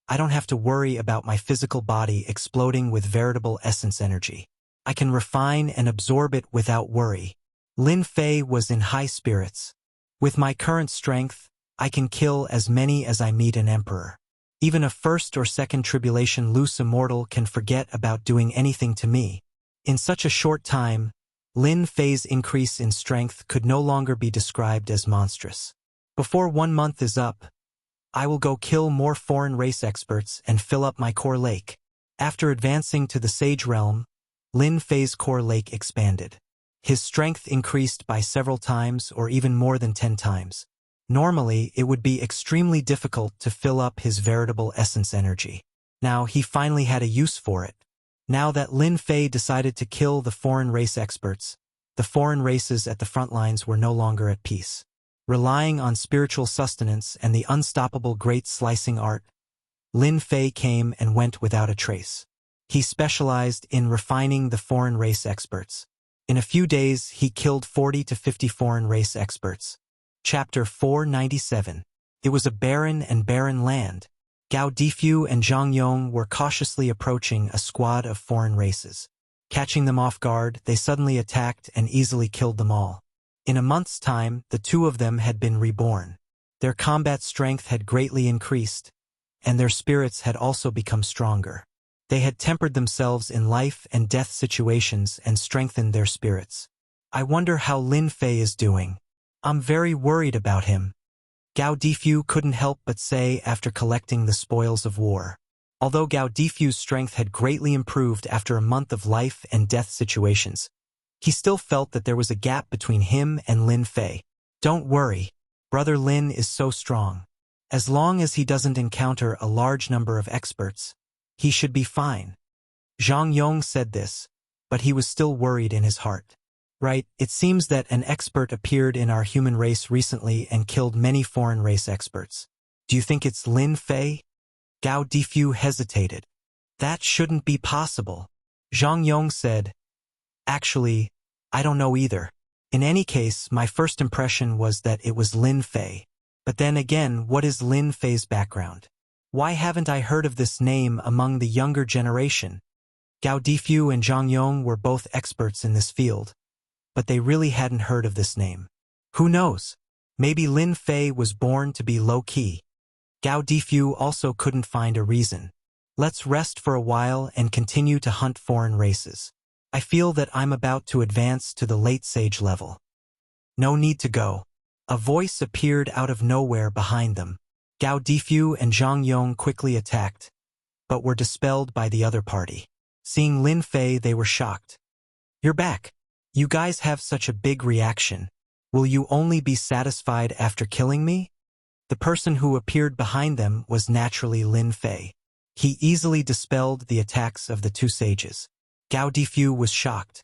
I don't have to worry about my physical body exploding with veritable essence energy. I can refine and absorb it without worry. Lin Fei was in high spirits. With my current strength, I can kill as many as I meet an emperor. Even a first or second tribulation loose immortal can forget about doing anything to me. In such a short time, Lin Fei's increase in strength could no longer be described as monstrous. Before 1 month is up, I will go kill more foreign race experts and fill up my core lake. After advancing to the Sage Realm, Lin Fei's core lake expanded. His strength increased by several times or even more than 10 times. Normally, it would be extremely difficult to fill up his veritable essence energy. Now, he finally had a use for it. Now that Lin Fei decided to kill the foreign race experts, the foreign races at the front lines were no longer at peace. Relying on spiritual sustenance and the unstoppable great slicing art, Lin Fei came and went without a trace. He specialized in refining the foreign race experts. In a few days, he killed 40 to 50 foreign race experts. Chapter 497. It was a barren and barren land. Gao Difu and Zhang Yong were cautiously approaching a squad of foreign races. Catching them off guard, they suddenly attacked and easily killed them all. In a month's time, the 2 of them had been reborn. Their combat strength had greatly increased, and their spirits had also become stronger. They had tempered themselves in life and death situations and strengthened their spirits. I wonder how Lin Fei is doing. I'm very worried about him. Gao Difu couldn't help but say after collecting the spoils of war. Although Gao Difu's strength had greatly improved after a month of life and death situations, he still felt that there was a gap between him and Lin Fei. Don't worry, Brother Lin is so strong. As long as he doesn't encounter a large number of experts, he should be fine. Zhang Yong said this, but he was still worried in his heart. Right, it seems that an expert appeared in our human race recently and killed many foreign race experts. Do you think it's Lin Fei? Gao Difu hesitated. That shouldn't be possible. Zhang Yong said, Actually, I don't know either. In any case, my first impression was that it was Lin Fei. But then again, what is Lin Fei's background? Why haven't I heard of this name among the younger generation? Gao Difu and Zhang Yong were both experts in this field, but they really hadn't heard of this name. Who knows? Maybe Lin Fei was born to be low-key. Gao Difu also couldn't find a reason. Let's rest for a while and continue to hunt foreign races. I feel that I'm about to advance to the late sage level. No need to go. A voice appeared out of nowhere behind them. Gao Difu and Zhang Yong quickly attacked, but were dispelled by the other party. Seeing Lin Fei, they were shocked. You're back. You guys have such a big reaction. Will you only be satisfied after killing me? The person who appeared behind them was naturally Lin Fei. He easily dispelled the attacks of the 2 sages. Gao Difu was shocked.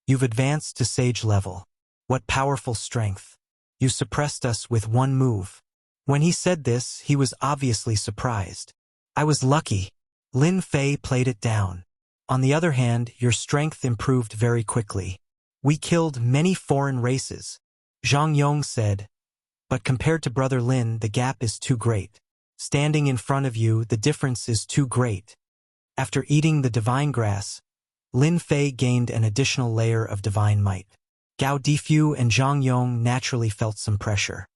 You've advanced to sage level. What powerful strength. You suppressed us with 1 move. When he said this, he was obviously surprised. I was lucky. Lin Fei played it down. On the other hand, your strength improved very quickly. We killed many foreign races, Zhang Yong said, but compared to Brother Lin, the gap is too great. Standing in front of you, the difference is too great. After eating the divine grass, Lin Fei gained an additional layer of divine might. Gao Difu and Zhang Yong naturally felt some pressure.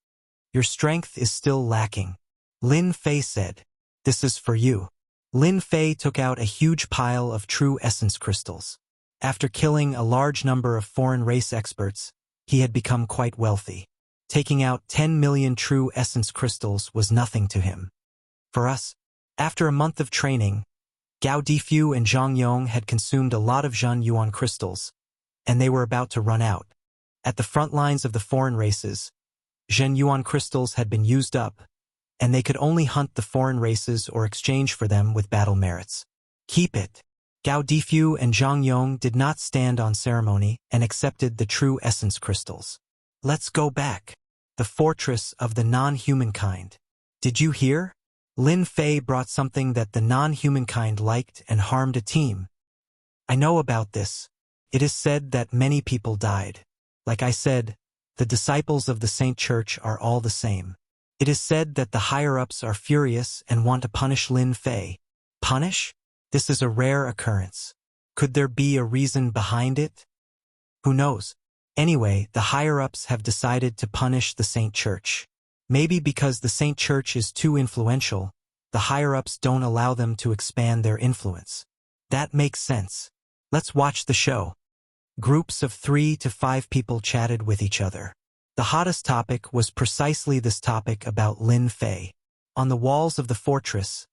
Your strength is still lacking. Lin Fei said, This is for you. Lin Fei took out a huge pile of true essence crystals. After killing a large number of foreign race experts, he had become quite wealthy. Taking out 10 million true essence crystals was nothing to him. For us, after a month of training, Gao Difu and Zhang Yong had consumed a lot of Zhen Yuan crystals, and they were about to run out. At the front lines of the foreign races, Zhen Yuan crystals had been used up, and they could only hunt the foreign races or exchange for them with battle merits. Keep it. Gao Difu and Zhang Yong did not stand on ceremony and accepted the true essence crystals. Let's go back. The fortress of the non-humankind. Did you hear? Lin Fei brought something that the non-humankind liked and harmed a team. I know about this. It is said that many people died. Like I said, the disciples of the Saint Church are all the same. It is said that the higher-ups are furious and want to punish Lin Fei. Punish? This is a rare occurrence. Could there be a reason behind it? Who knows? Anyway, the higher-ups have decided to punish the Saint Church. Maybe because the Saint Church is too influential, the higher-ups don't allow them to expand their influence. That makes sense. Let's watch the show. Groups of 3 to 5 people chatted with each other. The hottest topic was precisely this topic about Lin Fei. On the walls of the fortress,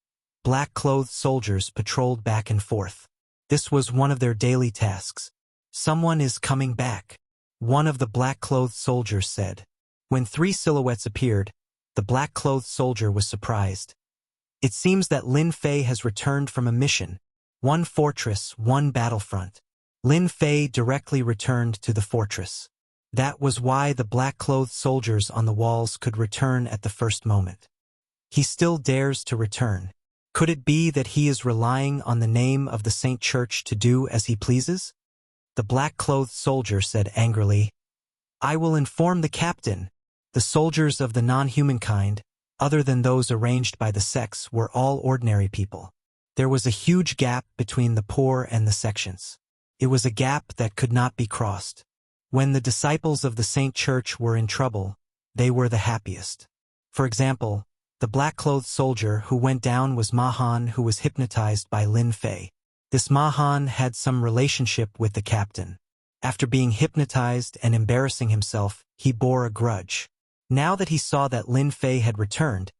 black-clothed soldiers patrolled back and forth. This was one of their daily tasks. Someone is coming back, one of the black-clothed soldiers said. When 3 silhouettes appeared, the black-clothed soldier was surprised. It seems that Lin Fei has returned from a mission. One fortress, one battlefront. Lin Fei directly returned to the fortress. That was why the black-clothed soldiers on the walls could return at the first moment. He still dares to return. Could it be that he is relying on the name of the Saint Church to do as he pleases? The black-clothed soldier said angrily, I will inform the captain. The soldiers of the non-humankind, other than those arranged by the sects, were all ordinary people. There was a huge gap between the poor and the sections. It was a gap that could not be crossed. When the disciples of the Saint Church were in trouble, they were the happiest. For example, the black-clothed soldier who went down was Mahan, who was hypnotized by Lin Fei. This Mahan had some relationship with the captain. After being hypnotized and embarrassing himself, he bore a grudge. Now that he saw that Lin Fei had returned,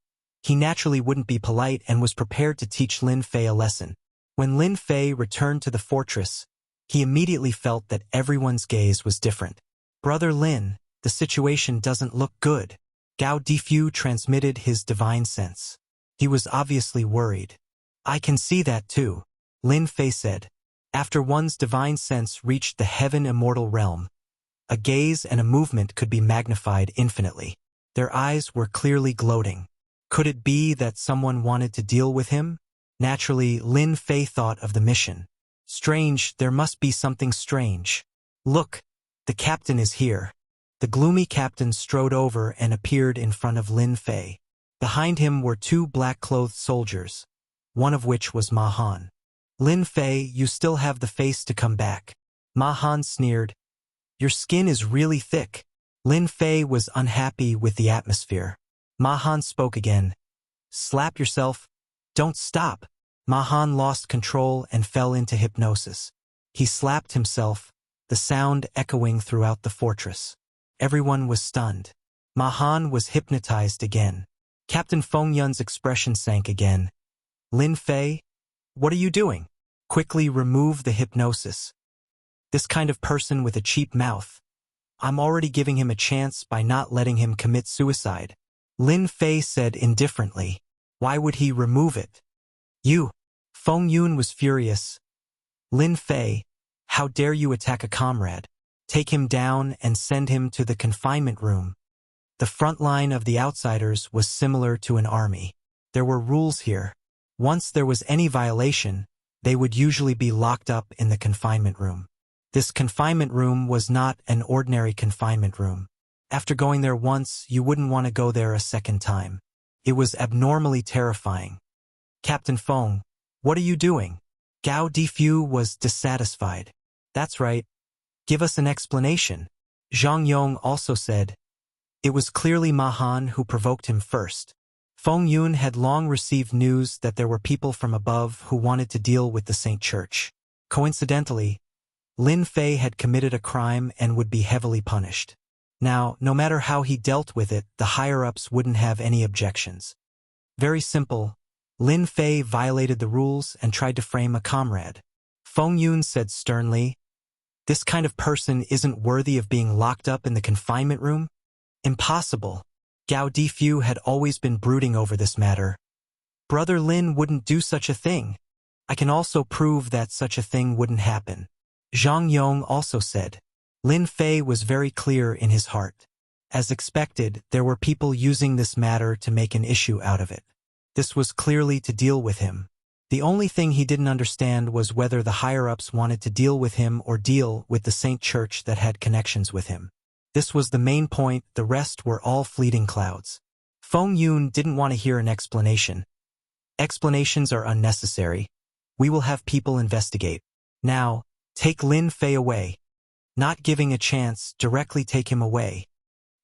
he naturally wouldn't be polite and was prepared to teach Lin Fei a lesson. When Lin Fei returned to the fortress, he immediately felt that everyone's gaze was different. Brother Lin, the situation doesn't look good. Gao Difu transmitted his divine sense. He was obviously worried. I can see that too, Lin Fei said. After one's divine sense reached the heaven immortal realm, a gaze and a movement could be magnified infinitely. Their eyes were clearly gloating. Could it be that someone wanted to deal with him? Naturally, Lin Fei thought of the mission. Strange, there must be something strange. Look, the captain is here. The gloomy captain strode over and appeared in front of Lin Fei. Behind him were 2 black-clothed soldiers, one of which was Mahan. Lin Fei, you still have the face to come back. Mahan sneered. Your skin is really thick. Lin Fei was unhappy with the atmosphere. Mahan spoke again. Slap yourself. Don't stop. Mahan lost control and fell into hypnosis. He slapped himself, the sound echoing throughout the fortress. Everyone was stunned. Mahan was hypnotized again. Captain Feng Yun's expression sank again. Lin Fei, what are you doing? Quickly remove the hypnosis. This kind of person with a cheap mouth. I'm already giving him a chance by not letting him commit suicide. Lin Fei said indifferently. Why would he remove it? You. Feng Yun was furious. Lin Fei, how dare you attack a comrade? Take him down and send him to the confinement room. The front line of the outsiders was similar to an army. There were rules here. Once there was any violation, they would usually be locked up in the confinement room. This confinement room was not an ordinary confinement room. After going there once, you wouldn't want to go there a second time. It was abnormally terrifying. Captain Feng, what are you doing? Gao Difu was dissatisfied. That's right. Give us an explanation. Zhang Yong also said. It was clearly Mahan who provoked him first. Feng Yun had long received news that there were people from above who wanted to deal with the Saint Church. Coincidentally, Lin Fei had committed a crime and would be heavily punished. Now, no matter how he dealt with it, the higher-ups wouldn't have any objections. Very simple, Lin Fei violated the rules and tried to frame a comrade. Feng Yun said sternly, "This kind of person isn't worthy of being locked up in the confinement room?" Impossible. Gao Difu had always been brooding over this matter. Brother Lin wouldn't do such a thing. I can also prove that such a thing wouldn't happen. Zhang Yong also said. Lin Fei was very clear in his heart. As expected, there were people using this matter to make an issue out of it. This was clearly to deal with him. The only thing he didn't understand was whether the higher-ups wanted to deal with him or deal with the Saint Church that had connections with him. This was the main point, the rest were all fleeting clouds. Feng Yun didn't want to hear an explanation. Explanations are unnecessary. We will have people investigate. Now, take Lin Fei away. Not giving a chance, directly take him away.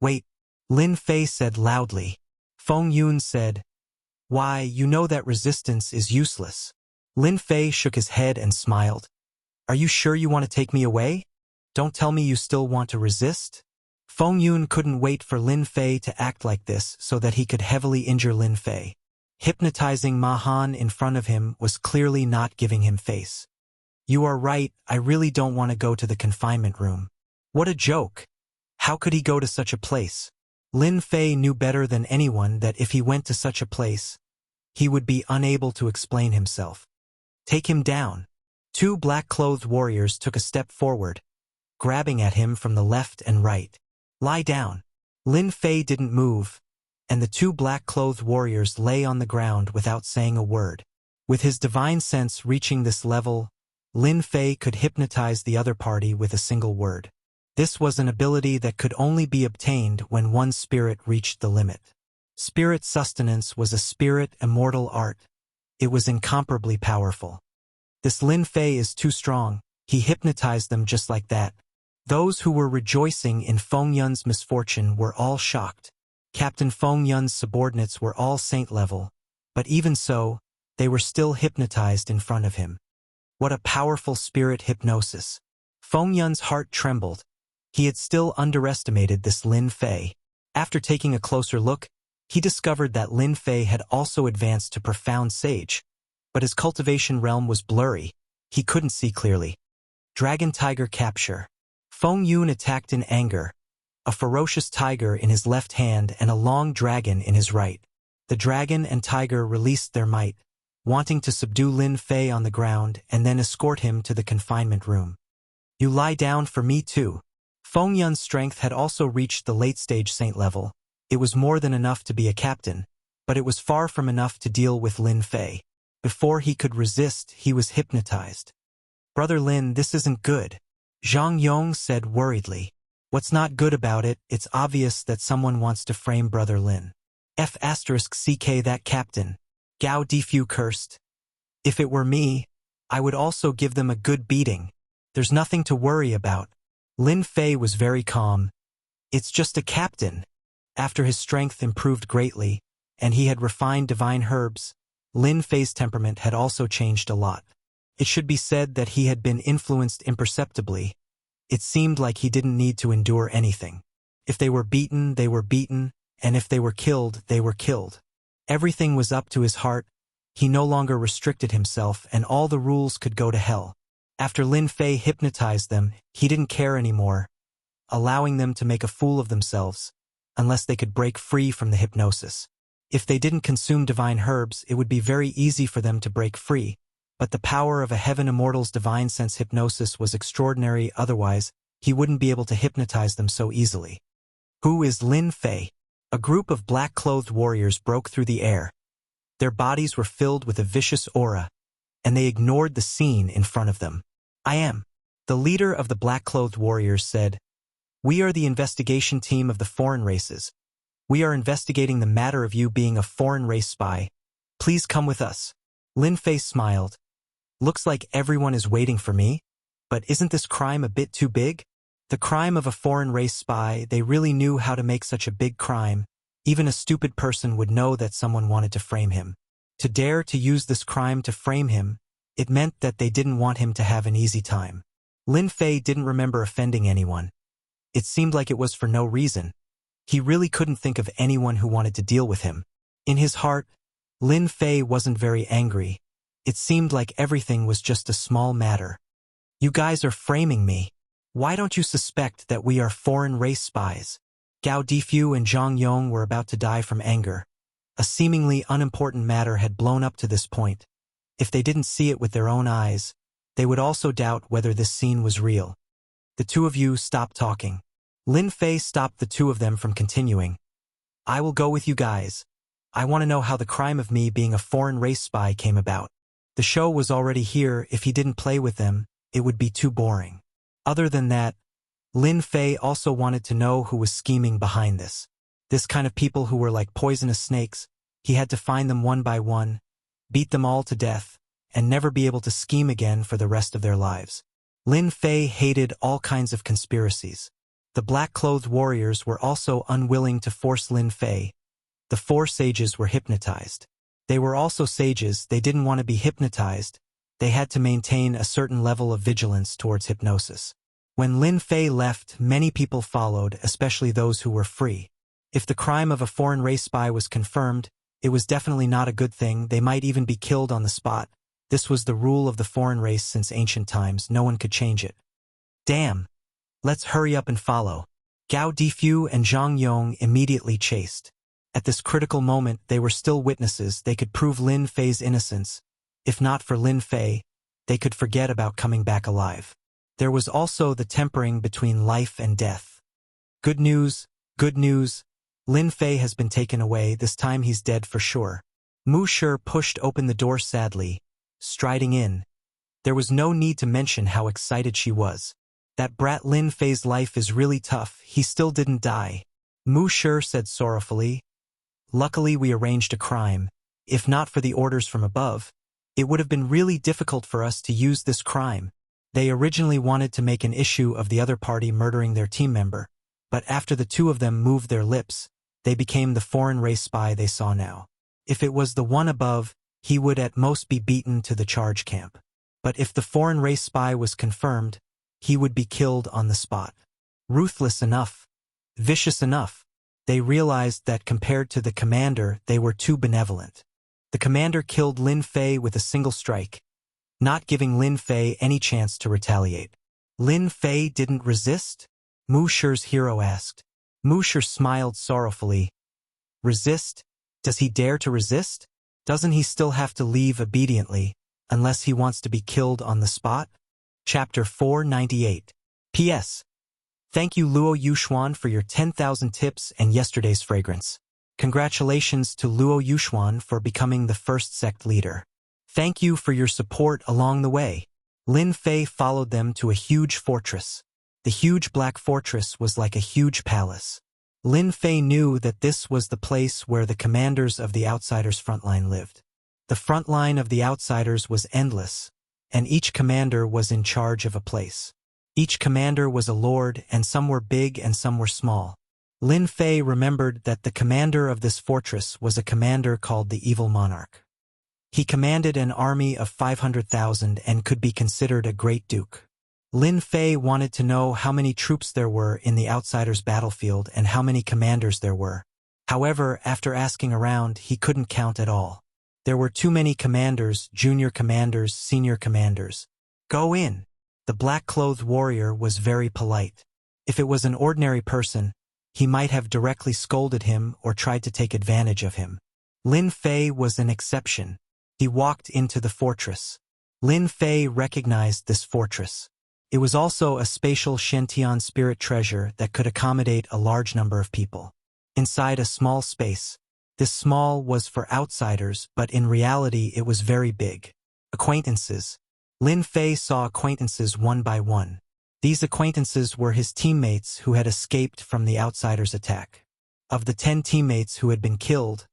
Wait, Lin Fei said loudly. Feng Yun said, "Why, you know that resistance is useless." Lin Fei shook his head and smiled. "Are you sure you want to take me away? Don't tell me you still want to resist?" Feng Yun couldn't wait for Lin Fei to act like this so that he could heavily injure Lin Fei. Hypnotizing Ma Han in front of him was clearly not giving him face. "You are right, I really don't want to go to the confinement room." What a joke! How could he go to such a place? Lin Fei knew better than anyone that if he went to such a place, he would be unable to explain himself. Take him down. Two black-clothed warriors took a step forward, grabbing at him from the left and right. Lie down. Lin Fei didn't move, and the two black-clothed warriors lay on the ground without saying a word. With his divine sense reaching this level, Lin Fei could hypnotize the other party with a single word. This was an ability that could only be obtained when one's spirit reached the limit. Spirit sustenance was a spirit immortal art. It was incomparably powerful. This Lin Fei is too strong. He hypnotized them just like that. Those who were rejoicing in Feng Yun's misfortune were all shocked. Captain Feng Yun's subordinates were all saint level, but even so, they were still hypnotized in front of him. What a powerful spirit hypnosis. Feng Yun's heart trembled. He had still underestimated this Lin Fei. After taking a closer look, he discovered that Lin Fei had also advanced to profound sage, but his cultivation realm was blurry. He couldn't see clearly. Dragon Tiger Capture. Feng Yun attacked in anger, a ferocious tiger in his left hand and a long dragon in his right. The dragon and tiger released their might, wanting to subdue Lin Fei on the ground and then escort him to the confinement room. "You lie down for me too." Feng Yun's strength had also reached the late-stage saint level. It was more than enough to be a captain, but it was far from enough to deal with Lin Fei. Before he could resist, he was hypnotized. "Brother Lin, this isn't good," Zhang Yong said worriedly. "What's not good about it? It's obvious that someone wants to frame Brother Lin." F***CK that captain. Gao Difu cursed. "If it were me, I would also give them a good beating. There's nothing to worry about." Lin Fei was very calm. "It's just a captain." After his strength improved greatly, and he had refined divine herbs, Lin Fei's temperament had also changed a lot. It should be said that he had been influenced imperceptibly. It seemed like he didn't need to endure anything. If they were beaten, they were beaten, and if they were killed, they were killed. Everything was up to his heart. He no longer restricted himself, and all the rules could go to hell. After Lin Fei hypnotized them, he didn't care anymore, allowing them to make a fool of themselves, unless they could break free from the hypnosis. If they didn't consume divine herbs, it would be very easy for them to break free, but the power of a Heaven Immortal's divine sense hypnosis was extraordinary, otherwise, he wouldn't be able to hypnotize them so easily. Who is Lin Fei? A group of black-clothed warriors broke through the air. Their bodies were filled with a vicious aura, and they ignored the scene in front of them. "I am." The leader of the black-clothed warriors said, "We are the investigation team of the foreign races. We are investigating the matter of you being a foreign race spy. Please come with us." Lin Fei smiled. "Looks like everyone is waiting for me, but isn't this crime a bit too big?" The crime of a foreign race spy, they really knew how to make such a big crime. Even a stupid person would know that someone wanted to frame him. To dare to use this crime to frame him, it meant that they didn't want him to have an easy time. Lin Fei didn't remember offending anyone. It seemed like it was for no reason. He really couldn't think of anyone who wanted to deal with him. In his heart, Lin Fei wasn't very angry. It seemed like everything was just a small matter. You guys are framing me. Why don't you suspect that we are foreign race spies? Gao Difu and Zhang Yong were about to die from anger. A seemingly unimportant matter had blown up to this point. If they didn't see it with their own eyes, they would also doubt whether this scene was real. The two of you stop talking. Lin Fei stopped the two of them from continuing. I will go with you guys. I want to know how the crime of me being a foreign race spy came about. The show was already here. If he didn't play with them, it would be too boring. Other than that, Lin Fei also wanted to know who was scheming behind this. This kind of people who were like poisonous snakes. He had to find them one by one, beat them all to death, and never be able to scheme again for the rest of their lives. Lin Fei hated all kinds of conspiracies. The black-clothed warriors were also unwilling to force Lin Fei. The four sages were hypnotized. They were also sages. They didn't want to be hypnotized. They had to maintain a certain level of vigilance towards hypnosis. When Lin Fei left, many people followed, especially those who were free. If the crime of a foreign race spy was confirmed, it was definitely not a good thing. They might even be killed on the spot. This was the rule of the foreign race since ancient times. No one could change it. Damn. Let's hurry up and follow. Gao Difu and Zhang Yong immediately chased. At this critical moment, they were still witnesses. They could prove Lin Fei's innocence. If not for Lin Fei, they could forget about coming back alive. There was also the tempering between life and death. Good news, good news. Lin Fei has been taken away. This time he's dead for sure. Mu Shi pushed open the door sadly, striding in. There was no need to mention how excited she was. That brat Lin Fei's life is really tough. He still didn't die. Mu Shi said sorrowfully. Luckily we arranged a crime. If not for the orders from above, it would have been really difficult for us to use this crime. They originally wanted to make an issue of the other party murdering their team member, but after the two of them moved their lips, they became the foreign race spy they saw now. If it was the one above, he would at most be beaten to the charge camp. But if the foreign race spy was confirmed, he would be killed on the spot. Ruthless enough. Vicious enough. They realized that compared to the commander, they were too benevolent. The commander killed Lin Fei with a single strike, not giving Lin Fei any chance to retaliate. Lin Fei didn't resist? Mu Shi's hero asked. Mu Shi smiled sorrowfully. Resist? Does he dare to resist? Doesn't he still have to leave obediently, unless he wants to be killed on the spot? Chapter 498. P.S. Thank you Luo Yuxuan for your 10,000 tips and yesterday's fragrance. Congratulations to Luo Yuxuan for becoming the first sect leader. Thank you for your support along the way. Lin Fei followed them to a huge fortress. The huge black fortress was like a huge palace. Lin Fei knew that this was the place where the commanders of the Outsiders' frontline lived. The frontline of the Outsiders was endless, and each commander was in charge of a place. Each commander was a lord, and some were big and some were small. Lin Fei remembered that the commander of this fortress was a commander called the Evil Monarch. He commanded an army of 500,000 and could be considered a great duke. Lin Fei wanted to know how many troops there were in the Outsiders' battlefield and how many commanders there were. However, after asking around, he couldn't count at all. There were too many commanders, junior commanders, senior commanders. Go in. The black-clothed warrior was very polite. If it was an ordinary person, he might have directly scolded him or tried to take advantage of him. Lin Fei was an exception. He walked into the fortress. Lin Fei recognized this fortress. It was also a spatial Shantian spirit treasure that could accommodate a large number of people. Inside a small space. This small was for outsiders, but in reality it was very big. Acquaintances. Lin Fei saw acquaintances one by one. These acquaintances were his teammates who had escaped from the outsiders' attack. Of the 10 teammates who had been killed,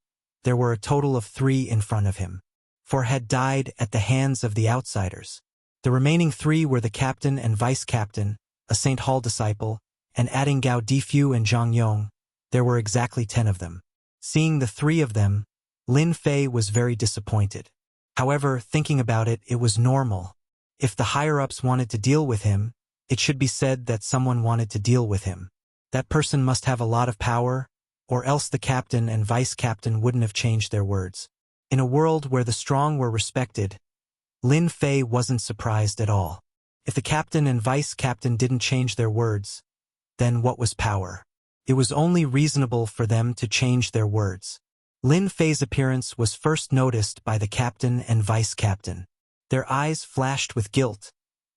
there were a total of 3 in front of him. 4 had died at the hands of the outsiders. The remaining 3 were the captain and vice-captain, a St. Hall disciple, and adding Gao Difu and Zhang Yong, there were exactly 10 of them. Seeing the 3 of them, Lin Fei was very disappointed. However, thinking about it, it was normal. If the higher-ups wanted to deal with him, it should be said that someone wanted to deal with him. That person must have a lot of power, or else the captain and vice-captain wouldn't have changed their words. In a world where the strong were respected, Lin Fei wasn't surprised at all. If the captain and vice captain didn't change their words, then what was power? It was only reasonable for them to change their words. Lin Fei's appearance was first noticed by the captain and vice captain. Their eyes flashed with guilt,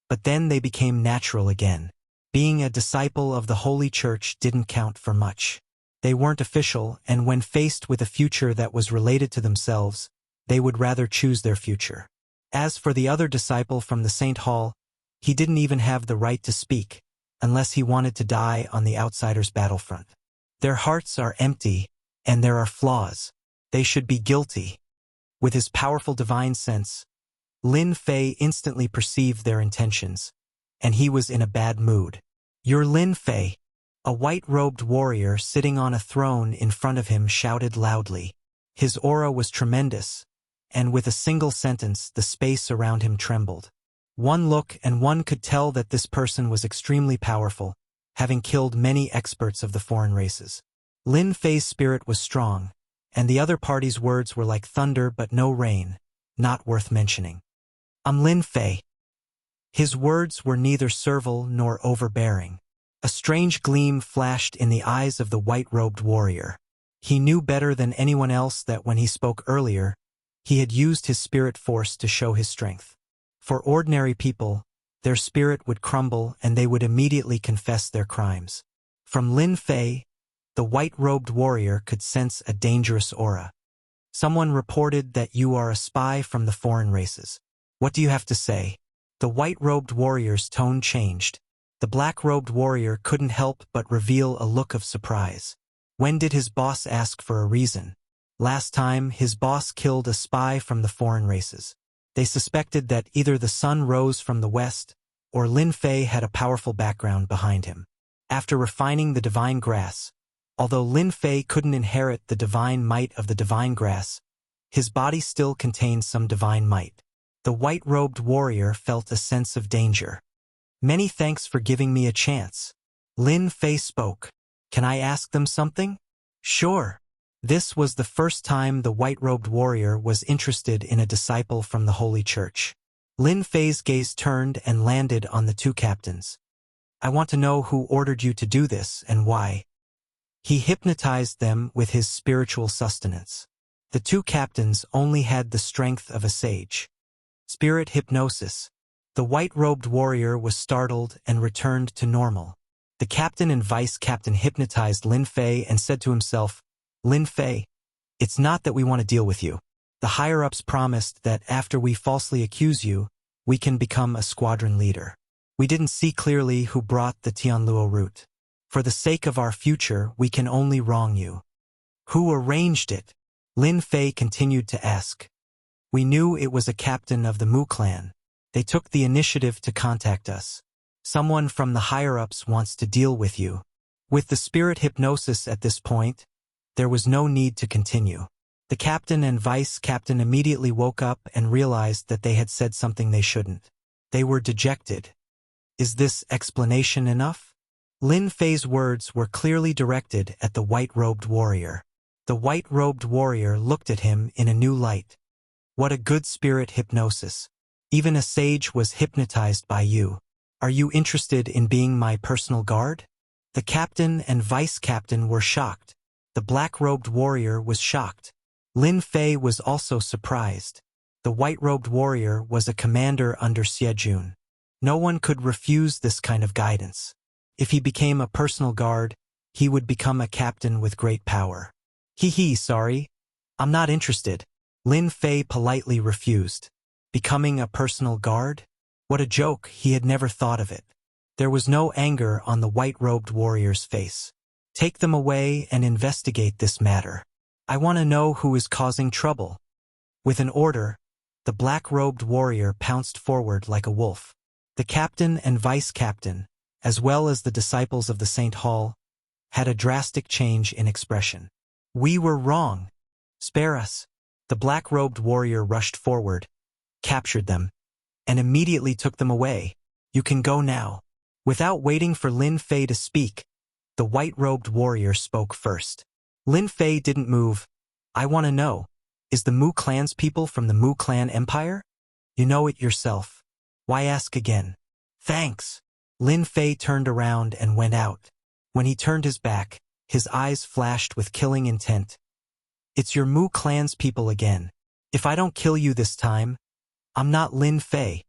but then they became natural again. Being a disciple of the Holy Church didn't count for much. They weren't official, and when faced with a future that was related to themselves, they would rather choose their future. As for the other disciple from the Saint Hall, he didn't even have the right to speak, unless he wanted to die on the outsider's battlefront. Their hearts are empty, and there are flaws. They should be guilty. With his powerful divine sense, Lin Fei instantly perceived their intentions, and he was in a bad mood. "You're Lin Fei." A white-robed warrior sitting on a throne in front of him shouted loudly. His aura was tremendous, and with a single sentence the space around him trembled. One look and one could tell that this person was extremely powerful, having killed many experts of the foreign races. Lin Fei's spirit was strong, and the other party's words were like thunder but no rain, not worth mentioning. "I'm Lin Fei." His words were neither servile nor overbearing. A strange gleam flashed in the eyes of the white-robed warrior. He knew better than anyone else that when he spoke earlier, he had used his spirit force to show his strength. For ordinary people, their spirit would crumble and they would immediately confess their crimes. From Lin Fei, the white-robed warrior could sense a dangerous aura. "Someone reported that you are a spy from the foreign races. What do you have to say?" The white-robed warrior's tone changed. The black-robed warrior couldn't help but reveal a look of surprise. When did his boss ask for a reason? Last time, his boss killed a spy from the foreign races. They suspected that either the sun rose from the west, or Lin Fei had a powerful background behind him. After refining the divine grass, although Lin Fei couldn't inherit the divine might of the divine grass, his body still contained some divine might. The white-robed warrior felt a sense of danger. "Many thanks for giving me a chance." Lin Fei spoke. "Can I ask them something?" "Sure." This was the first time the white-robed warrior was interested in a disciple from the Holy Church. Lin Fei's gaze turned and landed on the two captains. "I want to know who ordered you to do this and why." He hypnotized them with his spiritual sustenance. The two captains only had the strength of a sage. Spirit hypnosis. The white-robed warrior was startled and returned to normal. The captain and vice captain hypnotized Lin Fei and said to himself, "Lin Fei, it's not that we want to deal with you. The higher-ups promised that after we falsely accuse you, we can become a squadron leader. We didn't see clearly who brought the Tianluo route. For the sake of our future, we can only wrong you." "Who arranged it?" Lin Fei continued to ask. "We knew it was a captain of the Mu clan. They took the initiative to contact us. Someone from the higher-ups wants to deal with you." With the spirit hypnosis at this point, there was no need to continue. The captain and vice captain immediately woke up and realized that they had said something they shouldn't. They were dejected. "Is this explanation enough?" Lin Fei's words were clearly directed at the white-robed warrior. The white-robed warrior looked at him in a new light. "What a good spirit hypnosis. Even a sage was hypnotized by you. Are you interested in being my personal guard?" The captain and vice captain were shocked. The black-robed warrior was shocked. Lin Fei was also surprised. The white-robed warrior was a commander under Xiejun. No one could refuse this kind of guidance. If he became a personal guard, he would become a captain with great power. Sorry. I'm not interested." Lin Fei politely refused. Becoming a personal guard? What a joke, he had never thought of it. There was no anger on the white-robed warrior's face. "Take them away and investigate this matter. I want to know who is causing trouble." With an order, the black-robed warrior pounced forward like a wolf. The captain and vice-captain, as well as the disciples of the Saint Hall, had a drastic change in expression. "We were wrong. Spare us." The black-robed warrior rushed forward, captured them, and immediately took them away. "You can go now." Without waiting for Lin Fei to speak, the white-robed warrior spoke first. Lin Fei didn't move. "I want to know, Is the Mu clan's people from the Mu clan empire? You know it yourself. Why ask again? Thanks. Lin Fei turned around and went out. When he turned his back, his eyes flashed with killing intent. It's your Mu clan's people again. If I don't kill you this time, I'm not Lin Fei.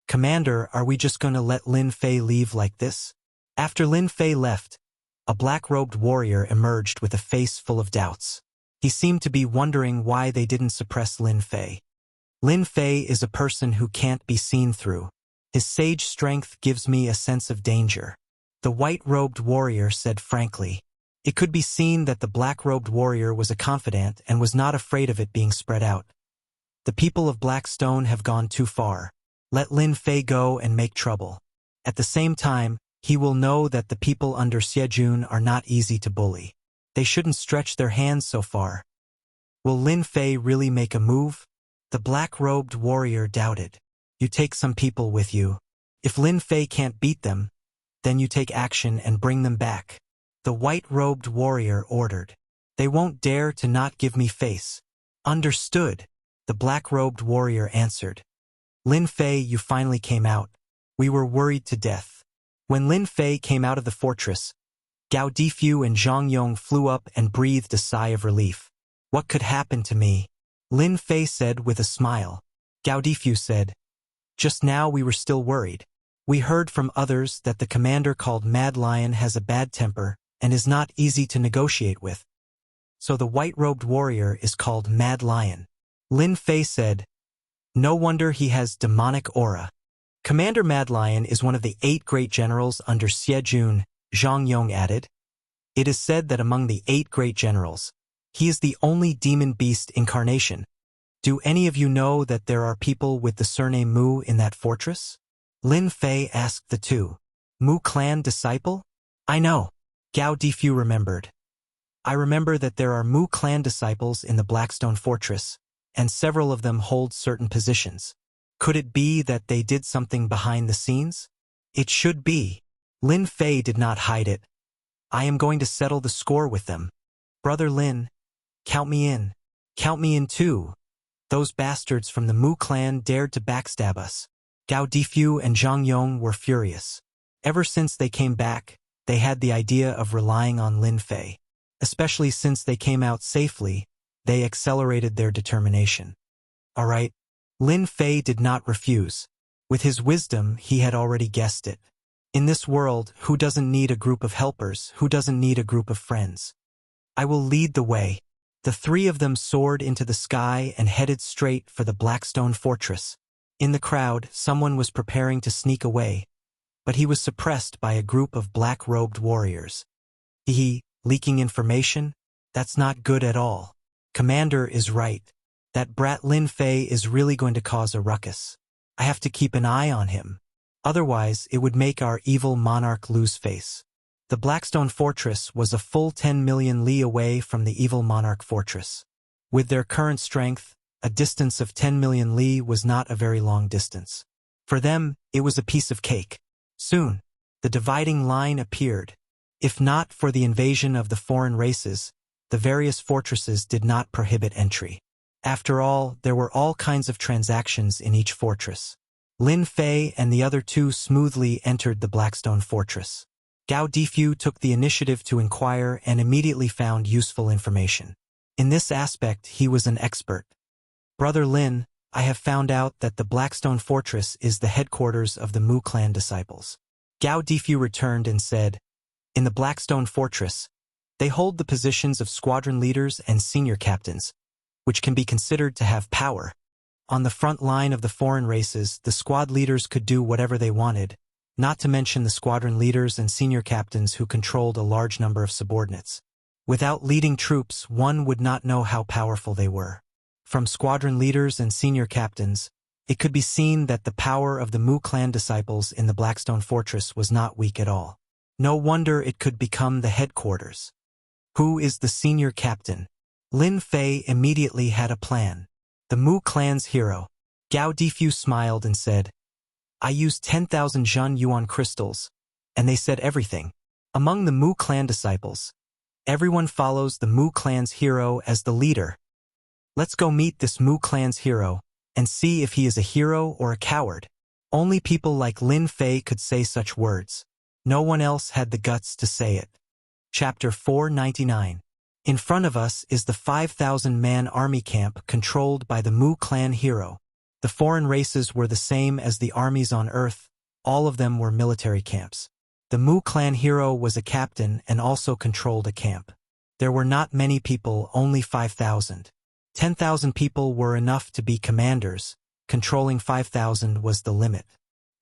Commander, are we just going to let Lin Fei leave like this? After Lin Fei left, a black-robed warrior emerged with a face full of doubts. He seemed to be wondering why they didn't suppress Lin Fei. Lin Fei is a person who can't be seen through. His sage strength gives me a sense of danger. The white-robed warrior said frankly. It could be seen that the black-robed warrior was a confidant and was not afraid of it being spread out. The people of Blackstone have gone too far. Let Lin Fei go and make trouble. At the same time, he will know that the people under Xiejun are not easy to bully. They shouldn't stretch their hands so far. Will Lin Fei really make a move? The black-robed warrior doubted. You take some people with you. If Lin Fei can't beat them, then you take action and bring them back. The white-robed warrior ordered. They won't dare to not give me face. Understood, the black-robed warrior answered. Lin Fei, you finally came out. We were worried to death. When Lin Fei came out of the fortress, Gao Difu and Zhang Yong flew up and breathed a sigh of relief. What could happen to me? Lin Fei said with a smile. Gao Difu said, just now we were still worried. We heard from others that the commander called Mad Lion has a bad temper and is not easy to negotiate with. So the white-robed warrior is called Mad Lion. Lin Fei said, no wonder he has demonic aura. Commander Mad Lion is one of the 8 great generals under Xiejun, Zhang Yong added. It is said that among the 8 great generals, he is the only demon beast incarnation. Do any of you know that there are people with the surname Mu in that fortress? Lin Fei asked the 2. Mu clan disciple? I know. Gao Difu remembered. I remember that there are Mu clan disciples in the Blackstone fortress, and several of them hold certain positions. Could it be that they did something behind the scenes? It should be. Lin Fei did not hide it. I am going to settle the score with them. Brother Lin, count me in. Count me in too. Those bastards from the Mu clan dared to backstab us. Gao Difu and Zhang Yong were furious. Ever since they came back, they had the idea of relying on Lin Fei. Especially since they came out safely, they accelerated their determination. All right. Lin Fei did not refuse. With his wisdom, he had already guessed it. In this world, who doesn't need a group of helpers, who doesn't need a group of friends? I will lead the way. The 3 of them soared into the sky and headed straight for the Blackstone fortress. In the crowd, someone was preparing to sneak away, but he was suppressed by a group of black-robed warriors. Leaking information? That's not good at all. Commander is right. That brat Lin Fei is really going to cause a ruckus. I have to keep an eye on him. Otherwise, it would make our evil monarch lose face. The Blackstone fortress was a full 10 million li away from the evil monarch fortress. With their current strength, a distance of 10 million li was not a very long distance. For them, it was a piece of cake. Soon, the dividing line appeared. If not for the invasion of the foreign races, the various fortresses did not prohibit entry. After all, there were all kinds of transactions in each fortress. Lin Fei and the other 2 smoothly entered the Blackstone fortress. Gao Difu took the initiative to inquire and immediately found useful information. In this aspect, he was an expert. Brother Lin, I have found out that the Blackstone fortress is the headquarters of the Mu clan disciples. Gao Difu returned and said, in the Blackstone fortress, they hold the positions of squadron leaders and senior captains, which can be considered to have power. On the front line of the foreign races, the squad leaders could do whatever they wanted, not to mention the squadron leaders and senior captains who controlled a large number of subordinates. Without leading troops, one would not know how powerful they were. From squadron leaders and senior captains, it could be seen that the power of the Mu clan disciples in the Blackstone fortress was not weak at all. No wonder it could become the headquarters. Who is the senior captain? Lin Fei immediately had a plan. The Mu clan's hero. Gao Difu smiled and said, I used 10,000 Zhen Yuan crystals, and they said everything. Among the Mu clan disciples, everyone follows the Mu clan's hero as the leader. Let's go meet this Mu clan's hero, and see if he is a hero or a coward. Only people like Lin Fei could say such words. No one else had the guts to say it. Chapter 499. In front of us is the 5,000-man army camp controlled by the Mu clan hero. The foreign races were the same as the armies on Earth. All of them were military camps. The Mu clan hero was a captain and also controlled a camp. There were not many people, only 5,000. 10,000 people were enough to be commanders. Controlling 5,000 was the limit.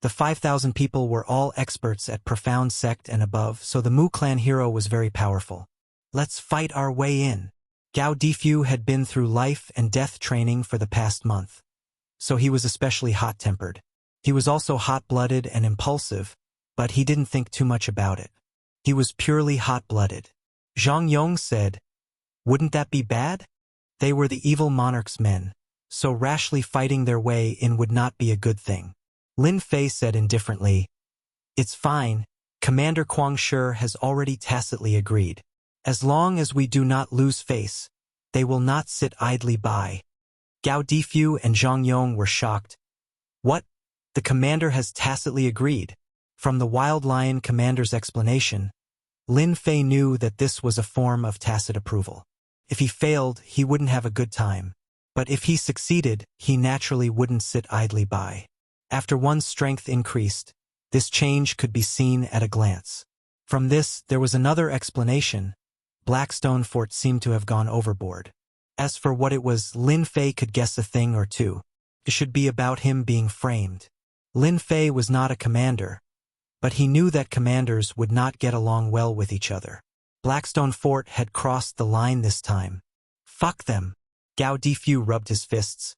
The 5,000 people were all experts at profound sect and above, so the Mu clan hero was very powerful. Let's fight our way in. Gao Difu had been through life and death training for the past month, so he was especially hot-tempered. He was also hot-blooded and impulsive, but he didn't think too much about it. He was purely hot-blooded. Zhang Yong said, "Wouldn't that be bad?" They were the evil monarch's men, so rashly fighting their way in would not be a good thing. Lin Fei said indifferently, "It's fine. Commander Quang Shi has already tacitly agreed. As long as we do not lose face, they will not sit idly by." Gao Difu and Zhang Yong were shocked. "What? The commander has tacitly agreed?" From the Wild Lion commander's explanation, Lin Fei knew that this was a form of tacit approval. If he failed, he wouldn't have a good time. But if he succeeded, he naturally wouldn't sit idly by. After one's strength increased, this change could be seen at a glance. From this, there was another explanation. Blackstone Fort seemed to have gone overboard. As for what it was, Lin Fei could guess a thing or two. It should be about him being framed. Lin Fei was not a commander, but he knew that commanders would not get along well with each other. Blackstone Fort had crossed the line this time. Fuck them. Gao Difu rubbed his fists.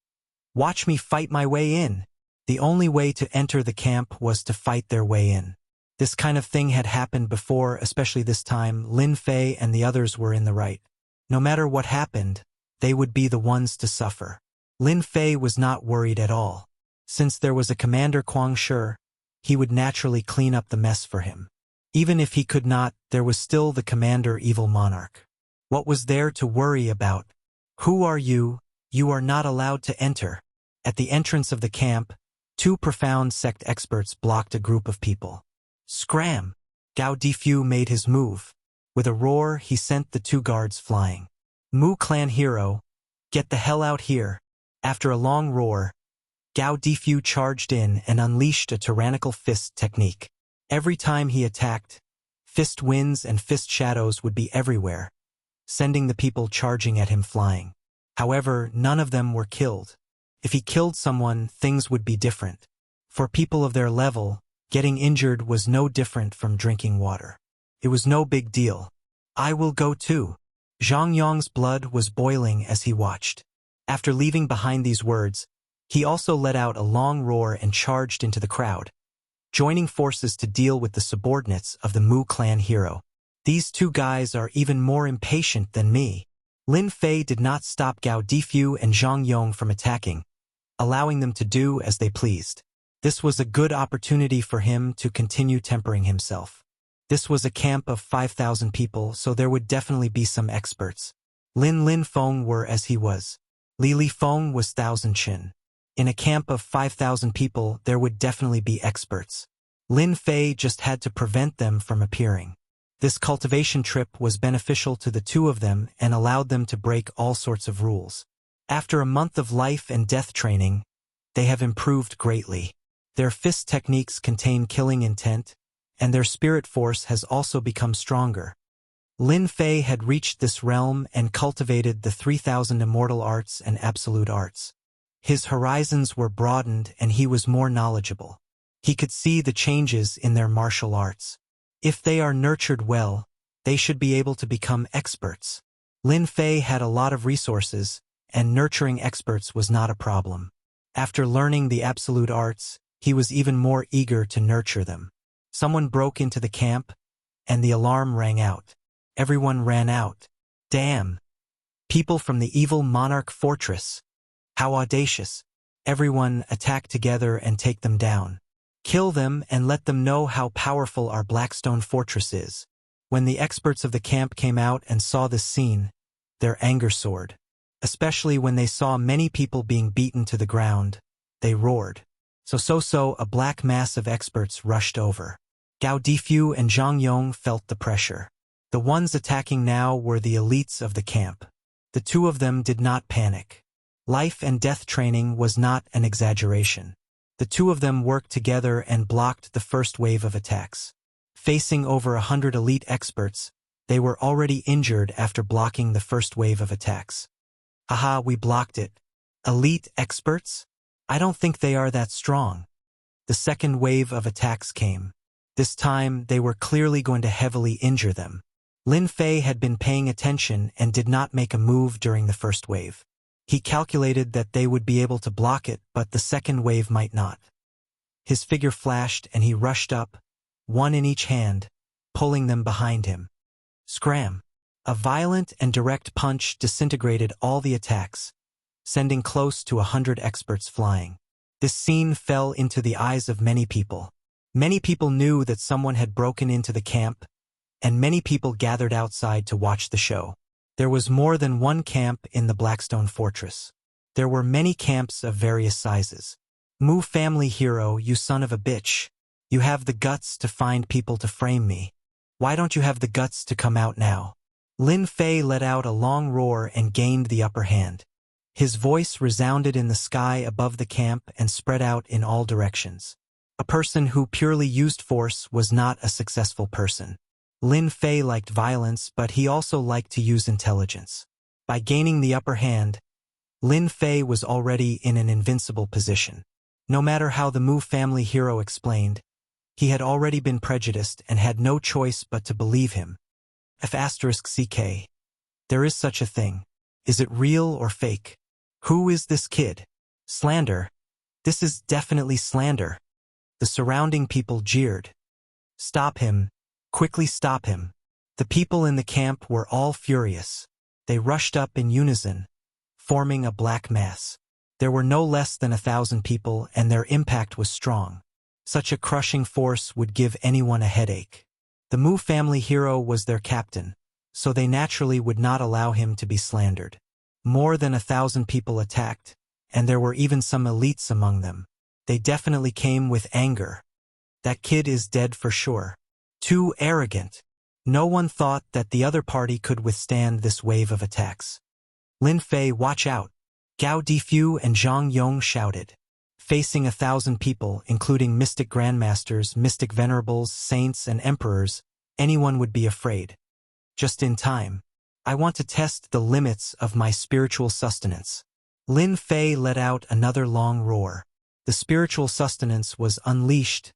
Watch me fight my way in. The only way to enter the camp was to fight their way in. This kind of thing had happened before, especially this time. Lin Fei and the others were in the right. No matter what happened, they would be the ones to suffer. Lin Fei was not worried at all. Since there was a Commander Quang Shi, he would naturally clean up the mess for him. Even if he could not, there was still the Commander Evil Monarch. What was there to worry about? Who are you? You are not allowed to enter. At the entrance of the camp, two profound sect experts blocked a group of people. Scram! Gao Difu made his move. With a roar, he sent the two guards flying. Mu clan hero, get the hell out here. After a long roar, Gao Difu charged in and unleashed a tyrannical fist technique. Every time he attacked, fist winds and fist shadows would be everywhere, sending the people charging at him flying. However, none of them were killed. If he killed someone, things would be different. For people of their level, getting injured was no different from drinking water. It was no big deal. I will go too. Zhang Yong's blood was boiling as he watched. After leaving behind these words, he also let out a long roar and charged into the crowd, joining forces to deal with the subordinates of the Mu clan hero. These two guys are even more impatient than me. Lin Fei did not stop Gao Difu and Zhang Yong from attacking, allowing them to do as they pleased. This was a good opportunity for him to continue tempering himself. This was a camp of 5,000 people, so there would definitely be some experts. Lin Feng were as he was. Li Feng was 1,000 Qin. In a camp of 5,000 people, there would definitely be experts. Lin Fei just had to prevent them from appearing. This cultivation trip was beneficial to the two of them and allowed them to break all sorts of rules. After a month of life and death training, they have improved greatly. Their fist techniques contain killing intent, and their spirit force has also become stronger. Lin Fei had reached this realm and cultivated the 3,000 immortal arts and absolute arts. His horizons were broadened and he was more knowledgeable. He could see the changes in their martial arts. If they are nurtured well, they should be able to become experts. Lin Fei had a lot of resources, and nurturing experts was not a problem. After learning the absolute arts, he was even more eager to nurture them. Someone broke into the camp, and the alarm rang out. Everyone ran out. Damn! People from the evil monarch fortress. How audacious. Everyone attack together and take them down. Kill them and let them know how powerful our Blackstone fortress is. When the experts of the camp came out and saw this scene, their anger soared. especially when they saw many people being beaten to the ground. They roared. So, a black mass of experts rushed over. Gao Difu and Zhang Yong felt the pressure. The ones attacking now were the elites of the camp. The two of them did not panic. Life and death training was not an exaggeration. The two of them worked together and blocked the first wave of attacks. Facing over 100 elite experts, they were already injured after blocking the first wave of attacks. Haha, we blocked it. Elite experts? I don't think they are that strong. The second wave of attacks came. This time, they were clearly going to heavily injure them. Lin Fei had been paying attention and did not make a move during the first wave. He calculated that they would be able to block it, but the second wave might not. His figure flashed and he rushed up, one in each hand, pulling them behind him. Scram! A violent and direct punch disintegrated all the attacks, sending close to 100 experts flying. This scene fell into the eyes of many people. Many people knew that someone had broken into the camp, and many people gathered outside to watch the show. There was more than one camp in the Blackstone Fortress. There were many camps of various sizes. Mu family hero, you son of a bitch. You have the guts to find people to frame me. Why don't you have the guts to come out now? Lin Fei let out a long roar and gained the upper hand. His voice resounded in the sky above the camp and spread out in all directions. A person who purely used force was not a successful person. Lin Fei liked violence, but he also liked to use intelligence. By gaining the upper hand, Lin Fei was already in an invincible position. No matter how the Mu family hero explained, he had already been prejudiced and had no choice but to believe him. F***CK. There is such a thing. Is it real or fake? Who is this kid? Slander. This is definitely slander. The surrounding people jeered. Stop him. Quickly stop him. The people in the camp were all furious. They rushed up in unison, forming a black mass. There were no less than 1,000 people, and their impact was strong. Such a crushing force would give anyone a headache. The Mu family hero was their captain, so they naturally would not allow him to be slandered. More than 1,000 people attacked, and there were even some elites among them. They definitely came with anger. That kid is dead for sure. Too arrogant. No one thought that the other party could withstand this wave of attacks. Lin Fei, watch out! Gao Difu and Zhang Yong shouted. Facing 1,000 people, including mystic grandmasters, mystic venerables, saints, and emperors, anyone would be afraid. Just in time. I want to test the limits of my spiritual sustenance. Lin Fei let out another long roar. The spiritual sustenance was unleashed,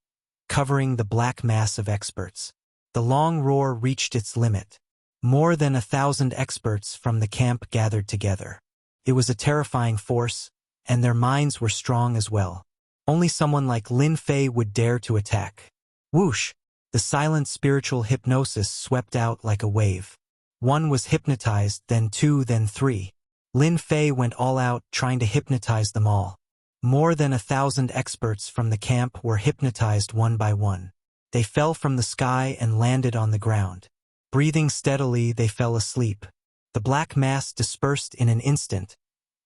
covering the black mass of experts. The long roar reached its limit. More than 1,000 experts from the camp gathered together. It was a terrifying force, and their minds were strong as well. Only someone like Lin Fei would dare to attack. Whoosh! The silent spiritual hypnosis swept out like a wave. One was hypnotized, then two, then three. Lin Fei went all out, trying to hypnotize them all. More than 1,000 experts from the camp were hypnotized one by one. They fell from the sky and landed on the ground. Breathing steadily, they fell asleep. The black mass dispersed in an instant,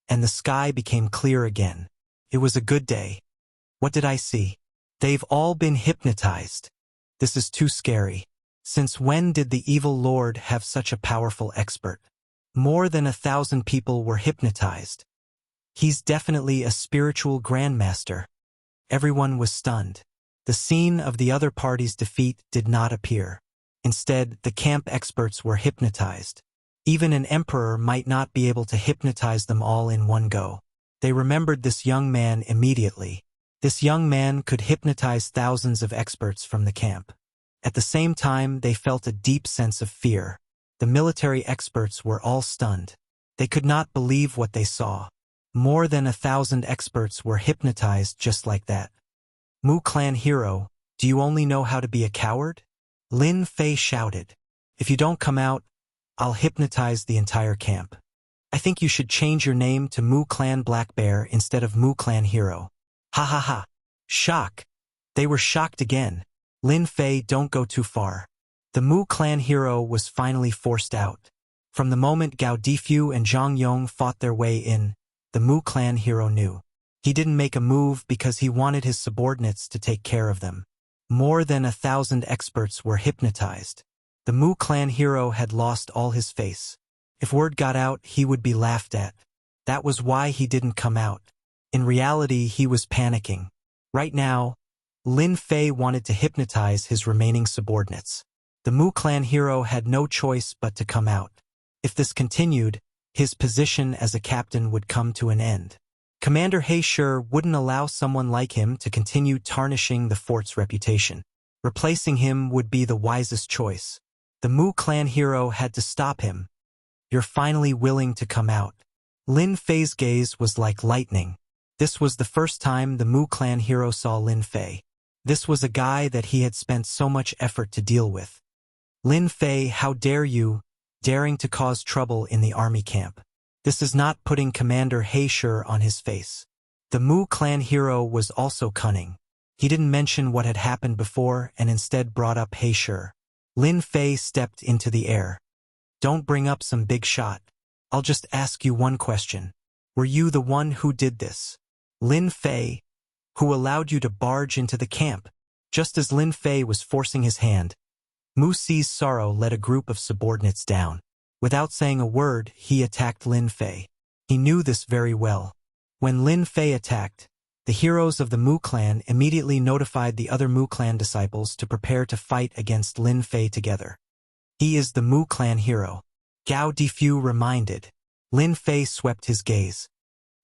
and the sky became clear again. It was a good day. What did I see? They've all been hypnotized. This is too scary. Since when did the evil lord have such a powerful expert? More than 1,000 people were hypnotized. He's definitely a spiritual grandmaster. Everyone was stunned. The scene of the other party's defeat did not appear. Instead, the camp experts were hypnotized. Even an emperor might not be able to hypnotize them all in one go. They remembered this young man immediately. This young man could hypnotize thousands of experts from the camp. At the same time, they felt a deep sense of fear. The military experts were all stunned. They could not believe what they saw. More than 1,000 experts were hypnotized just like that. Mu clan hero, do you only know how to be a coward? Lin Fei shouted. If you don't come out, I'll hypnotize the entire camp. I think you should change your name to Mu Clan Black Bear instead of Mu Clan Hero. Ha ha ha. Shock. They were shocked again. Lin Fei, don't go too far. The Mu Clan Hero was finally forced out. From the moment Gao Difu and Zhang Yong fought their way in, the Mu clan hero knew. He didn't make a move because he wanted his subordinates to take care of them. More than 1,000 experts were hypnotized. The Mu clan hero had lost all his face. If word got out, he would be laughed at. That was why he didn't come out. In reality, he was panicking. Right now, Lin Fei wanted to hypnotize his remaining subordinates. The Mu clan hero had no choice but to come out. If this continued, his position as a captain would come to an end. Commander He Shi wouldn't allow someone like him to continue tarnishing the fort's reputation. Replacing him would be the wisest choice. The Mu clan hero had to stop him. You're finally willing to come out. Lin Fei's gaze was like lightning. This was the first time the Mu clan hero saw Lin Fei. This was a guy that he had spent so much effort to deal with. Lin Fei, how dare you, daring to cause trouble in the army camp. This is not putting Commander He Shi on his face. The Mu clan hero was also cunning. He didn't mention what had happened before and instead brought up He Shi. Lin Fei stepped into the air. Don't bring up some big shot. I'll just ask you one question. Were you the one who did this? Lin Fei, who allowed you to barge into the camp? Just as Lin Fei was forcing his hand, Mu Si's Sorrow led a group of subordinates down. Without saying a word, he attacked Lin Fei. He knew this very well. When Lin Fei attacked, the heroes of the Mu clan immediately notified the other Mu clan disciples to prepare to fight against Lin Fei together. He is the Mu clan hero. Gao Difu reminded. Lin Fei swept his gaze.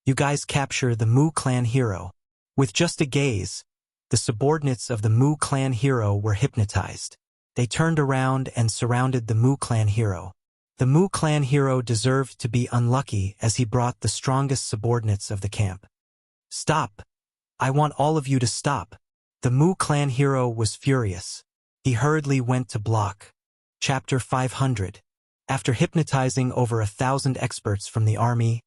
You guys capture the Mu clan hero. With just a gaze, the subordinates of the Mu clan hero were hypnotized. They turned around and surrounded the Mu clan hero. The Mu clan hero deserved to be unlucky as he brought the strongest subordinates of the camp. Stop! I want all of you to stop. The Mu clan hero was furious. He hurriedly went to block. Chapter 500. After hypnotizing over 1,000 experts from the army,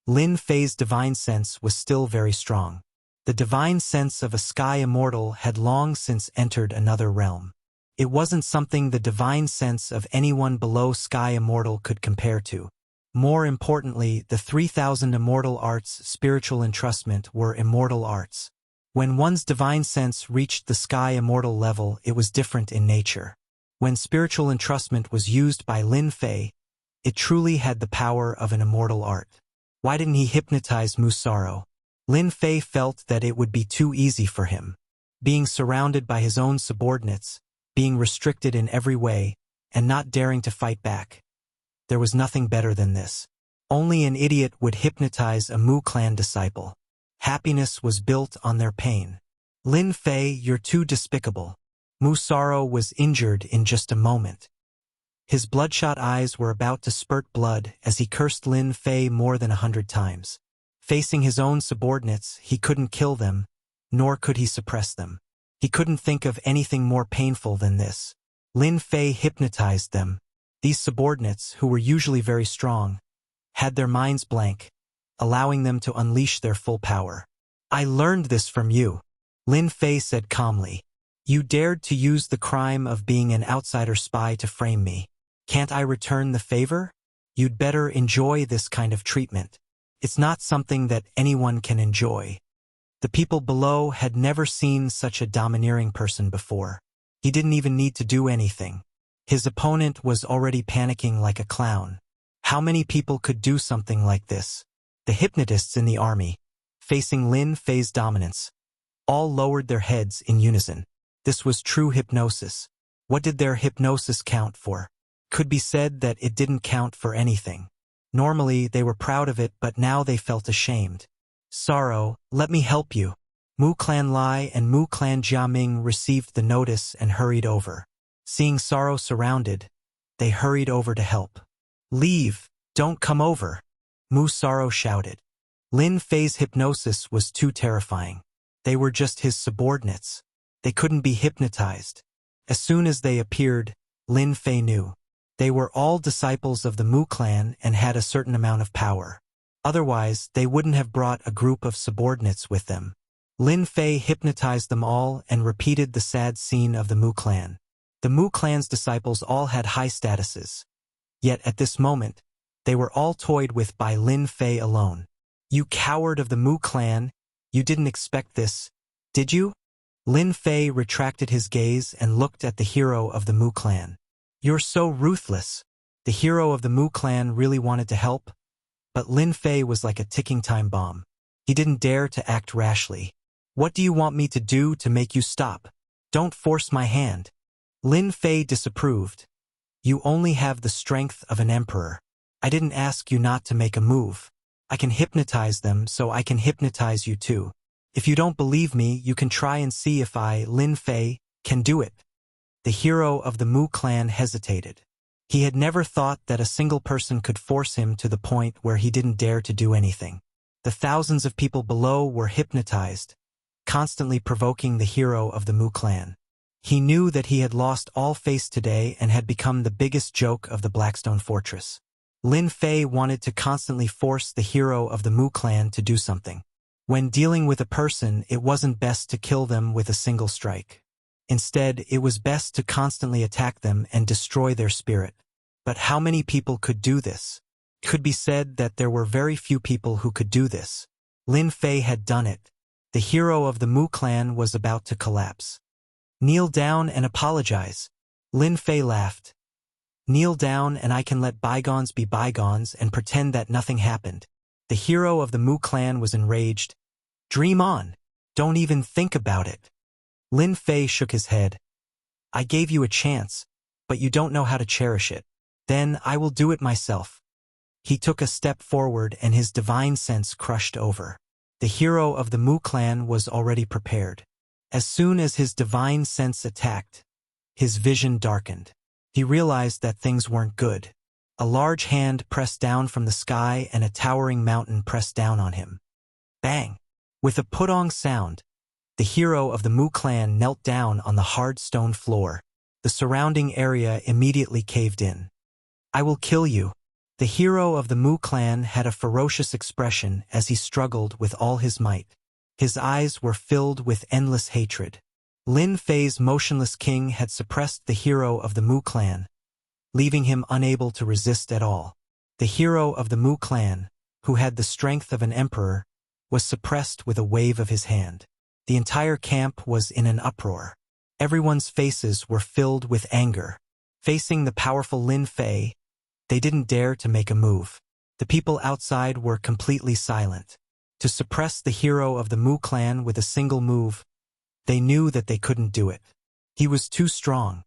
Lin Fei's divine sense was still very strong. The divine sense of a sky immortal had long since entered another realm. It wasn't something the divine sense of anyone below Sky Immortal could compare to. More importantly, the 3,000 immortal arts spiritual entrustment were immortal arts. When one's divine sense reached the Sky Immortal level, it was different in nature. When spiritual entrustment was used by Lin Fei, it truly had the power of an immortal art. Why didn't he hypnotize Mu Sorrow? Lin Fei felt that it would be too easy for him. Being surrounded by his own subordinates, being restricted in every way, and not daring to fight back. There was nothing better than this. Only an idiot would hypnotize a Mu clan disciple. Happiness was built on their pain. Lin Fei, you're too despicable. Mu Sorrow was injured in just a moment. His bloodshot eyes were about to spurt blood as he cursed Lin Fei more than 100 times. Facing his own subordinates, he couldn't kill them, nor could he suppress them. He couldn't think of anything more painful than this. Lin Fei hypnotized them. These subordinates, who were usually very strong, had their minds blank, allowing them to unleash their full power. I learned this from you, Lin Fei said calmly. You dared to use the crime of being an outsider spy to frame me. Can't I return the favor? You'd better enjoy this kind of treatment. It's not something that anyone can enjoy. The people below had never seen such a domineering person before. He didn't even need to do anything. His opponent was already panicking like a clown. How many people could do something like this? The hypnotists in the army, facing Lin Fei's dominance, all lowered their heads in unison. This was true hypnosis. What did their hypnosis count for? Could be said that it didn't count for anything. Normally, they were proud of it, but now they felt ashamed. Sorrow, let me help you. Mu Clan Lai and Mu Clan Jiaming received the notice and hurried over. Seeing Sorrow surrounded, they hurried over to help. Leave, don't come over, Mu Sorrow shouted. Lin Fei's hypnosis was too terrifying. They were just his subordinates. They couldn't be hypnotized. As soon as they appeared, Lin Fei knew. They were all disciples of the Mu clan and had a certain amount of power. Otherwise, they wouldn't have brought a group of subordinates with them. Lin Fei hypnotized them all and repeated the sad scene of the Mu clan. The Mu clan's disciples all had high statuses. Yet at this moment, they were all toyed with by Lin Fei alone. You coward of the Mu clan, you didn't expect this, did you? Lin Fei retracted his gaze and looked at the hero of the Mu clan. You're so ruthless. The hero of the Mu clan really wanted to help, but Lin Fei was like a ticking time bomb. He didn't dare to act rashly. What do you want me to do to make you stop? Don't force my hand. Lin Fei disapproved. You only have the strength of an emperor. I didn't ask you not to make a move. I can hypnotize them, so I can hypnotize you too. If you don't believe me, you can try and see if I, Lin Fei, can do it. The hero of the Mu clan hesitated. He had never thought that a single person could force him to the point where he didn't dare to do anything. The thousands of people below were hypnotized, constantly provoking the hero of the Mu clan. He knew that he had lost all face today and had become the biggest joke of the Blackstone Fortress. Lin Fei wanted to constantly force the hero of the Mu clan to do something. When dealing with a person, it wasn't best to kill them with a single strike. Instead, it was best to constantly attack them and destroy their spirit. But how many people could do this? It could be said that there were very few people who could do this. Lin Fei had done it. The hero of the Mu clan was about to collapse. Kneel down and apologize. Lin Fei laughed. Kneel down and I can let bygones be bygones and pretend that nothing happened. The hero of the Mu clan was enraged. Dream on. Don't even think about it. Lin Fei shook his head. I gave you a chance, but you don't know how to cherish it. Then I will do it myself. He took a step forward and his divine sense crushed over. The hero of the Mu clan was already prepared. As soon as his divine sense attacked, his vision darkened. He realized that things weren't good. A large hand pressed down from the sky and a towering mountain pressed down on him. Bang! With a putong sound, the hero of the Mu clan knelt down on the hard stone floor. The surrounding area immediately caved in. I will kill you. The hero of the Mu clan had a ferocious expression as he struggled with all his might. His eyes were filled with endless hatred. Lin Fei's motionless king had suppressed the hero of the Mu clan, leaving him unable to resist at all. The hero of the Mu clan, who had the strength of an emperor, was suppressed with a wave of his hand. The entire camp was in an uproar. Everyone's faces were filled with anger. Facing the powerful Lin Fei, they didn't dare to make a move. The people outside were completely silent. To suppress the hero of the Mu clan with a single move, they knew that they couldn't do it. He was too strong.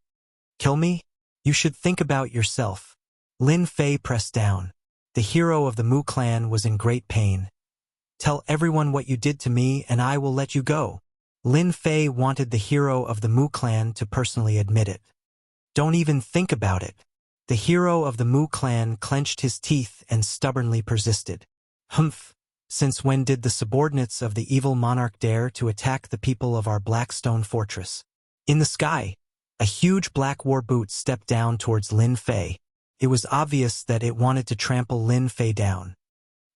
Kill me? You should think about yourself. Lin Fei pressed down. The hero of the Mu clan was in great pain. Tell everyone what you did to me and I will let you go. Lin Fei wanted the hero of the Mu clan to personally admit it. Don't even think about it. The hero of the Mu clan clenched his teeth and stubbornly persisted. Humph! Since when did the subordinates of the evil monarch dare to attack the people of our Blackstone Fortress? In the sky, a huge black war boot stepped down towards Lin Fei. It was obvious that it wanted to trample Lin Fei down.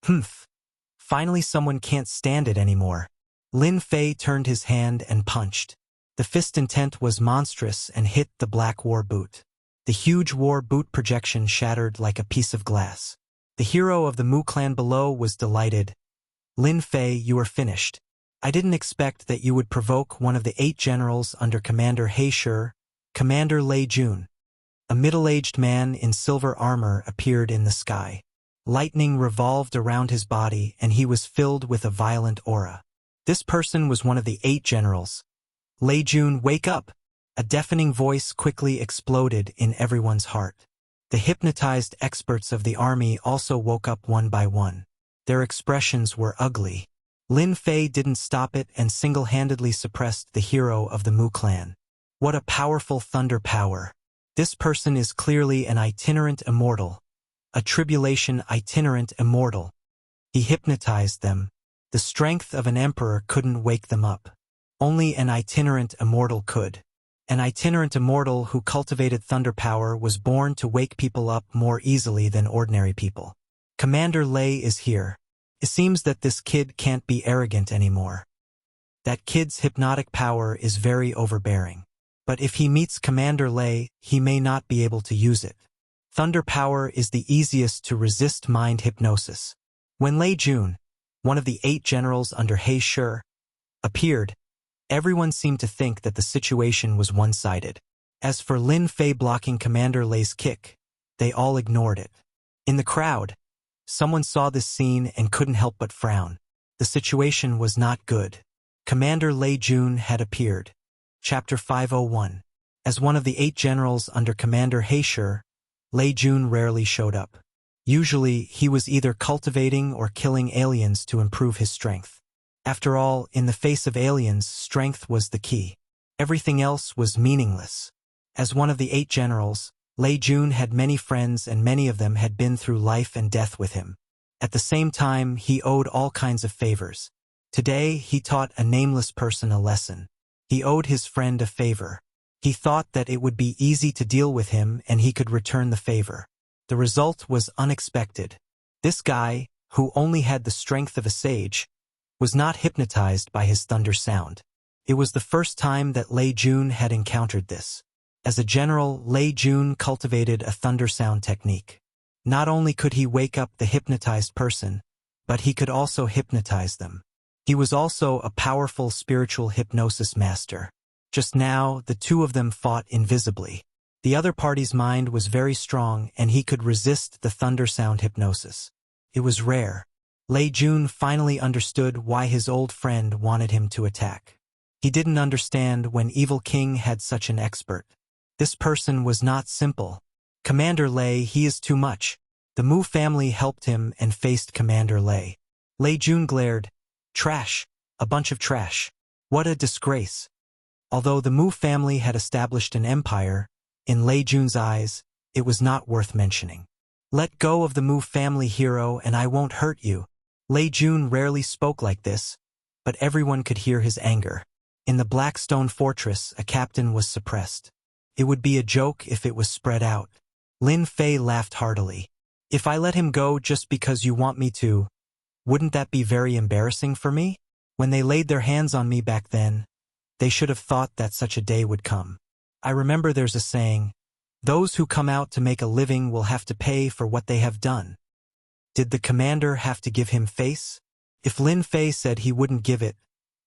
Humph! Finally someone can't stand it anymore. Lin Fei turned his hand and punched. The fist intent was monstrous and hit the black war boot. The huge war boot projection shattered like a piece of glass. The hero of the Mu clan below was delighted. Lin Fei, you are finished. I didn't expect that you would provoke one of the 8 generals under Commander He Shi, Commander Lei Jun. A middle-aged man in silver armor appeared in the sky. Lightning revolved around his body and he was filled with a violent aura. This person was one of the 8 generals. Lei Jun, wake up! A deafening voice quickly exploded in everyone's heart. The hypnotized experts of the army also woke up one by one. Their expressions were ugly. Lin Fei didn't stop it and single-handedly suppressed the hero of the Mu clan. What a powerful thunder power. This person is clearly an itinerant immortal. A tribulation itinerant immortal. He hypnotized them. The strength of an emperor couldn't wake them up. Only an itinerant immortal could. An itinerant immortal who cultivated thunder power was born to wake people up more easily than ordinary people. Commander Lei is here. It seems that this kid can't be arrogant anymore. That kid's hypnotic power is very overbearing. But if he meets Commander Lei, he may not be able to use it. Thunder power is the easiest to resist mind hypnosis. When Lei Jun, one of the 8 generals under He Shi, appeared, everyone seemed to think that the situation was one-sided. As for Lin Fei blocking Commander Lei's kick, they all ignored it. In the crowd, someone saw this scene and couldn't help but frown. The situation was not good. Commander Lei Jun had appeared. Chapter 501. As one of the 8 generals under Commander He Shi, Lei Jun rarely showed up. Usually, he was either cultivating or killing aliens to improve his strength. After all, in the face of aliens, strength was the key. Everything else was meaningless. As one of the 8 generals, Lei Jun had many friends and many of them had been through life and death with him. At the same time, he owed all kinds of favors. Today, he taught a nameless person a lesson. He owed his friend a favor. He thought that it would be easy to deal with him and he could return the favor. The result was unexpected. This guy, who only had the strength of a sage, was not hypnotized by his thunder sound. It was the first time that Lei Jun had encountered this. As a general, Lei Jun cultivated a thunder sound technique. Not only could he wake up the hypnotized person, but he could also hypnotize them. He was also a powerful spiritual hypnosis master. Just now, the 2 of them fought invisibly. The other party's mind was very strong and he could resist the thunder sound hypnosis. It was rare. Lei Jun finally understood why his old friend wanted him to attack. He didn't understand when Evil King had such an expert. This person was not simple. Commander Lei, he is too much. The Mu family helped him and faced Commander Lei. Lei Jun glared. Trash. A bunch of trash. What a disgrace. Although the Mu family had established an empire, in Lei Jun's eyes, it was not worth mentioning. Let go of the Mu family hero and I won't hurt you. Lei Jun rarely spoke like this, but everyone could hear his anger. In the Blackstone Fortress, a captain was suppressed. It would be a joke if it was spread out. Lin Fei laughed heartily. If I let him go just because you want me to, wouldn't that be very embarrassing for me? When they laid their hands on me back then, they should have thought that such a day would come. I remember there's a saying, those who come out to make a living will have to pay for what they have done. Did the commander have to give him face? If Lin Fei said he wouldn't give it,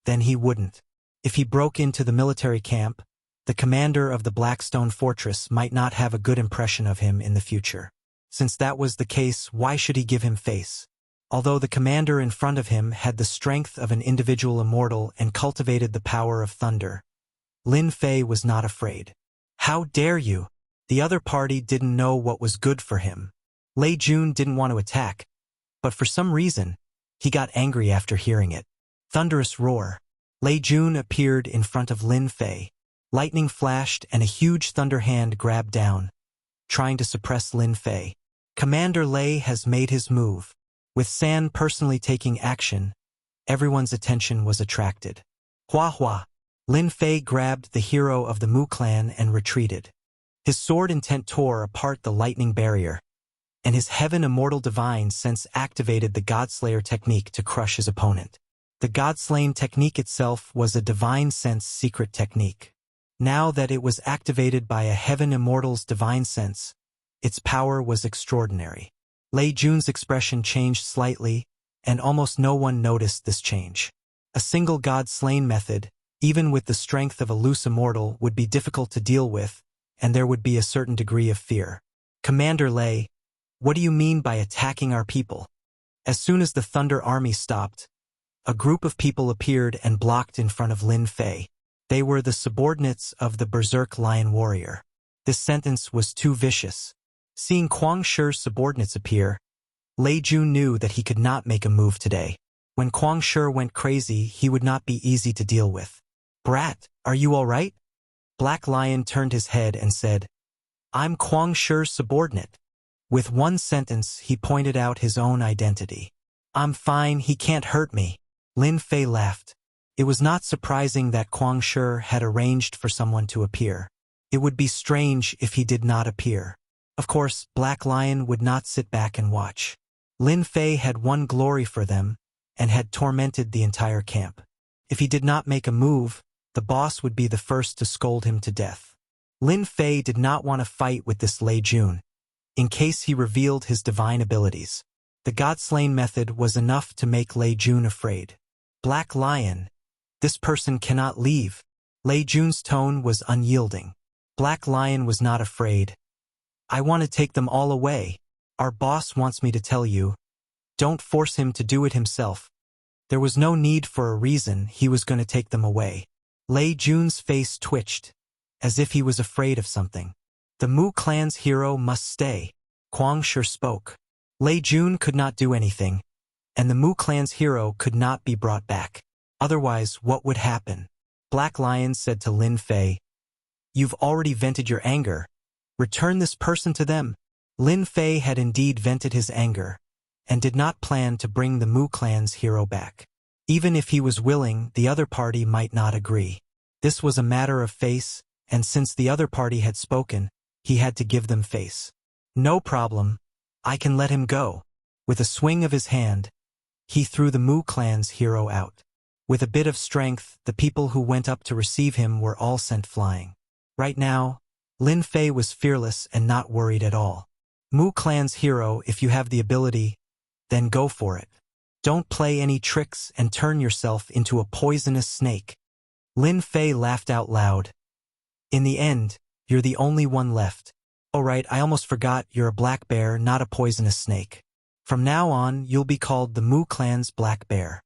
then he wouldn't. If he broke into the military camp, the commander of the Blackstone Fortress might not have a good impression of him in the future. Since that was the case, why should he give him face? Although the commander in front of him had the strength of an individual immortal and cultivated the power of thunder, Lin Fei was not afraid. How dare you? The other party didn't know what was good for him. Lei Jun didn't want to attack, but for some reason, he got angry after hearing it. Thunderous roar. Lei Jun appeared in front of Lin Fei. Lightning flashed and a huge thunder hand grabbed down, trying to suppress Lin Fei. Commander Lei has made his move. With San personally taking action, everyone's attention was attracted. Hua Hua. Lin Fei grabbed the hero of the Mu clan and retreated. His sword intent tore apart the lightning barrier, and his heaven immortal divine sense activated the Godslayer technique to crush his opponent. The Godslain technique itself was a divine sense secret technique. Now that it was activated by a heaven immortal's divine sense, its power was extraordinary. Lei Jun's expression changed slightly, and almost no one noticed this change. A single God-slain method, even with the strength of a loose immortal, would be difficult to deal with, and there would be a certain degree of fear. Commander Lei, what do you mean by attacking our people? As soon as the Thunder Army stopped, a group of people appeared and blocked in front of Lin Fei. They were the subordinates of the Berserk Lion Warrior. This sentence was too vicious. Seeing Quang Shi's subordinates appear, Lei Jun knew that he could not make a move today. When Quang Shi went crazy, he would not be easy to deal with. Brat, are you all right? Black Lion turned his head and said, I'm Quang Shi's subordinate. With one sentence, he pointed out his own identity. I'm fine, he can't hurt me. Lin Fei laughed. It was not surprising that Quang Shi had arranged for someone to appear. It would be strange if he did not appear. Of course, Black Lion would not sit back and watch. Lin Fei had won glory for them and had tormented the entire camp. If he did not make a move, the boss would be the first to scold him to death. Lin Fei did not want to fight with this Lei Jun. in case he revealed his divine abilities. The God-slain method was enough to make Lei Jun afraid. Black Lion. This person cannot leave. Lei Jun's tone was unyielding. Black Lion was not afraid. I want to take them all away. Our boss wants me to tell you. Don't force him to do it himself. There was no need for a reason he was going to take them away. Lei Jun's face twitched, as if he was afraid of something. The Mu clan's hero must stay. Kwang Shi spoke. Lei Jun could not do anything, and the Mu clan's hero could not be brought back. Otherwise, what would happen? Black Lion said to Lin Fei, "You've already vented your anger. Return this person to them." Lin Fei had indeed vented his anger, and did not plan to bring the Mu clan's hero back. Even if he was willing, the other party might not agree. This was a matter of face, and since the other party had spoken, he had to give them face. No problem. I can let him go. With a swing of his hand, he threw the Mu clan's hero out. With a bit of strength, the people who went up to receive him were all sent flying. Right now, Lin Fei was fearless and not worried at all. Mu clan's hero, if you have the ability, then go for it. Don't play any tricks and turn yourself into a poisonous snake. Lin Fei laughed out loud. In the end, you're the only one left. Oh right, I almost forgot, you're a black bear, not a poisonous snake. From now on, you'll be called the Mu clan's black bear.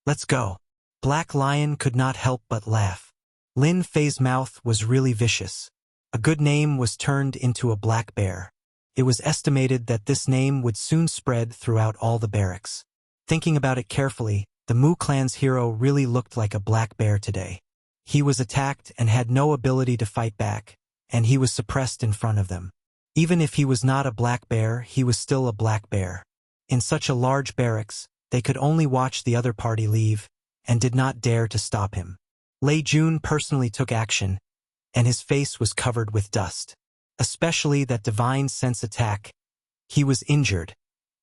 Let's go. Black Lion could not help but laugh. Lin Fei's mouth was really vicious. A good name was turned into a black bear. It was estimated that this name would soon spread throughout all the barracks. Thinking about it carefully, the Mu clan's hero really looked like a black bear today. He was attacked and had no ability to fight back, and he was suppressed in front of them. Even if he was not a black bear, he was still a black bear. In such a large barracks, they could only watch the other party leave, and did not dare to stop him. Lei Jun personally took action, and his face was covered with dust. Especially that divine sense attack. He was injured,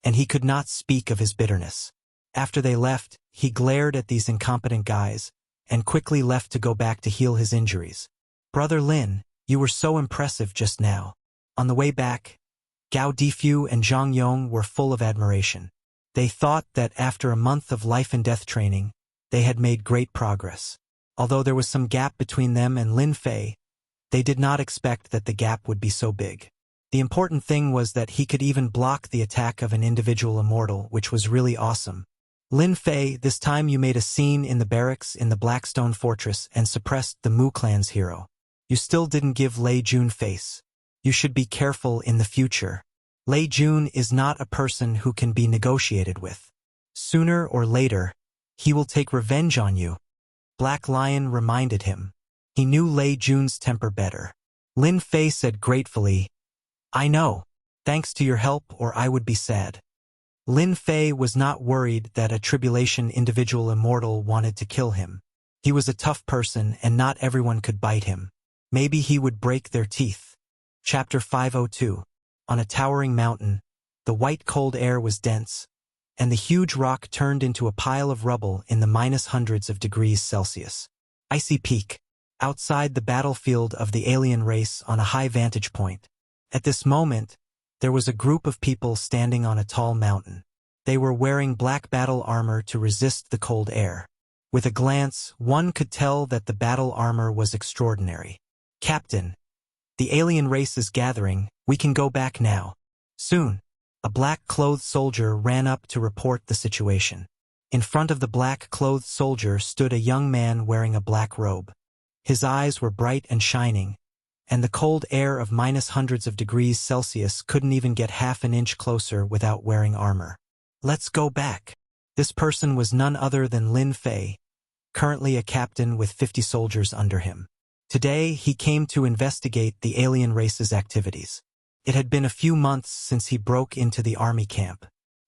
and he could not speak of his bitterness. After they left, he glared at these incompetent guys, and quickly left to go back to heal his injuries. Brother Lin, you were so impressive just now. On the way back, Gao Difu and Zhang Yong were full of admiration. They thought that after a month of life and death training, they had made great progress. Although there was some gap between them and Lin Fei, they did not expect that the gap would be so big. The important thing was that he could even block the attack of an individual immortal, which was really awesome. Lin Fei, this time you made a scene in the barracks in the Blackstone Fortress and suppressed the Mu clan's hero. You still didn't give Lei Jun face. You should be careful in the future. Lei Jun is not a person who can be negotiated with. Sooner or later, he will take revenge on you. Black Lion reminded him. He knew Lei Jun's temper better. Lin Fei said gratefully, I know. Thanks to your help, or I would be sad. Lin Fei was not worried that a tribulation individual immortal wanted to kill him. He was a tough person and not everyone could bite him. Maybe he would break their teeth. Chapter 502. On a towering mountain, the white cold air was dense, and the huge rock turned into a pile of rubble in the -hundreds of degrees Celsius. Icy Peak. Outside the battlefield of the alien race on a high vantage point. At this moment, there was a group of people standing on a tall mountain. They were wearing black battle armor to resist the cold air. With a glance, one could tell that the battle armor was extraordinary. Captain, the alien race is gathering, we can go back now. Soon, a black-clothed soldier ran up to report the situation. In front of the black-clothed soldier stood a young man wearing a black robe. His eyes were bright and shining, and the cold air of -hundreds of degrees Celsius couldn't even get half an inch closer without wearing armor. Let's go back. This person was none other than Lin Fei, currently a captain with 50 soldiers under him. Today, he came to investigate the alien race's activities. It had been a few months since he broke into the army camp.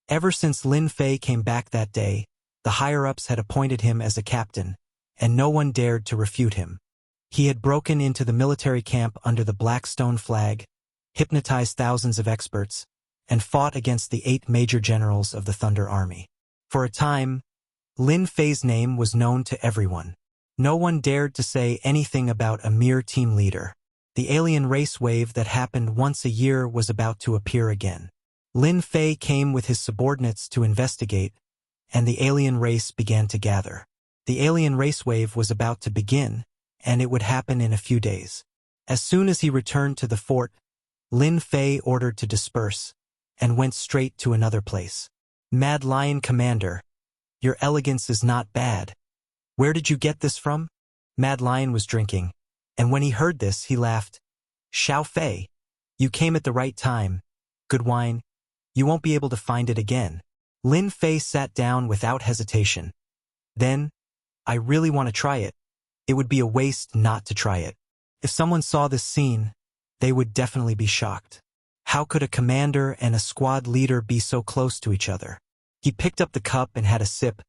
Ever since Lin Fei came back that day, the higher-ups had appointed him as a captain, and no one dared to refute him. He had broken into the military camp under the Blackstone flag, hypnotized thousands of experts, and fought against the 8 major generals of the Thunder Army. For a time, Lin Fei's name was known to everyone. No one dared to say anything about a mere team leader. The alien race wave that happened once a year was about to appear again. Lin Fei came with his subordinates to investigate, and the alien race began to gather. The alien race wave was about to begin, and it would happen in a few days. As soon as he returned to the fort, Lin Fei ordered to disperse, and went straight to another place. Mad Lion Commander, your elegance is not bad. Where did you get this from? Mad Lion was drinking, and when he heard this, he laughed. Xiao Fei, you came at the right time. Good wine. You won't be able to find it again. Lin Fei sat down without hesitation. Then, I really want to try it. It would be a waste not to try it. If someone saw this scene, they would definitely be shocked. How could a commander and a squad leader be so close to each other? He picked up the cup and had a sip.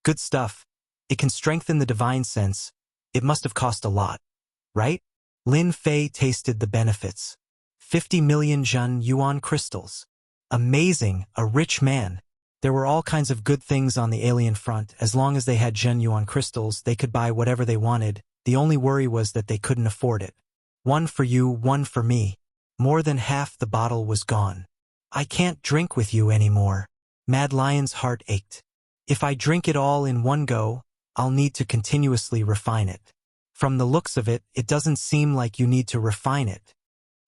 Good stuff. It can strengthen the divine sense. It must have cost a lot, right? Lin Fei tasted the benefits. 50 million Zhen Yuan crystals. Amazing, a rich man. There were all kinds of good things on the alien front. As long as they had Zhen Yuan crystals, they could buy whatever they wanted. The only worry was that they couldn't afford it. One for you, one for me. More than half the bottle was gone. I can't drink with you anymore. Mad Lion's heart ached. If I drink it all in one go, I'll need to continuously refine it. From the looks of it, it doesn't seem like you need to refine it.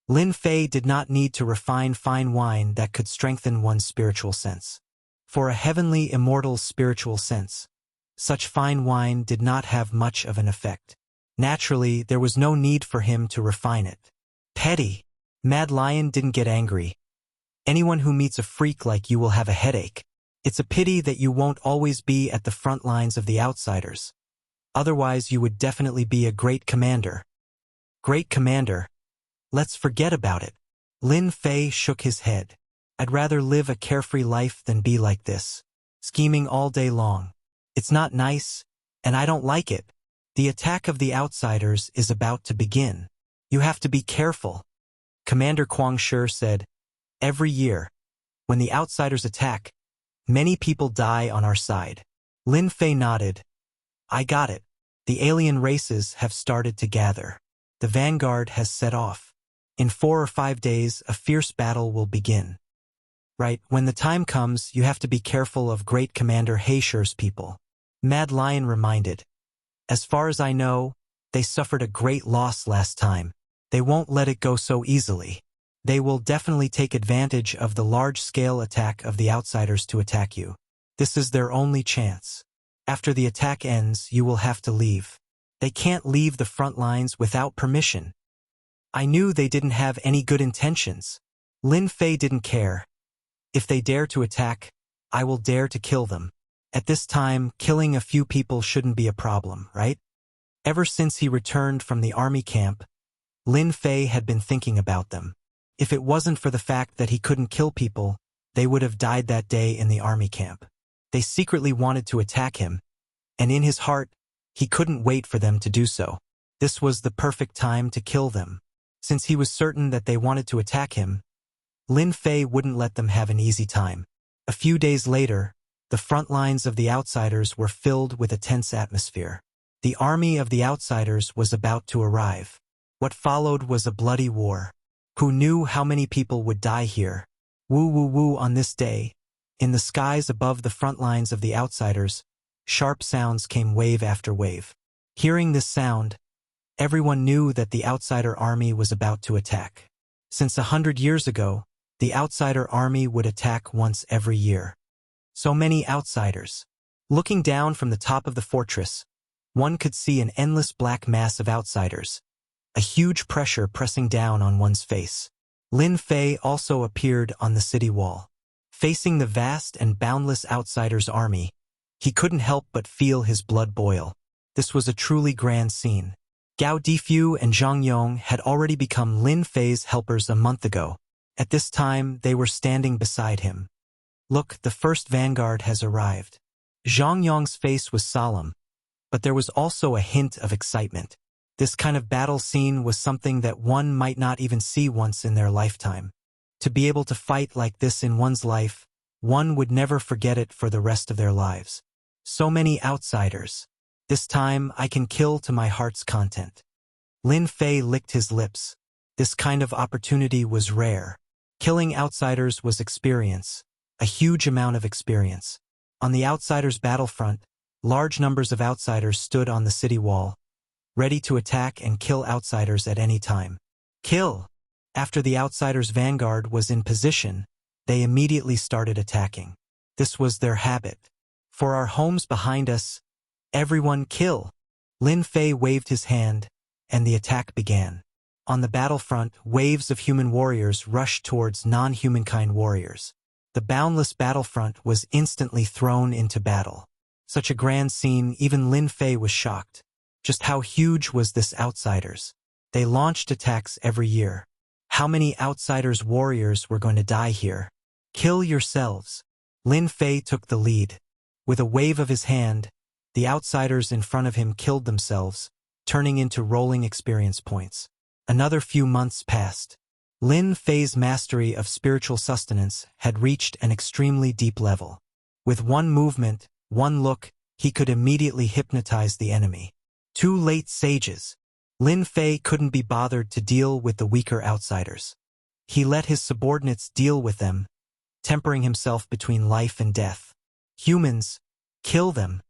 Lin Fei did not need to refine fine wine that could strengthen one's spiritual sense. For a heavenly, immortal spiritual sense, such fine wine did not have much of an effect. Naturally, there was no need for him to refine it. Petty. Mad Lion didn't get angry. Anyone who meets a freak like you will have a headache. It's a pity that you won't always be at the front lines of the outsiders. Otherwise, you would definitely be a great commander. Great commander. Let's forget about it. Lin Fei shook his head. I'd rather live a carefree life than be like this, scheming all day long. It's not nice, and I don't like it. The attack of the outsiders is about to begin. You have to be careful. Commander Quang Shi said, every year, when the outsiders attack, many people die on our side. Lin Fei nodded. I got it. The alien races have started to gather. The vanguard has set off. In 4 or 5 days, a fierce battle will begin. Right, when the time comes, you have to be careful of Great Commander Heisher's people. Mad Lion reminded. As far as I know, they suffered a great loss last time. They won't let it go so easily. They will definitely take advantage of the large-scale attack of the outsiders to attack you. This is their only chance. After the attack ends, you will have to leave. They can't leave the front lines without permission. I knew they didn't have any good intentions. Lin Fei didn't care. If they dare to attack, I will dare to kill them. At this time, killing a few people shouldn't be a problem, right? Ever since he returned from the army camp, Lin Fei had been thinking about them. If it wasn't for the fact that he couldn't kill people, they would have died that day in the army camp. They secretly wanted to attack him, and in his heart, he couldn't wait for them to do so. This was the perfect time to kill them. Since he was certain that they wanted to attack him, Lin Fei wouldn't let them have an easy time. A few days later, the front lines of the outsiders were filled with a tense atmosphere. The army of the outsiders was about to arrive. What followed was a bloody war. Who knew how many people would die here? Woo woo woo on this day. In the skies above the front lines of the outsiders, sharp sounds came wave after wave. Hearing this sound, everyone knew that the outsider army was about to attack. Since 100 years ago, the outsider army would attack once every year. So many outsiders. Looking down from the top of the fortress, one could see an endless black mass of outsiders, a huge pressure pressing down on one's face. Lin Fei also appeared on the city wall. Facing the vast and boundless outsiders' army, he couldn't help but feel his blood boil. This was a truly grand scene. Gao Difu and Zhang Yong had already become Lin Fei's helpers a month ago. At this time, they were standing beside him. Look, the first vanguard has arrived. Zhang Yong's face was solemn, but there was also a hint of excitement. This kind of battle scene was something that one might not even see once in their lifetime. To be able to fight like this in one's life, one would never forget it for the rest of their lives. So many outsiders. This time, I can kill to my heart's content. Lin Fei licked his lips. This kind of opportunity was rare. Killing outsiders was experience, a huge amount of experience. On the outsiders' battlefront, large numbers of outsiders stood on the city wall, ready to attack and kill outsiders at any time. Kill! After the outsiders' vanguard was in position, they immediately started attacking. This was their habit. For our homes behind us, everyone kill! Lin Fei waved his hand, and the attack began. On the battlefront, waves of human warriors rushed towards non-humankind warriors. The boundless battlefront was instantly thrown into battle. Such a grand scene, even Lin Fei was shocked. Just how huge was this outsiders? They launched attacks every year. How many outsiders warriors were going to die here? Kill yourselves. Lin Fei took the lead. With a wave of his hand, the outsiders in front of him killed themselves, turning into rolling experience points. Another few months passed. Lin Fei's mastery of spiritual sustenance had reached an extremely deep level. With one movement, one look, he could immediately hypnotize the enemy. Too late, sages. Lin Fei couldn't be bothered to deal with the weaker outsiders. He let his subordinates deal with them, tempering himself between life and death. Humans, kill them.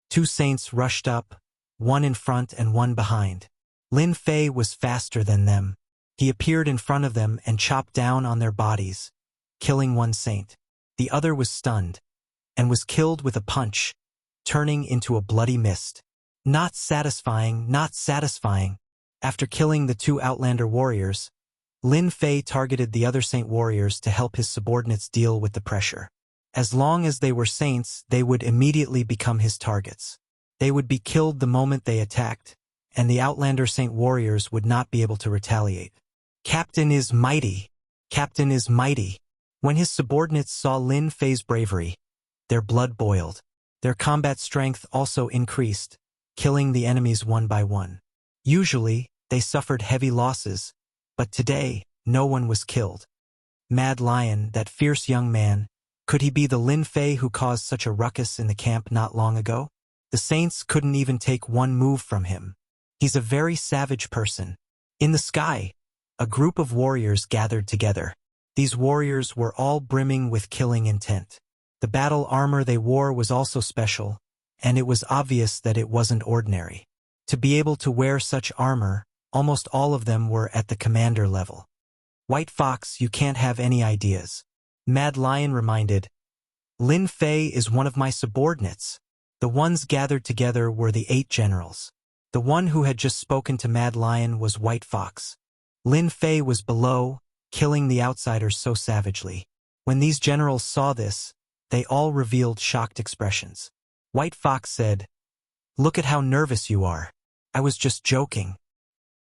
Two saints rushed up, one in front and one behind. Lin Fei was faster than them. He appeared in front of them and chopped down on their bodies, killing one saint. The other was stunned, and was killed with a punch, turning into a bloody mist. Not satisfying, not satisfying. After killing the two Outlander warriors, Lin Fei targeted the other saint warriors to help his subordinates deal with the pressure. As long as they were saints, they would immediately become his targets. They would be killed the moment they attacked, and the Outlander saint warriors would not be able to retaliate. Captain is mighty. Captain is mighty. When his subordinates saw Lin Fei's bravery, their blood boiled. Their combat strength also increased, killing the enemies one by one. Usually, they suffered heavy losses, but today, no one was killed. Mad Lion, that fierce young man, could he be the Lin Fei who caused such a ruckus in the camp not long ago? The saints couldn't even take one move from him. He's a very savage person. In the sky, a group of warriors gathered together. These warriors were all brimming with killing intent. The battle armor they wore was also special, and it was obvious that it wasn't ordinary. To be able to wear such armor, almost all of them were at the commander level. White Fox, you can't have any ideas. Mad Lion reminded. Lin Fei is one of my subordinates. The ones gathered together were the 8 generals. The one who had just spoken to Mad Lion was White Fox. Lin Fei was below, killing the outsiders so savagely. When these generals saw this, they all revealed shocked expressions. White Fox said, "Look at how nervous you are. I was just joking."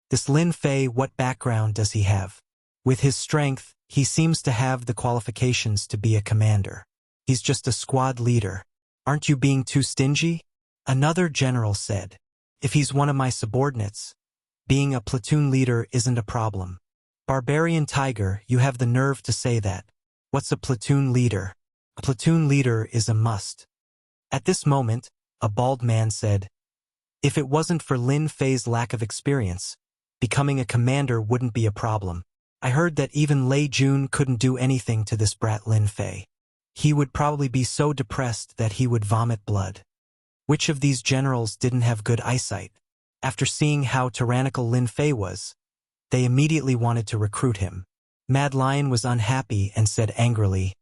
This Lin Fei, what background does he have? With his strength, he seems to have the qualifications to be a commander. He's just a squad leader. Aren't you being too stingy? Another general said, "If he's one of my subordinates, being a platoon leader isn't a problem." Barbarian Tiger, you have the nerve to say that. What's a platoon leader? A platoon leader is a must. At this moment, a bald man said, "If it wasn't for Lin Fei's lack of experience, becoming a commander wouldn't be a problem. I heard that even Lei Jun couldn't do anything to this brat Lin Fei. He would probably be so depressed that he would vomit blood." Which of these generals didn't have good eyesight? After seeing how tyrannical Lin Fei was, they immediately wanted to recruit him. Mad Lion was unhappy and said angrily,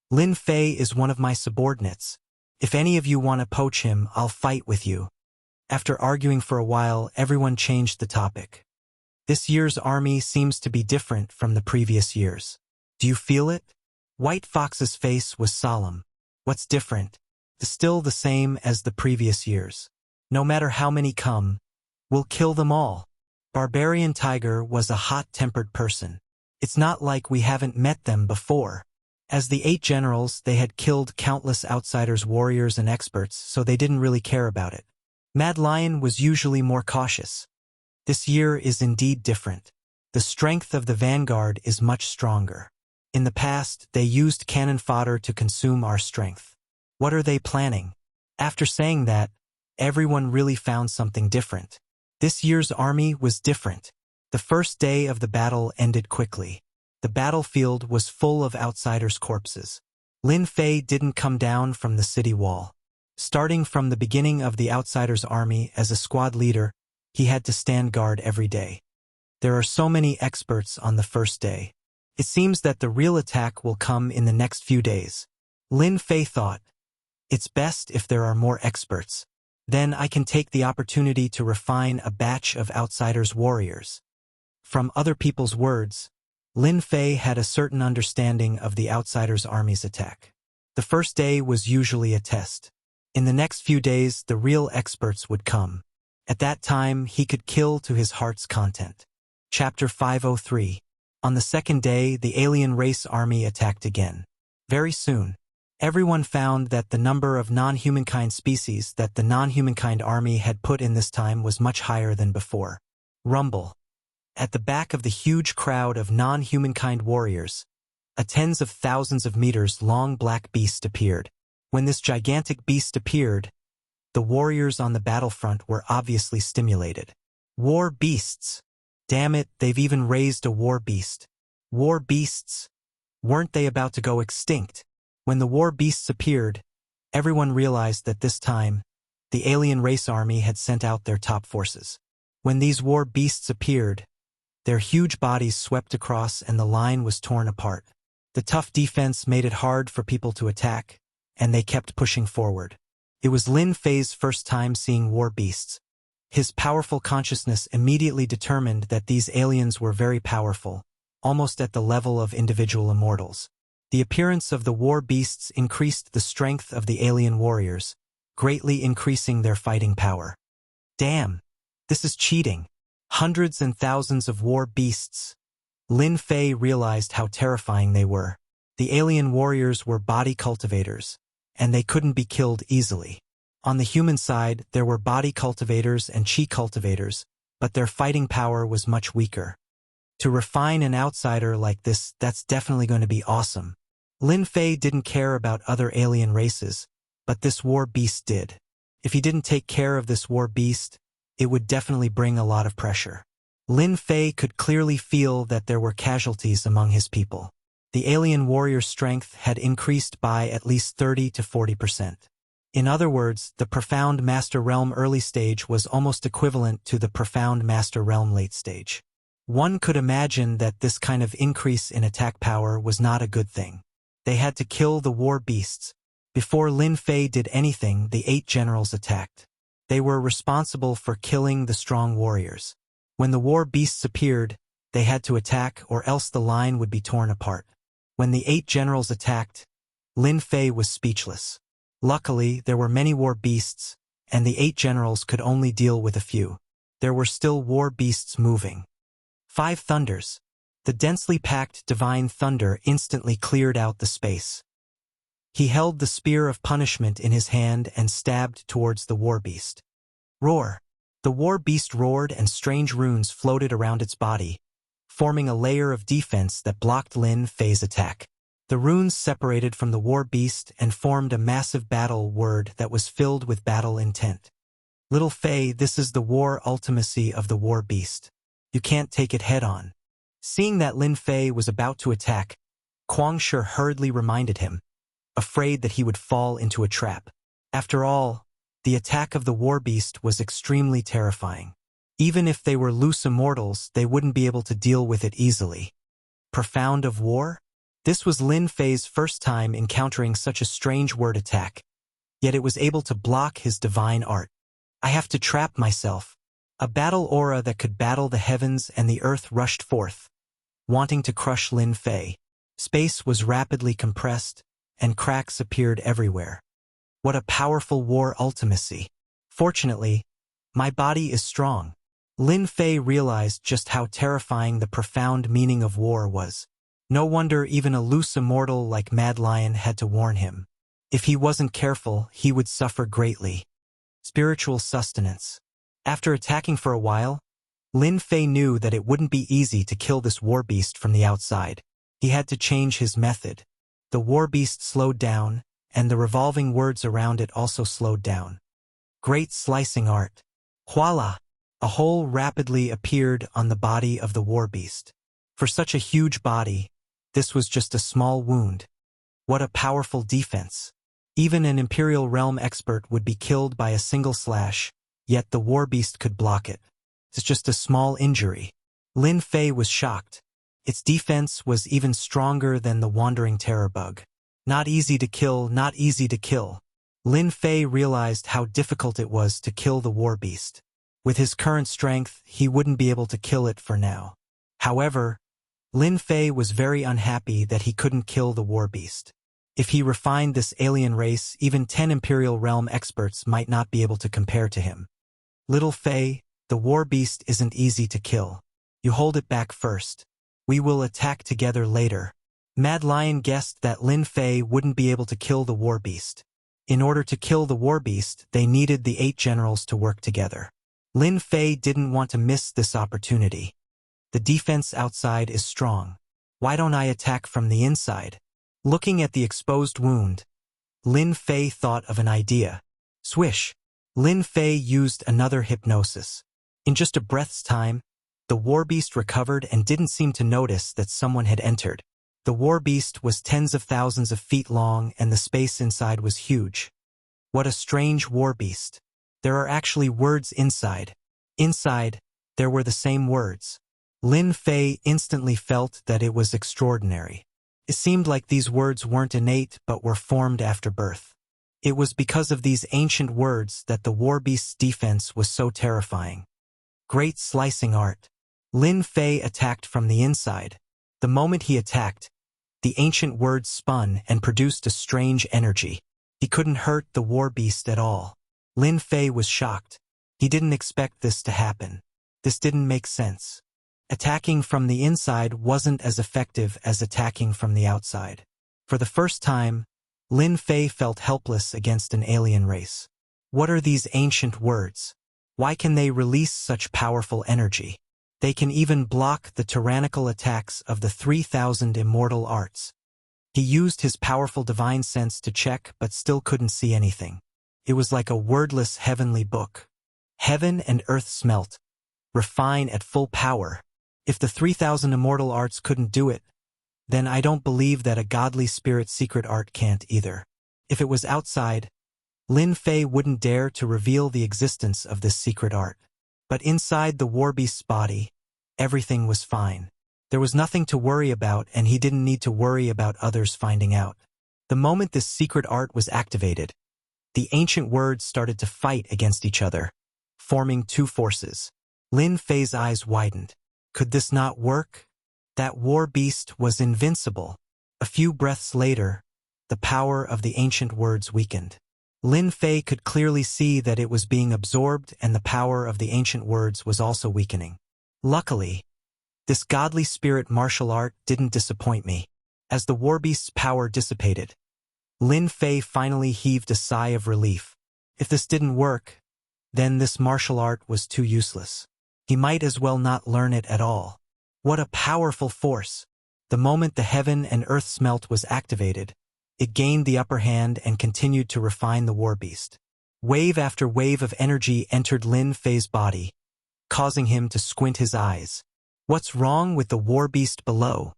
"Lin Fei is one of my subordinates. If any of you want to poach him, I'll fight with you." After arguing for a while, everyone changed the topic. This year's army seems to be different from the previous years. Do you feel it? White Fox's face was solemn. What's different? Still the same as the previous years. No matter how many come, we'll kill them all. Barbarian Tiger was a hot-tempered person. It's not like we haven't met them before. As the 8 generals, they had killed countless outsiders, warriors, and experts, so they didn't really care about it. Mad Lion was usually more cautious. This year is indeed different. The strength of the vanguard is much stronger. In the past, they used cannon fodder to consume our strength. What are they planning? After saying that, everyone really found something different. This year's army was different. The first day of the battle ended quickly. The battlefield was full of outsiders' corpses. Lin Fei didn't come down from the city wall. Starting from the beginning of the outsiders' army as a squad leader, he had to stand guard every day. There are so many experts on the first day. It seems that the real attack will come in the next few days. Lin Fei thought, it's best if there are more experts. Then I can take the opportunity to refine a batch of outsiders' warriors. From other people's words, Lin Fei had a certain understanding of the outsiders' army's attack. The first day was usually a test. In the next few days, the real experts would come. At that time, he could kill to his heart's content. Chapter 503. On the second day, the alien race army attacked again. Very soon, everyone found that the number of non-humankind species that the non-humankind army had put in this time was much higher than before. Rumble. At the back of the huge crowd of non-humankind warriors, a tens of thousands of meters long black beast appeared. When this gigantic beast appeared, the warriors on the battlefront were obviously stimulated. War beasts. Damn it, they've even raised a war beast. War beasts. Weren't they about to go extinct? When the war beasts appeared, everyone realized that this time, the alien race army had sent out their top forces. When these war beasts appeared, their huge bodies swept across and the line was torn apart. The tough defense made it hard for people to attack, and they kept pushing forward. It was Lin Fei's first time seeing war beasts. His powerful consciousness immediately determined that these aliens were very powerful, almost at the level of individual immortals. The appearance of the war beasts increased the strength of the alien warriors, greatly increasing their fighting power. Damn, this is cheating. Hundreds and thousands of war beasts. Lin Fei realized how terrifying they were. The alien warriors were body cultivators, and they couldn't be killed easily. On the human side, there were body cultivators and chi cultivators, but their fighting power was much weaker. To refine an outsider like this, that's definitely going to be awesome. Lin Fei didn't care about other alien races, but this war beast did. If he didn't take care of this war beast, it would definitely bring a lot of pressure. Lin Fei could clearly feel that there were casualties among his people. The alien warrior's strength had increased by at least 30 to 40%. In other words, the Profound Master Realm early stage was almost equivalent to the Profound Master Realm late stage. One could imagine that this kind of increase in attack power was not a good thing. They had to kill the war beasts. Before Lin Fei did anything, the 8 generals attacked. They were responsible for killing the strong warriors. When the war beasts appeared, they had to attack or else the line would be torn apart. When the 8 generals attacked, Lin Fei was speechless. Luckily, there were many war beasts, and the 8 generals could only deal with a few. There were still war beasts moving. 5 thunders. The densely packed divine thunder instantly cleared out the space. He held the spear of punishment in his hand and stabbed towards the war beast. Roar. The war beast roared and strange runes floated around its body, forming a layer of defense that blocked Lin Fei's attack. The runes separated from the war beast and formed a massive battle word that was filled with battle intent. Little Fei, this is the war ultimacy of the war beast. You can't take it head on. Seeing that Lin Fei was about to attack, Kuang Shi hurriedly reminded him, afraid that he would fall into a trap. After all, the attack of the war beast was extremely terrifying. Even if they were loose immortals, they wouldn't be able to deal with it easily. Profound of war? This was Lin Fei's first time encountering such a strange word attack, yet it was able to block his divine art. I have to trap myself. A battle aura that could battle the heavens and the earth rushed forth, wanting to crush Lin Fei. Space was rapidly compressed, and cracks appeared everywhere. What a powerful war ultimacy. Fortunately, my body is strong. Lin Fei realized just how terrifying the profound meaning of war was. No wonder even a loose immortal like Mad Lion had to warn him. If he wasn't careful, he would suffer greatly. Spiritual sustenance. After attacking for a while, Lin Fei knew that it wouldn't be easy to kill this war beast from the outside. He had to change his method. The war beast slowed down, and the revolving words around it also slowed down. Great slicing art. Voila! A hole rapidly appeared on the body of the war beast. For such a huge body, this was just a small wound. What a powerful defense. Even an Imperial Realm expert would be killed by a single slash, yet the war beast could block it. It's just a small injury. Lin Fei was shocked. Its defense was even stronger than the wandering terror bug. Not easy to kill, not easy to kill. Lin Fei realized how difficult it was to kill the war beast. With his current strength, he wouldn't be able to kill it for now. However, Lin Fei was very unhappy that he couldn't kill the war beast. If he refined this alien race, even 10 Imperial Realm experts might not be able to compare to him. Little Fei, the war beast isn't easy to kill. You hold it back first. We will attack together later. Mad Lion guessed that Lin Fei wouldn't be able to kill the war beast. In order to kill the war beast, they needed the 8 generals to work together. Lin Fei didn't want to miss this opportunity. The defense outside is strong. Why don't I attack from the inside? Looking at the exposed wound, Lin Fei thought of an idea. Swish! Lin Fei used another hypnosis. In just a breath's time, the war beast recovered and didn't seem to notice that someone had entered. The war beast was tens of thousands of feet long and the space inside was huge. What a strange war beast. There are actually words inside. Inside, there were the same words. Lin Fei instantly felt that it was extraordinary. It seemed like these words weren't innate but were formed after birth. It was because of these ancient words that the war beast's defense was so terrifying. Great slicing art. Lin Fei attacked from the inside. The moment he attacked, the ancient words spun and produced a strange energy. He couldn't hurt the war beast at all. Lin Fei was shocked. He didn't expect this to happen. This didn't make sense. Attacking from the inside wasn't as effective as attacking from the outside. For the first time, Lin Fei felt helpless against an alien race. What are these ancient words? Why can they release such powerful energy? They can even block the tyrannical attacks of the 3,000 immortal arts. He used his powerful divine sense to check but still couldn't see anything. It was like a wordless heavenly book. Heaven and earth smelt. Refine at full power. If the 3,000 immortal arts couldn't do it, then I don't believe that a godly spirit's secret art can't either. If it was outside, Lin Fei wouldn't dare to reveal the existence of this secret art. But inside the war beast's body, everything was fine. There was nothing to worry about and he didn't need to worry about others finding out. The moment this secret art was activated, the ancient words started to fight against each other, forming 2 forces. Lin Fei's eyes widened. Could this not work? That war beast was invincible. A few breaths later, the power of the ancient words weakened. Lin Fei could clearly see that it was being absorbed and the power of the ancient words was also weakening. Luckily, this godly spirit martial art didn't disappoint me. As the war beast's power dissipated, Lin Fei finally heaved a sigh of relief. If this didn't work, then this martial art was too useless. He might as well not learn it at all. What a powerful force! The moment the heaven and earth smelt was activated, it gained the upper hand and continued to refine the war beast. Wave after wave of energy entered Lin Fei's body, causing him to squint his eyes. What's wrong with the war beast below?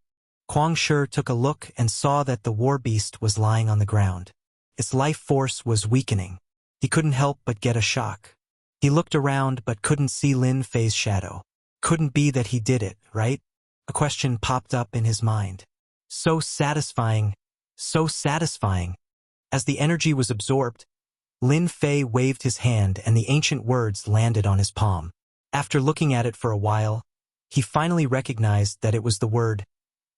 Kuang Shi took a look and saw that the war beast was lying on the ground. Its life force was weakening. He couldn't help but get a shock. He looked around but couldn't see Lin Fei's shadow. Couldn't be that he did it, right? A question popped up in his mind. So satisfying, so satisfying. As the energy was absorbed, Lin Fei waved his hand and the ancient words landed on his palm. After looking at it for a while, he finally recognized that it was the word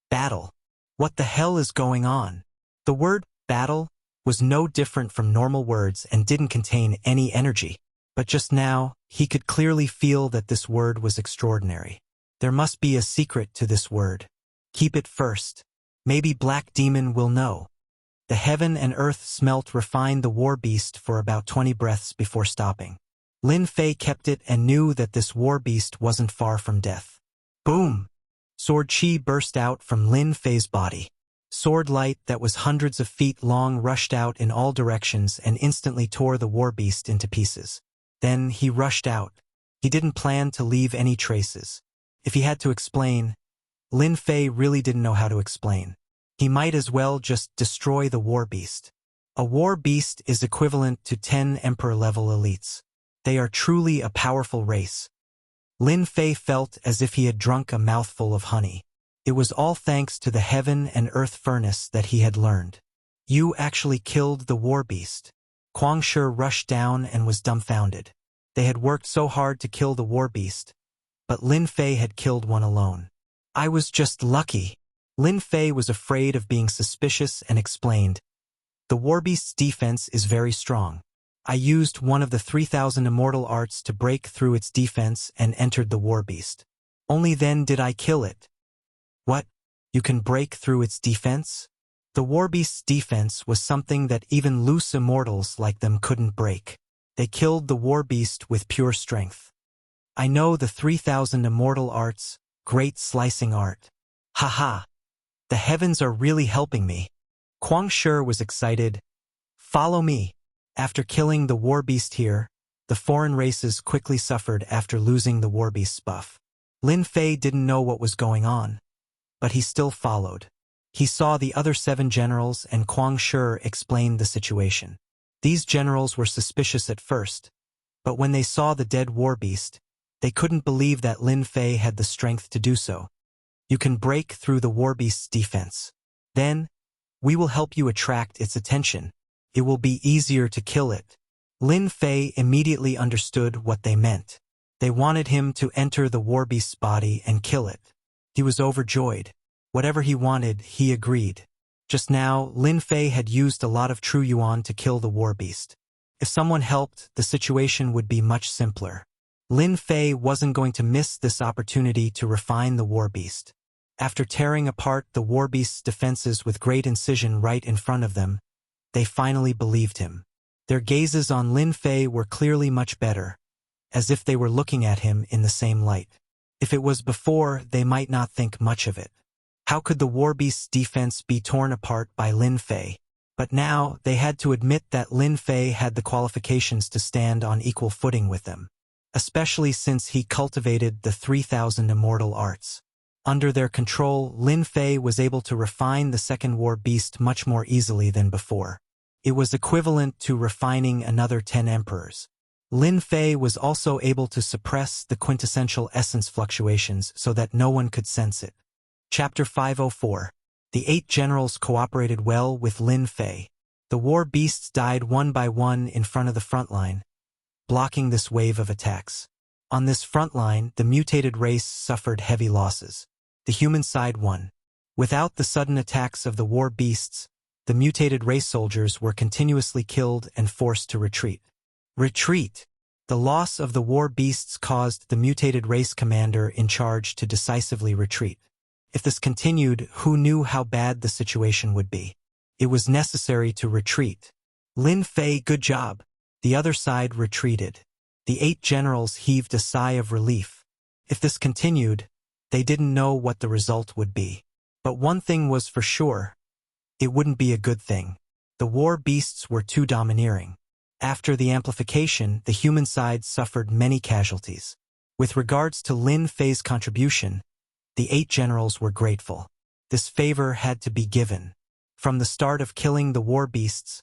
battle. What the hell is going on? The word battle was no different from normal words and didn't contain any energy. But just now, he could clearly feel that this word was extraordinary. There must be a secret to this word. Keep it first. Maybe Black Demon will know. The heaven and earth smelt refined the war beast for about 20 breaths before stopping. Lin Fei kept it and knew that this war beast wasn't far from death. Boom! Sword chi burst out from Lin Fei's body. Sword light that was hundreds of feet long rushed out in all directions and instantly tore the war beast into pieces. Then he rushed out. He didn't plan to leave any traces. If he had to explain, Lin Fei really didn't know how to explain. He might as well just destroy the war beast. A war beast is equivalent to 10 emperor-level elites. They are truly a powerful race. Lin Fei felt as if he had drunk a mouthful of honey. It was all thanks to the heaven and earth furnace that he had learned. You actually killed the war beast. Kuang Shi rushed down and was dumbfounded. They had worked so hard to kill the war beast, but Lin Fei had killed one alone. I was just lucky. Lin Fei was afraid of being suspicious and explained, the war beast's defense is very strong. I used one of the 3,000 immortal arts to break through its defense and entered the war beast. Only then did I kill it. What? You can break through its defense? The war beast's defense was something that even loose immortals like them couldn't break. They killed the war beast with pure strength. I know the 3,000 immortal arts, great slicing art. Haha. The heavens are really helping me. Kuang Shi was excited. Follow me. After killing the war beast here, the foreign races quickly suffered after losing the war beast's buff. Lin Fei didn't know what was going on, but he still followed. He saw the other 7 generals and Kuang Shi explained the situation. These generals were suspicious at first, but when they saw the dead war beast, they couldn't believe that Lin Fei had the strength to do so. You can break through the war beast's defense. Then, we will help you attract its attention. It will be easier to kill it. Lin Fei immediately understood what they meant. They wanted him to enter the war beast's body and kill it. He was overjoyed. Whatever he wanted, he agreed. Just now, Lin Fei had used a lot of true yuan to kill the war beast. If someone helped, the situation would be much simpler. Lin Fei wasn't going to miss this opportunity to refine the war beast. After tearing apart the war beast's defenses with great incision right in front of them, they finally believed him. Their gazes on Lin Fei were clearly much better, as if they were looking at him in the same light. If it was before, they might not think much of it. How could the war beast's defense be torn apart by Lin Fei? But now, they had to admit that Lin Fei had the qualifications to stand on equal footing with them, especially since he cultivated the 3,000 immortal arts. Under their control, Lin Fei was able to refine the second war beast much more easily than before. It was equivalent to refining another 10 emperors. Lin Fei was also able to suppress the quintessential essence fluctuations so that no one could sense it. Chapter 504. The 8 generals cooperated well with Lin Fei. The war beasts died one by one in front of the front line, blocking this wave of attacks. On this front line, the mutated race suffered heavy losses. The human side won. Without the sudden attacks of the war beasts, the mutated race soldiers were continuously killed and forced to retreat. Retreat! The loss of the war beasts caused the mutated race commander in charge to decisively retreat. If this continued, who knew how bad the situation would be? It was necessary to retreat. Lin Fei, good job. The other side retreated. The 8 generals heaved a sigh of relief. If this continued, they didn't know what the result would be. But one thing was for sure. It wouldn't be a good thing. The war beasts were too domineering. After the amplification, the human side suffered many casualties. With regards to Lin Fei's contribution, the 8 generals were grateful. This favor had to be given. From the start of killing the war beasts,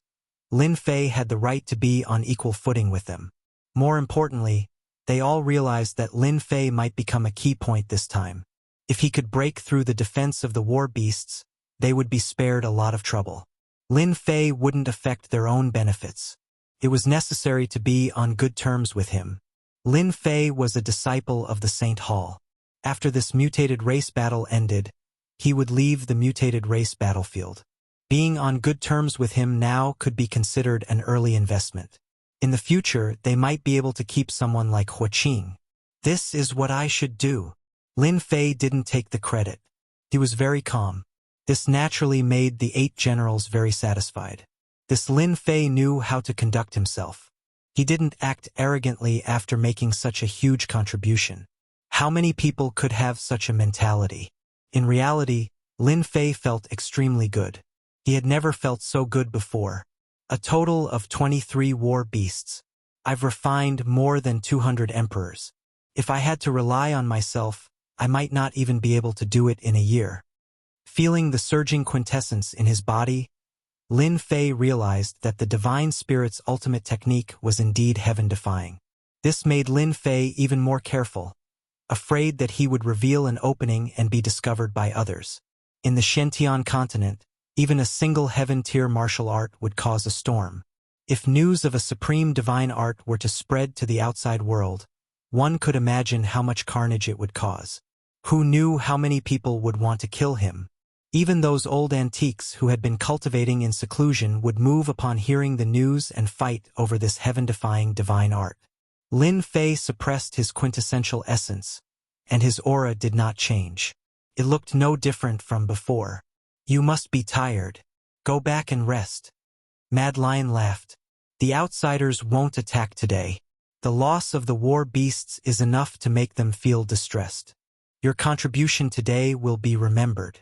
Lin Fei had the right to be on equal footing with them. More importantly, they all realized that Lin Fei might become a key point this time. If he could break through the defense of the war beasts, they would be spared a lot of trouble. Lin Fei wouldn't affect their own benefits. It was necessary to be on good terms with him. Lin Fei was a disciple of the Saint Hall. After this mutated race battle ended, he would leave the mutated race battlefield. Being on good terms with him now could be considered an early investment. In the future, they might be able to keep someone like Huaqing. This is what I should do. Lin Fei didn't take the credit. He was very calm. This naturally made the 8 generals very satisfied. This Lin Fei knew how to conduct himself. He didn't act arrogantly after making such a huge contribution. How many people could have such a mentality? In reality, Lin Fei felt extremely good. He had never felt so good before. A total of 23 war beasts. I've refined more than 200 emperors. If I had to rely on myself, I might not even be able to do it in a year. Feeling the surging quintessence in his body, Lin Fei realized that the divine spirit's ultimate technique was indeed heaven-defying. This made Lin Fei even more careful, afraid that he would reveal an opening and be discovered by others. In the Shentian continent, even a single heaven-tier martial art would cause a storm. If news of a supreme divine art were to spread to the outside world, one could imagine how much carnage it would cause. Who knew how many people would want to kill him? Even those old antiques who had been cultivating in seclusion would move upon hearing the news and fight over this heaven-defying divine art. Lin Fei suppressed his quintessential essence, and his aura did not change. It looked no different from before. You must be tired. Go back and rest. Mad Lion laughed. The outsiders won't attack today. The loss of the war beasts is enough to make them feel distressed. Your contribution today will be remembered.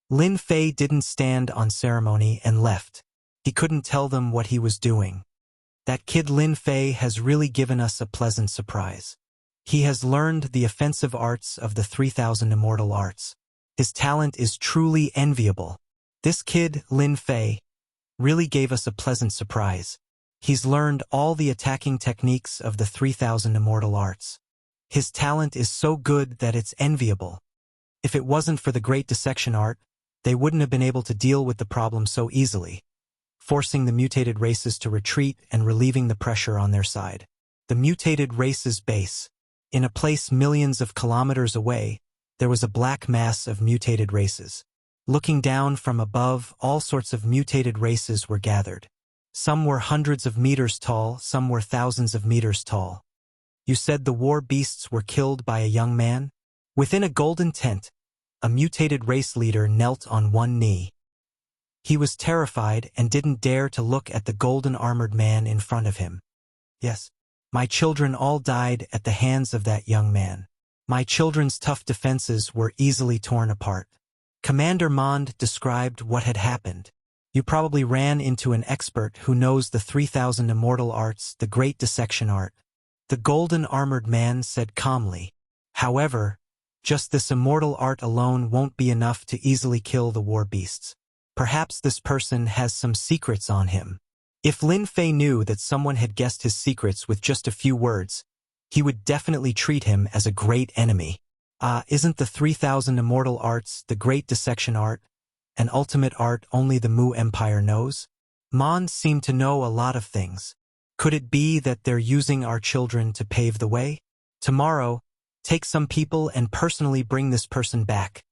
Lin Fei didn't stand on ceremony and left. He couldn't tell them what he was doing. That kid Lin Fei has really given us a pleasant surprise. He has learned the offensive arts of the 3,000 immortal arts. His talent is truly enviable. This kid, Lin Fei, really gave us a pleasant surprise. He's learned all the attacking techniques of the 3,000 immortal arts. His talent is so good that it's enviable. If it wasn't for the great dissection art, they wouldn't have been able to deal with the problem so easily, forcing the mutated races to retreat and relieving the pressure on their side. The mutated races' base. In a place millions of kilometers away, there was a black mass of mutated races. Looking down from above, all sorts of mutated races were gathered. Some were hundreds of meters tall, some were thousands of meters tall. You said the war beasts were killed by a young man? Within a golden tent, a mutated race leader knelt on one knee. He was terrified and didn't dare to look at the golden-armored man in front of him. Yes, my children all died at the hands of that young man. My children's tough defenses were easily torn apart. Commander Mond described what had happened. You probably ran into an expert who knows the 3,000 immortal arts, the great dissection art. The golden-armored man said calmly. However, just this immortal art alone won't be enough to easily kill the war beasts. Perhaps this person has some secrets on him. If Lin Fei knew that someone had guessed his secrets with just a few words, he would definitely treat him as a great enemy. Isn't the 3,000 immortal arts, the great dissection art, an ultimate art only the Mu Empire knows? Mon seemed to know a lot of things. Could it be that they're using our children to pave the way? Tomorrow, take some people and personally bring this person back.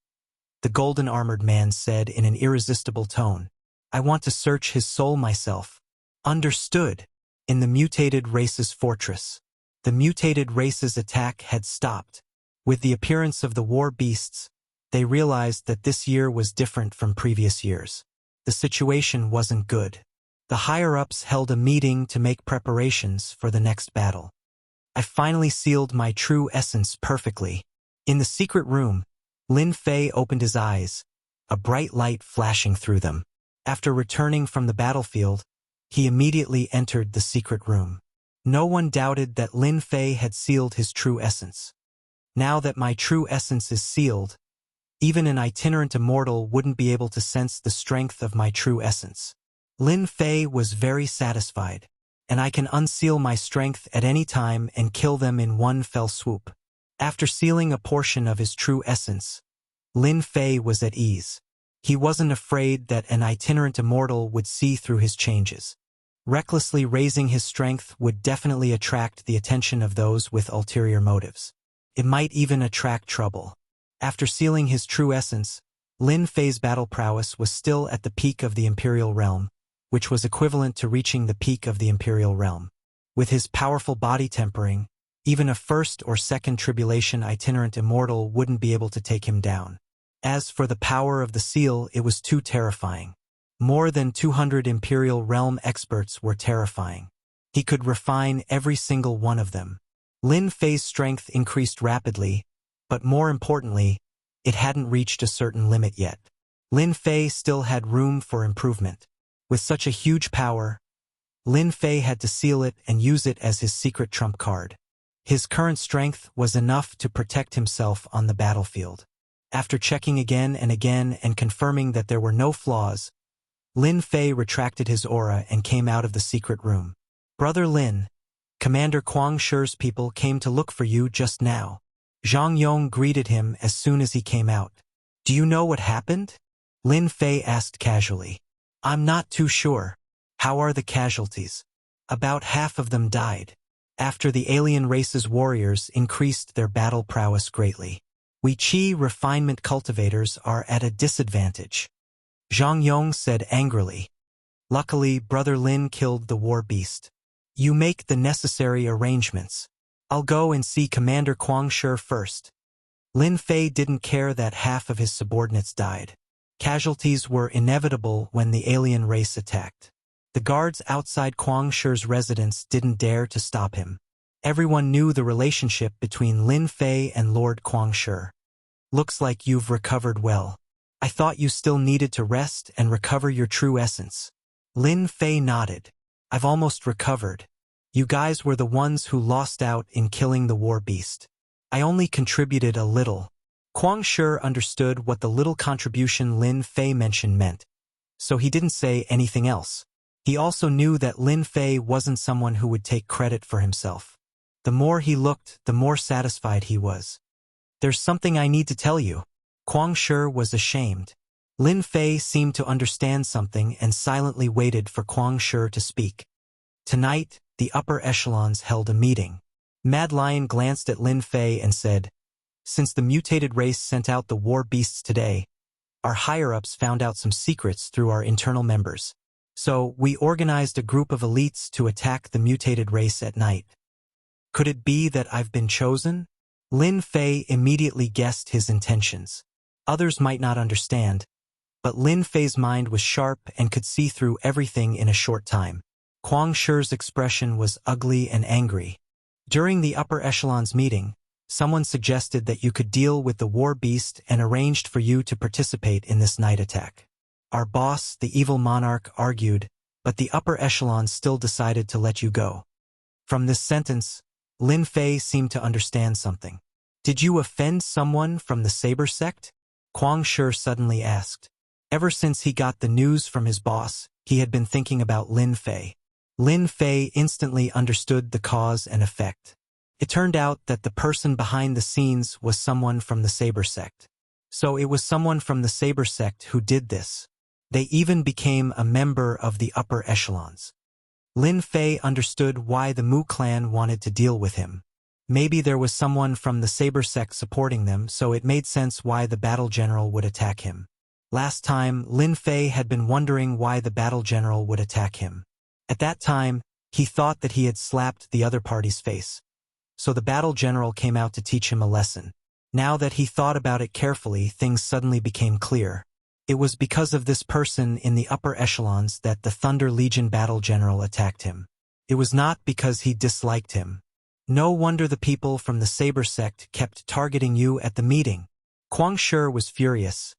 The golden-armored man said in an irresistible tone. I want to search his soul myself. Understood. In the mutated race's fortress. The mutated race's attack had stopped. With the appearance of the war beasts, they realized that this year was different from previous years. The situation wasn't good. The higher-ups held a meeting to make preparations for the next battle. I finally sealed my true essence perfectly. In the secret room, Lin Fei opened his eyes, a bright light flashing through them. After returning from the battlefield, he immediately entered the secret room. No one doubted that Lin Fei had sealed his true essence. Now that my true essence is sealed, even an itinerant immortal wouldn't be able to sense the strength of my true essence. Lin Fei was very satisfied, and I can unseal my strength at any time and kill them in one fell swoop. After sealing a portion of his true essence, Lin Fei was at ease. He wasn't afraid that an itinerant immortal would see through his changes. Recklessly raising his strength would definitely attract the attention of those with ulterior motives. It might even attract trouble. After sealing his true essence, Lin Fei's battle prowess was still at the peak of the Imperial Realm, which was equivalent to reaching the peak of the Imperial Realm. With his powerful body tempering, even a first or second tribulation itinerant immortal wouldn't be able to take him down. As for the power of the seal, it was too terrifying. More than 200 Imperial Realm experts were terrifying. He could refine every single one of them. Lin Fei's strength increased rapidly, but more importantly, it hadn't reached a certain limit yet. Lin Fei still had room for improvement. With such a huge power, Lin Fei had to seal it and use it as his secret trump card. His current strength was enough to protect himself on the battlefield. After checking again and again and confirming that there were no flaws, Lin Fei retracted his aura and came out of the secret room. "Brother Lin, Commander Quang Shi's people came to look for you just now." Zhang Yong greeted him as soon as he came out. "Do you know what happened?" Lin Fei asked casually. "I'm not too sure." "How are the casualties?" "About half of them died. After the alien race's warriors increased their battle prowess greatly. We Qi refinement cultivators are at a disadvantage," Zhang Yong said angrily. "Luckily, Brother Lin killed the war beast. You make the necessary arrangements. I'll go and see Commander Quang Shi first." Lin Fei didn't care that half of his subordinates died. Casualties were inevitable when the alien race attacked. The guards outside Quang Shi's residence didn't dare to stop him. Everyone knew the relationship between Lin Fei and Lord Quang Shi. "Looks like you've recovered well. I thought you still needed to rest and recover your true essence." Lin Fei nodded. "I've almost recovered. You guys were the ones who lost out in killing the war beast. I only contributed a little." Quang Shi understood what the little contribution Lin Fei mentioned meant, so he didn't say anything else. He also knew that Lin Fei wasn't someone who would take credit for himself. The more he looked, the more satisfied he was. "There's something I need to tell you." Quang Shi was ashamed. Lin Fei seemed to understand something and silently waited for Quang Shi to speak. Tonight, the upper echelons held a meeting. Mad Lion glanced at Lin Fei and said, "Since the mutated race sent out the war beasts today, our higher-ups found out some secrets through our internal members. So we organized a group of elites to attack the mutated race at night. Could it be that I've been chosen?" Lin Fei immediately guessed his intentions. Others might not understand, but Lin Fei's mind was sharp and could see through everything in a short time. Quang Shi's expression was ugly and angry. During the upper echelons meeting, someone suggested that you could deal with the war beast and arranged for you to participate in this night attack. Our boss, the evil monarch, argued, but the upper echelons still decided to let you go. From this sentence, Lin Fei seemed to understand something. "Did you offend someone from the Saber sect?" Quang Shi suddenly asked. Ever since he got the news from his boss, he had been thinking about Lin Fei. Lin Fei instantly understood the cause and effect. It turned out that the person behind the scenes was someone from the Saber sect. So it was someone from the Saber sect who did this. They even became a member of the upper echelons. Lin Fei understood why the Mu clan wanted to deal with him. Maybe there was someone from the Saber sect supporting them, so it made sense why the battle general would attack him. Last time, Lin Fei had been wondering why the battle general would attack him. At that time, he thought that he had slapped the other party's face. So the battle general came out to teach him a lesson. Now that he thought about it carefully, things suddenly became clear. It was because of this person in the upper echelons that the Thunder Legion battle general attacked him. It was not because he disliked him. No wonder the people from the Saber sect kept targeting you at the meeting. Quang Shi was furious.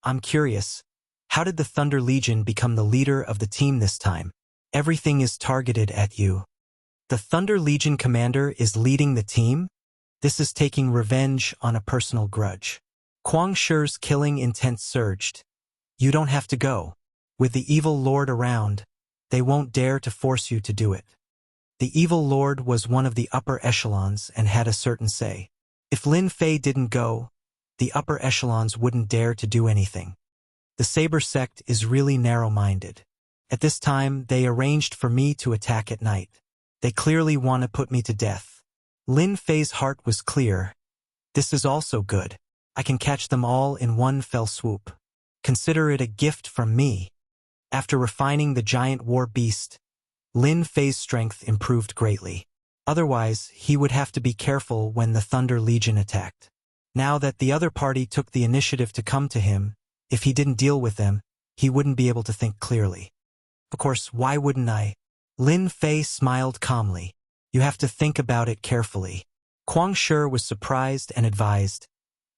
"I'm curious. How did the Thunder Legion become the leader of the team this time? Everything is targeted at you. The Thunder Legion commander is leading the team? This is taking revenge on a personal grudge." Quang Shi's killing intent surged. "You don't have to go. With the evil lord around, they won't dare to force you to do it." The evil lord was one of the upper echelons and had a certain say. If Lin Fei didn't go, the upper echelons wouldn't dare to do anything. The Saber sect is really narrow-minded. At this time, they arranged for me to attack at night. They clearly want to put me to death. Lin Fei's heart was clear. This is also good. I can catch them all in one fell swoop. Consider it a gift from me. After refining the giant war beast, Lin Fei's strength improved greatly. Otherwise, he would have to be careful when the Thunder Legion attacked. Now that the other party took the initiative to come to him, if he didn't deal with them, he wouldn't be able to think clearly. Of course, why wouldn't I? Lin Fei smiled calmly. You have to think about it carefully. Quang Shi was surprised and advised.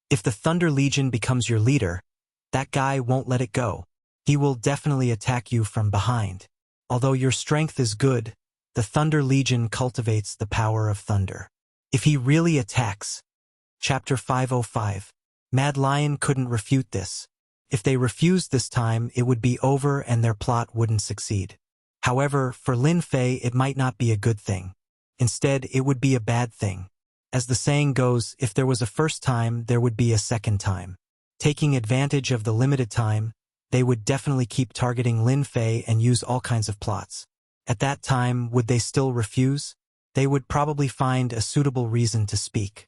If the Thunder Legion becomes your leader, that guy won't let it go. He will definitely attack you from behind. Although your strength is good, the Thunder Legion cultivates the power of thunder. If he really attacks. Chapter 505. Mad Lion couldn't refute this. If they refused this time, it would be over and their plot wouldn't succeed. However, for Lin Fei it might not be a good thing. Instead, it would be a bad thing. As the saying goes, if there was a first time, there would be a second time. Taking advantage of the limited time, they would definitely keep targeting Lin Fei and use all kinds of plots. At that time, would they still refuse? They would probably find a suitable reason to speak.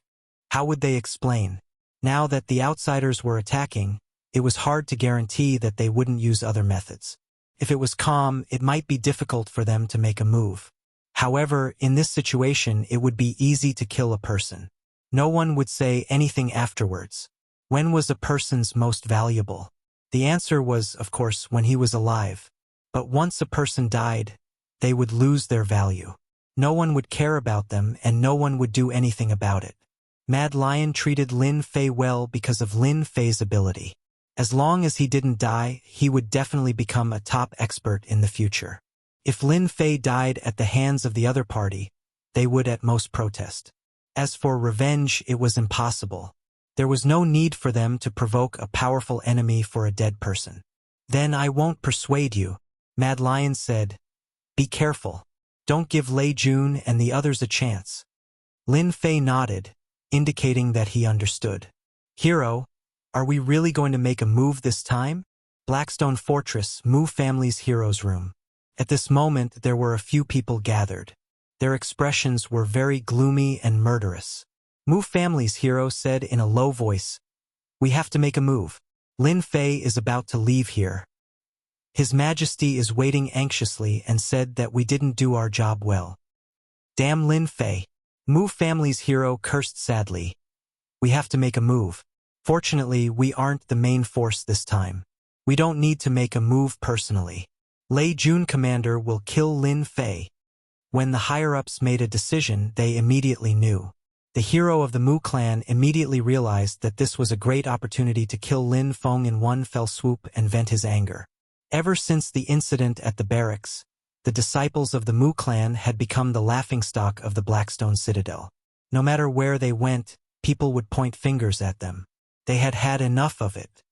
How would they explain? Now that the outsiders were attacking, it was hard to guarantee that they wouldn't use other methods. If it was calm, it might be difficult for them to make a move. However, in this situation, it would be easy to kill a person. No one would say anything afterwards. When was a person's most valuable? The answer was, of course, when he was alive. But once a person died, they would lose their value. No one would care about them and no one would do anything about it. Mad Lion treated Lin Fei well because of Lin Fei's ability. As long as he didn't die, he would definitely become a top expert in the future. If Lin Fei died at the hands of the other party, they would at most protest. As for revenge, it was impossible. There was no need for them to provoke a powerful enemy for a dead person. Then I won't persuade you, Mad Lion said. Be careful. Don't give Lei Jun and the others a chance. Lin Fei nodded, indicating that he understood. Hero, are we really going to make a move this time? Blackstone Fortress, Mu family's hero's room. At this moment, there were a few people gathered. Their expressions were very gloomy and murderous. Mu family's hero said in a low voice, "We have to make a move. Lin Fei is about to leave here. His Majesty is waiting anxiously and said that we didn't do our job well." Damn Lin Fei. Mu family's hero cursed sadly. We have to make a move. Fortunately, we aren't the main force this time. We don't need to make a move personally. Lei Jun commander will kill Lin Fei. When the higher-ups made a decision, they immediately knew. The hero of the Mu clan immediately realized that this was a great opportunity to kill Lin Feng in one fell swoop and vent his anger. Ever since the incident at the barracks, the disciples of the Mu clan had become the laughingstock of the Blackstone Citadel. No matter where they went, people would point fingers at them. They had had enough of it.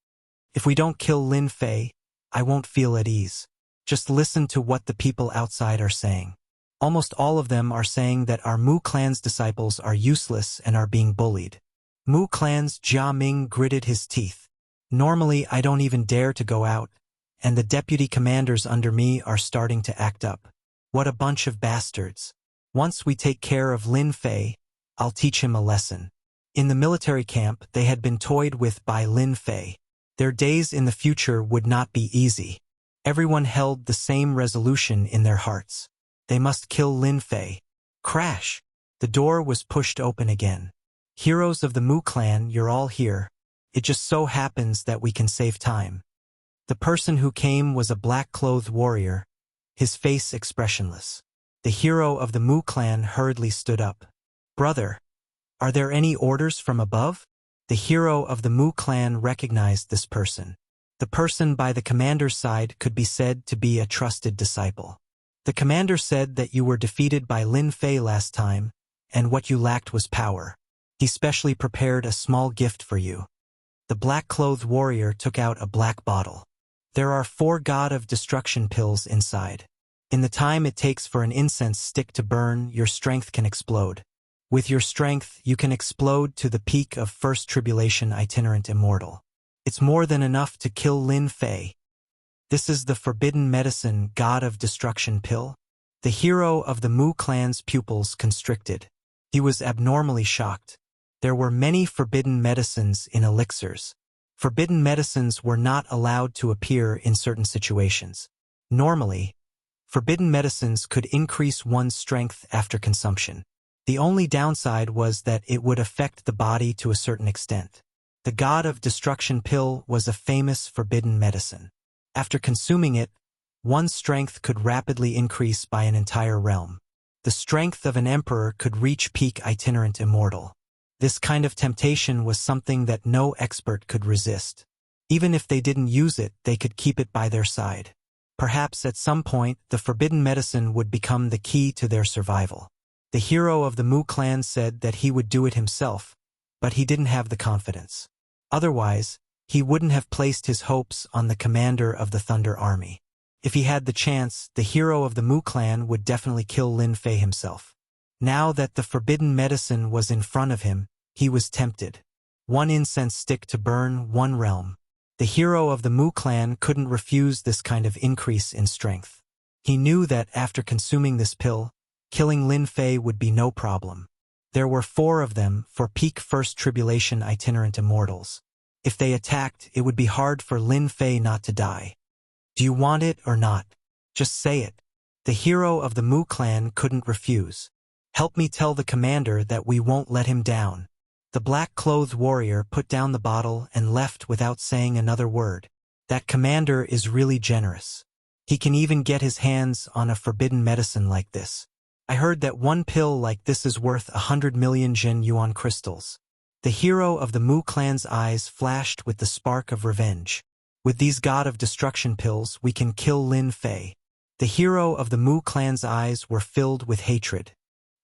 If we don't kill Lin Fei, I won't feel at ease. Just listen to what the people outside are saying. Almost all of them are saying that our Mu clan's disciples are useless and are being bullied. Mu clan's Jia Ming gritted his teeth. Normally, I don't even dare to go out, and the deputy commanders under me are starting to act up. What a bunch of bastards. Once we take care of Lin Fei, I'll teach him a lesson. In the military camp, they had been toyed with by Lin Fei. Their days in the future would not be easy. Everyone held the same resolution in their hearts. They must kill Lin Fei. Crash! The door was pushed open again. Heroes of the Mu clan, you're all here. It just so happens that we can save time. The person who came was a black-clothed warrior, his face expressionless. The hero of the Mu clan hurriedly stood up. Brother, are there any orders from above? The hero of the Mu clan recognized this person. The person by the commander's side could be said to be a trusted disciple. The commander said that you were defeated by Lin Fei last time, and what you lacked was power. He specially prepared a small gift for you. The black-clothed warrior took out a black bottle. There are 4 God of Destruction pills inside. In the time it takes for an incense stick to burn, your strength can explode. With your strength, you can explode to the peak of First Tribulation Itinerant Immortal. It's more than enough to kill Lin Fei. This is the Forbidden Medicine God of Destruction pill. The hero of the Mu clan's pupils constricted. He was abnormally shocked. There were many forbidden medicines in elixirs. Forbidden medicines were not allowed to appear in certain situations. Normally, forbidden medicines could increase one's strength after consumption. The only downside was that it would affect the body to a certain extent. The God of Destruction pill was a famous forbidden medicine. After consuming it, one's strength could rapidly increase by an entire realm. The strength of an emperor could reach peak Itinerant Immortal. This kind of temptation was something that no expert could resist. Even if they didn't use it, they could keep it by their side. Perhaps at some point, the forbidden medicine would become the key to their survival. The hero of the Mu clan said that he would do it himself, but he didn't have the confidence. Otherwise, he wouldn't have placed his hopes on the commander of the Thunder Army. If he had the chance, the hero of the Mu clan would definitely kill Lin Fei himself. Now that the forbidden medicine was in front of him, he was tempted. One incense stick to burn one realm. The hero of the Mu clan couldn't refuse this kind of increase in strength. He knew that after consuming this pill, killing Lin Fei would be no problem. There were 4 of them for peak First Tribulation itinerant immortals. If they attacked, it would be hard for Lin Fei not to die. Do you want it or not? Just say it. The hero of the Mu clan couldn't refuse. Help me tell the commander that we won't let him down. The black-clothed warrior put down the bottle and left without saying another word. That commander is really generous. He can even get his hands on a forbidden medicine like this. I heard that one pill like this is worth 100 million Jin Yuan crystals. The hero of the Mu clan's eyes flashed with the spark of revenge. With these God of Destruction pills, we can kill Lin Fei. The hero of the Mu clan's eyes were filled with hatred.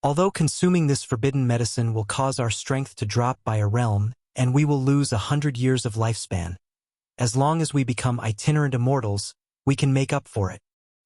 Although consuming this forbidden medicine will cause our strength to drop by a realm, and we will lose 100 years of lifespan, as long as we become itinerant immortals, we can make up for it.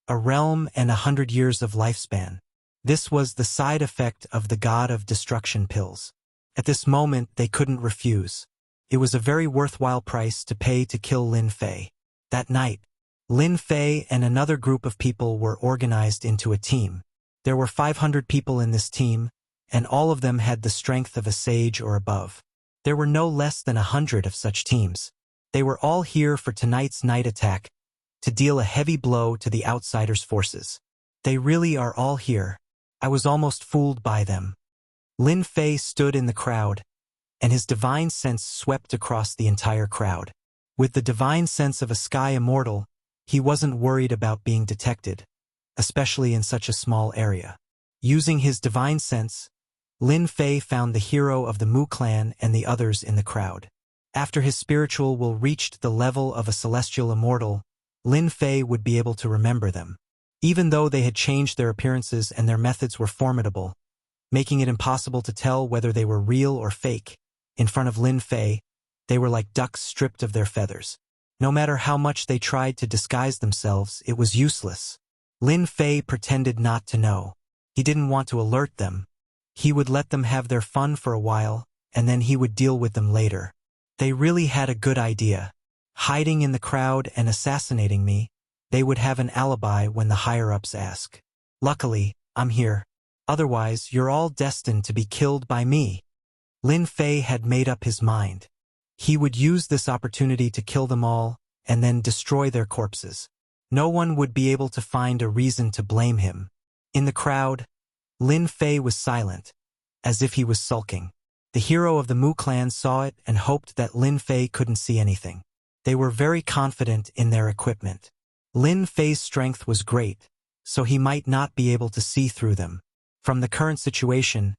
A realm and 100 years of lifespan. This was the side effect of the God of Destruction pills. At this moment, they couldn't refuse. It was a very worthwhile price to pay to kill Lin Fei. That night, Lin Fei and another group of people were organized into a team. There were 500 people in this team, and all of them had the strength of a sage or above. There were no less than 100 of such teams. They were all here for tonight's night attack, to deal a heavy blow to the outsiders' forces. They really are all here. I was almost fooled by them. Lin Fei stood in the crowd, and his divine sense swept across the entire crowd. With the divine sense of a sky immortal, he wasn't worried about being detected, especially in such a small area. Using his divine sense, Lin Fei found the hero of the Mu clan and the others in the crowd. After his spiritual will reached the level of a celestial immortal, Lin Fei would be able to remember them. Even though they had changed their appearances and their methods were formidable, making it impossible to tell whether they were real or fake, in front of Lin Fei, they were like ducks stripped of their feathers. No matter how much they tried to disguise themselves, it was useless. Lin Fei pretended not to know. He didn't want to alert them. He would let them have their fun for a while, and then he would deal with them later. They really had a good idea. Hiding in the crowd and assassinating me, they would have an alibi when the higher-ups ask. Luckily, I'm here. Otherwise, you're all destined to be killed by me. Lin Fei had made up his mind. He would use this opportunity to kill them all, and then destroy their corpses. No one would be able to find a reason to blame him. In the crowd, Lin Fei was silent, as if he was sulking. The hero of the Mu clan saw it and hoped that Lin Fei couldn't see anything. They were very confident in their equipment. Lin Fei's strength was great, so he might not be able to see through them. From the current situation,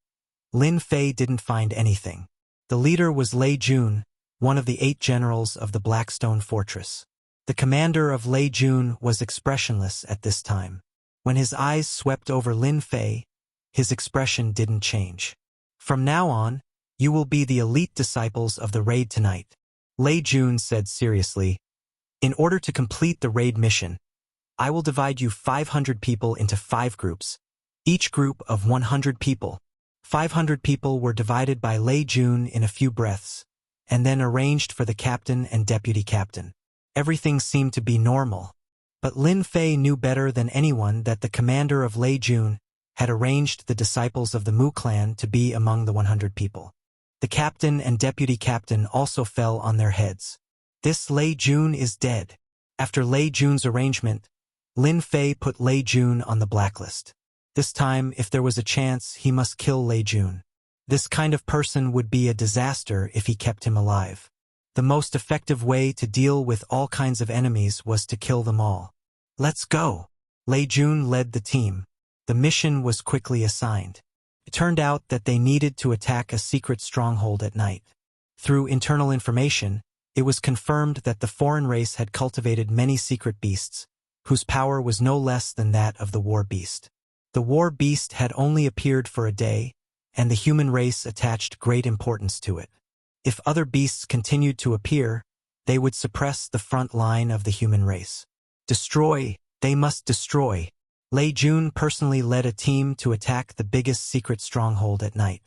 Lin Fei didn't find anything. The leader was Lei Jun, one of the 8 generals of the Blackstone Fortress. The commander of Lei Jun was expressionless at this time. When his eyes swept over Lin Fei, his expression didn't change. From now on, you will be the elite disciples of the raid tonight, Lei Jun said seriously. In order to complete the raid mission, I will divide you 500 people into 5 groups, each group of 100 people. 500 people were divided by Lei Jun in a few breaths, and then arranged for the captain and deputy captain. Everything seemed to be normal, but Lin Fei knew better than anyone that the commander of Lei Jun had arranged the disciples of the Mu clan to be among the 100 people. The captain and deputy captain also fell on their heads. This Lei Jun is dead. After Lei Jun's arrangement, Lin Fei put Lei Jun on the blacklist. This time, if there was a chance, he must kill Lei Jun. This kind of person would be a disaster if he kept him alive. The most effective way to deal with all kinds of enemies was to kill them all. Let's go! Lei Jun led the team. The mission was quickly assigned. It turned out that they needed to attack a secret stronghold at night. Through internal information, it was confirmed that the foreign race had cultivated many secret beasts, whose power was no less than that of the war beast. The war beast had only appeared for a day, and the human race attached great importance to it. If other beasts continued to appear, they would suppress the front line of the human race. Destroy, they must destroy. Lei Jun personally led a team to attack the biggest secret stronghold at night.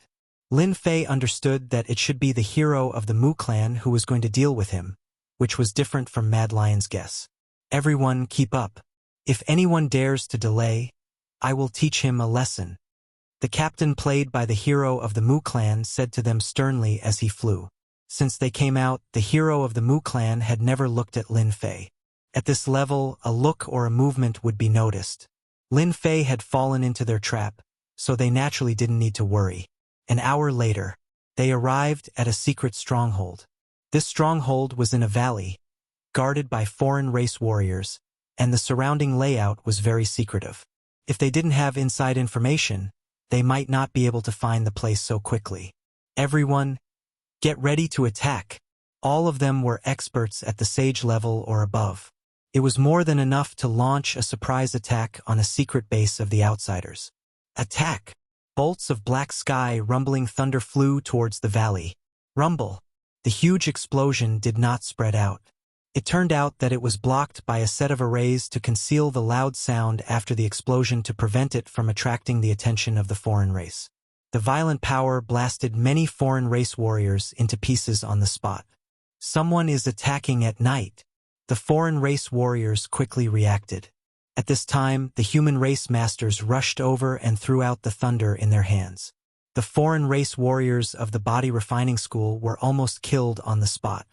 Lin Fei understood that it should be the hero of the Mu clan who was going to deal with him, which was different from Mad Lion's guess. Everyone keep up. If anyone dares to delay, I will teach him a lesson. The captain played by the hero of the Mu clan said to them sternly as he flew. Since they came out, the hero of the Mu clan had never looked at Lin Fei. At this level, a look or a movement would be noticed. Lin Fei had fallen into their trap, so they naturally didn't need to worry. An hour later, they arrived at a secret stronghold. This stronghold was in a valley, guarded by foreign race warriors, and the surrounding layout was very secretive. If they didn't have inside information, they might not be able to find the place so quickly. Everyone, get ready to attack. All of them were experts at the sage level or above. It was more than enough to launch a surprise attack on a secret base of the outsiders. Attack! Bolts of black sky rumbling thunder flew towards the valley. Rumble! The huge explosion did not spread out. It turned out that it was blocked by a set of arrays to conceal the loud sound after the explosion to prevent it from attracting the attention of the foreign race. The violent power blasted many foreign race warriors into pieces on the spot. Someone is attacking at night. The foreign race warriors quickly reacted. At this time, the human race masters rushed over and threw out the thunder in their hands. The foreign race warriors of the body refining school were almost killed on the spot.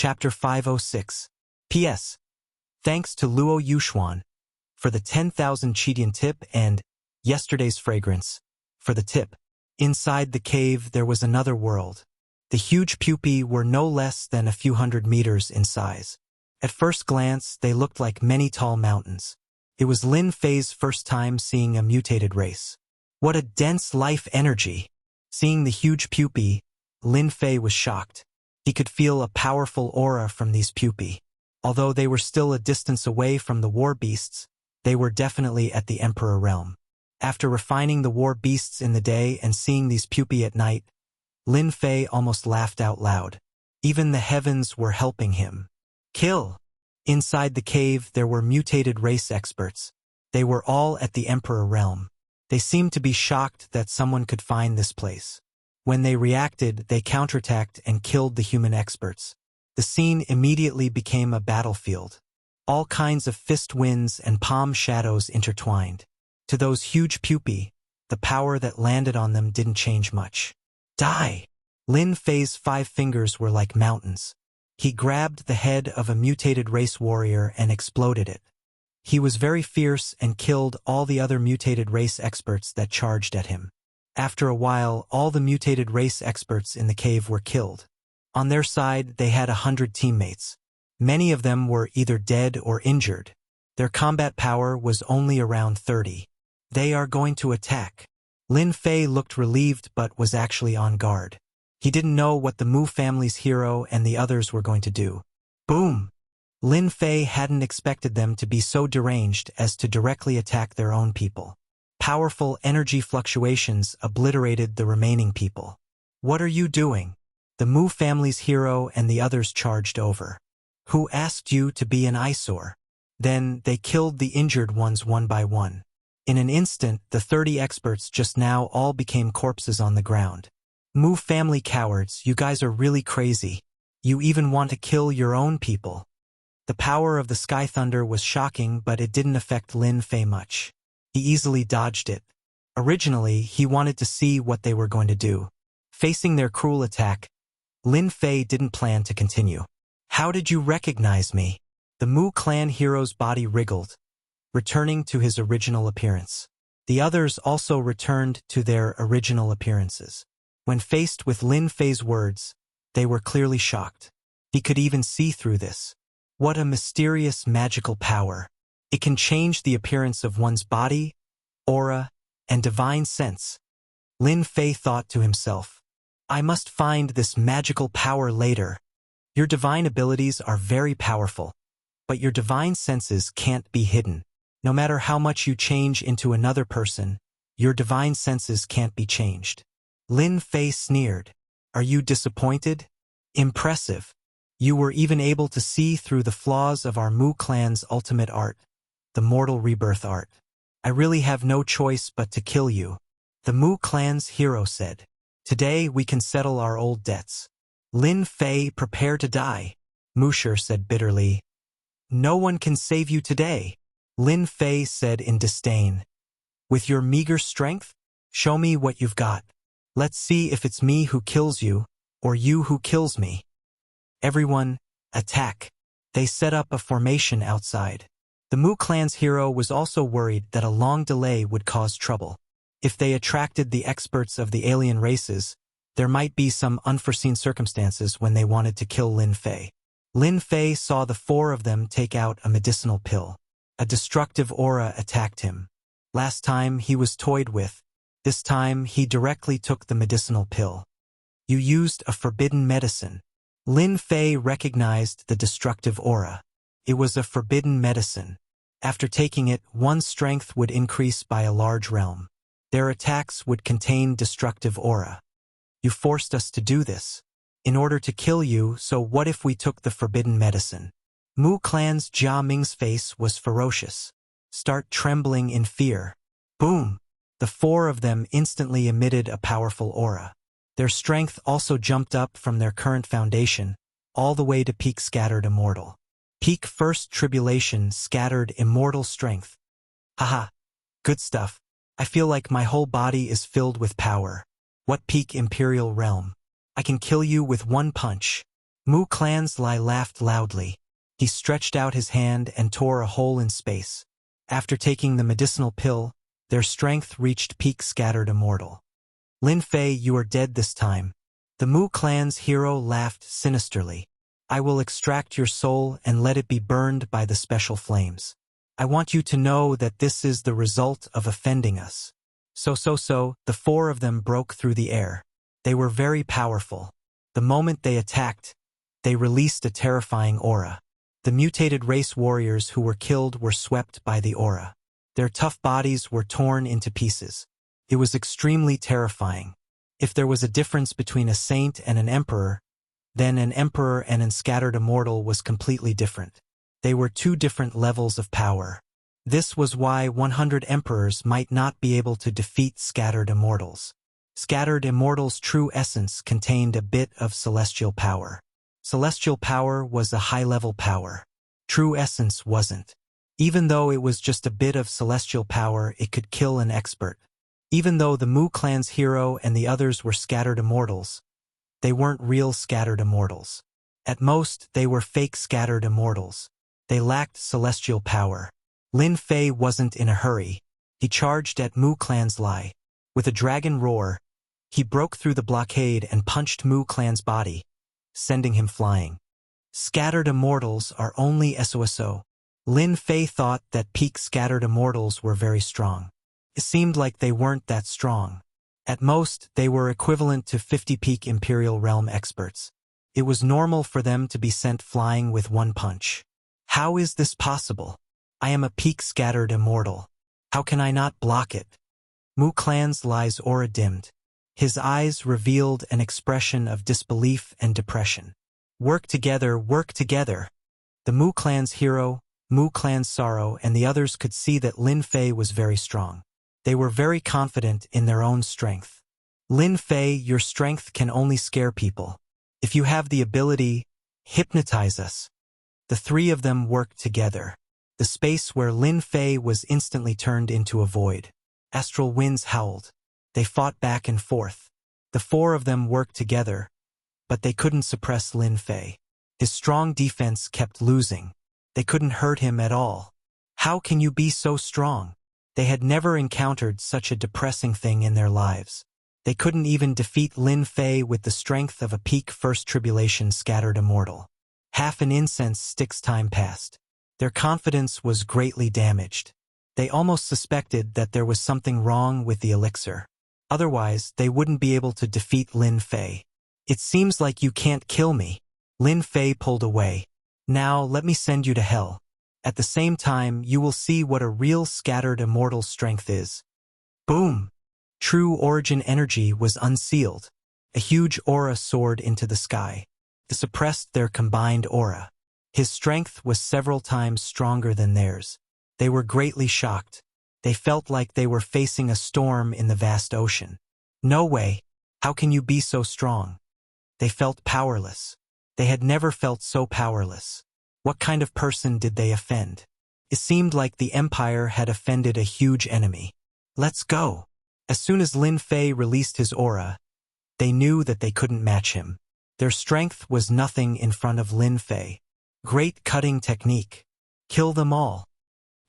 Chapter 506. P.S. Thanks to Luo Yuxuan for the 10,000 Qidian tip and yesterday's fragrance for the tip. Inside the cave there was another world. The huge pupae were no less than a few hundred meters in size. At first glance, they looked like many tall mountains. It was Lin Fei's first time seeing a mutated race. What a dense life energy! Seeing the huge pupae, Lin Fei was shocked. He could feel a powerful aura from these pupae. Although they were still a distance away from the war beasts, they were definitely at the Emperor realm. After refining the war beasts in the day and seeing these pupae at night, Lin Fei almost laughed out loud. Even the heavens were helping him. Kill! Inside the cave there were mutated race experts. They were all at the Emperor realm. They seemed to be shocked that someone could find this place. When they reacted, they counterattacked and killed the human experts. The scene immediately became a battlefield. All kinds of fist winds and palm shadows intertwined. To those huge pupae, the power that landed on them didn't change much. Die! Lin Fei's 5 fingers were like mountains. He grabbed the head of a mutated race warrior and exploded it. He was very fierce and killed all the other mutated race experts that charged at him. After a while, all the mutated race experts in the cave were killed. On their side, they had 100 teammates. Many of them were either dead or injured. Their combat power was only around 30. They are going to attack. Lin Fei looked relieved but was actually on guard. He didn't know what the Mu family's hero and the others were going to do. Boom! Lin Fei hadn't expected them to be so deranged as to directly attack their own people. Powerful energy fluctuations obliterated the remaining people. What are you doing? The Mu family's hero and the others charged over. Who asked you to be an eyesore? Then they killed the injured ones one by one. In an instant, the 30 experts just now all became corpses on the ground. Mu family cowards, you guys are really crazy. You even want to kill your own people. The power of the sky thunder was shocking, but it didn't affect Lin Fei much. He easily dodged it. Originally, he wanted to see what they were going to do. Facing their cruel attack, Lin Fei didn't plan to continue. How did you recognize me? The Mu clan hero's body wriggled, returning to his original appearance. The others also returned to their original appearances. When faced with Lin Fei's words, they were clearly shocked. He could even see through this. What a mysterious magical power. It can change the appearance of one's body, aura, and divine sense. Lin Fei thought to himself, I must find this magical power later. Your divine abilities are very powerful, but your divine senses can't be hidden. No matter how much you change into another person, your divine senses can't be changed. Lin Fei sneered. Are you disappointed? Impressive. You were even able to see through the flaws of our Mu clan's ultimate art, the mortal rebirth art. I really have no choice but to kill you, the Mu clan's hero said. Today we can settle our old debts. Lin Fei, prepare to die, Musher said bitterly. No one can save you today, Lin Fei said in disdain. With your meager strength? Show me what you've got. Let's see if it's me who kills you, or you who kills me. Everyone, attack. They set up a formation outside. The Mu clan's hero was also worried that a long delay would cause trouble. If they attracted the experts of the alien races, there might be some unforeseen circumstances when they wanted to kill Lin Fei. Lin Fei saw the four of them take out a medicinal pill. A destructive aura attacked him. Last time he was toyed with. This time he directly took the medicinal pill. You used a forbidden medicine. Lin Fei recognized the destructive aura. It was a forbidden medicine. After taking it, one's strength would increase by a large realm. Their attacks would contain destructive aura. You forced us to do this. In order to kill you, so what if we took the forbidden medicine? Mu clan's Jia Ming's face was ferocious. Start trembling in fear. Boom! The four of them instantly emitted a powerful aura. Their strength also jumped up from their current foundation, all the way to peak scattered immortal. Peak first tribulation scattered immortal strength. Haha. Good stuff. I feel like my whole body is filled with power. What peak imperial realm? I can kill you with one punch. Mu clan's Lai laughed loudly. He stretched out his hand and tore a hole in space. After taking the medicinal pill, their strength reached peak scattered immortal. Lin Fei, you are dead this time. The Mu clan's hero laughed sinisterly. I will extract your soul and let it be burned by the special flames. I want you to know that this is the result of offending us. So, the four of them broke through the air. They were very powerful. The moment they attacked, they released a terrifying aura. The mutated race warriors who were killed were swept by the aura. Their tough bodies were torn into pieces. It was extremely terrifying. If there was a difference between a saint and an emperor, then an emperor and an scattered immortal was completely different. They were two different levels of power. This was why 100 emperors might not be able to defeat scattered immortals. Scattered immortals' true essence contained a bit of celestial power. Celestial power was a high-level power. True essence wasn't. Even though it was just a bit of celestial power, it could kill an expert. Even though the Mu clan's hero and the others were scattered immortals, they weren't real scattered immortals. At most, they were fake scattered immortals. They lacked celestial power. Lin Fei wasn't in a hurry. He charged at Mu clan's Lai. With a dragon roar, he broke through the blockade and punched Mu clan's body, sending him flying. Scattered immortals are only SOSO. Lin Fei thought that peak scattered immortals were very strong. It seemed like they weren't that strong. At most, they were equivalent to 50 peak Imperial Realm experts. It was normal for them to be sent flying with one punch. How is this possible? I am a peak scattered immortal. How can I not block it? Mu clan's Lai's aura dimmed. His eyes revealed an expression of disbelief and depression. Work together, work together. The Mu clan's hero, Mu clan's sorrow, and the others could see that Lin Fei was very strong. They were very confident in their own strength. Lin Fei, your strength can only scare people. If you have the ability, hypnotize us. The three of them worked together. The space where Lin Fei was instantly turned into a void. Astral winds howled. They fought back and forth. The four of them worked together, but they couldn't suppress Lin Fei. His strong defense kept losing. They couldn't hurt him at all. How can you be so strong? They had never encountered such a depressing thing in their lives. They couldn't even defeat Lin Fei with the strength of a peak first tribulation scattered immortal. Half an incense stick's time passed. Their confidence was greatly damaged. They almost suspected that there was something wrong with the elixir. Otherwise, they wouldn't be able to defeat Lin Fei. It seems like you can't kill me. Lin Fei pulled away. Now let me send you to hell. At the same time, you will see what a real scattered immortal strength is. Boom! True origin energy was unsealed. A huge aura soared into the sky. It suppressed their combined aura. His strength was several times stronger than theirs. They were greatly shocked. They felt like they were facing a storm in the vast ocean. No way! How can you be so strong? They felt powerless. They had never felt so powerless. What kind of person did they offend? It seemed like the Empire had offended a huge enemy. Let's go! As soon as Lin Fei released his aura, they knew that they couldn't match him. Their strength was nothing in front of Lin Fei. Great cutting technique. Kill them all.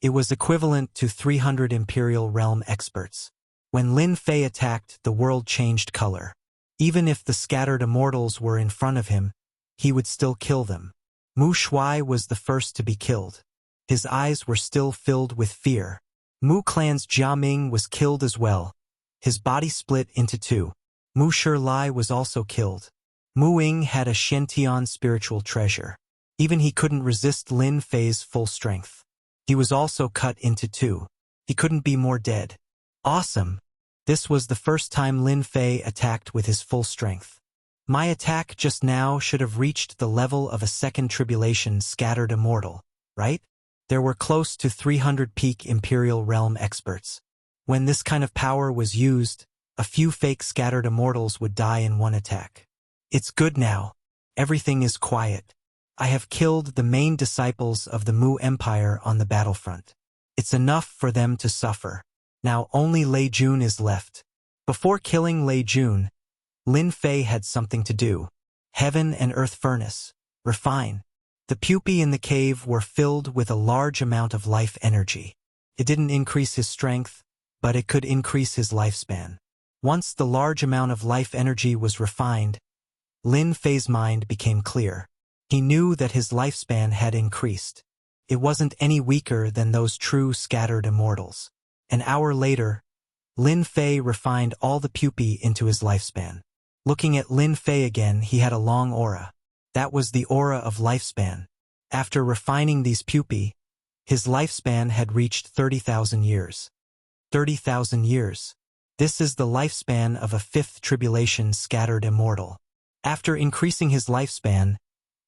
It was equivalent to 300 Imperial Realm experts. When Lin Fei attacked, the world changed color. Even if the scattered immortals were in front of him, he would still kill them. Mu Shuai was the first to be killed. His eyes were still filled with fear. Mu Clan's Jia Ming was killed as well. His body split into two. Mu Shilai was also killed. Mu Ying had a Shentian spiritual treasure. Even he couldn't resist Lin Fei's full strength. He was also cut into two. He couldn't be more dead. Awesome! This was the first time Lin Fei attacked with his full strength. My attack just now should have reached the level of a second tribulation scattered immortal, right? There were close to 300 peak Imperial Realm experts. When this kind of power was used, a few fake scattered immortals would die in one attack. It's good now. Everything is quiet. I have killed the main disciples of the Mu Empire on the battlefront. It's enough for them to suffer. Now only Lei Jun is left. Before killing Lei Jun, Lin Fei had something to do. Heaven and Earth Furnace. Refine. The pupae in the cave were filled with a large amount of life energy. It didn't increase his strength, but it could increase his lifespan. Once the large amount of life energy was refined, Lin Fei's mind became clear. He knew that his lifespan had increased. It wasn't any weaker than those true scattered immortals. An hour later, Lin Fei refined all the pupae into his lifespan. Looking at Lin Fei again, he had a long aura. That was the aura of lifespan. After refining these pupae, his lifespan had reached 30,000 years. 30,000 years. This is the lifespan of a fifth tribulation scattered immortal. After increasing his lifespan,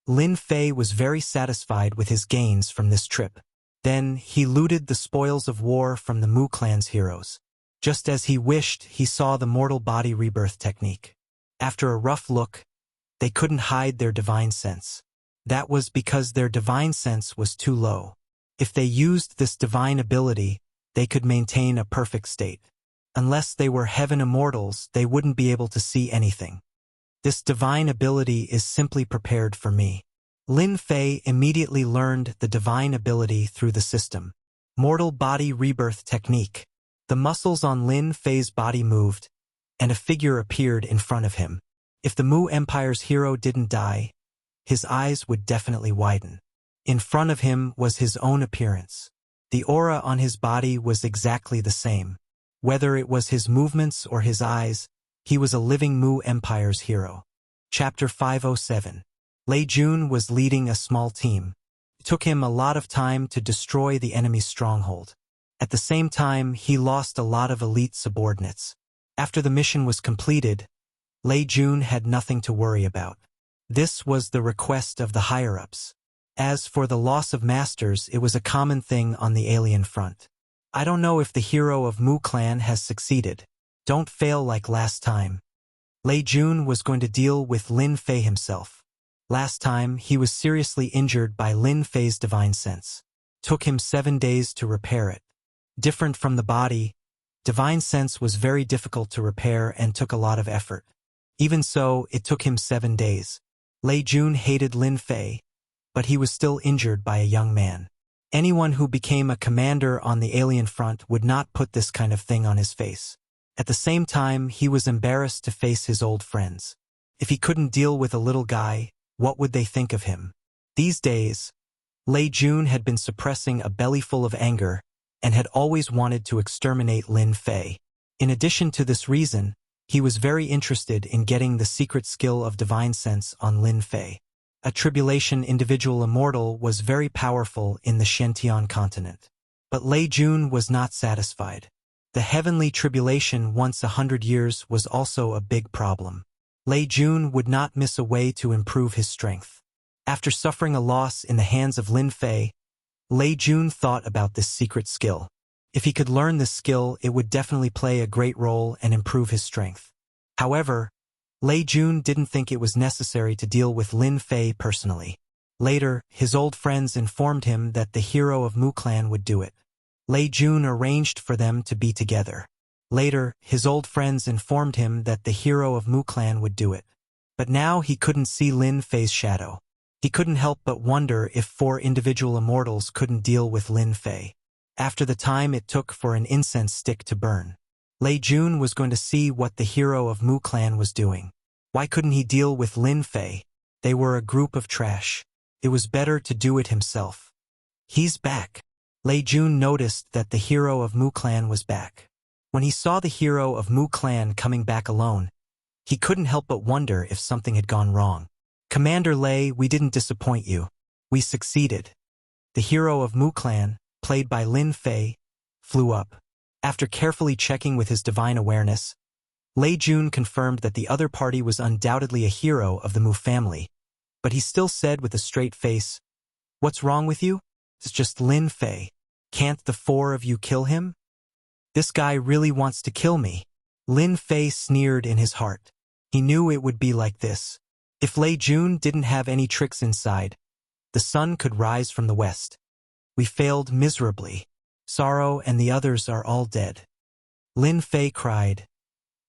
Lin Fei was very satisfied with his gains from this trip. Then he looted the spoils of war from the Mu clan's heroes. Just as he wished, he saw the mortal body rebirth technique. After a rough look, they couldn't hide their divine sense. That was because their divine sense was too low. If they used this divine ability, they could maintain a perfect state. Unless they were heaven immortals, they wouldn't be able to see anything. This divine ability is simply prepared for me. Lin Fei immediately learned the divine ability through the system. Mortal body rebirth technique. The muscles on Lin Fei's body moved, and a figure appeared in front of him. If the Mu Empire's hero didn't die, his eyes would definitely widen. In front of him was his own appearance. The aura on his body was exactly the same. Whether it was his movements or his eyes, he was a living Mu Empire's hero. Chapter 507. Lei Jun was leading a small team. It took him a lot of time to destroy the enemy's stronghold. At the same time, he lost a lot of elite subordinates. After the mission was completed, Lei Jun had nothing to worry about. This was the request of the higher-ups. As for the loss of masters, it was a common thing on the alien front. I don't know if the hero of Mu Clan has succeeded. Don't fail like last time. Lei Jun was going to deal with Lin Fei himself. Last time, he was seriously injured by Lin Fei's divine sense. Took him 7 days to repair it. Different from the body, divine sense was very difficult to repair and took a lot of effort. Even so, it took him 7 days. Lei Jun hated Lin Fei, but he was still injured by a young man. Anyone who became a commander on the alien front would not put this kind of thing on his face. At the same time, he was embarrassed to face his old friends. If he couldn't deal with a little guy, what would they think of him? These days, Lei Jun had been suppressing a bellyful of anger and had always wanted to exterminate Lin Fei. In addition to this reason, he was very interested in getting the secret skill of divine sense on Lin Fei. A tribulation individual immortal was very powerful in the Shentian continent. But Lei Jun was not satisfied. The heavenly tribulation once 100 years was also a big problem. Lei Jun would not miss a way to improve his strength. After suffering a loss in the hands of Lin Fei, Lei Jun thought about this secret skill. If he could learn this skill, it would definitely play a great role and improve his strength. However, Lei Jun didn't think it was necessary to deal with Lin Fei personally. Later, his old friends informed him that the hero of Mu Clan would do it. Lei Jun arranged for them to be together. Later, his old friends informed him that the hero of Mu Clan would do it. But now he couldn't see Lin Fei's shadow. He couldn't help but wonder if 4 individual immortals couldn't deal with Lin Fei. After the time it took for an incense stick to burn, Lei Jun was going to see what the hero of Mu Clan was doing. Why couldn't he deal with Lin Fei? They were a group of trash. It was better to do it himself. He's back. Lei Jun noticed that the hero of Mu Clan was back. When he saw the hero of Mu Clan coming back alone, he couldn't help but wonder if something had gone wrong. Commander Lei, we didn't disappoint you. We succeeded. The hero of Mu Clan, played by Lin Fei, flew up. After carefully checking with his divine awareness, Lei Jun confirmed that the other party was undoubtedly a hero of the Mu family, but he still said with a straight face, "What's wrong with you? It's just Lin Fei. Can't the 4 of you kill him? This guy really wants to kill me." Lin Fei sneered in his heart. He knew it would be like this. If Lei Jun didn't have any tricks inside, the sun could rise from the west. We failed miserably. Sorrow and the others are all dead. Lin Fei cried.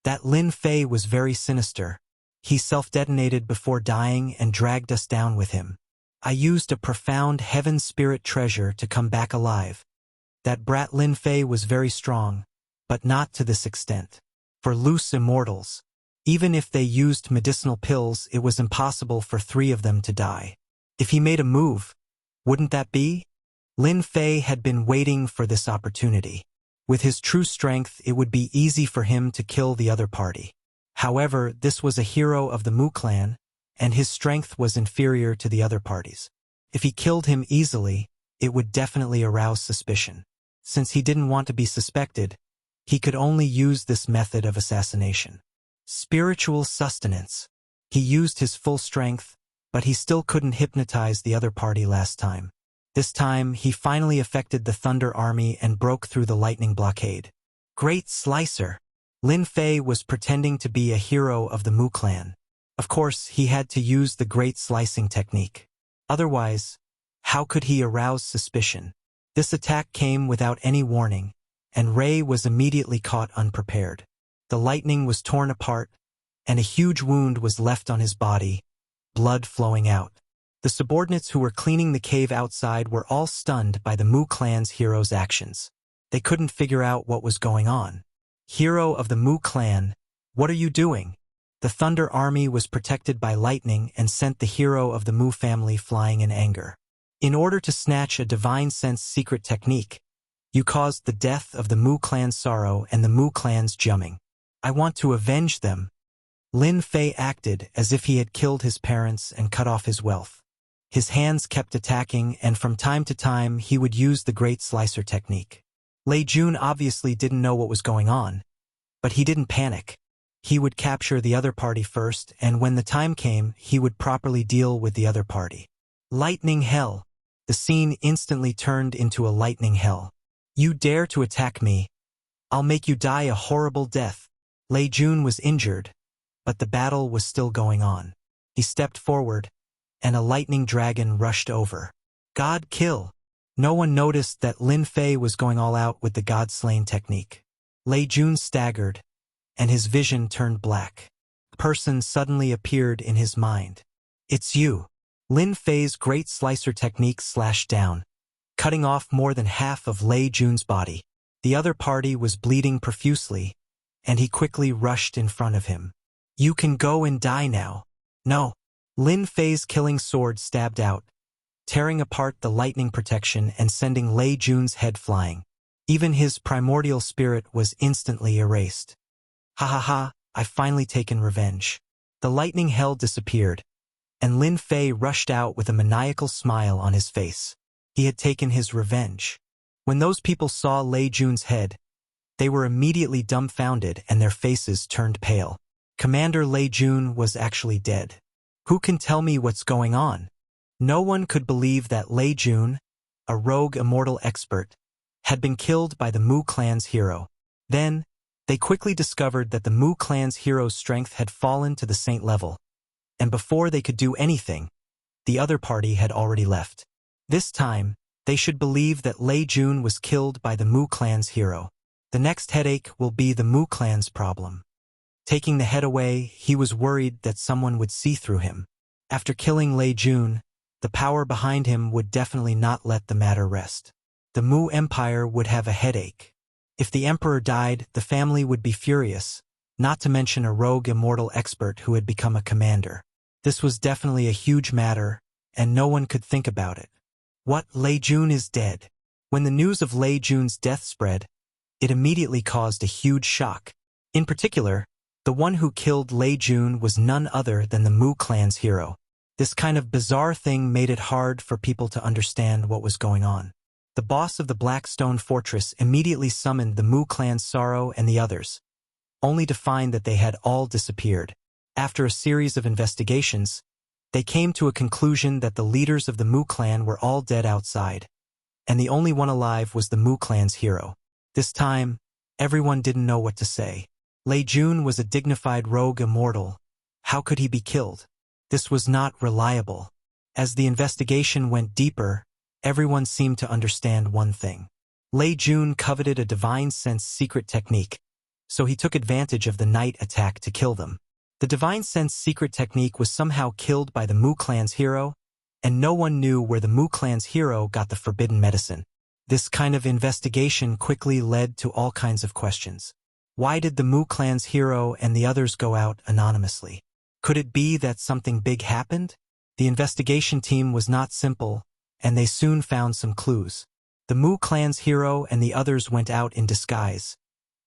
That Lin Fei was very sinister. He self-detonated before dying and dragged us down with him. I used a profound heaven spirit treasure to come back alive. That brat Lin Fei was very strong, but not to this extent. For loose immortals, even if they used medicinal pills, it was impossible for 3 of them to die. If he made a move, wouldn't that be? Lin Fei had been waiting for this opportunity. With his true strength, it would be easy for him to kill the other party. However, this was a hero of the Mu Clan, and his strength was inferior to the other parties. If he killed him easily, it would definitely arouse suspicion. Since he didn't want to be suspected, he could only use this method of assassination. Spiritual sustenance. He used his full strength, but he still couldn't hypnotize the other party last time. This time, he finally affected the Thunder Army and broke through the lightning blockade. Great Slicer! Lin Fei was pretending to be a hero of the Mu Clan. Of course, he had to use the Great Slicing technique. Otherwise, how could he arouse suspicion? This attack came without any warning, and Ray was immediately caught unprepared. The lightning was torn apart, and a huge wound was left on his body, blood flowing out. The subordinates who were cleaning the cave outside were all stunned by the Mu Clan's hero's actions. They couldn't figure out what was going on. Hero of the Mu Clan, what are you doing? The Thunder Army was protected by lightning and sent the hero of the Mu family flying in anger. In order to snatch a divine sense secret technique, you caused the death of the Mu Clan's sorrow and the Mu Clan's jumming. I want to avenge them. Lin Fei acted as if he had killed his parents and cut off his wealth. His hands kept attacking, and from time to time he would use the Great Slicer technique. Lei Jun obviously didn't know what was going on, but he didn't panic. He would capture the other party first, and when the time came, he would properly deal with the other party. Lightning hell. The scene instantly turned into a lightning hell. You dare to attack me? I'll make you die a horrible death. Lei Jun was injured, but the battle was still going on. He stepped forward, and a lightning dragon rushed over. God kill! No one noticed that Lin Fei was going all out with the God-slain technique. Lei Jun staggered, and his vision turned black. A person suddenly appeared in his mind. It's you. Lin Fei's Great Slicer technique slashed down, cutting off more than half of Lei Jun's body. The other party was bleeding profusely, and he quickly rushed in front of him. You can go and die now. No. Lin Fei's killing sword stabbed out, tearing apart the lightning protection and sending Lei Jun's head flying. Even his primordial spirit was instantly erased. Ha ha ha, I've finally taken revenge. The lightning hell disappeared, and Lin Fei rushed out with a maniacal smile on his face. He had taken his revenge. When those people saw Lei Jun's head, they were immediately dumbfounded and their faces turned pale. Commander Lei Jun was actually dead. Who can tell me what's going on? No one could believe that Lei Jun, a rogue immortal expert, had been killed by the Mu clan's hero. Then, they quickly discovered that the Mu clan's hero's strength had fallen to the saint level, and before they could do anything, the other party had already left. This time, they should believe that Lei Jun was killed by the Mu clan's hero. The next headache will be the Mu clan's problem. Taking the head away, he was worried that someone would see through him. After killing Lei Jun, the power behind him would definitely not let the matter rest. The Mu Empire would have a headache. If the emperor died, the family would be furious, not to mention a rogue immortal expert who had become a commander. This was definitely a huge matter, and no one could think about it. What? Lei Jun is dead. When the news of Lei Jun's death spread, it immediately caused a huge shock. In particular, the one who killed Lei Jun was none other than the Mu clan's hero. This kind of bizarre thing made it hard for people to understand what was going on. The boss of the Blackstone Fortress immediately summoned the Mu clan's Sorrow and the others, only to find that they had all disappeared. After a series of investigations, they came to a conclusion that the leaders of the Mu clan were all dead outside, and the only one alive was the Mu clan's hero. This time, everyone didn't know what to say. Lei Jun was a dignified rogue immortal. How could he be killed? This was not reliable. As the investigation went deeper, everyone seemed to understand one thing. Lei Jun coveted a divine sense secret technique, so he took advantage of the night attack to kill them. The divine sense secret technique was somehow killed by the Mu clan's hero, and no one knew where the Mu clan's hero got the forbidden medicine. This kind of investigation quickly led to all kinds of questions. Why did the Mu clan's hero and the others go out anonymously? Could it be that something big happened? The investigation team was not simple, and they soon found some clues. The Mu clan's hero and the others went out in disguise,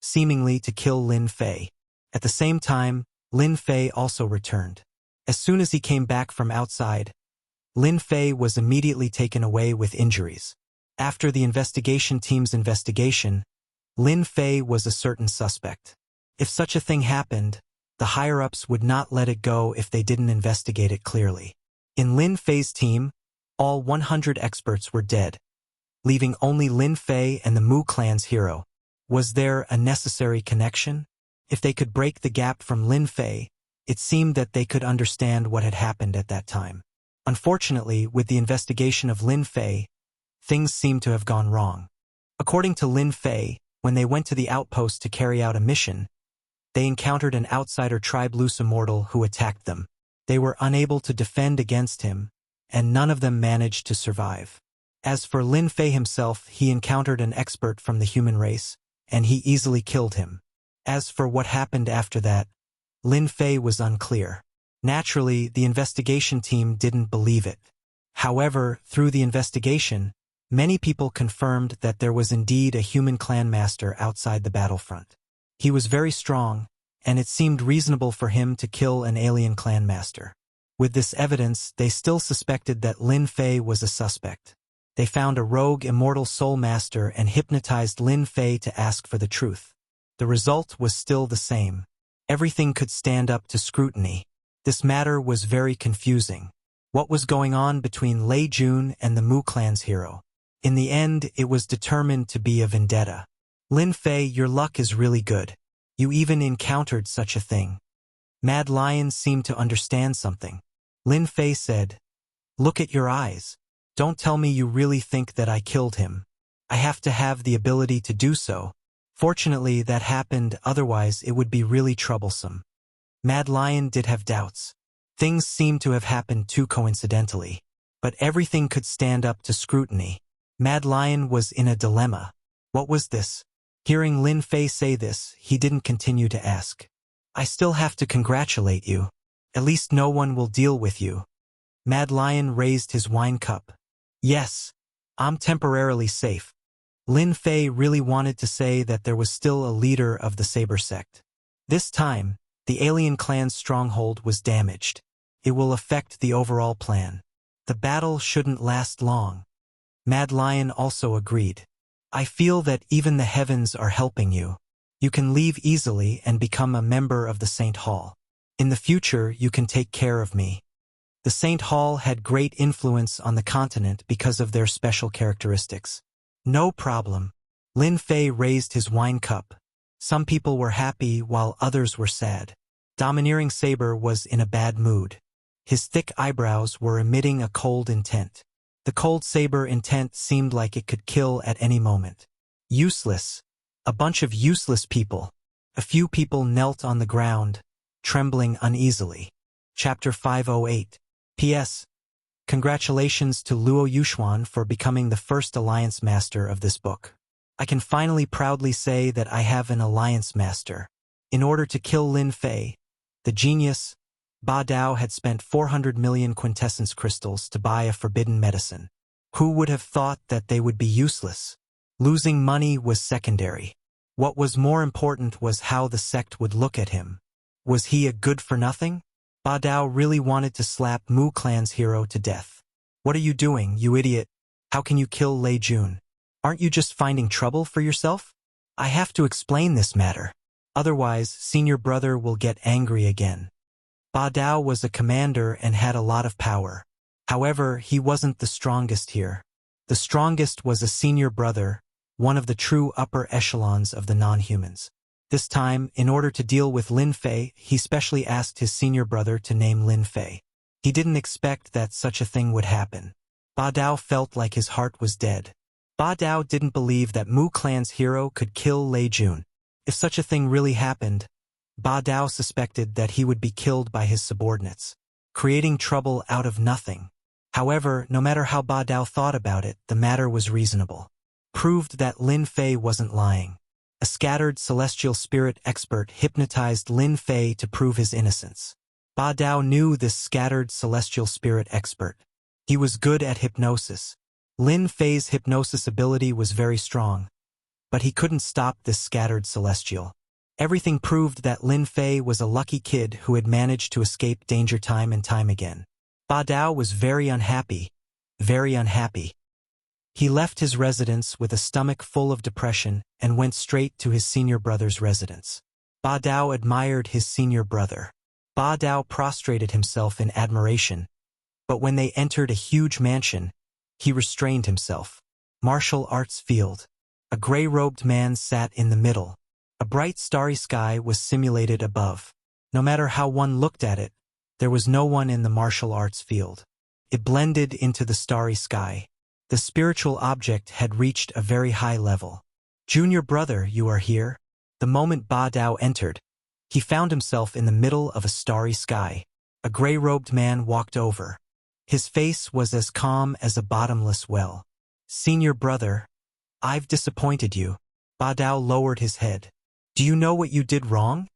seemingly to kill Lin Fei. At the same time, Lin Fei also returned. As soon as he came back from outside, Lin Fei was immediately taken away with injuries. After the investigation team's investigation, Lin Fei was a certain suspect. If such a thing happened, the higher-ups would not let it go if they didn't investigate it clearly. In Lin Fei's team, all 100 experts were dead, leaving only Lin Fei and the Mu clan's hero. Was there a necessary connection? If they could break the gap from Lin Fei, it seemed that they could understand what had happened at that time. Unfortunately, with the investigation of Lin Fei, things seemed to have gone wrong. According to Lin Fei, when they went to the outpost to carry out a mission, they encountered an outsider tribe loose immortal who attacked them. They were unable to defend against him, and none of them managed to survive. As for Lin Fei himself, he encountered an expert from the human race, and he easily killed him. As for what happened after that, Lin Fei was unclear. Naturally, the investigation team didn't believe it. However, through the investigation, many people confirmed that there was indeed a human clan master outside the battlefront. He was very strong, and it seemed reasonable for him to kill an alien clan master. With this evidence, they still suspected that Lin Fei was a suspect. They found a rogue immortal soul master and hypnotized Lin Fei to ask for the truth. The result was still the same. Everything could stand up to scrutiny. This matter was very confusing. What was going on between Lei Jun and the Mu clan's hero? In the end, it was determined to be a vendetta. Lin Fei, your luck is really good. You even encountered such a thing. Mad Lion seemed to understand something. Lin Fei said, "Look at your eyes. Don't tell me you really think that I killed him. I have to have the ability to do so. Fortunately, that happened, otherwise it would be really troublesome." Mad Lion did have doubts. Things seemed to have happened too coincidentally. But everything could stand up to scrutiny. Mad Lion was in a dilemma. What was this? Hearing Lin Fei say this, he didn't continue to ask. "I still have to congratulate you. At least no one will deal with you." Mad Lion raised his wine cup. "Yes, I'm temporarily safe." Lin Fei really wanted to say that there was still a leader of the Saber sect. This time, the alien clan's stronghold was damaged. It will affect the overall plan. The battle shouldn't last long. Mad Lion also agreed. I feel that even the heavens are helping you. You can leave easily and become a member of the Saint Hall. In the future, you can take care of me. The Saint Hall had great influence on the continent because of their special characteristics. No problem. Lin Fei raised his wine cup. Some people were happy while others were sad. Domineering Saber was in a bad mood. His thick eyebrows were emitting a cold intent. The cold saber intent seemed like it could kill at any moment. Useless. A bunch of useless people. A few people knelt on the ground, trembling uneasily. Chapter 508. P.S. Congratulations to Luo Yuxuan for becoming the first alliance master of this book. I can finally proudly say that I have an alliance master. In order to kill Lin Fei, the genius, Ba Dao had spent 400 million quintessence crystals to buy a forbidden medicine. Who would have thought that they would be useless? Losing money was secondary. What was more important was how the sect would look at him. Was he a good-for-nothing? Ba Dao really wanted to slap Mu Clan's hero to death. What are you doing, you idiot? How can you kill Lei Jun? Aren't you just finding trouble for yourself? I have to explain this matter. Otherwise, senior brother will get angry again. Ba Dao was a commander and had a lot of power. However, he wasn't the strongest here. The strongest was a senior brother, one of the true upper echelons of the non-humans. This time, in order to deal with Lin Fei, he specially asked his senior brother to name Lin Fei. He didn't expect that such a thing would happen. Ba Dao felt like his heart was dead. Ba Dao didn't believe that Mu Clan's hero could kill Lei Jun. If such a thing really happened, Ba Dao suspected that he would be killed by his subordinates, creating trouble out of nothing. However, no matter how Ba Dao thought about it, the matter was reasonable. Proved that Lin Fei wasn't lying. A scattered celestial spirit expert hypnotized Lin Fei to prove his innocence. Ba Dao knew this scattered celestial spirit expert. He was good at hypnosis. Lin Fei's hypnosis ability was very strong, but he couldn't stop this scattered celestial. Everything proved that Lin Fei was a lucky kid who had managed to escape danger time and time again. Ba Dao was very unhappy. Very unhappy. He left his residence with a stomach full of depression and went straight to his senior brother's residence. Ba Dao admired his senior brother. Ba Dao prostrated himself in admiration, but when they entered a huge mansion, he restrained himself. Martial arts field. A gray-robed man sat in the middle. A bright starry sky was simulated above. No matter how one looked at it, there was no one in the martial arts field. It blended into the starry sky. The spiritual object had reached a very high level. Junior brother, you are here? The moment Ba Dao entered, he found himself in the middle of a starry sky. A gray-robed man walked over. His face was as calm as a bottomless well. Senior brother, I've disappointed you. Ba Dao lowered his head. Do you know what you did wrong?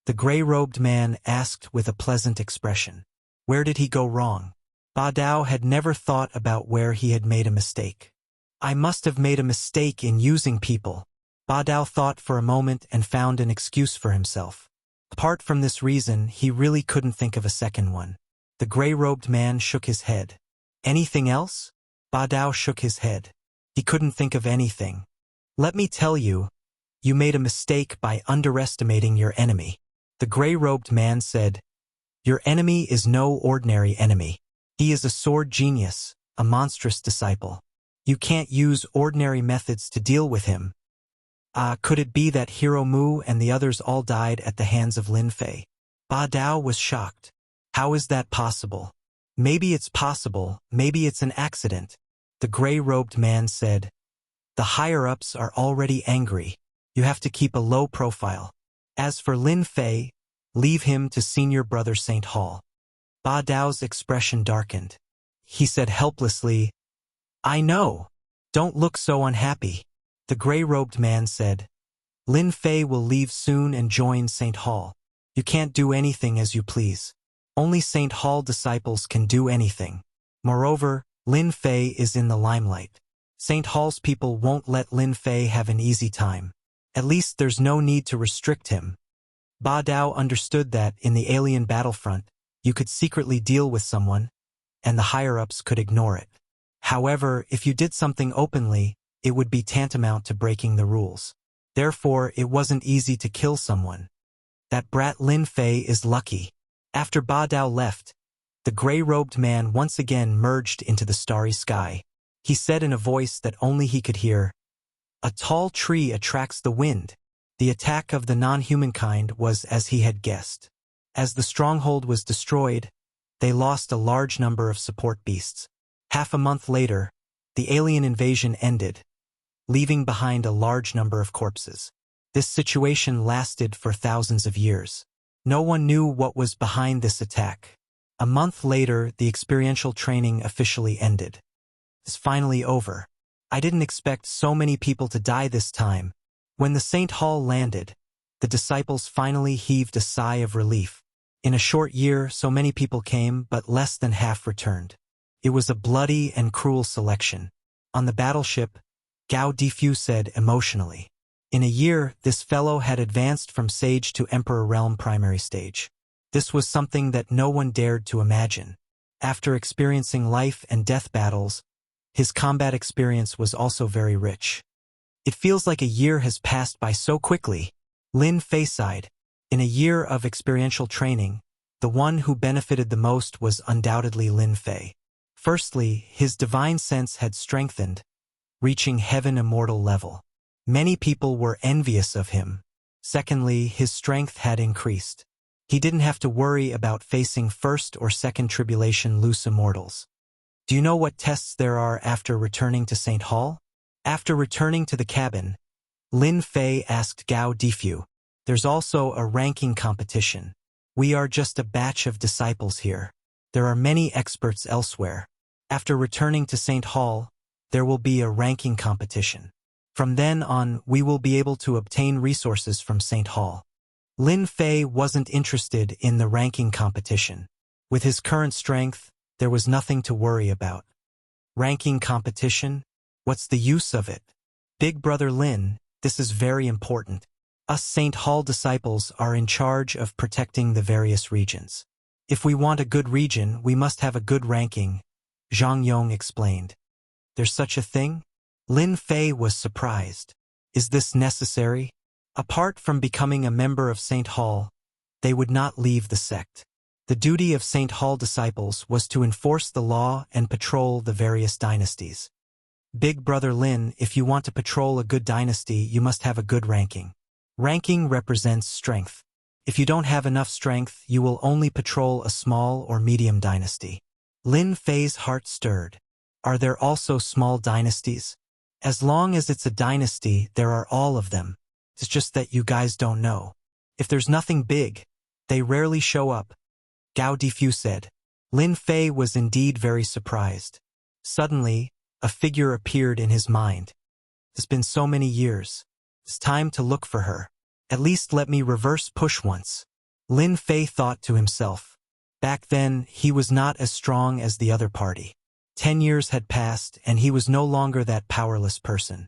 The gray-robed man asked with a pleasant expression. Where did he go wrong? Ba Dao had never thought about where he had made a mistake. I must have made a mistake in using people. Ba Dao thought for a moment and found an excuse for himself. Apart from this reason, he really couldn't think of a second one. The gray-robed man shook his head. Anything else? Ba Dao shook his head. He couldn't think of anything. Let me tell you, you made a mistake by underestimating your enemy. The gray-robed man said, your enemy is no ordinary enemy. He is a sword genius, a monstrous disciple. You can't use ordinary methods to deal with him. Could it be that Hero Mu and the others all died at the hands of Lin Fei? Ba Dao was shocked. How is that possible? Maybe it's possible, maybe it's an accident. The gray-robed man said, the higher-ups are already angry. You have to keep a low profile. As for Lin Fei, leave him to senior brother Saint Hall. Ba Dao's expression darkened. He said helplessly, I know. Don't look so unhappy. The gray-robed man said, Lin Fei will leave soon and join Saint Hall. You can't do anything as you please. Only Saint Hall disciples can do anything. Moreover, Lin Fei is in the limelight. Saint Hall's people won't let Lin Fei have an easy time. At least there's no need to restrict him. Ba Dao understood that, in the alien battlefront, You could secretly deal with someone, and the higher-ups could ignore it. However, if you did something openly, it would be tantamount to breaking the rules. Therefore, it wasn't easy to kill someone. That brat Lin Fei is lucky. After Ba Dao left, the gray-robed man once again merged into the starry sky. He said in a voice that only he could hear, "A tall tree attracts the wind." The attack of the non-humankind was as he had guessed. As the stronghold was destroyed, they lost a large number of support beasts. Half a month later, the alien invasion ended, leaving behind a large number of corpses. This situation lasted for thousands of years. No one knew what was behind this attack. A month later, the experiential training officially ended. It's finally over. I didn't expect so many people to die this time. When the St. Hall landed, the disciples finally heaved a sigh of relief. In a short year, so many people came, but less than half returned. It was a bloody and cruel selection. On the battleship, Gao Difu said emotionally, "In a year, this fellow had advanced from sage to emperor realm primary stage. This was something that no one dared to imagine." After experiencing life and death battles, his combat experience was also very rich. "It feels like a year has passed by so quickly," Lin Fei sighed. In a year of experiential training, the one who benefited the most was undoubtedly Lin Fei. Firstly, his divine sense had strengthened, reaching heaven immortal level. Many people were envious of him. Secondly, his strength had increased. He didn't have to worry about facing first or second tribulation loose immortals. Do you know what tests there are after returning to St. Hall? After returning to the cabin, Lin Fei asked Gao Difu, "There's also a ranking competition. We are just a batch of disciples here. There are many experts elsewhere. After returning to St. Hall, there will be a ranking competition. From then on, we will be able to obtain resources from St. Hall." Lin Fei wasn't interested in the ranking competition. With his current strength, there was nothing to worry about. Ranking competition? What's the use of it? "Big Brother Lin, this is very important. Us St. Hall disciples are in charge of protecting the various regions. If we want a good region, we must have a good ranking," Zhang Yong explained. "There's such a thing?" Lin Fei was surprised. "Is this necessary?" Apart from becoming a member of St. Hall, they would not leave the sect. The duty of St. Hall disciples was to enforce the law and patrol the various dynasties. "Big Brother Lin, if you want to patrol a good dynasty, you must have a good ranking. Ranking represents strength. If you don't have enough strength, you will only patrol a small or medium dynasty." Lin Fei's heart stirred. "Are there also small dynasties?" "As long as it's a dynasty, there are all of them. It's just that you guys don't know. If there's nothing big, they rarely show up," Gao Difu said. Lin Fei was indeed very surprised. Suddenly, a figure appeared in his mind. "It's been so many years. It's time to look for her. At least let me reverse push once." Lin Fei thought to himself. Back then, he was not as strong as the other party. 10 years had passed, and he was no longer that powerless person.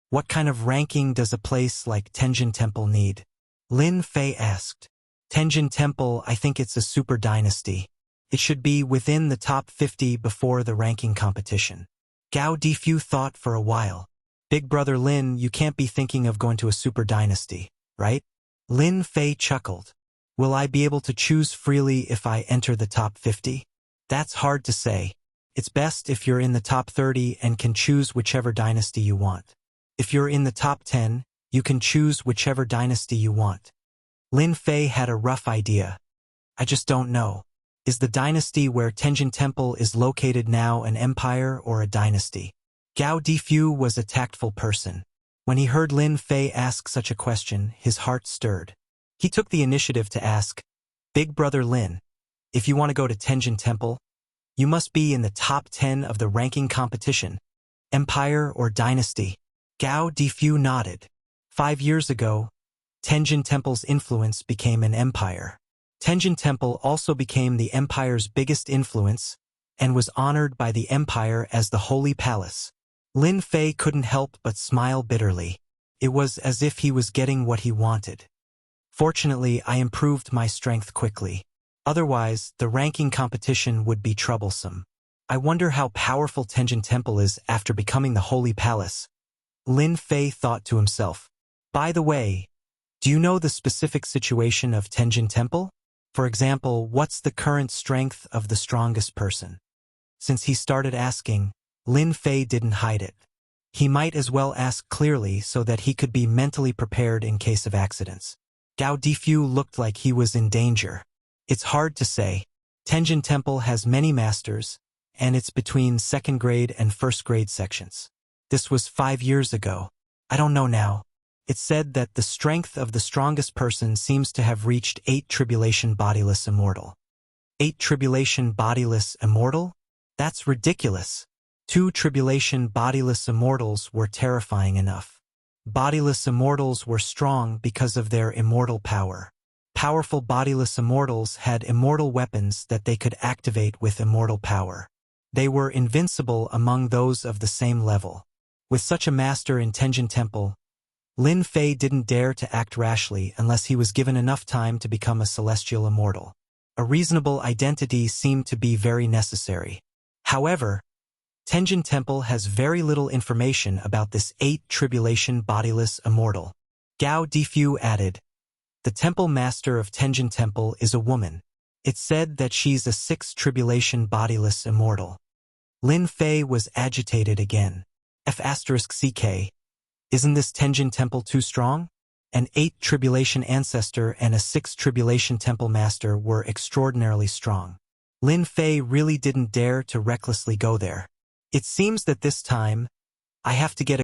"What kind of ranking does a place like Tenjin Temple need?" Lin Fei asked. "Tenjin Temple, I think it's a super dynasty. It should be within the top 50 before the ranking competition." Gao Difu thought for a while. "Big Brother Lin, you can't be thinking of going to a super dynasty, right?" Lin Fei chuckled. "Will I be able to choose freely if I enter the top 50? That's hard to say. It's best if you're in the top 30 and can choose whichever dynasty you want. If you're in the top 10, you can choose whichever dynasty you want." Lin Fei had a rough idea. "I just don't know. Is the dynasty where Tenjin Temple is located now an empire or a dynasty?" Gao Difu was a tactful person. When he heard Lin Fei ask such a question, his heart stirred. He took the initiative to ask, "Big Brother Lin, if you want to go to Tenjin Temple, you must be in the top 10 of the ranking competition, empire or dynasty." Gao Difu nodded. 5 years ago, Tenjin Temple's influence became an empire. Tenjin Temple also became the empire's biggest influence and was honored by the empire as the Holy Palace. Lin Fei couldn't help but smile bitterly. It was as if he was getting what he wanted. "Fortunately, I improved my strength quickly. Otherwise, the ranking competition would be troublesome. I wonder how powerful Tenjin Temple is after becoming the Holy Palace. Lin Fei thought to himself. By the way, do you know the specific situation of Tenjin Temple? For example, what's the current strength of the strongest person? Since he started asking, Lin Fei didn't hide it. He might as well ask clearly so that he could be mentally prepared in case of accidents. Gao Difu looked like he was in danger. It's hard to say. Tenjin Temple has many masters, and it's between second grade and first grade sections. This was 5 years ago. I don't know now. It said that the strength of the strongest person seems to have reached 8 tribulation bodiless immortal. 8 tribulation bodiless immortal? That's ridiculous. 2 tribulation bodiless immortals were terrifying enough. Bodiless immortals were strong because of their immortal power. Powerful bodiless immortals had immortal weapons that they could activate with immortal power. They were invincible among those of the same level. With such a master in Tenjin Temple, Lin Fei didn't dare to act rashly unless he was given enough time to become a celestial immortal. A reasonable identity seemed to be very necessary. However, Tenjin Temple has very little information about this 8 tribulation bodiless immortal. Gao Difu added, the temple master of Tenjin Temple is a woman. It's said that she's a 6 tribulation bodiless immortal. Lin Fei was agitated again. F*CK. Isn't this Tenjin Temple too strong? An 8 tribulation ancestor and a 6 tribulation temple master were extraordinarily strong. Lin Fei really didn't dare to recklessly go there. It seems that this time, I have to get